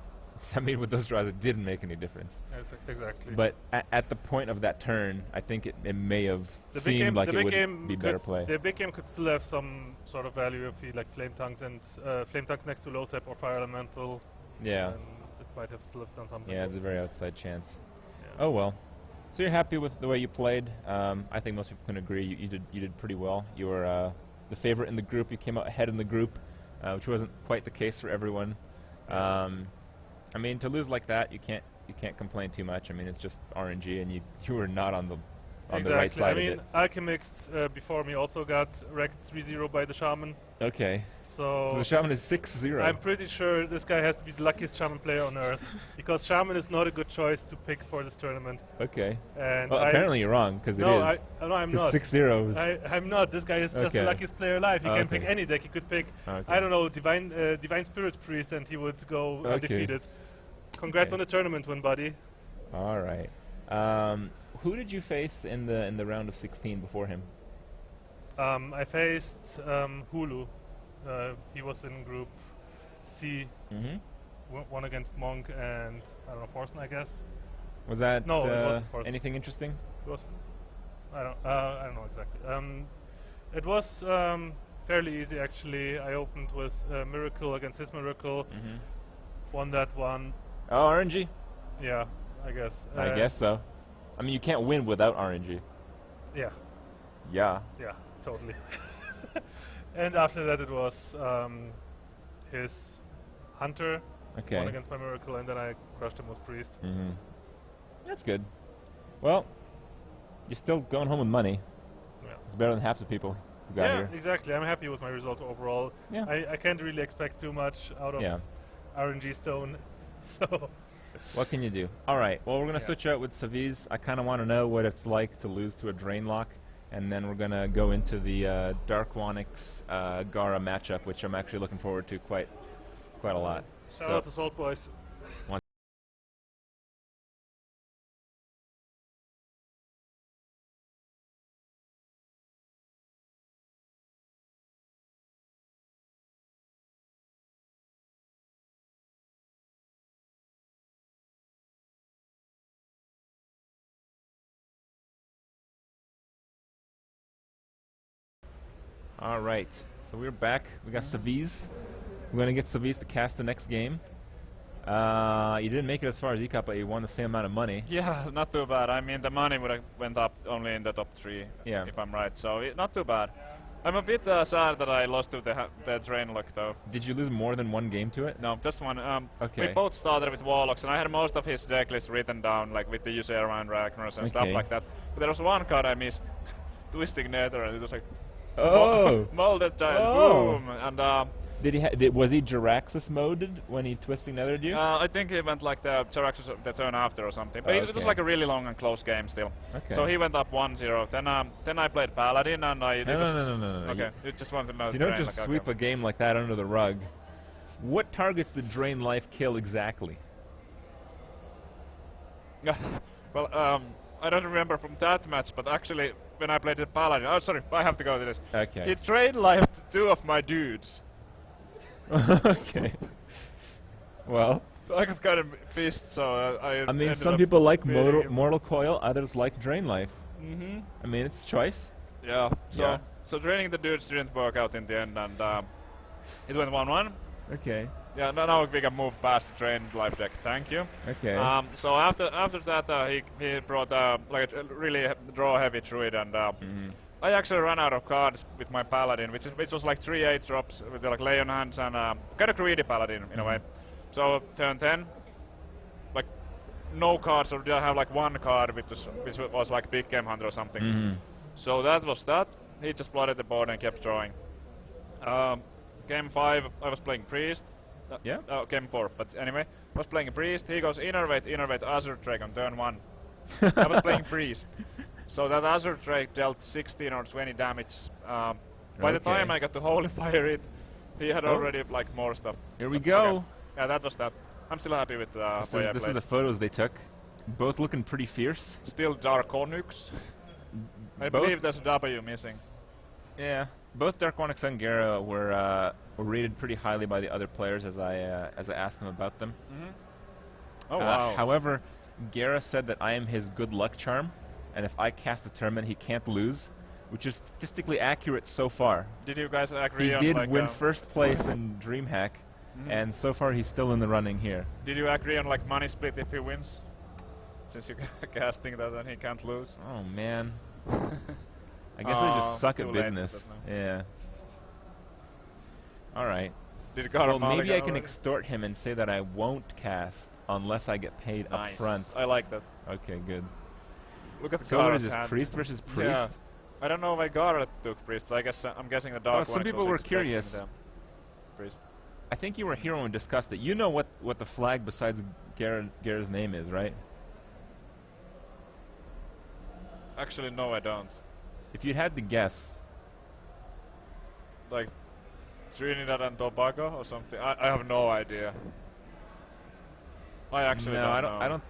I mean, with those draws, it didn't make any difference. Exactly. But at the point of that turn, I think it may have the big seemed game, like the it big would game be could better play. The big game could still have some sort of value if he like flame tongues and flame tongues next to Lothab or fire elemental. Yeah. And it might have still done something. Yeah, it's a very outside chance. Yeah. Oh well. So you're happy with the way you played? I think most people can agree. You did pretty well. You were the favorite in the group. You came out ahead in the group, which wasn't quite the case for everyone. I mean, to lose like that, you can't complain too much. I mean, it's just RNG, and you were not on the on exactly. the right side I mean, of it. Alchemix before me also got wrecked 3-0 by the Shaman. Okay. So So the Shaman is 6-0. I'm pretty sure this guy has to be the luckiest Shaman player on Earth, because Shaman is not a good choice to pick for this tournament. Okay. And Well, apparently you're wrong, because it no, is. no, I'm 'Cause not. 6-0 is... I'm not. This guy is just the Okay. luckiest player alive. He Oh, can okay. pick any deck. He could pick, Okay. I don't know, Divine Spirit Priest, and he would go Okay. undefeated. Congrats Okay. on the tournament win, buddy. All right. Who did you face in the round of 16 before him? I faced Hulu. He was in Group C. Mm-hmm. One against Monk and I don't know, Forsen, I guess. Was that No, it wasn't Forsen. anything interesting? It was. I don't know exactly. It was fairly easy actually. I opened with Miracle against his Miracle. Mm-hmm. Won that one. Oh, RNG? Yeah, I guess. I guess so. I mean, you can't win without RNG. Yeah, Yeah. yeah, totally. And after that, it was his Hunter. Okay. Won against my Miracle, and then I crushed him with Priest. Mm-hmm. That's good. Well, you're still going home with money. Yeah. It's better than half the people who got Yeah, here. exactly. I'm happy with my result overall. Yeah. I can't really expect too much out of Yeah. RNG Stone. So What can you do? All right. Well, we're going to Yeah. switch out with Saviz. I kind of want to know what it's like to lose to a Drain Lock. And then we're going to go into the Dark Wanix Gara matchup, which I'm actually looking forward to quite a lot. shout So- out to Salt Boys. All right. So we're back. We got Saviz. We're going to get Saviz to cast the next game. You didn't make it as far as ECOP, but you won the same amount of money. Yeah, not too bad. I mean, the money would have went up only in the top 3, Yeah. if I'm right. So not too bad. I'm a bit sad that I lost to the Drain Lock, though. Did you lose more than one game to it? No, just one. Okay. We both started with Warlocks, and I had most of his deck list written down, like with the Ysera and Ragnaros and stuff Okay. like that. But there was one card I missed, Twisting Nether, and it was like Oh! Molded Giant, Oh. boom! And Was he Jiraxis moded when he Twisting Nethered you? I think he went like the Jaraxxus the turn after or something. But it was Okay. like a really long and close game still. Okay. So he went up 1-0. Then I played Paladin, and I... No. Okay, you just want to know. You don't Drain, just like, sweep okay. a game like that under the rug. What targets did Drain Life kill exactly? Well, I don't remember from that match, but actually, when I played the Paladin... Oh, sorry, I have to go to this. Okay. He Drain Lifed 2 of my dudes. Okay. Well, I got kind of pissed, so I I mean, ended some up people like beating him. Mortal Coil, others like Drain Life. Mm-hmm. I mean, it's choice. Yeah, Yeah. so draining the dudes didn't work out in the end, and it went 1-1. Okay. Yeah, now we can move past the drained life deck. Thank you. Okay. So after that, he brought like a really draw heavy druid, and I actually ran out of cards with my paladin, which was like 3/8 drops with like Leon hands and kind of greedy paladin in a way. So turn 10, like no cards, or did I have like one card which was like big game hunter or something. Mhm. So that was that. He just flooded the board and kept drawing. Game 5, I was playing priest. Yeah. Game 4, but anyway, I was playing priest. He goes innervate Azure Drake on turn 1. I was playing priest. So that Azure Drake dealt 16 or 20 damage. By the time I got to Holy Fire it, he had already like more stuff. Here we But go. okay. Yeah, that was that. I'm still happy with This way is I this is played. the photos they took. Both looking pretty fierce. Still Dark Onyx. I Both- believe there's a W missing. Yeah. Both Dark Onyx and Gera were rated pretty highly by the other players as I asked them about them. Oh wow. However, Gera said that I am his good luck charm, and if I cast a tournament, he can't lose, which is statistically accurate so far. Did you guys agree He on did like win first place in DreamHack, and so far he's still in the running here. Did you agree on like money split if he wins? Since you're casting that and he can't lose. Oh man. I guess I just suck too at late, business. but no. Yeah. All right. Did Gara Well, maybe I can already? extort him and say that I won't cast unless I get paid up Nice. front. I like that. Okay, good. Look at the So what is Gara's this, hand. priest versus Yeah. priest? I don't know why Gara took priest, but I guess I'm guessing the Dark some Onyx people was were expecting curious. the priest. I think you were here when we discussed it. You know what the flag besides Gara's name is, right? Actually, no, I don't. If you had to guess, Like Trinidad and Tobago or something. I have no idea. I actually no, don't know.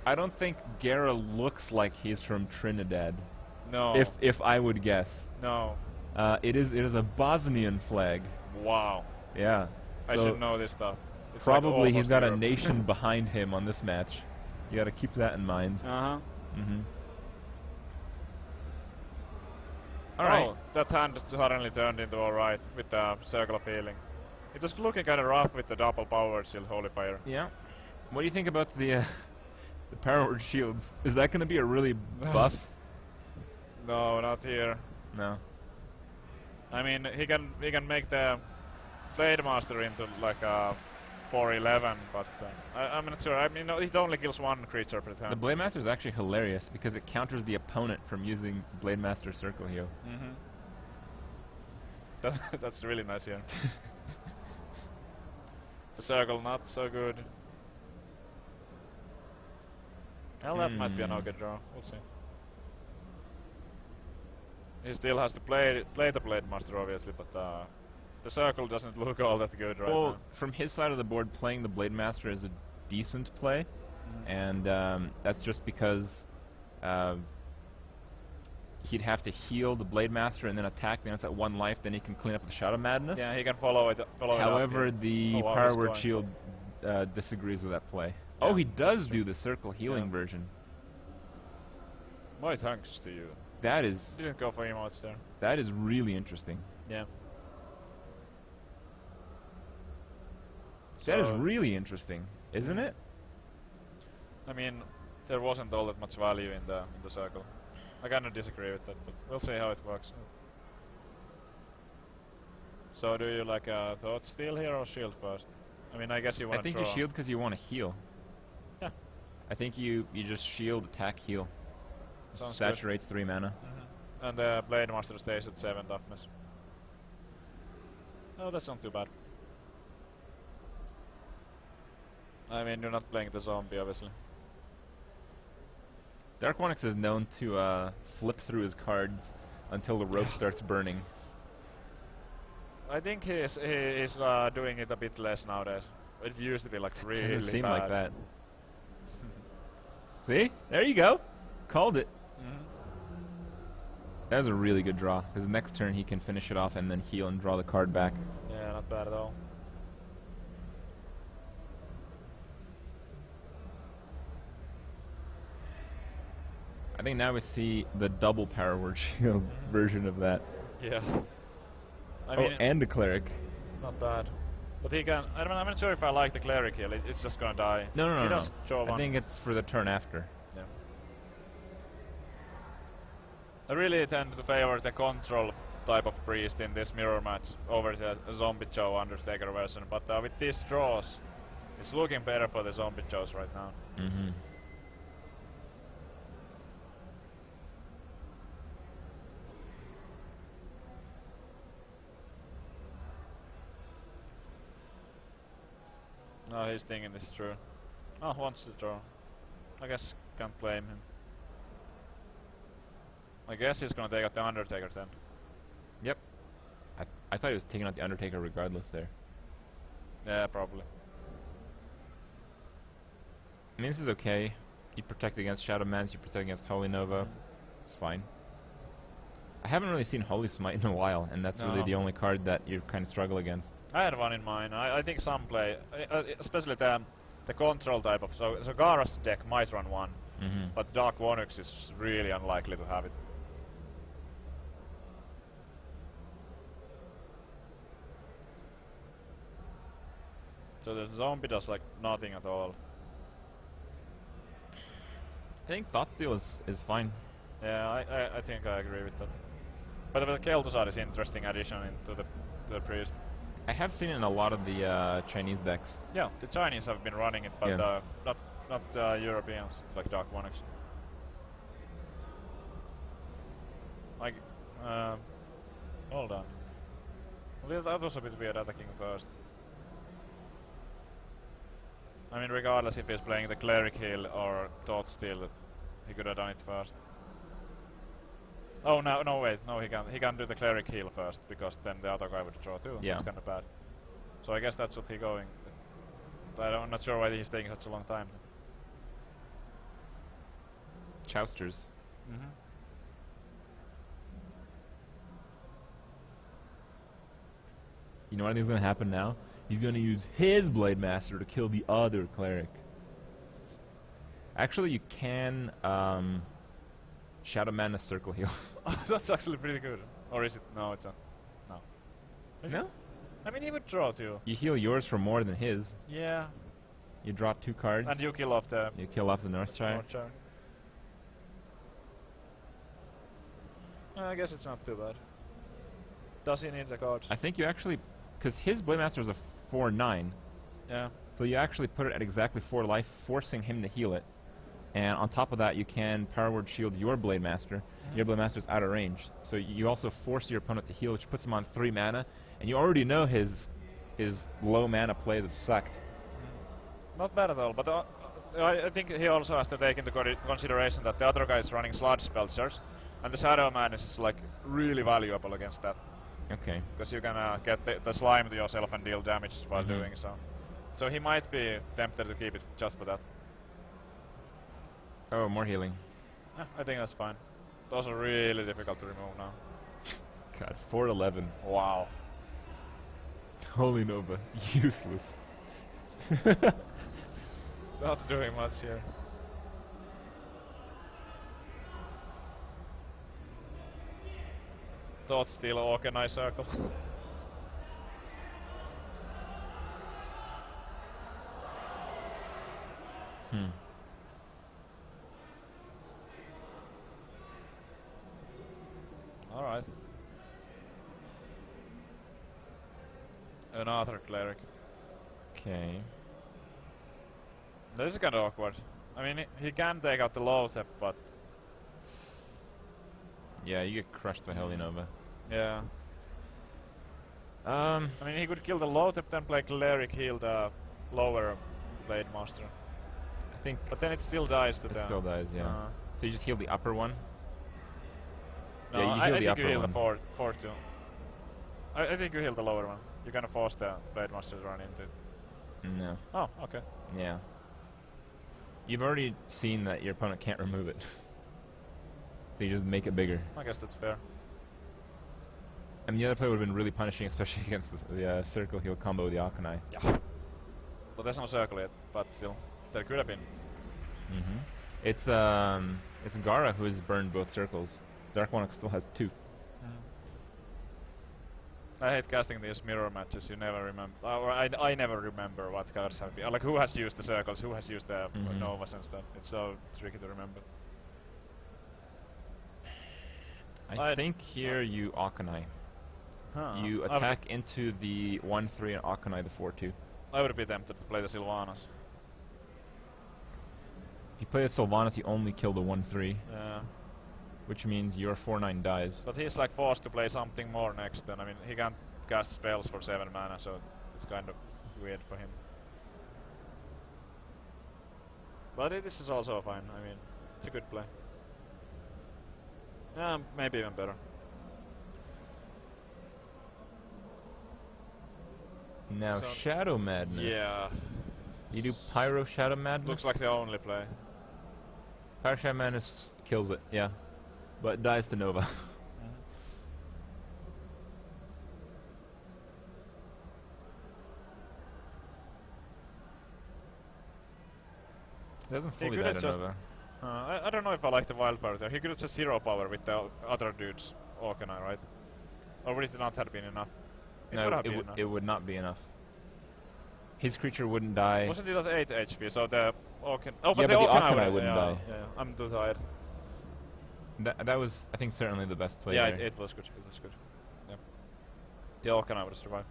I don't think Gara looks like he's from Trinidad. No. If I would guess, No. it is a Bosnian flag. Wow. Yeah. I So should know this stuff. It's probably he's got a Europe. nation behind him on this match. You got to keep that in mind. Uh-huh. Mm-hmm. All right. That hand suddenly turned into alright with the circle of healing. It was looking kind of rough with the double power shield holy fire. Yeah. What do you think about the the power word shields? Is that going to be a really buff? No, not here. No. I mean, he can make the Blade Master into like a 411, but I'm not sure. I mean, it only kills one creature per turn. The Blade Master is actually hilarious because it counters the opponent from using Blade Master Circle Heal. That's really nice here. The circle not so good. Well, that might be a no good draw. We'll see. He still has to play the Blade Master, obviously, but the circle doesn't look all that good right Well, now. from his side of the board, playing the Blade Master is a decent play, and that's just because he'd have to heal the Blade Master and then attack. Then it's at 1 life. Then he can clean up the Shadow Madness. Yeah, he can follow it. However, up, yeah. the wow, Power he's Word going. Shield disagrees with that play. Yeah, Oh, he does that's true. do the Circle Healing Yeah. version. My thanks to you. That is Didn't go for emotes there. that is really interesting. Yeah. That is So, really interesting, isn't it? I mean, there wasn't all that much value in the circle. I kind of disagree with that, but we'll see how it works. So do you like Thought Steal here or Shield first? I mean, I guess you I want to think draw. you shield because you want to heal. Yeah. I think you just shield, attack, heal. Sounds good. Saturates 3 mana. And the Blade Master stays at 7 toughness. Oh, that's not too bad. I mean, you're not playing the zombie, obviously. Dark Onyx is known to flip through his cards until the rope starts burning. I think he is doing it a bit less nowadays. It used to be like really Doesn't seem bad. like that. See? There you go. Called it. That was a really good draw, because next turn he can finish it off and then heal and draw the card back. Yeah, not bad at all. I think now we see the double Power Word Shield version of that. Yeah. I Oh, mean, and the Cleric. not bad. But he can. I'm not sure if I like the Cleric here. It's just gonna die. No, He does draw I one. think it's for the turn after. Yeah. I really tend to favor the control type of priest in this mirror match over the Zombie Joe Undertaker version. But with these draws, it's looking better for the Zombie Joes right now. Mm-hmm. No, he's thinking this is true. Oh, wants to draw. I guess can't blame him. I guess he's gonna take out the Undertaker then. Yep. I thought he was taking out the Undertaker regardless there. Yeah, probably. I mean, this is okay. You protect against Shadow Mans, you protect against Holy Nova. It's fine. I haven't really seen Holy Smite in a while, and that's really No. the only card that you kind of struggle against. I had one in mind. I think some play, especially the control type of. So Gara's deck might run one, Mm-hmm. but Dark Onyx is really unlikely to have it. So the zombie does like nothing at all. I think Thought Steal is fine. Yeah, I think I agree with that. But the Kel'Thuzad is interesting addition into the priest. I have seen it in a lot of the Chinese decks. Yeah, the Chinese have been running it, but Yeah. not Europeans like Dark Onyx. Hold on. Well, that was a bit weird attacking first. I mean, regardless if he's playing the cleric heal or thought steal, he could have done it first. Oh no, wait, no, he can't do the cleric heal first because then the other guy would draw too. Yeah. That's kind of bad. So I guess that's what he's going. But I'm not sure why he's taking such a long time. Chousters. Mm-hmm. You know what I think is going to happen now? He's going to use his Blade Master to kill the other cleric. Actually, you can Shadow Mana Circle Heal. That's actually pretty good. Or is it? No, it's not. No. Is No? it? I mean, he would draw too. You heal yours for more than his. Yeah. You draw 2 cards. And you kill off the You kill off the Northshire. Northshire. I guess it's not too bad. Does he need the cards? I think you actually... Because his Blade Master is a 4/9. Yeah. So you actually put it at exactly 4 life, forcing him to heal it. And on top of that, you can Power Word Shield your Blade Master. Your Blade Master's out of range. So you also force your opponent to heal, which puts him on 3 mana. And you already know his low mana plays have sucked. Not bad at all, but I think he also has to take into consideration that the other guy is running Sludge Spellchers, and the Shadow Man is like really valuable against that. Okay. Because you can get the slime to yourself and deal damage while doing so. So he might be tempted to keep it just for that. Oh, more healing. I think that's fine. Those are really difficult to remove now. God, 4/11. Wow. Holy Nova. Useless. Not doing much here. Thought Steal Organize Circle. Alright. Another cleric. Okay. This is kind of awkward. I mean, he can take out the low tap, but Yeah, you get crushed by Holy Nova. yeah. I mean, he could kill the low tap, then play cleric, heal the lower Blade Master. I think But then it still dies to it them. still dies, yeah. So you just heal the upper one? No, Yeah, you heal I the think you upper heal the one. 4/2. I think you heal the lower one. You kind of force the Blade Master to run into it. No. Oh, okay. Yeah. You've already seen that your opponent can't remove it. So you just make it bigger. I guess that's fair. I mean, the other play would have been really punishing, especially against the circle heal combo with the Akanai. Yeah. Well, there's no circle yet, but still. There could have been. It's Gara who has burned both circles. Dark Monarch still has 2. I hate casting these mirror matches. You never remember. Or I never remember what cards have been. Like, who has used the circles, who has used the Novas and stuff. It's so tricky to remember. I think here you Akanai. Huh. You attack into the 1/3 and Akanai the 4/2. I would be tempted to play the Sylvanas. If you play the Sylvanas, you only kill the 1/3, Yeah. which means your 4/9 dies. But he's like forced to play something more next. And I mean, he can't cast spells for 7 mana, so it's kind of weird for him. But this is also fine. I mean, it's a good play. Yeah, maybe even better. Now So- Shadow Madness. Yeah. You do Pyro Shadow Madness? Looks like the only play. Pyro Shadow Madness kills it, yeah. But dies to Nova. It doesn't He fully could die have to just- Nova. I don't know if I like the wild power there. He could have just 0 power with the other dude's Orkana, right? Or would it not have been enough? It would No, have been enough. it would not be enough. His creature wouldn't die. Wasn't it at 8 HP, so the Orkan... Oh, but Yeah, the but the Orkana Orkana wouldn't yeah, die. Yeah, I'm too tired. That was, I think, certainly the best play Yeah, there. it was good. It was good. Yeah. The Orkana would survive.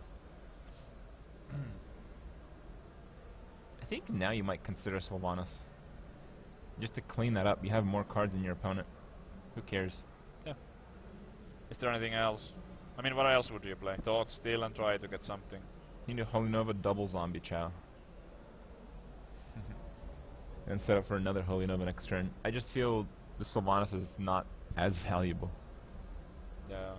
I think now you might consider Sylvanas. Just to clean that up, you have more cards than your opponent. Who cares? Yeah. Is there anything else? I mean, what else would you play? Thought Steal and try to get something. You need a Holy Nova double Zombie Chow. And set up for another Holy Nova next turn. I just feel the Sylvanas is not as valuable. Yeah.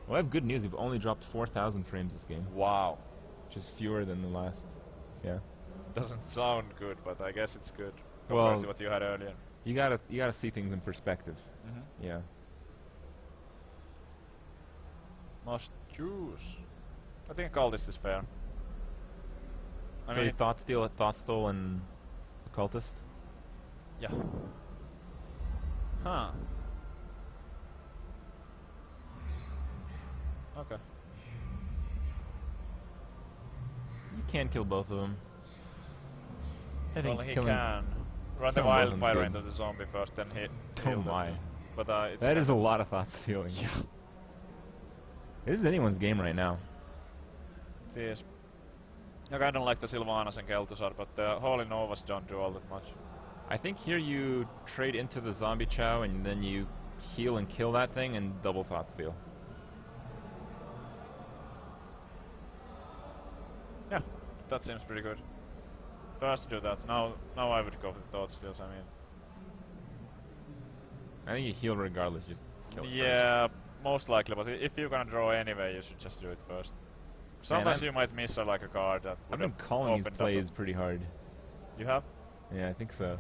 Well, I have good news. We've only dropped 4,000 frames this game, Wow. which is fewer than the last. Yeah. Doesn't sound good, but I guess it's good compared Well, to what you had earlier. You gotta see things in perspective. Mm-hmm. Yeah. Must choose. I think all this is fair. I So mean, Thoughtstole, and Occultist. yeah. Huh. Okay. You can kill both of them. I think Well, he killing can run the killing both of wild them's fire good. into the zombie first, then hit. Oh my. But it's That is a lot of thought stealing. Yeah. This is anyone's game right now. It is. I kind of like the Sylvanas and Kel'Thuzad, but the Holy Novas don't do all that much. I think here you trade into the Zombie Chow and then you heal and kill that thing and double thought steal. Yeah, that seems pretty good. First do that. Now I would go for the Thought Steals, I mean. I think you heal regardless, just kill it Yeah, most likely, but if you're gonna draw anyway, you should just do it first. Sometimes I've- you might miss like a card that I've would been have calling these opened up plays pretty hard. You have? Yeah, I think so.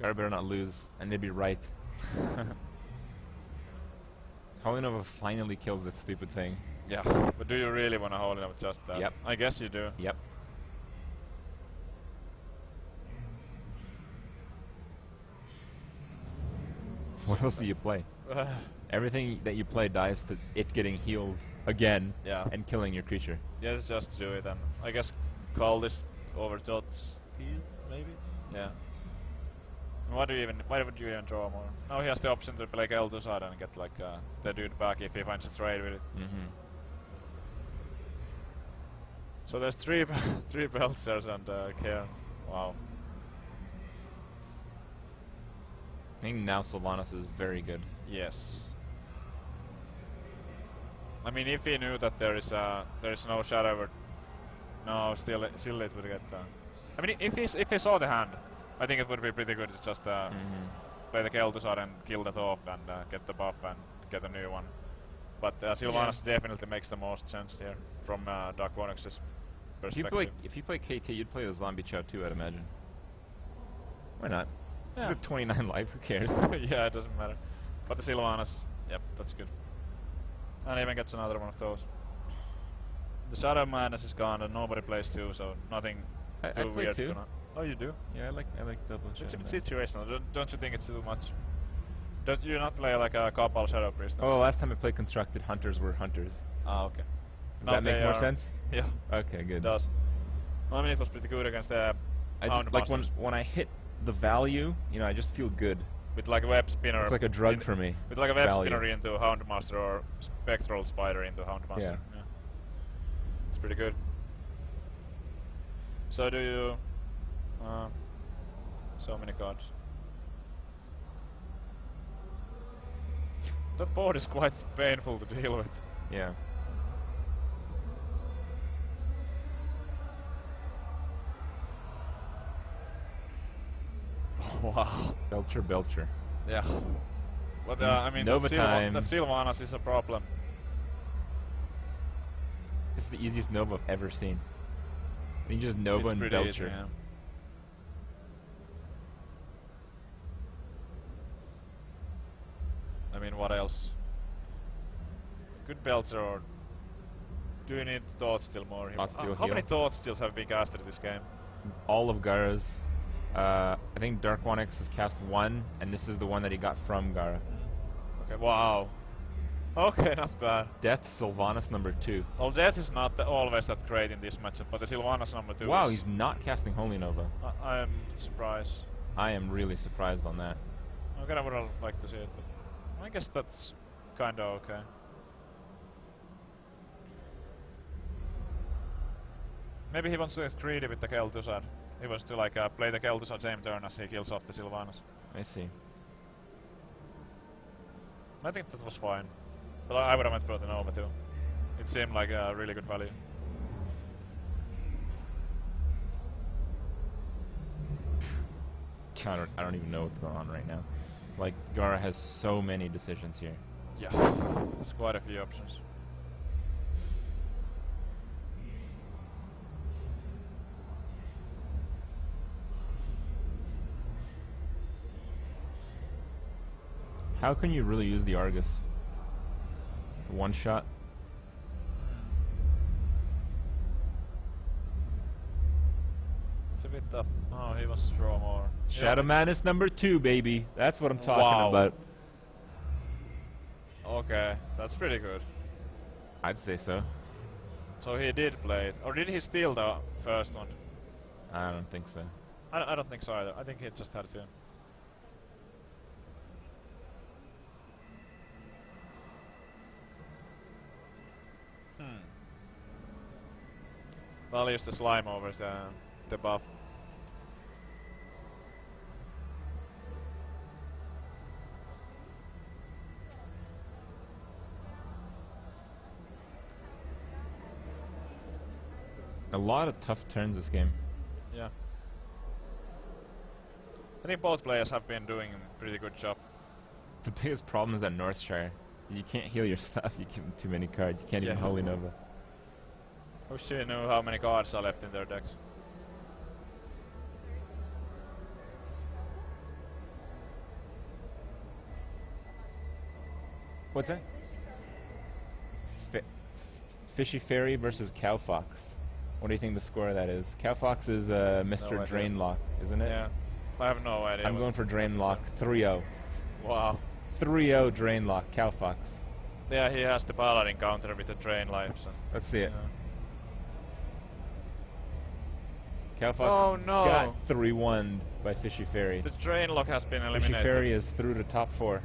Gar better not lose, and they'd be right. Holy Nova finally kills that stupid thing. Yeah. But do you really want to hold it up just that? Yep. I guess you do. Yep. What else do you play? Everything that you play dies to it getting healed again Yeah. and killing your creature. Yes, just do it, and I guess call this over Thought Steal, maybe? Yeah. And why would you even draw more? Now he has the option to play Kel'Thuzad and get like the dude back if he finds a trade with it. Mm-hmm. So there's three Belzers and Care. Wow. I think now Sylvanas is very good. Yes. I mean, if he knew that there is no shadow, no, still it would get. I mean, if he saw the hand, I think it would be pretty good to just play the Kel'Thuzad and kill that off and get the buff and get a new one. But Sylvanas definitely makes the most sense here from Dark Onyx's perspective. If you play KT, you'd play the Zombie Chow too, I'd imagine. Why not? Yeah. It's a 29 life, who cares? Yeah, it doesn't matter. But the Sylvanas, yep, that's good. And even gets another one of those. The Shadow Madness is gone and nobody plays two, so nothing I too play weird. two. Gonna oh, you do? Yeah, I like double It's Shadow. situational. Don't you think it's too much? Don't you not play like a Cabal Shadow Priest? Oh, last time I played Constructed, Hunters were Hunters. Ah, okay. Does Now that make they more are- sense? Yeah, Okay, good. it does. Well, I mean, it was pretty good against the I Hound just, like Masters when I hit the value, I just feel good. with like a web spinner. It's like a drug for me. With like a web value. spinner into Houndmaster or Spectral Spider into Houndmaster. Yeah. It's pretty good. So do you... so many cards. That board is quite painful to deal with. Yeah. Wow. Belcher. Yeah. But I mean, Nova time. that Sylvanas is a problem. It's the easiest Nova I've ever seen. You just Nova It's and pretty Belcher. easy, yeah. I mean, what else? Good Belcher, or do you need Thought Steal more? Thought Steal How many heal. Thought Steals have been casted in this game? All of Gara's. I think Dark Onyx has cast one, and this is the one that he got from Gara. Okay, wow. Okay, not bad. Death Sylvanas number 2. Well, Death is not always that great in this matchup, but the Sylvanas number 2 Wow, is... he's not casting Holy Nova. I'm surprised. I am really surprised on that. I kinda would like to see it, but I guess that's kinda okay. Maybe he wants to get greedy with the Kel'Thuzad. He wants to like play the Kel'Thuzad same turn as he kills off the Sylvanas. I see. I think that was fine. But I would have went for the Nova too. It seemed like a really good value. I don't even know what's going on right now. Like, Gara has so many decisions here. Yeah. There's quite a few options. How can you really use the Argus? One shot? It's a bit tough. Oh, he wants to draw more. Shadow Madness number 2, baby. That's what I'm talking about. Okay, that's pretty good. I'd say so. So he did play it. Or did he steal the first one? I don't think so. I don't think so either. I think he just had to. Well, I'll use the slime over the buff. A lot of tough turns this game. Yeah. I think both players have been doing a pretty good job. The biggest problem is that Northshire. You can't heal your stuff. You give them too many cards. You can't even Holy Nova. I wish you knew how many cards are left in their decks. What's that? Fishy Fairy versus Cow Fox. What do you think the score of that is? Cow Fox is Mr. No Drainlock, isn't it? Yeah. I have no idea. I'm going for Drainlock 3-0. Wow. 3-0 Drainlock, Cow Fox. Yeah, he has the Paladin counter with the drain life. So. Let's see it. Cow Fox Oh no! got 3-1 by Fishy Fairy. The drain lock has been eliminated. Fishy Fairy is through to top 4.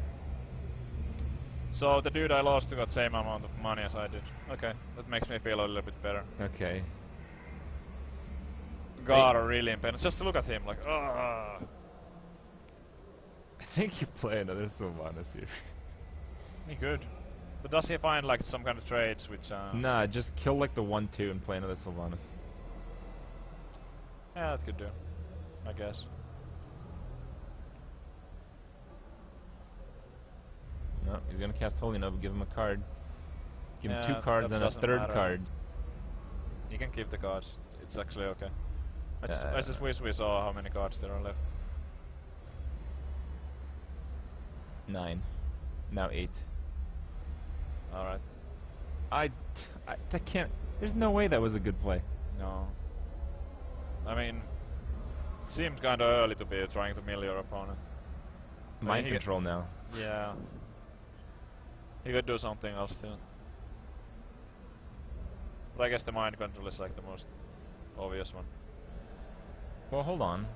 So the dude I lost got same amount of money as I did. Okay, that makes me feel a little bit better. Okay. God, are really in pain. Just look at him, like, ah. I think you play another Sylvanas here. He could. But does he find like some kind of trades which... Nah, just kill like the 1-2 and play another Sylvanas. Yeah, that could do. I guess. No, he's gonna cast Holy Nova, give him a card. Give him Yeah, 2 cards that and a doesn't 3rd matter. card. You can keep the cards. It's actually okay. I just wish we saw how many cards there are left. 9. Now 8. Alright. I can't... There's no way that was a good play. No. I mean, it seemed kind of early to be trying to mill your opponent. Mind control now. Yeah. He could do something else too. But I guess the mind control is like the most obvious one. Well, hold on.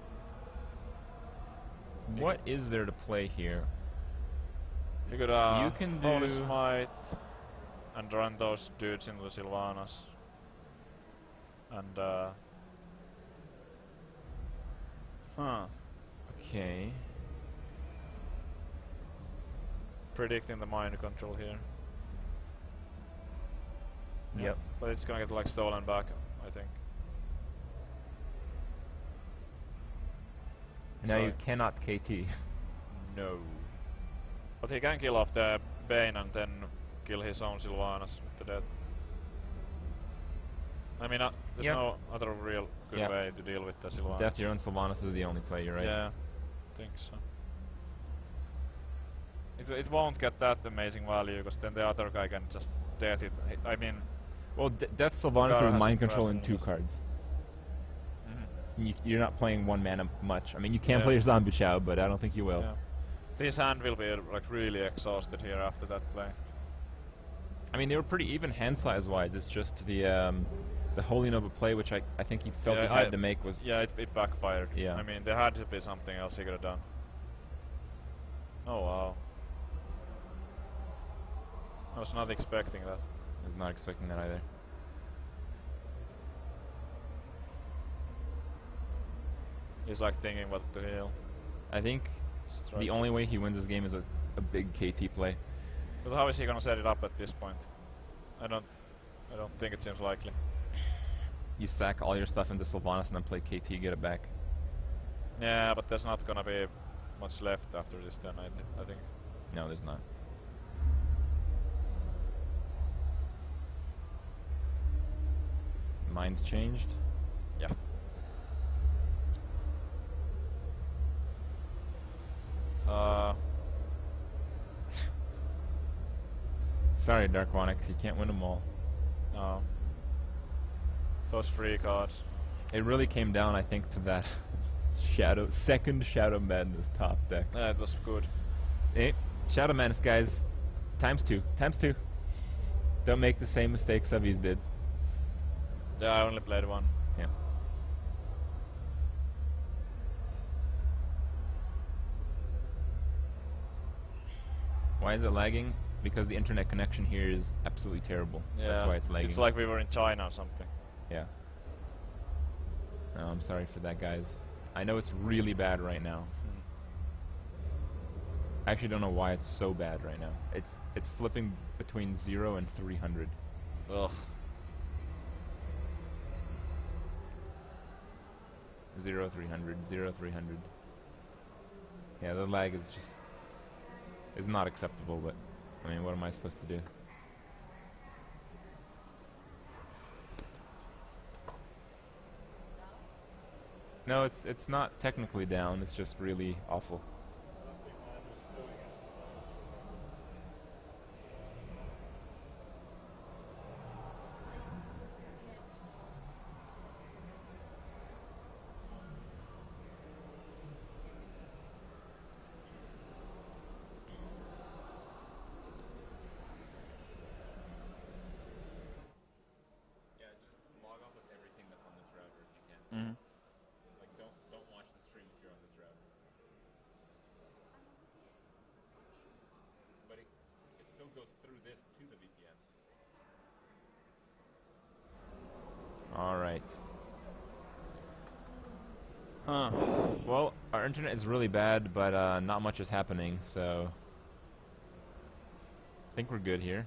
What is there to play here? You could You can Holy do- Smite and run those dudes into Sylvanas. And huh. Okay. Predicting the mind control here. Yep. But it's gonna get like stolen back, I think. Now So- you cannot KT. No. But he can kill off the Bane and then kill his own Sylvanas with the death. I mean, there's Yep. no other real good Yep. way to deal with the Sylvanas. Death your own Sylvanas is the only play, you're right. Yeah, I think so. It won't get that amazing value because then the other guy can just death it. I mean, Well, Death Sylvanas Gara is has mind some control in crafting 2 list. cards. mhm. You're not playing 1 mana much. I mean, you can Yeah. play your Zombie Chow, but I don't think you will. Yeah. His hand will be like really exhausted here after that play. I mean, they were pretty even hand size wise. It's just the Holy Nova play, which I think he felt Yeah, he had to make was. Yeah, it backfired. Yeah. I mean, there had to be something else he could have done. Oh wow. I was not expecting that. I was not expecting that either. He's like thinking what to heal. I think Strike. the only way he wins this game is a big KT play. But how is he gonna set it up at this point? I don't think it seems likely. You sack all your stuff into Sylvanas and then play KT, get it back. Yeah, but there's not gonna be much left after this turn, I think. No, there's not. Mind changed? Yeah. Sorry, Dark Onyx, you can't win them all. No. Those free cards. It really came down, I think, to that second Shadow Madness top deck. Yeah, it was good. Hey, Shadow Madness, guys. Times two. Times two. Don't make the same mistakes Aviz did. Yeah, I only played one. Yeah. Why is it lagging? Because the internet connection here is absolutely terrible. Yeah. That's why it's lagging. It's like we were in China or something. Yeah. No, I'm sorry for that, guys. I know it's really bad right now. I actually don't know why it's so bad right now. It's flipping between 0 and 300. Ugh. 0, 300, 0, 300. Yeah, the lag is not acceptable, but I mean, what am I supposed to do? No, it's not technically down, it's just really awful. Yeah, just log off with everything that's on this router if you can. Mm-hmm. Like, don't watch the stream if you're on this router. But it still goes through this to the VPN. All right. Huh. Well, our internet is really bad, but not much is happening, so I think we're good here.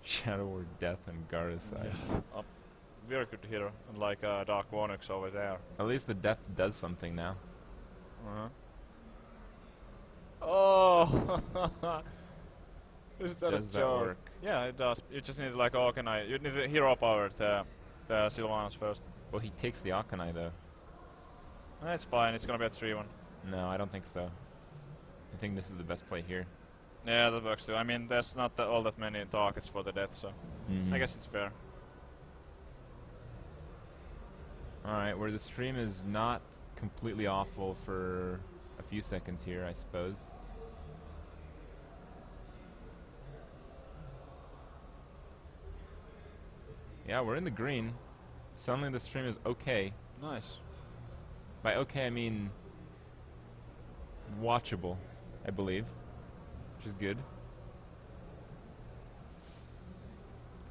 Shadow War Death and Gara's side. Very good hitter, unlike Dark Onyx over there. At least the Death does something now. Oh! Is that Does a that joke? work? Yeah, it does. You just need like organize. You need to hero power the Sylvanas first. Well, he takes the Akanai, though. It's fine. It's gonna be a 3-1. No, I don't think so. I think this is the best play here. Yeah, that works too. I mean, there's not all that many targets for the death, so I guess it's fair. Alright, where the stream is not completely awful for a few seconds here, I suppose. Yeah, we're in the green. Suddenly the stream is okay. Nice. By okay, I mean watchable, I believe, which is good.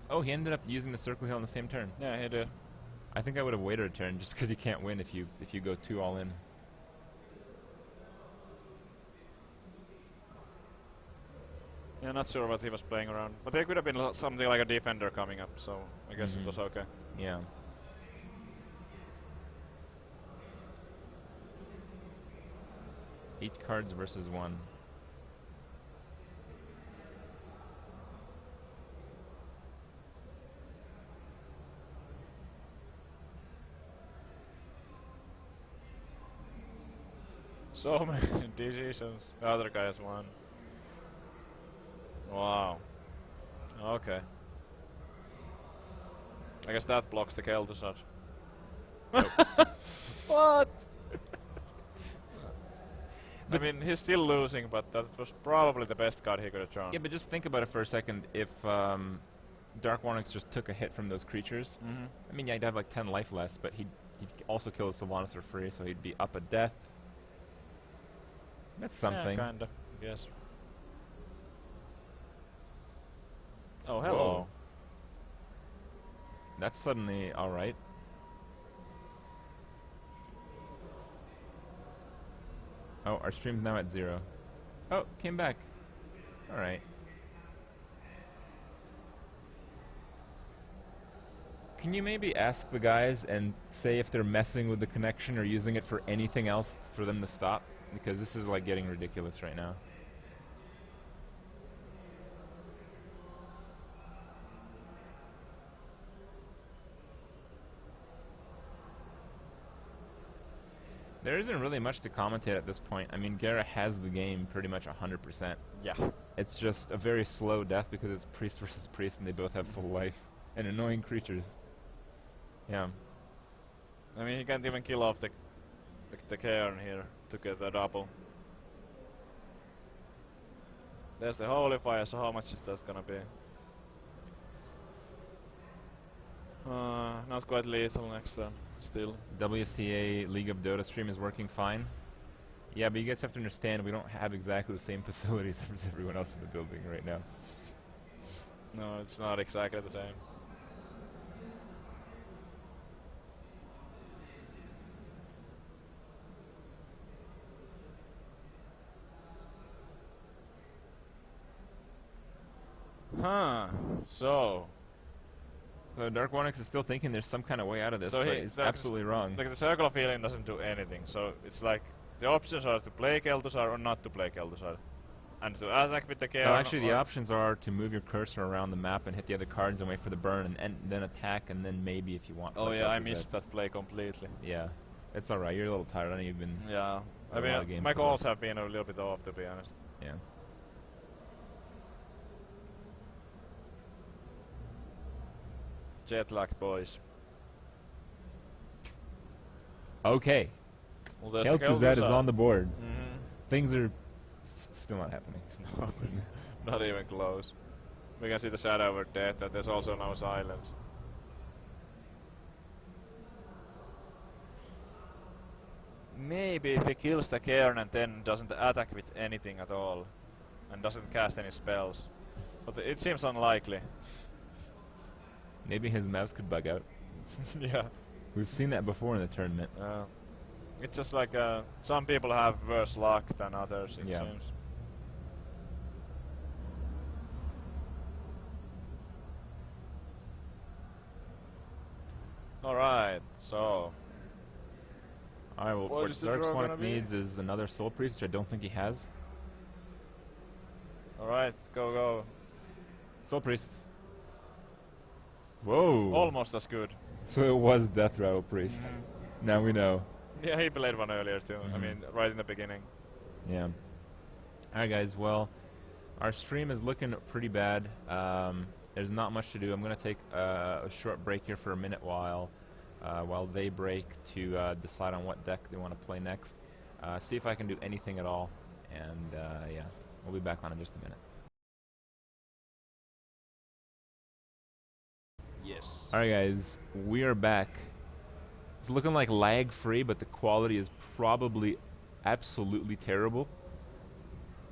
Oh, he ended up using the circle heal on the same turn. Yeah, he did. I think I would have waited a turn just because you can't win if you go 2 all in. Yeah, not sure what he was playing around, but there could have been something like a defender coming up, so I guess it was okay. Yeah. Eight cards versus 1. So many decisions. The other guy has 1. Wow. Okay. I guess that blocks the Kel'Thuzad shot. What? I mean, he's still losing, but that was probably the best card he could have drawn. Yeah, but just think about it for a second. If Dark Onyx just took a hit from those creatures, I mean, yeah, he'd have like 10 life less, but he'd also kill the Sylvanas for free, so he'd be up a death. That's something. Yeah, kinda. Yes. Oh, hello. Whoa. That's suddenly alright. Our stream's now at 0. Oh, came back. All right. Can you maybe ask the guys and say if they're messing with the connection or using it for anything else for them to stop? Because this is like getting ridiculous right now. There isn't really much to commentate at this point. I mean, Gara has the game pretty much 100%. Yeah. It's just a very slow death because it's priest versus priest and they both have full life. And annoying creatures. Yeah. I mean, he can't even kill off the cairn here to get the double. There's the holy fire, so how much is that gonna be? Not quite lethal next turn, still. WCA League of Dota stream is working fine. Yeah, but you guys have to understand we don't have exactly the same facilities as everyone else in the building right now. No, it's not exactly the same. Huh. So Dark Onyx is still thinking there's some kind of way out of this, So but he- he's like absolutely wrong. like the circle of healing doesn't do anything. So it's like the options are to play Kel'Thuzar or not to play Kel'Thuzar, and to attack with the Chaos. No, actually, the options are to move your cursor around the map and hit the other cards and wait for the burn, and then attack, and then maybe if you want. Oh play yeah, I Kel'Thuzar. missed that play completely. Yeah, it's all right. You're a little tired. I know you've been. Yeah, I a lot of mean, games my to goals watch. have been a little bit off, to be honest. Yeah. Jet lag, boys. Okay. Well, there's the Kel'Thuzar is Kel'Thuzar. on the board. Mhm. Things are still not happening. Not even close. We can see the shadow over death, that there's also no silence. Maybe if he kills the cairn and then doesn't attack with anything at all, and doesn't cast any spells. But it seems unlikely. Maybe his mouse could bug out. Yeah. We've seen that before in the tournament. It's just like some people have worse luck than others, it Yeah. seems. Alright, so All right. Well, What what is the Dark draw Sonic gonna be? needs is another Soul Priest, which I don't think he has. alright, go. Soul Priest. Whoa. Almost as good. So it was Death Rattle Priest. Now we know. Yeah, he played one earlier too. I Mhm. mean, right in the beginning. Yeah. Alright guys, well, our stream is looking pretty bad. There's not much to do. I'm going to take a short break here for a minute while they break to decide on what deck they want to play next. See if I can do anything at all. And yeah, we'll be back on in just a minute. Yes. Alright guys, we are back. It's looking like lag free, but the quality is probably absolutely terrible.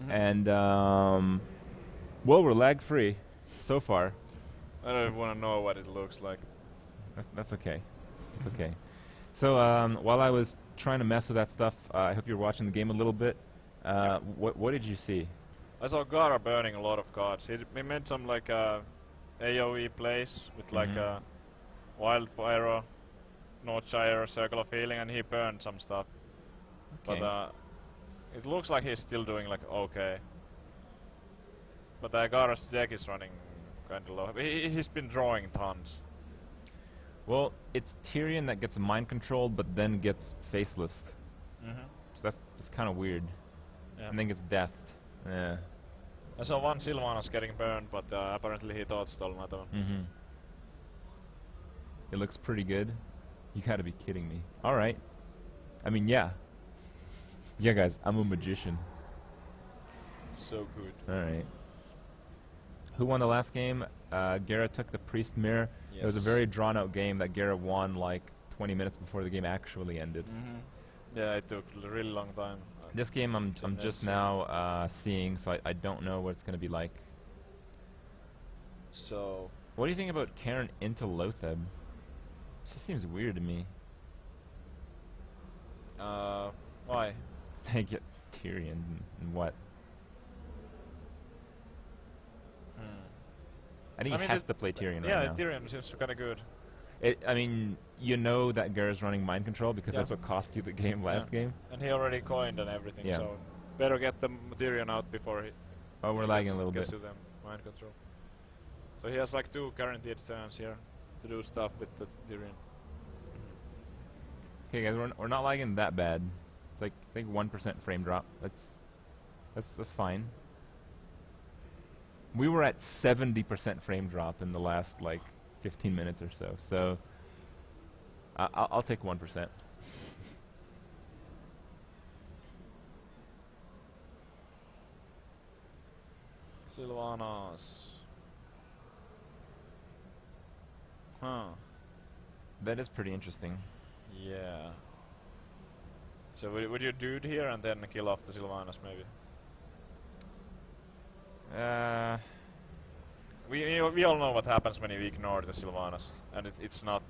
And well, we're lag free so far. I don't even want to know what it looks like. That's okay. It's okay. So while I was trying to mess with that stuff, I hope you're watching the game a little bit. What did you see? I saw Gara burning a lot of cards. He made some like AoE plays with like Wild Pyro, Northshire, Circle of Healing, and he burned some stuff. Okay. But it looks like he's still doing like okay. But Gara's deck is running kind of low. He's been drawing tons. Well, it's Tyrion that gets mind controlled, but then gets faceless. So that's kind of weird. Yeah. And then gets deathed. Yeah. I saw one Sylvanas getting burned, but apparently he thought stole another one. It looks pretty good. You gotta be kidding me. Alright. I mean, yeah. Yeah, guys, I'm a magician. So good. Alright. Who won the last game? Gara took the Priest Mirror. It was a Yes. very drawn-out game that Gara won like 20 minutes before the game actually ended. Yeah, it took a really long time. This game I'm just now seeing, so I don't know what it's going to be like. So What do you think about Karen into Lotheb? This just seems weird to me. why? They get Tyrion and what? I think he has to play Tyrion yeah, right now. Tyrion seems kind of good. I mean, you know that Gera's running mind control because that's what cost you the game last game. And he already coined and everything, Yeah. so better get the Tyrion out before he. Oh, we're he lagging gets- a little gets bit. to them mind control. So he has like 2 guaranteed turns here to do stuff with the Tyrion. Okay, guys, we're not lagging that bad. It's like 1% frame drop. That's fine. We were at 70% frame drop in the last like 15 minutes or so. So I'll take 1%. Sylvanas. Huh. That is pretty interesting. Yeah. So would you dude here and then kill off the Sylvanas maybe? We all know what happens when you ignore the Sylvanas, and it's not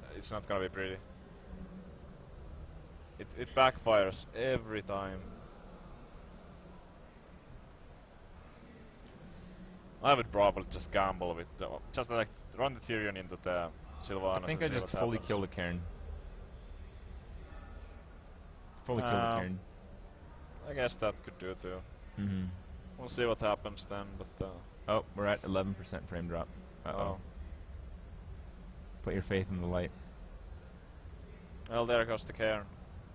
gonna be pretty. It backfires every time. I would probably just gamble with just like run the Tyrion into the Sylvanas. I think I and see just what fully happens. killed a Cairn. Fully killed a Cairn. I guess that could do too. Mm-hmm. We'll see what happens then, but Oh, we're at 11% frame drop. Uh-oh. Put your faith in the light. well, there goes the Cairn.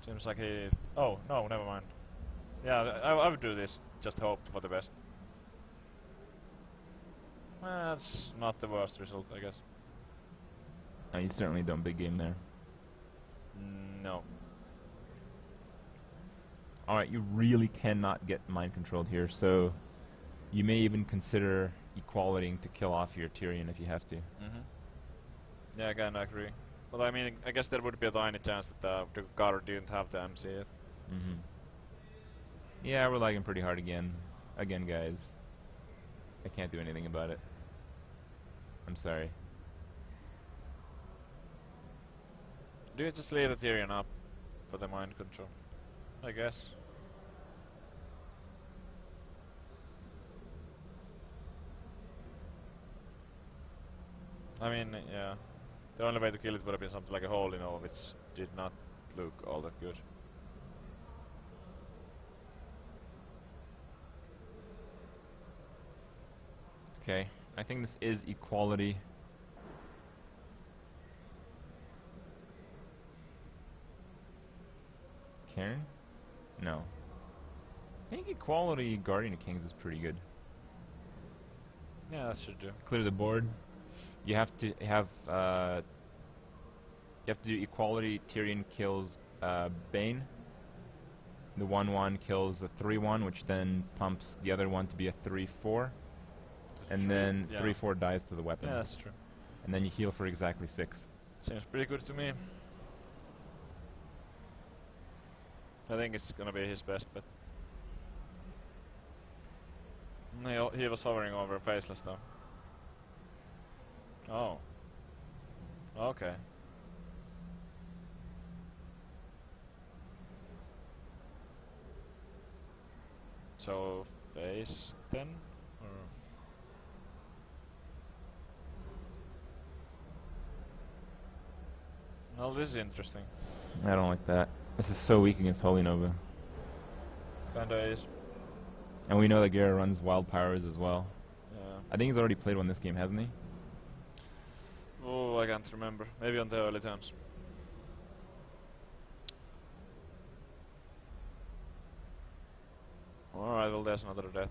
Seems like he. Oh no, never mind. Yeah, I would do this. Just hope for the best. That's not the worst result, I guess. No, you certainly don't big game there. No. Alright, you really cannot get mind controlled here, so you may even consider equalitying to kill off your Tyrion if you have to. Mm-hmm. Yeah, again, I agree. But I mean, I guess there would be a tiny chance that the guard didn't have the MC yet. Mm-hmm. Yeah, we're lagging pretty hard again. Again, guys. I can't do anything about it. I'm sorry. Do you just leave the Tyrion up for the mind control? I guess. I mean, yeah. The only way to kill it would have been something like a hole in all, which did not look all that good. Okay, I think this is equality. Cairn? No. I think equality Guardian of Kings is pretty good. Yeah, that should do. Clear the board. You have to have do equality. Tyrion kills Bane. The 1/1 kills the 3/1, which then pumps the other one to be a 3/4, and then 3/4 dies to the weapon. Yeah, that's true. And then you heal for exactly 6. Seems pretty good to me. I think it's gonna be his best bet. He was hovering over Faceless though. Oh. Okay. So face then? Or well, this is interesting. I don't like that. This is so weak against Holy Nova. Kinda is. And we know that Gera runs Wild Powers as well. Yeah. I think he's already played one this game, hasn't he? Oh, I can't remember. Maybe on the early turns. Alright, well there's another death.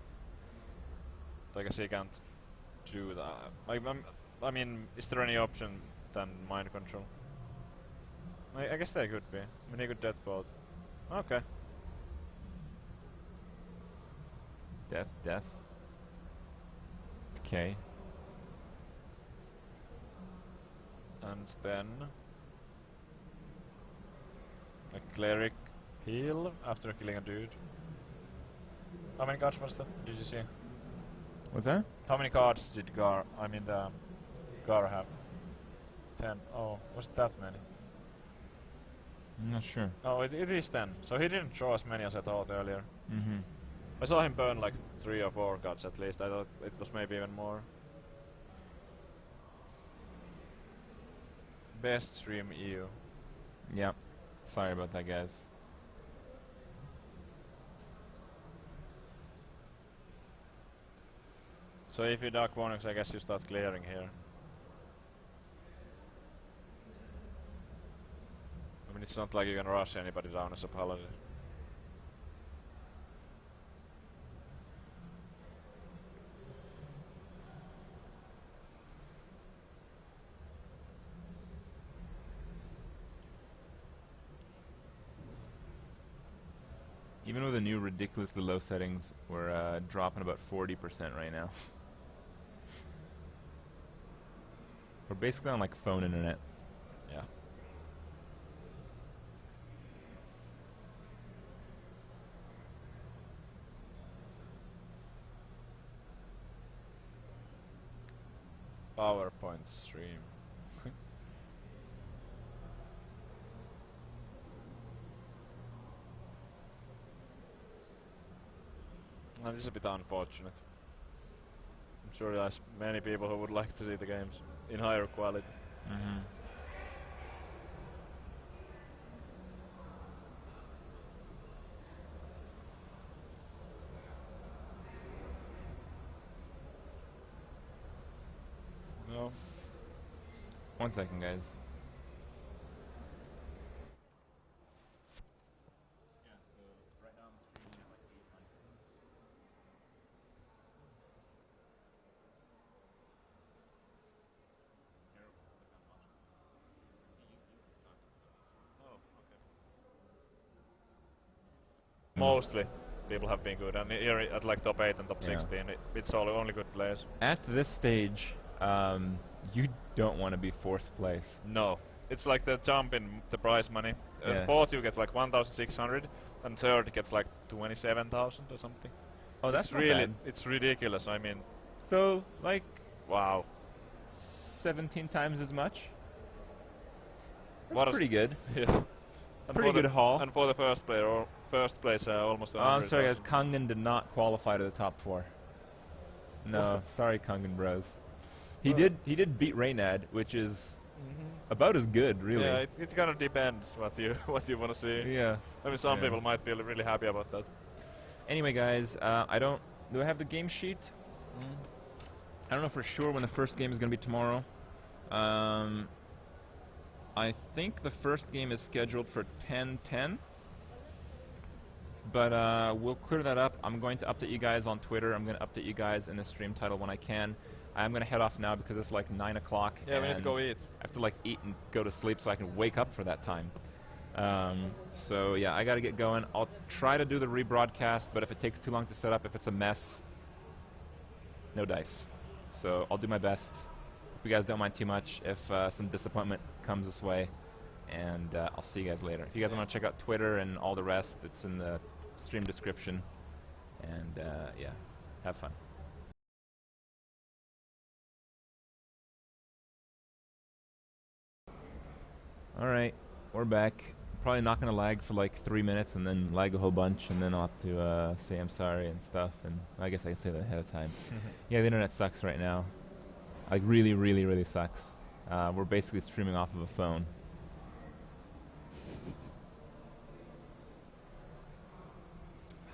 I guess he can't do that. I mean, is there any option than mind control? I guess there could be. I mean, he could death both. Okay. Death. Okay. And then a cleric heal after killing a dude. How many cards was that? Did you see? What's that? How many cards did Gar have? 10. Oh, was it that many? I'm not sure. Oh, it is 10. So he didn't draw as many as I thought earlier. Mm-hmm. I saw him burn like 3 or 4 cards at least. I thought it was maybe even more. Best stream EU. Yep. Sorry about that, guys. So if you duck warnings, I guess you start clearing here. I mean, it's not like you can rush anybody down as a paladin. Even with the new ridiculously low settings, we're dropping about 40% right now. We're basically on like phone internet. Yeah. PowerPoint stream. Well, this is a bit unfortunate. I'm sure there's many people who would like to see the games in higher quality. Mm-hmm. No. 1 second, guys. Mostly people have been good, and here at like top 8 and top Yeah. 16, it's all only good players. At this stage, you don't want to be 4th place. No, it's like the jump in the prize money. Yeah. 4th you get like 1,600, and 3rd gets like 27,000 or something. Oh, that's it's not really bad. it's ridiculous. I mean, So, like, wow. 17 times as much? That's What a pretty good. Yeah. And Pretty for the- good haul. And for the first player, or first place, almost. Oh, I'm sorry, guys. 100,000. Kangen did not qualify to the top 4. No, sorry, Kangen Bros. He did beat Reynad, which is about as good, really. Yeah, it kind of depends what you want to see. Yeah. I mean, some Yeah. people might be really happy about that. Anyway, guys, do I have the game sheet? I don't know for sure when the first game is going to be tomorrow. I think the first game is scheduled for 10:10. But we'll clear that up. I'm going to update you guys on Twitter. I'm going to update you guys in the stream title when I can. I'm going to head off now because it's like 9 o'clock. Yeah, we need to and go eat. I have to like eat and go to sleep so I can wake up for that time. So yeah, I got to get going. I'll try to do the rebroadcast, but if it takes too long to set up, if it's a mess, no dice. So I'll do my best. Hope you guys don't mind too much if some disappointment comes this way. And I'll see you guys later. If you guys want to check out Twitter and all the rest, it's in the stream description. And yeah, have fun. All right, we're back. Probably not going to lag for like 3 minutes and then lag a whole bunch, and then I'll have to say I'm sorry and stuff. And I guess I can say that ahead of time. Yeah, the internet sucks right now. Like really, really, really sucks. We're basically streaming off of a phone.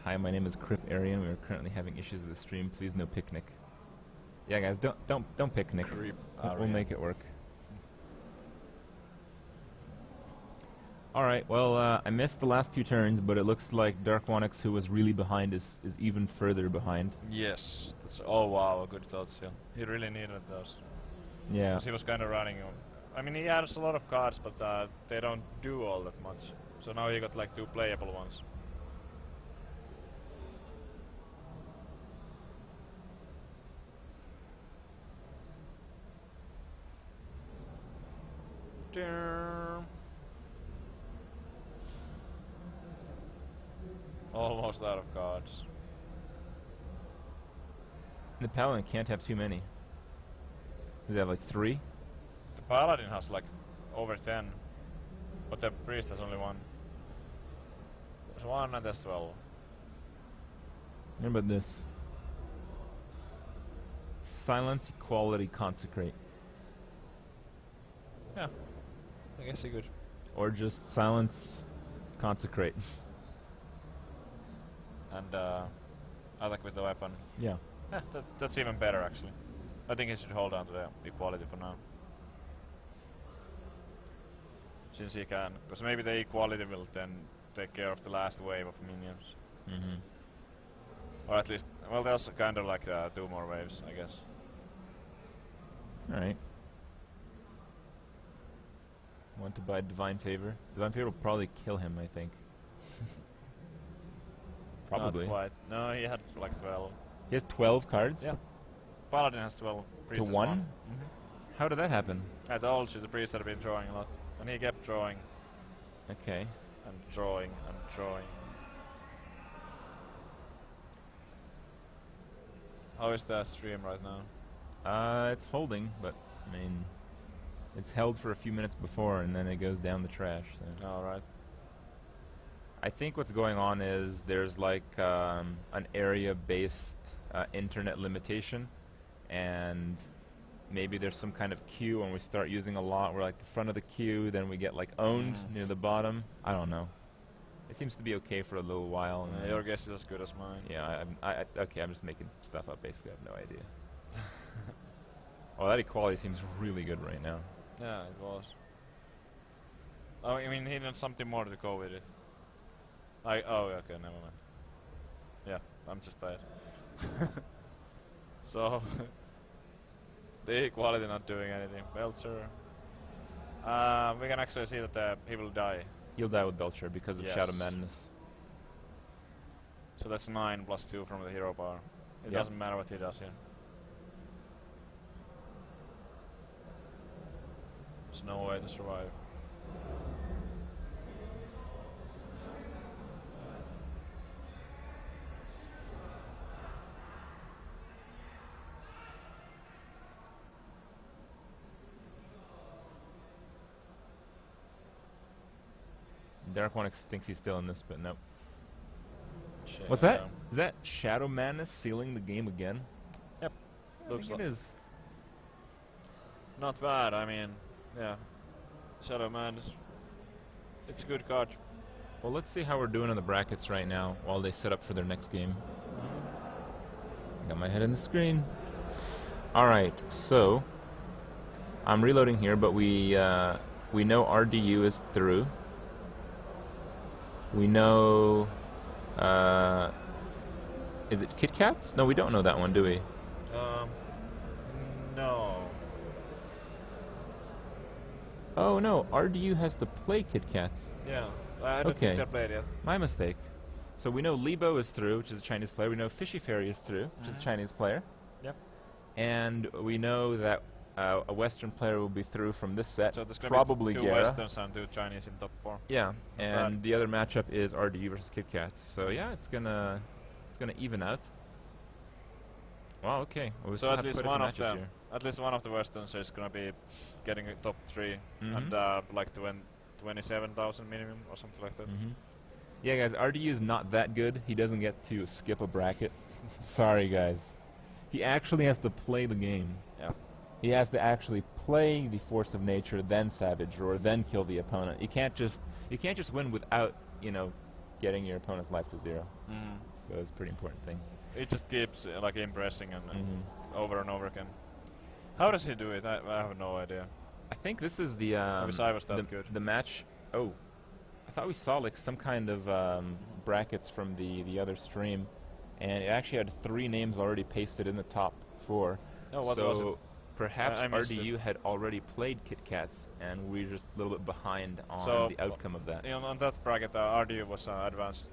Hi, my name is Crip Arian. We are currently having issues with the stream. Please no picnic. Yeah, guys, don't picnic. Creep We'll make it work. All right. Well, I missed the last few turns, but it looks like Dark Onyx, who was really behind, is even further behind. Yes. Oh wow, good thoughts. Yeah. He really needed those. Yeah. 'Cause he was kind of running. I mean, he has a lot of cards, but they don't do all that much. So now he got like 2 playable ones. Almost out of cards. The Paladin can't have too many. Does he have like 3? The Paladin has like over 10, but the Priest has only 1. There's 1 and there's 12. How about this? Silence, equality, consecrate. Yeah. I guess he could. Or just silence, consecrate. And attack with the weapon. Yeah. Yeah, that's even better actually. I think he should hold on to the equality for now. Since he can, because maybe the equality will then take care of the last wave of minions. Mm-hmm. Or at least, well, there's kind of like 2 more waves, I guess. Alright. Want to buy Divine Favor? Divine Favor will probably kill him, I think. Probably. Not quite. No, he had like 12. He has 12 cards? Yeah. Paladin has 12. Priest To has 1? 1. How did that happen? I told you the priest had been drawing a lot. And he kept drawing Okay. and drawing and drawing. How is the stream right now? It's holding, but, I mean, it's held for a few minutes before, and then it goes down the trash. So. Alright. I think what's going on is there's like an area-based internet limitation, and maybe there's some kind of queue when we start using a lot. We're like the front of the queue, then we get like owned near the bottom. I don't know. It seems to be okay for a little while. And Your guess is as good as mine. yeah, okay, I'm just making stuff up. Basically, I have no idea. Oh, that equality seems really good right now. Yeah, it was. Oh, I mean, he needs something more to go with it. Oh, okay, never mind. Yeah, I'm just tired. So, the equality not doing anything. Belcher. We can actually see that he will die. He'll die with Belcher because of Yes. Shadow Madness. So that's 9 plus 2 from the hero bar. It Yep. doesn't matter what he does here. There's no way to survive. Derek One thinks he's still in this, but nope. Shit, What's that? Is that Shadow Madness sealing the game again? Yep. I Looks think like it is. Not bad, I mean, yeah. Shadow Man it's a good card. Well, let's see how we're doing in the brackets right now while they set up for their next game. Got my head in the screen. All right, so I'm reloading here, but we know RDU is through. We know. Is it Kit Kats? No, we don't know that one, do we? No. Oh no, RDU has to play Kit Kats. Yeah, I don't think Okay. they played yet. My mistake. So we know Lebo is through, which is a Chinese player. We know Fishy Fairy is through, which is a Chinese player. Yep. And we know that a Western player will be through from this set. So there's gonna probably be 2 Guerra. Westerns and 2 Chinese in top 4. Yeah, and Right. the other matchup is RDU versus Kit Kats. So yeah, it's gonna even out. Wow. Okay. Well, we still So at have least quite a few one of matches them, here. at least one of the Westerns is gonna be getting a top 3 and like 27,000 minimum or something like that. Yeah, guys, RDU is not that good. He doesn't get to skip a bracket. Sorry, guys. He actually has to play the game. Yeah. He has to actually play the Force of Nature, then Savage Roar, then kill the opponent. You can't just win without getting your opponent's life to 0. So it's a pretty important thing. It just keeps like impressing and over and over again. How does he do it? I have no idea. I think this is the wish I was that good. the match. Oh, I thought we saw like some kind of brackets from the other stream, and it actually had 3 names already pasted in the top 4. Oh, what so was it? perhaps I missed RDU had already played Kit Kats, and we're just a little bit behind on So, the outcome of that. On that bracket, RDU was advanced.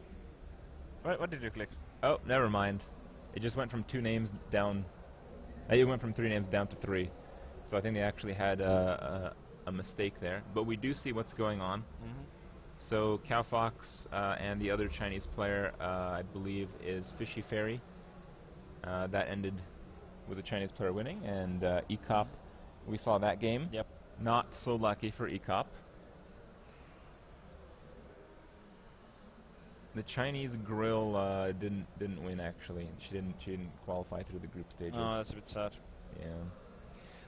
What did you click? Oh, never mind. It just went from 2 names down. It went from 3 names down to 3. So I think they actually had a mistake there. But we do see what's going on. So Cow Fox and the other Chinese player, I believe, is Fishy Fairy. That ended with the Chinese player winning, and ECOP, we saw that game. Yep. Not so lucky for ECOP. The Chinese girl didn't win actually. She didn't qualify through the group stages. Oh, that's a bit sad. Yeah.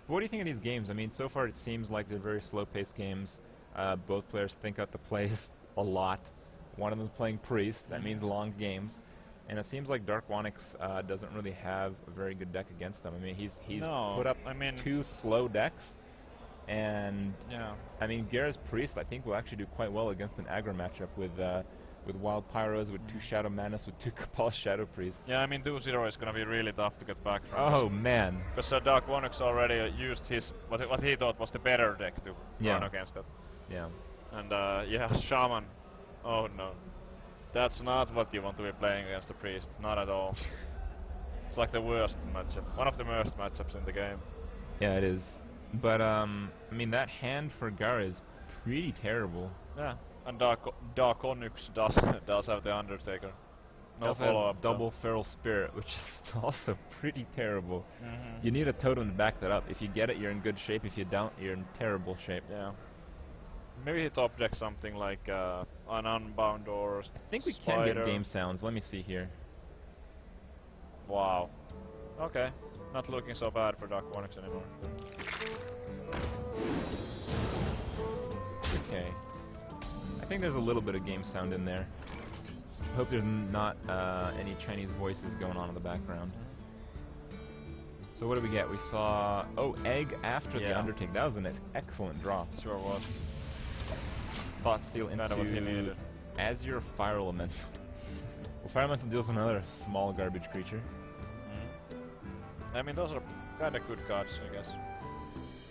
But what do you think of these games? I mean, so far it seems like they're very slow-paced games. Both players think out the plays a lot. One of them's playing Priest. That means long games. And it seems like Dark Onyx doesn't really have a very good deck against them. I mean, he's No, put up I mean- 2 slow decks. And, Yeah. I mean, Gara's Priest, I think, will actually do quite well against an aggro matchup with Wild Pyros, with 2 Shadow Manas, with 2 Cabal Shadow Priests. Yeah, I mean 2-0 is gonna be really tough to get back from. Oh, man. Because Dark Onyx already used his what he thought was the better deck to run against it. Yeah. And yeah, Shaman. Oh no, that's not what you want to be playing against a priest. Not at all. It's like the worst matchup. One of the worst matchups in the game. Yeah, it is. But, I mean, that hand for Gara is pretty terrible. Yeah. And Dark Onyx does have the Undertaker. It No also has follow-up. double Feral Spirit, which is also pretty terrible. Mm-hmm. You need a totem to back that up. If you get it, you're in good shape. If you don't, you're in terrible shape. Yeah. Maybe he top deck something like an Unbound or I think we can Spider. get game sounds. Let me see here. Wow. Okay. Not looking so bad for Dark Onyx anymore. Okay. I think there's a little bit of game sound in there. Hope there's not any Chinese voices going on in the background. So what did we get? We saw Egg after the Yeah. Undertake. That was an excellent draw. Sure was. Thought Steal Kind of what he into needed. Azure Fire Elemental. Well, Fire Elemental deals another small garbage creature. I mean, those are kind of good cards, I guess.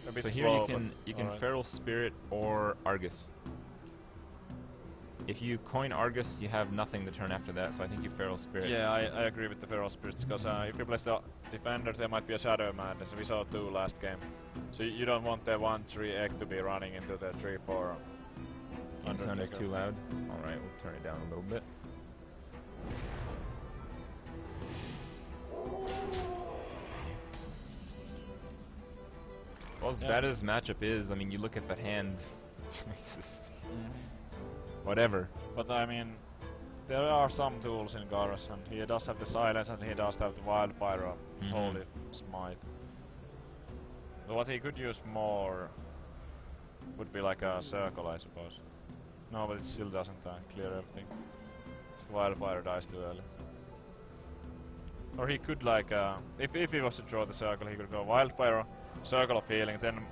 A bit So here slow, you can alright. Feral Spirit or Argus. If you coin Argus, you have nothing to turn after that, so I think you Feral Spirit. Yeah, I agree with the Feral Spirits, because if you place the Defender, there might be a Shadow Madness. We saw 2 last game. So you don't want the 1-3 egg to be running into the 3-4 Game sound is Undertaker. too loud. Alright, we'll turn it down a little bit. Well, as Yeah. bad as matchup is, I mean, you look at the hand. It's just whatever. But I mean, there are some tools in Garrus, and he does have the Silence, and he does have the Wild Pyro, Mhm. Holy Smite. But what he could use more would be like a Circle, I suppose. No, but it still doesn't clear everything. The Wild Pyro dies too early. Or he could like, if he was to draw the Circle, he could go Wild Pyro, Circle of Healing, then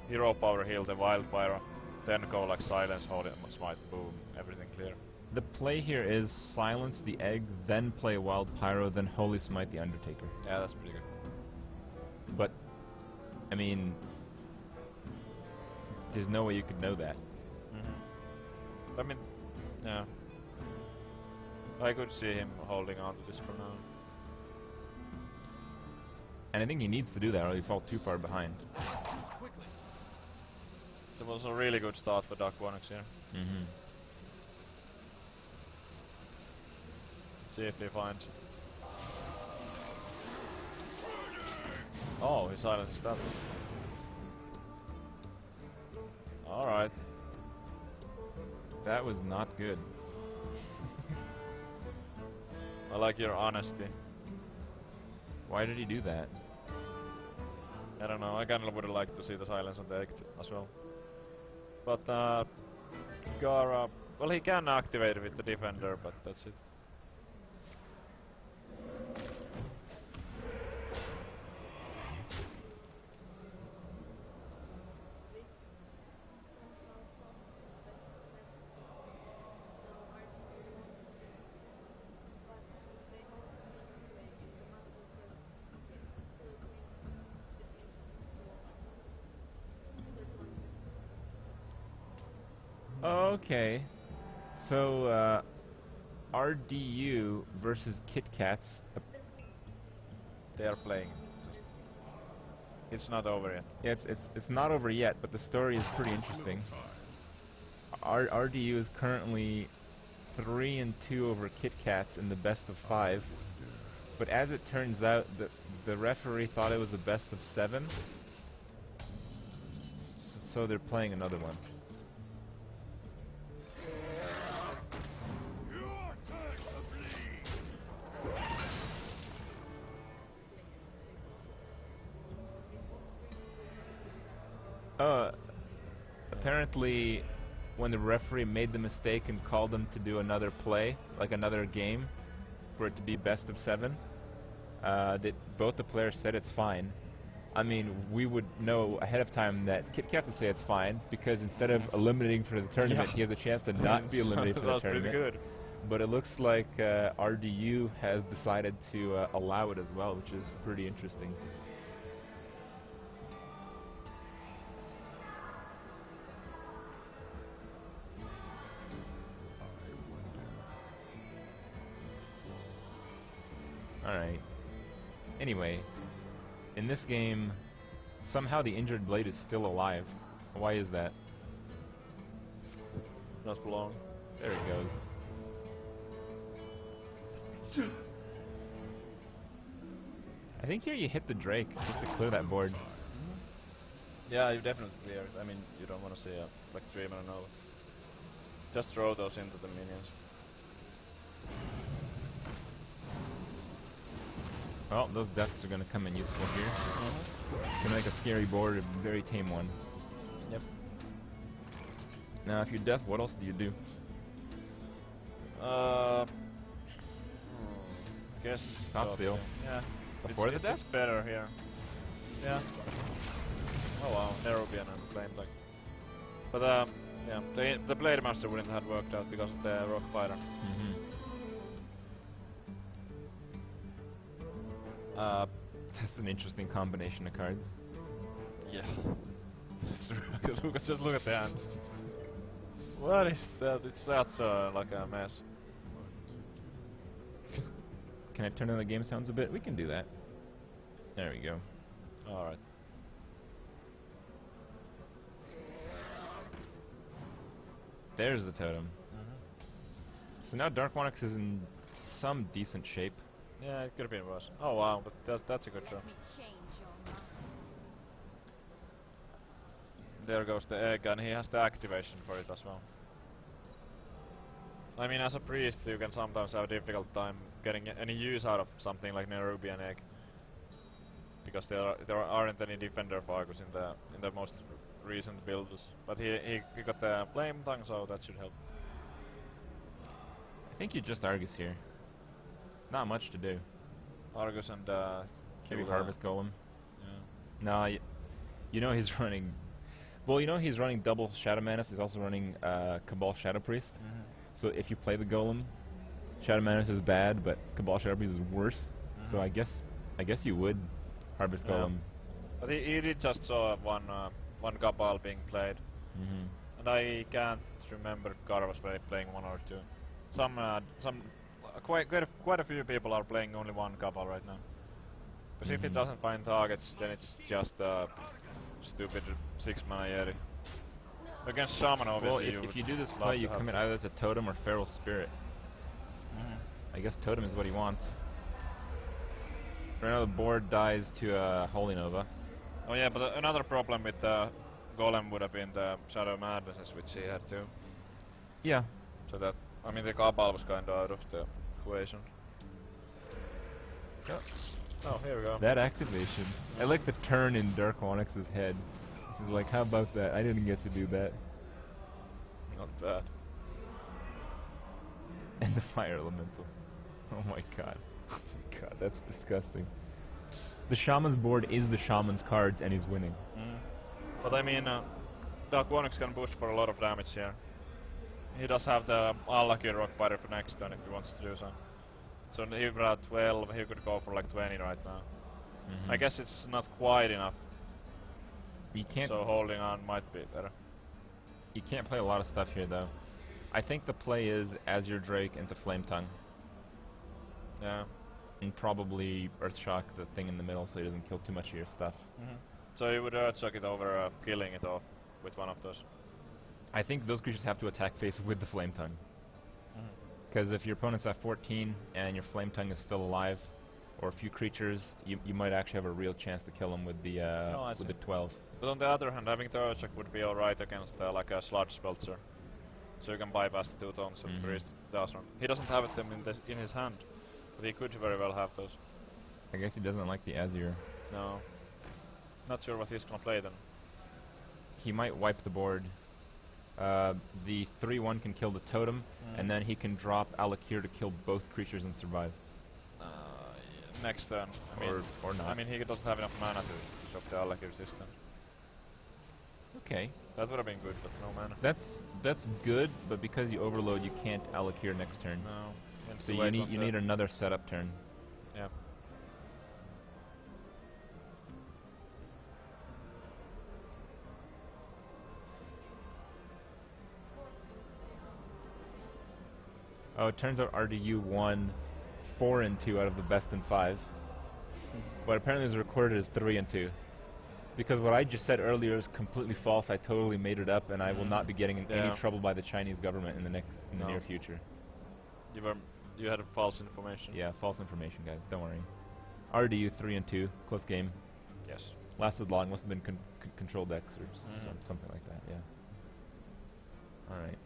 Hero Power heal the Wild Pyro, then go like Silence, Holy Smite, boom, everything clear. The play here is silence the egg, then play Wild Pyro, then Holy Smite the Undertaker. Yeah, that's pretty good. But, I mean, there's no way you could know that. I mean, yeah. I could see him holding on to this for now. And I think he needs to do that or he falls too far behind. It was a really good start for Dark Onyx here. Mm-hmm. See if he finds. Oh, he silences that. Alright. That was not good. I like your honesty. Why did he do that? I don't know, I kinda would have liked to see the silence on the egg as well. But Gara, well, he can activate with the Defender, but that's it. Okay. So, RDU versus Kit Kats. They are playing. It's not over yet. Yeah, it's not over yet, but the story is pretty interesting. RDU is currently 3-2 over Kit Kats in the best of 5. But as it turns out, the referee thought it was a best of 7. So they're playing another one. Apparently, when the referee made the mistake and called them to do another play, like another game, for it to be best of 7, that both the players said it's fine. I mean, we would know ahead of time that Kit Kat would say it's fine because instead of eliminating for the tournament, he has a chance to not be eliminated for the That's pretty tournament. good. But it looks like RDU has decided to allow it as well, which is pretty interesting. Alright. Anyway, in this game, somehow the injured blade is still alive. Why is that? Not for long. There it goes. I think here you hit the Drake just to clear that board. Yeah, you definitely clear it. I mean, you don't want to see a like 3-mana Nova. Just throw those into the minions. Well, those deaths are going to come in useful here. Gonna make a scary board, a very tame one. Yep. Now, if you're death, what else do you do? Guess. Not steal. Yeah. Before the it's death? better here. Yeah. Oh wow, Nerubian and Flame Black. But yeah, the Blade Master wouldn't have worked out because of the Rock Fighter. That's an interesting combination of cards. Yeah. That's just look at the hand. What is that? It's such like a mess. Can I turn on the game sounds a bit? We can do that. There we go. Alright. There's the totem. So now Dark Onyx is in some decent shape. Yeah, it could have been worse. Oh wow, but that's a good draw. There goes the egg, and he has the activation for it as well. I mean, as a priest, you can sometimes have a difficult time getting any use out of something like Nerubian egg, because there aren't any defender focus in the most recent builds. But he got the flame tongue, so that should help. I think you just Argus here. Not much to do. Argus and Maybe Harvest Golem. Yeah. No, you know he's running. Well, you know he's running double Shadow Manus. He's also running Cabal Shadow Priest. So if you play the Golem, Shadow Manus is bad, but Cabal Shadow Priest is worse. So I guess you would Harvest Golem. But he did just saw one Cabal being played, and I can't remember if Gar was playing one or two. Quite a few people are playing only one Cabal right now. Because if it doesn't find targets, then it's just a stupid 6-mana Yeti. Against Shaman, obviously. Well, if you do this play, you commit either to Totem or Feral Spirit. I guess Totem is what he wants. Right now the board dies to Holy Nova. Oh yeah, but another problem with the Golem would have been the Shadow Madness, which he had too. Yeah. So that, I mean, the Cabal was kind of out of the equation. Oh, here we go. That activation. I like the turn in Dark Onyx's head. He's like, how about that? I didn't get to do that. Not bad. And the Fire Elemental. Oh my god. Oh my god, that's disgusting. The Shaman's board is the Shaman's cards and he's winning. But I mean, Dark Onyx can push for a lot of damage here. He does have the unlucky Rock Biter for next turn if he wants to do so. So if we're at 12, he could go for like 20 right now. I guess it's not quite enough. You can't. So holding on might be better. You can't play a lot of stuff here though. I think the play is Azure Drake into Flame Tongue. Yeah. And probably Earthshock, the thing in the middle, so he doesn't kill too much of your stuff. So you would Earthshock it over killing it off with one of those. I think those creatures have to attack face with the Flame Tongue. Because if your opponent's at 14 and your Flame Tongue is still alive, or a few creatures, you might actually have a real chance to kill them with the 12. But on the other hand, having the Earthshock would be alright against like a Sludge Spelter. So you can bypass the 2 tones that the priest does run. He doesn't have them in his hand, but he could very well have those. I guess he doesn't like the Azure. No. Not sure what he's gonna play then. he might wipe the board. The 3/1 can kill the totem, and then he can drop Alakir to kill both creatures and survive. Yeah, next turn. I mean, or not. I mean, he doesn't have enough mana to drop the Alakir resistance. Okay. That would have been good, but no mana. That's good, but because you overload, you can't Alakir next turn. No. So you need another setup turn. Yeah. Oh, it turns out RDU won 4 and 2 out of the best in 5. But apparently it's recorded as 3 and 2. Because what I just said earlier is completely false. I totally made it up, and I will not be getting in any trouble by the Chinese government in the near future. You had false information. Yeah, false information, guys. Don't worry. RDU 3 and 2, close game. Yes. Lasted long. Must have been control decks or something like that. Yeah. All right.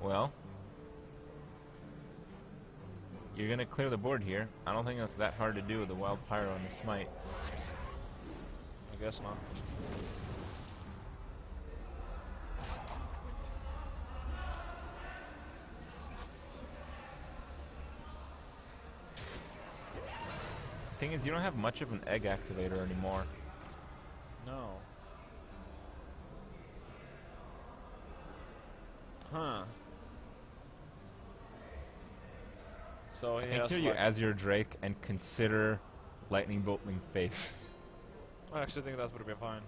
Well, you're gonna clear the board here. I don't think that's that hard to do with the Wild Pyro and the Smite. I guess not. Thing is, you don't have much of an egg activator anymore. No. Huh. So I he think has here you Azure Drake and consider Lightning Boltling face. I actually think that would be fine.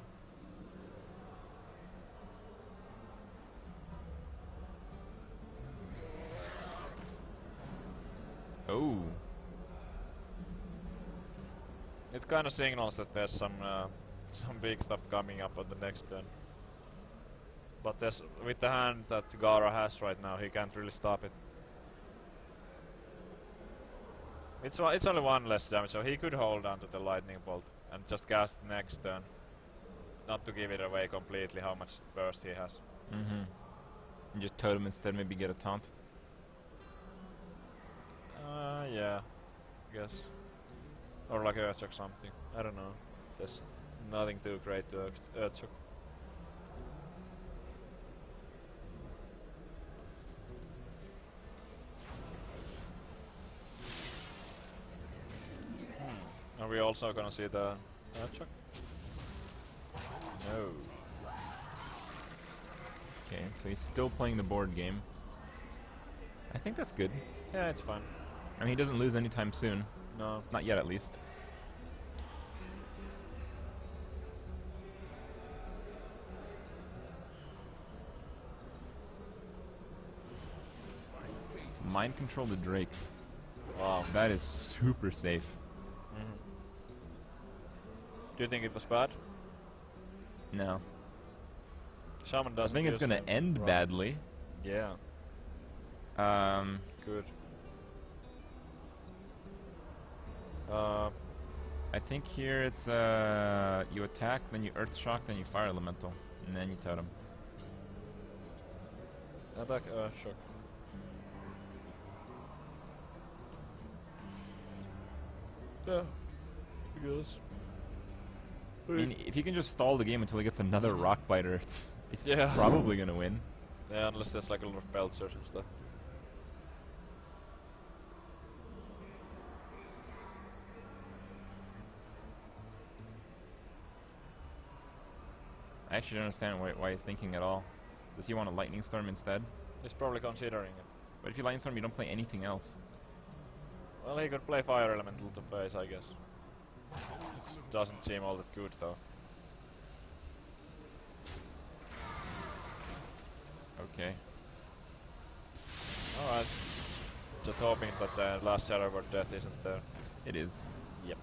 Oh. It kind of signals that there's some big stuff coming up on the next turn. But with the hand that Gara has right now, he can't really stop it. It's only 1 less damage, so he could hold on to the lightning bolt and just cast next turn. Not to give it away completely how much burst he has. Mm-hmm. And just totem instead, maybe get a taunt. Yeah, I guess. Or like Earthshock something. I don't know. There's nothing too great to Earthshock. Are we also gonna see the Earthshock? No. Okay, so he's still playing the board game. I think that's good. Yeah, it's fine. I mean, he doesn't lose anytime soon. No. Not yet, at least. Mind control the Drake. Wow. That is super safe. Mm-hmm. Do you think it was bad? No. Shaman I doesn't think it's use gonna it. end Right. badly. Yeah. Good. I think here it's you attack, then you Earth Shock, then you Fire Elemental, and then you Totem. Attack Earthshock. Yeah. I guess. I mean, if you can just stall the game until he gets another Rock Biter, it's Yeah. probably gonna win. Yeah, unless there's like a lot of Peltzers and stuff. I actually don't understand why he's thinking at all. Does he want a Lightning Storm instead? He's probably considering it. But if you Lightning Storm, you don't play anything else. Well, he could play Fire Elemental to face, I guess. It doesn't seem all that good, though. Okay. Alright. Just hoping that the last Shadow Word death isn't there. It is. Yep.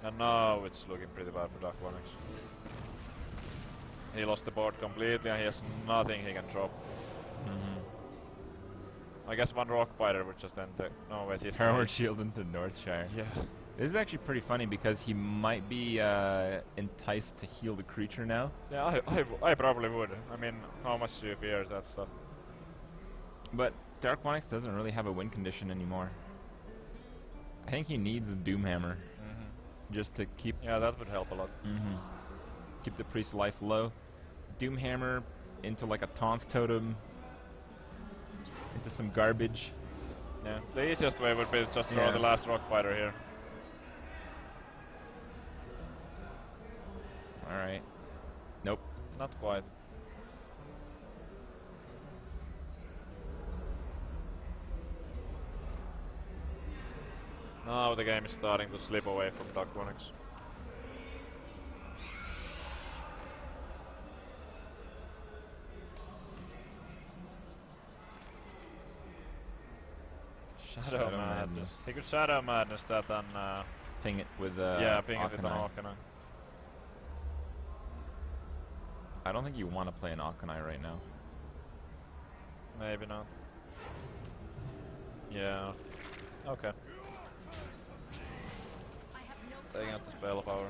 And now it's looking pretty bad for Dark Onyx. He lost the board completely and he has nothing he can drop. I guess one Rock Biter would just end the... No, wait, he's Terror Shield into Northshire. Yeah. This is actually pretty funny because he might be enticed to heal the creature now. Yeah, I probably would. I mean, how much do you fear that stuff? But Dark Onyx doesn't really have a win condition anymore. I think he needs a Doomhammer just to keep... Yeah, that would help a lot. Keep the priest's life low. Doomhammer into like a taunt totem. Into some garbage. Yeah, the easiest way would be to just throw the last rock biter here. Alright. Nope. Not quite. Now the game is starting to slip away from Dark Onyx. Shadow Madness. He could Shadow Madness that and Ping it with yeah, ping it with an Arcanine. Arcanine. I don't think you want to play an Arcanine right now. Maybe not. Yeah. Okay. Taking out the spell power.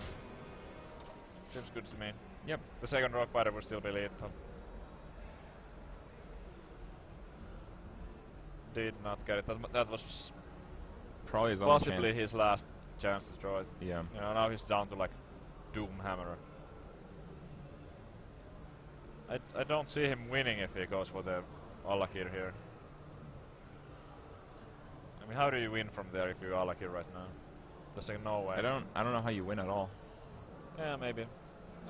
Seems good to me. Yep. The second rock biter would still be lethal. Did not get it. That was Probably his only possibly chance. his last chance to draw it. Yeah. You know, now he's down to like Doomhammer. I don't see him winning if he goes for the Alakir here. I mean, how do you win from there if you Alakir right now? There's like no way. I don't know how you win at all. Yeah, maybe.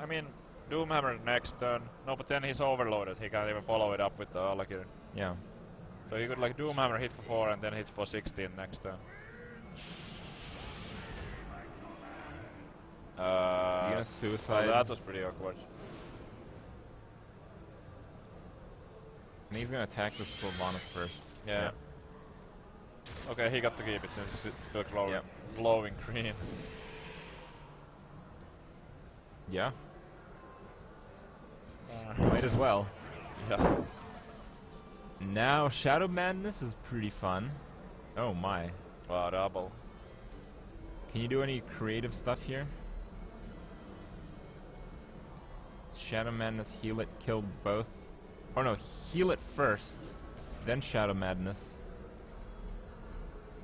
I mean, Doomhammer next turn. No, but then he's overloaded. He can't even follow it up with the Alakir. Yeah. So he could like Doomhammer hit for 4 and then hit for 16 next turn. He's gonna suicide. Oh, that was pretty awkward. And he's gonna attack the Sylvanas first. Yeah. Okay, he got to keep it since it's still glowing, Yep. glowing green. Yeah. Might as well. Yeah. Now Shadow Madness is pretty fun. Oh my. Wow, double. Can you do any creative stuff here? Shadow Madness, heal it, kill both. Oh no, heal it first, then Shadow Madness.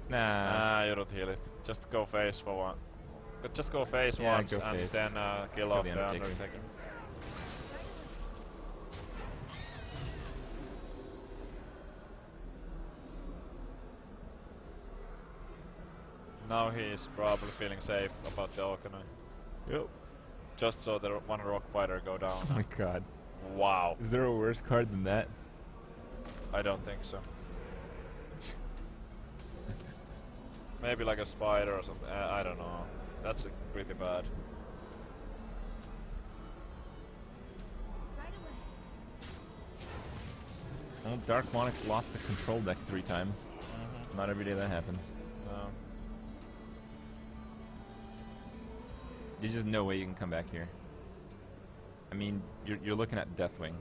Nah. You don't heal it. Just go face for one. But just go face Yeah, once go and face. then kill Kill off the the Undertaker. Undertaker. Now he is probably feeling safe about the Arcanine. Yep. Just so the one rock biter go down. Oh my god. Wow. Is there a worse card than that? I don't think so. Maybe like a spider or something. I don't know. That's pretty bad. Well, Dark Onyx lost the control deck 3 times. Not every day that happens. No. There's just no way you can come back here. I mean, you're looking at Deathwing.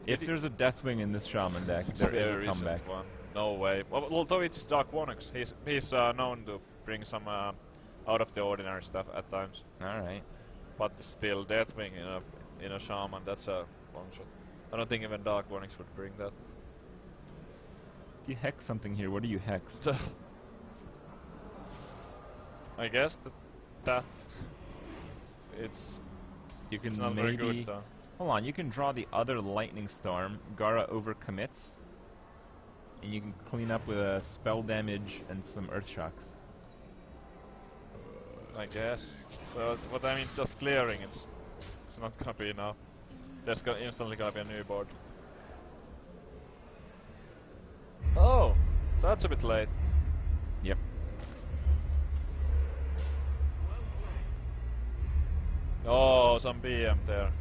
If there's a Deathwing in this Shaman deck, there is a isn't comeback. one. No way. Well, although it's Dark Onyx, he's known to bring some out of the ordinary stuff at times. Alright. But still, Deathwing in a Shaman, that's a long shot. I don't think even Dark Onyx would bring that. You hex something here. What do you hex? I guess that it's You it's can not very maybe... good though. Hold on, you can draw the other Lightning Storm. Gara overcommits. And you can clean up with a spell damage and some Earth Shocks. I guess. But I mean, just clearing it's not gonna be enough. There's instantly gonna be a new board. Oh, that's a bit late. Yep. Oh, some BM there.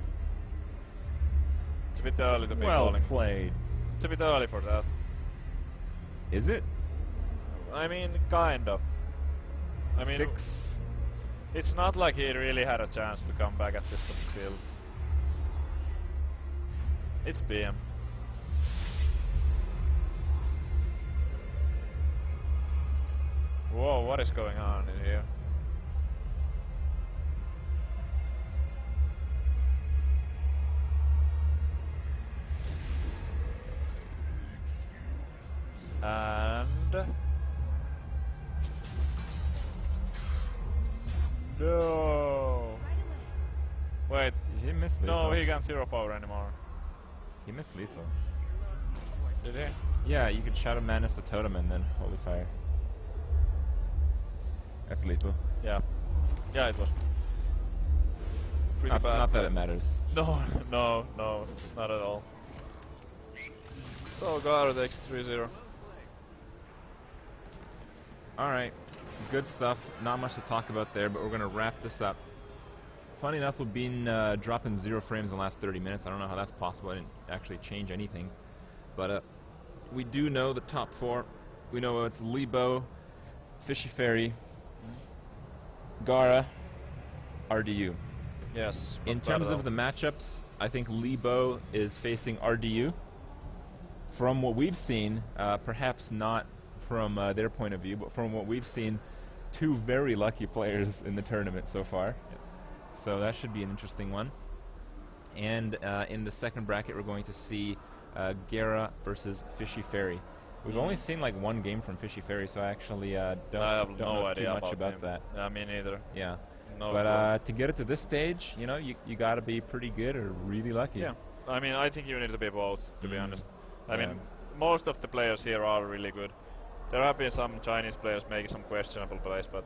It's a bit early to be Well calling. played. It's a bit early for that. Is it? I mean, kind of. I mean, 6. it's not like he really had a chance to come back at this, but still. It's BM. Whoa, what is going on in here? And... No! Wait, He missed lethal. no, he can't zero power anymore. He missed lethal. Did he? Yeah, you could Shadow Madness the totem and then Holy Fire. That's lethal. Yeah. Yeah, it was. Pretty Not, bad. not that it matters. No, no, no, not at all. So Gara takes 3-0. Alright, good stuff. Not much to talk about there, but we're going to wrap this up. Funny enough, we've been dropping 0 frames in the last 30 minutes. I don't know how that's possible. I didn't actually change anything. But we do know the top 4. We know it's Lebo, Fishy Fairy, Gara, RDU. Yes. In terms of the matchups, I think Lebo is facing RDU. From what we've seen, perhaps not from their point of view, but from what we've seen, 2 very lucky players in the tournament so far. So that should be an interesting one. And in the second bracket, we're going to see Gara versus Fishy Fairy. We've only seen like 1 game from Fishy Fairy, so I actually don't know idea too much about him. that. Yeah, me neither. Yeah. No But to get it to this stage, you know, you got to be pretty good or really lucky. yeah. I mean, I think you need to be both, to be honest. I Yeah. mean, most of the players here are really good. There have been some Chinese players making some questionable plays, but